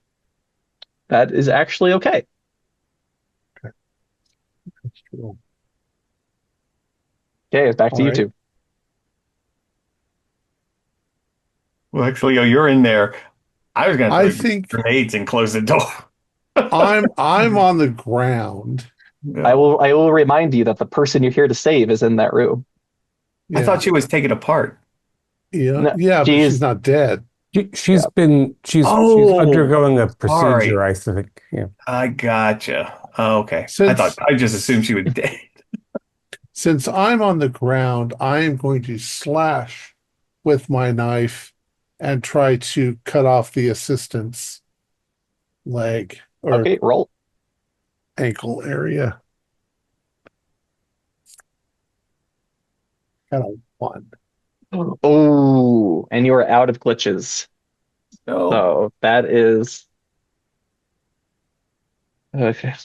B: That is actually okay.
A: That's cool.
B: Okay, it's back to
A: All
B: you
A: right.
B: two.
E: Well, actually, you're in there. I was going
A: I
E: to throw
A: think
E: grenades and close the door.
A: I'm on the ground.
B: I will remind you that the person you're here to save is in that room.
A: Yeah.
E: I thought she was taken apart.
A: Yeah,
B: No,
A: but she's not dead.
D: She's
E: Oh,
D: undergoing a procedure,
E: sorry.
D: I think. Yeah.
E: I gotcha. Oh, okay.
A: Since-
E: I just assumed she was dead.
A: Since I'm on the ground, I am going to slash with my knife and try to cut off the assistant's leg or
B: Okay, roll.
A: ankle area. Got a 1.
B: Oh, and you are out of glitches.
E: No.
B: So that is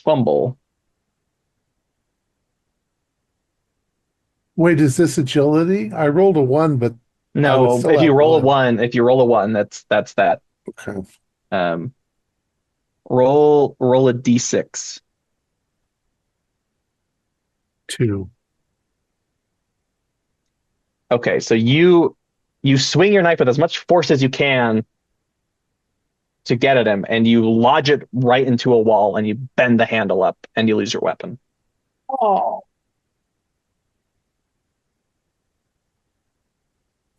B: fumble.
A: Wait, is this agility? I rolled a 1, but I
B: No,
A: would still
B: if you
A: have
B: roll a
A: one.
B: one, that's that.
A: Okay.
B: Roll a d6.
A: 2.
B: Okay, so you swing your knife with as much force as you can to get at him, and you lodge it right into a wall, and you bend the handle up, and you lose your weapon.
A: Oh.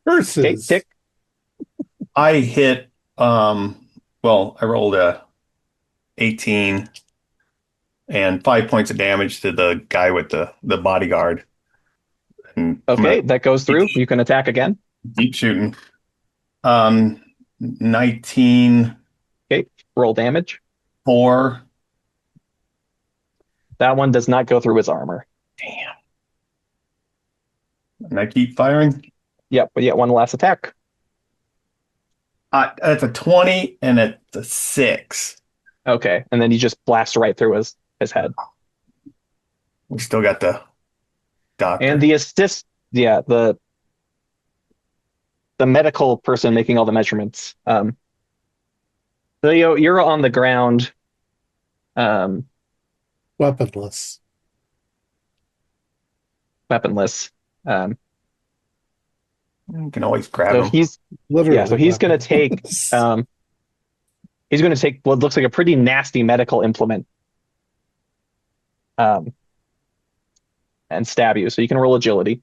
B: Okay,
A: Curses.
B: Tick.
E: I hit, well, I rolled a 18 and 5 points of damage to the guy with the bodyguard. And I'm
B: Okay,
E: gonna
B: that goes through. You can attack again.
E: keep shooting. 19,
B: Okay, roll damage.
E: 4.
B: That one does not go through his armor.
E: Damn. And I keep firing.
B: Yep, but yet one last attack.
E: That's a 20 and it's a 6.
B: Okay, and then you just blast right through his head.
E: We still got the doctor.
B: And the assist, yeah, the medical person making all the measurements. So you're on the ground.
A: Weaponless.
B: Weaponless.
E: You can always grab
B: So
E: him.
B: he's
A: Literally.
B: yeah, so he's gonna take
A: weaponless.
B: He's going to take what looks like a pretty nasty medical implement and stab you. So you can roll agility.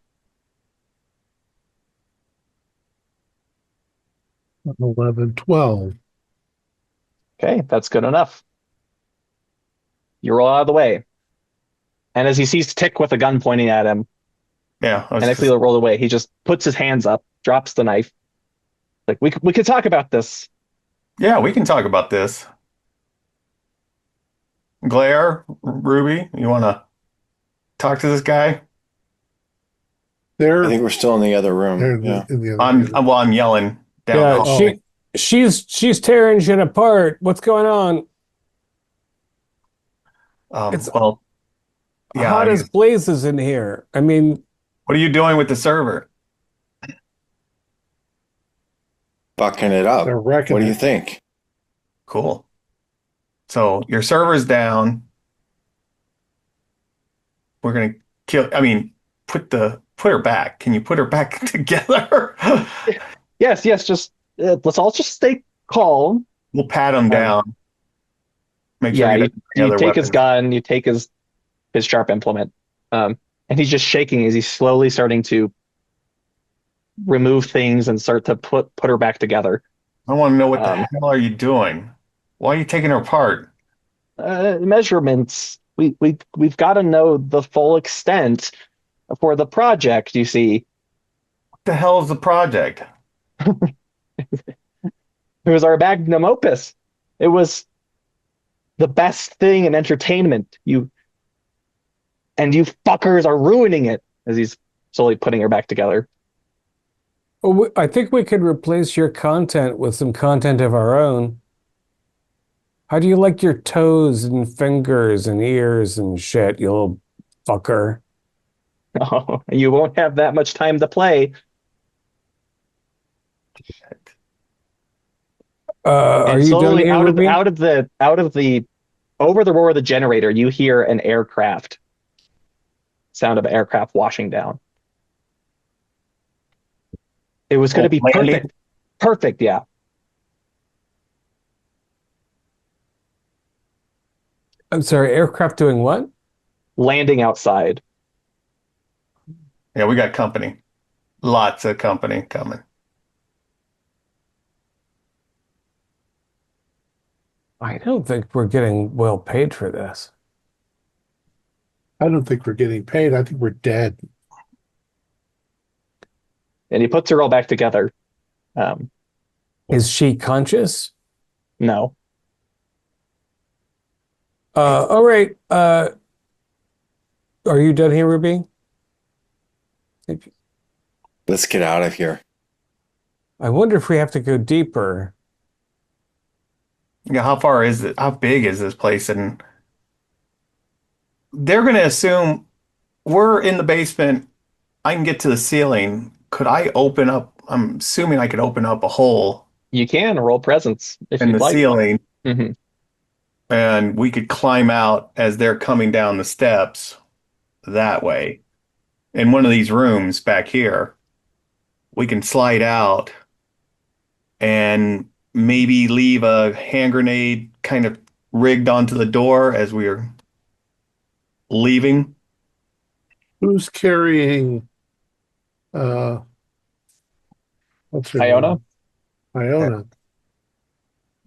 A: 11, 12.
B: Okay, that's good enough. You roll out of the way. And as he sees Tick with a gun pointing at him,
E: Yeah.
B: and I feel it roll away, he just puts his hands up, drops the knife. Like, we could talk about this.
E: Yeah, we can talk about this. Glare, Ruby, you want to talk to this guy?
C: I
A: They're
C: think we're still in the other room.
A: in
C: Yeah.
A: the other room.
E: I'm yelling down the
D: Yeah,
E: hallway.
D: she's tearing shit apart. What's going on? It's
E: Well, yeah.
D: hot as blazes in here. I mean,
E: What are you doing with the server?
C: Fucking it up.
A: They're wrecking
C: What do you
A: it.
C: think?
E: Cool. So your server's down. We're gonna kill. I mean, put her back. Can you put her back together?
B: Yes. Just let's all just stay calm.
E: We'll pat him down. Make sure
B: Yeah,
E: he
B: you
E: doesn't have any other
B: take his
E: weapons.
B: gun, you take his sharp implement, and he's just shaking as he's slowly starting to remove things and start to put her back together.
E: I want to know what the hell are you doing? Why are you taking her apart?
B: Measurements. We've got to know the full extent for the project. You see,
E: What the hell is the project?
B: it was our magnum opus. It was the best thing in entertainment. You fuckers are ruining it. As he's slowly putting her back together.
D: I think we could replace your content with some content of our own. How do you like your toes and fingers and ears and shit, you little fucker?
B: Oh, you won't have that much time to play.
D: Are you done
B: Slowly
D: here, Ruby?
B: out of the over the roar of the generator, you hear an aircraft sound of aircraft washing down. It was going to be
E: landing?
B: perfect, yeah.
D: I'm sorry, aircraft doing what?
B: Landing outside.
E: Yeah, we got company. Lots of company coming.
D: I don't think we're getting well paid for this.
A: I don't think we're getting paid. I think we're dead.
B: And he puts her all back together.
D: Is she conscious?
B: No.
D: All right. Are you done here, Ruby?
C: Let's get out of here.
D: I wonder if we have to go deeper.
E: Yeah, how far is it? How big is this place? And they're going to assume we're in the basement. I can get to the ceiling. Could I open up? I'm assuming I could open up a hole
B: You can roll presence if
E: in
B: you'd
E: the
B: like.
E: ceiling,
B: hmm
E: and we could climb out as they're coming down the steps that way. In one of these rooms back here, we can slide out and maybe leave a hand grenade kind of rigged onto the door as we are leaving.
A: Who's carrying what's her
B: Iona?
A: name? Iona.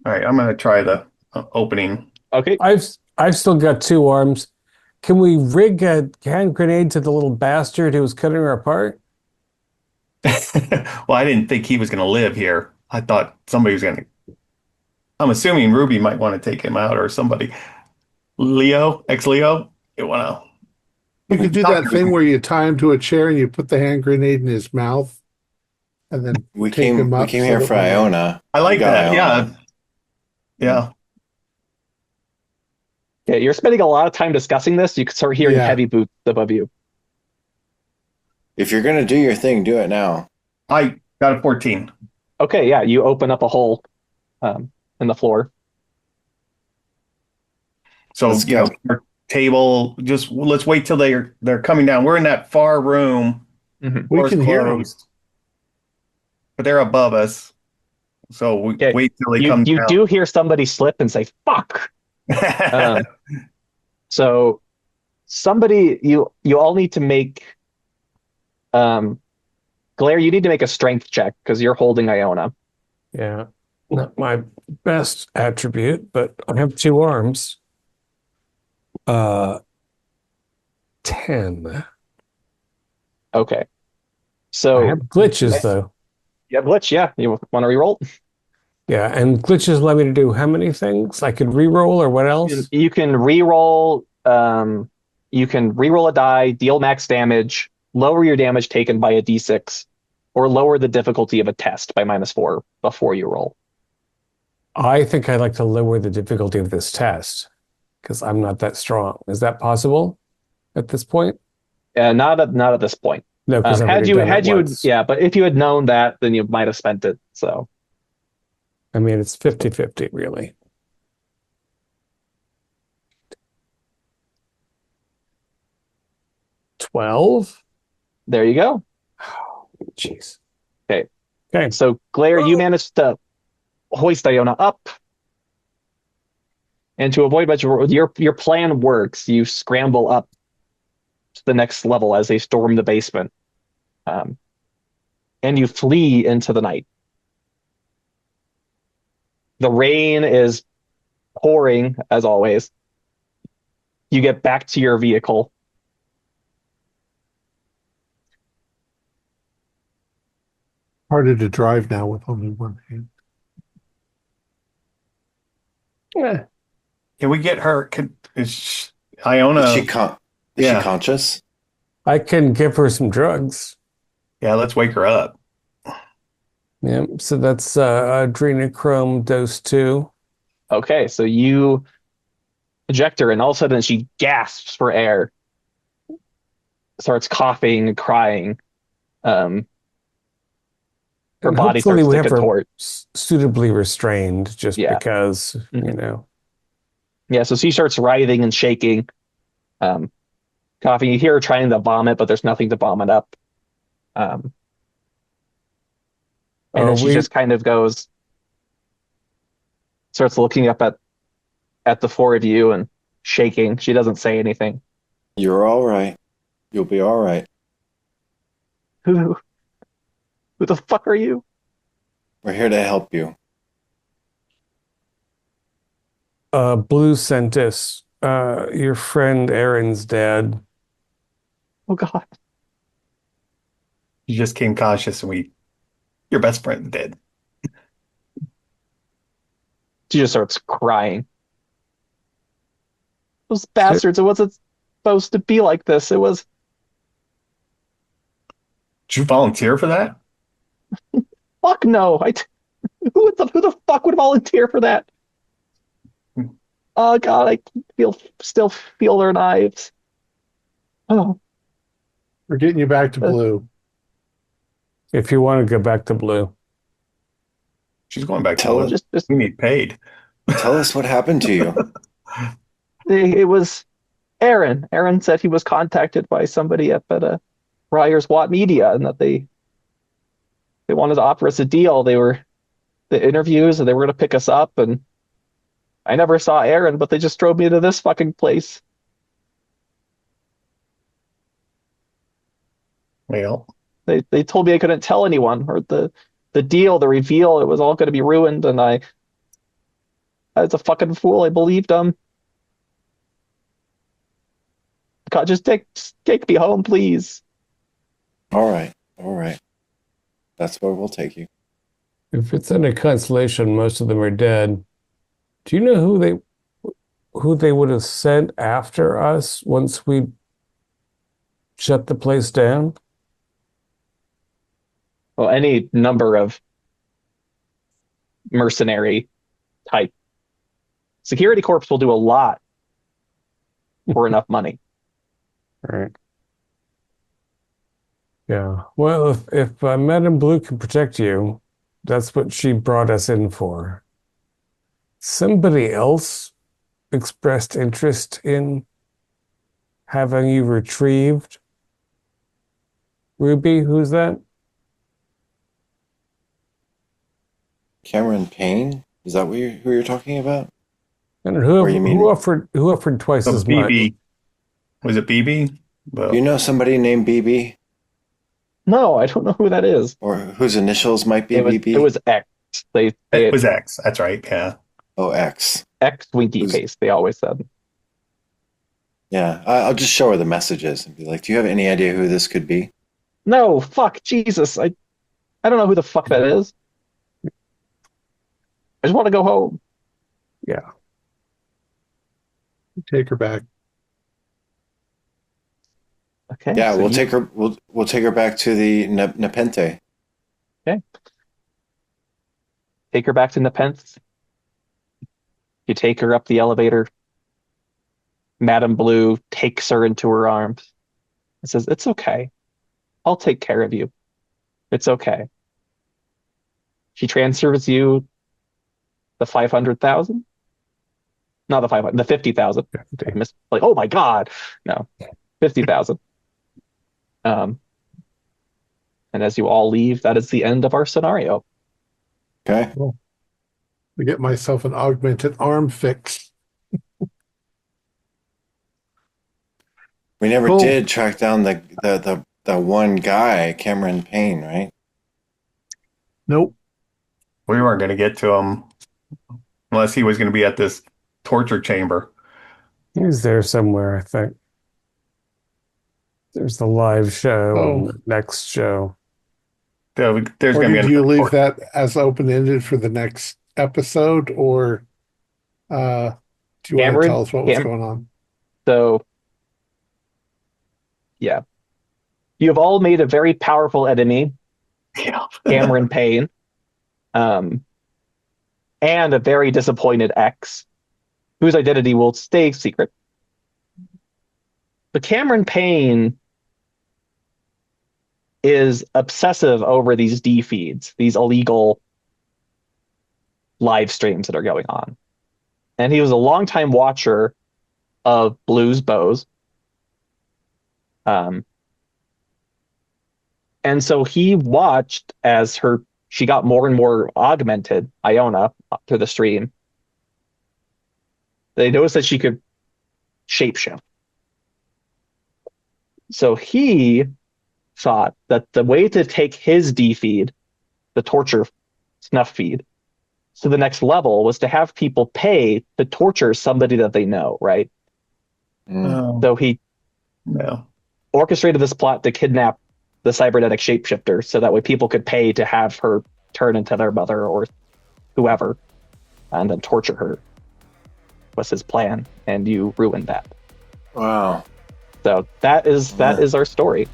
E: All right, I'm going to try the opening.
B: Okay.
D: I've still got two arms. Can we rig a hand grenade to the little bastard who was cutting her apart?
E: Well, I didn't think he was going to live here. I thought somebody was going to. I'm assuming Ruby might want to take him out or somebody. Leo, ex-Leo, you want
A: You could do that thing where you tie him to a chair and you put the hand grenade in his mouth, and then
C: We
A: take
C: came
A: him up
C: here
A: so that
C: for
A: when they-
C: Iona.
E: I like
C: We got
E: that.
C: Iona.
E: Yeah.
B: Yeah, you're spending a lot of time discussing this. You can start hearing
A: Yeah.
B: heavy boots above you.
C: If you're gonna do your thing, do it now.
E: I got a 14.
B: Okay, yeah, you open up a hole in the floor.
E: So,
C: Let's
E: you know,
C: go.
E: our table, just let's wait till they're coming down. We're in that far room.
A: We
E: Doors
A: can hear him.
E: closed. But they're above us. So we
B: Okay.
E: wait till he
B: You
E: comes
B: you
E: out.
B: do hear somebody slip and say "fuck." So somebody you all need to make um Glare, you need to make a strength check because you're holding Iona.
D: Yeah. Not my best attribute, but I have 2 arms. 10.
B: Okay.
D: I
B: So
D: have glitches though.
B: you have glitch, yeah. You want to reroll?
D: Yeah, and glitches allow me to do how many things? I could re-roll or what else?
B: You can reroll you can reroll a die, deal max damage, lower your damage taken by a d6, or lower the difficulty of a test by -4 before you roll.
D: I think I'd like to lower the difficulty of this test because I'm not that strong. Is that possible at this point?
B: Not at this point.
D: No, because I've already done it once.
B: Yeah, but if you had known that, then you might have spent it. So
D: I mean, it's 50-50, really. $12?
B: there you go.
D: Jeez.
B: Okay.
D: Okay.
B: So Glare, you managed to hoist Iona up. And to avoid much, your plan works. You scramble up to the next level as they storm the basement, and you flee into the night. The rain is pouring as always. You get back to your vehicle.
A: Harder to drive now with only one hand.
D: Yeah.
E: Can we get her? Iona?
C: Is she conscious?
D: I can give her some drugs.
E: Yeah, let's wake her up.
D: Yeah, so that's adrenochrome dose 2.
B: Okay, so you eject her, and all of a sudden she gasps for air, starts coughing and crying. Her
D: And
B: body
D: hopefully
B: starts
D: we
B: to
D: have her
B: contort.
D: suitably restrained just
B: Yeah.
D: because,
B: Mhm. Yeah, so she starts writhing and shaking, coughing. You hear her trying to vomit, but there's nothing to vomit up. And then she just kind of starts looking up at the 4 of you and shaking. She doesn't say anything.
C: You're all right. You'll be all right.
B: Who the fuck are you?
C: We're here to help you.
D: Blue sent us. Your friend Aaron's dad.
B: Oh God.
E: You just came conscious, and your best friend dead.
B: She just starts crying. Those bastards, it wasn't supposed to be like this. It was.
E: Did you volunteer for that?
B: Fuck no. Who the fuck would volunteer for that? Oh God, I still feel their knives. Oh,
A: We're getting you back to blue.
D: If you want to go back to blue.
E: She's going back
C: Tell
E: to
C: her.
E: it. We need paid.
C: Tell us what happened to you.
B: it was Aaron. Aaron said he was contacted by somebody up at Briar's Watt Media, and that they wanted to offer us a deal. They were the interviews, and they were going to pick us up. And I never saw Aaron, but they just drove me to this fucking place.
E: Well,
B: They told me I couldn't tell anyone, or the deal, the reveal, it was all going to be ruined, and I was a fucking fool. I believed them. God, just take me home, please.
C: All right. All right. That's where we'll take you.
D: If it's any consolation, most of them are dead. Do you know who they would have sent after us once we shut the place down?
B: Well, any number of mercenary type security corps will do a lot for enough money.
D: Right. Yeah. Well, if Madame Blue can protect you, that's what she brought us in for. Somebody else expressed interest in having you retrieved. Ruby, who's that?
C: Cameron Payne? Is that who you're talking about?
D: And
C: Or you mean-
D: who offered twice
E: So
D: as much?
E: BB. Was it BB? Well,
C: Do you know somebody named BB?
B: No, I don't know who that is.
C: Or whose initials might be
B: It was,
C: BB?
B: it was X. They
E: it was X. That's right. Yeah.
C: Oh, X.
B: X Winky
C: Who's-
B: Face. They always said.
C: Yeah, I'll just show her the messages and be like, do you have any idea who this could be?
B: No, fuck, Jesus. I don't know who the fuck that is. I just want to go home.
D: Yeah.
A: Take her back.
B: Okay.
C: Yeah,
B: so
C: we'll
B: you-
C: take her. We'll take her back to the Nepenthe.
B: take her back to Nepenthe. You take her up the elevator. Madame Blue takes her into her arms and says, "It's okay. I'll take care of you. It's okay." She transfers you the 500,000? Not the 500, the 50,000. I missed, like, oh my God. No, 50,000. And as you all leave, that is the end of our scenario.
C: Okay.
A: I get myself an augmented arm fix.
C: We never
A: Cool.
C: did track down the one guy, Cameron Payne, right?
A: Nope.
E: We weren't going to get to him unless he was going to be at this torture chamber.
D: He's there somewhere, I think. There's the live show and the next show.
E: There's
A: Or
E: going to
A: did
E: be
A: you
E: an
A: leave that as open-ended for the next episode, or do you want to
B: Cameron?
A: tell us what was
B: Cam-
A: going on?
B: So, yeah. You have all made a very powerful enemy,
E: Yeah.
B: Cameron Payne, and a very disappointed ex, whose identity will stay secret. But Cameron Payne is obsessive over these D feeds, these illegal live streams that are going on. And he was a longtime watcher of Blue's Bows. And so he watched as she got more and more augmented, Iona, through the stream. They noticed that she could shapeshift. So he thought that the way to take his D feed, the torture snuff feed, to the next level was to have people pay to torture somebody that they know, right?
C: Mm.
B: So he
E: No.
B: orchestrated this plot to kidnap the cybernetic shapeshifter so that way people could pay to have her turn into their mother or whoever and then torture her was his plan, and you ruined that.
C: Wow.
B: So that is our story.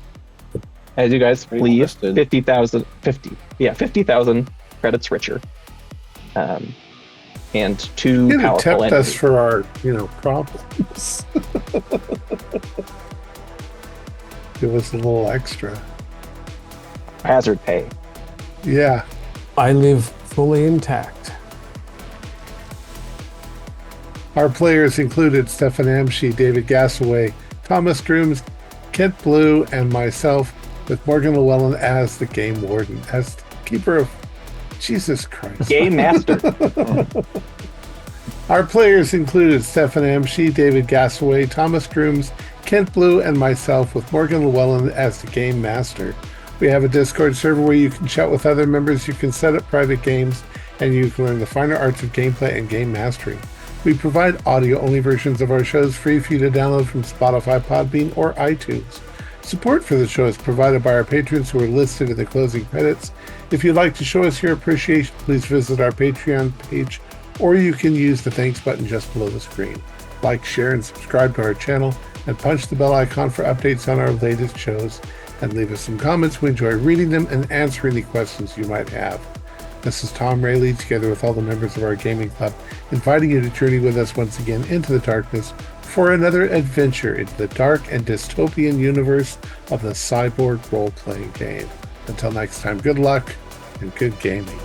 B: As you guys
C: Pretty
B: leave,
C: twisted.
B: 50,000 credits richer. And two
A: You
B: powerful
A: tempt us
B: entities.
A: for our, problems. Give us a little extra.
B: Hazard pay.
A: Yeah.
D: I live fully intact.
A: Our players included Stefan Amshi, David Gassaway, Thomas Drooms, Kent Blue, and myself, with Morgan Llewellyn as the game warden, as keeper of Jesus Christ.
B: Game master.
A: Our players included Stefan Amshi, David Gassaway, Thomas Drooms, Kent Blue, and myself, with Morgan Llewellyn as the game master. We have a Discord server where you can chat with other members, you can set up private games, and you can learn the finer arts of gameplay and game mastering. We provide audio-only versions of our shows free for you to download from Spotify, Podbean, or iTunes. Support for the show is provided by our patrons who are listed in the closing credits. If you'd like to show us your appreciation, please visit our Patreon page, or you can use the thanks button just below the screen. Like, share, and subscribe to our channel, and punch the bell icon for updates on our latest shows, and leave us some comments. We enjoy reading them and answering any questions you might have. This is Thom Raley, together with all the members of our gaming club, inviting you to journey with us once again into the darkness for another adventure into the dark and dystopian universe of the Cy-Borg role-playing game. Until next time, good luck and good gaming.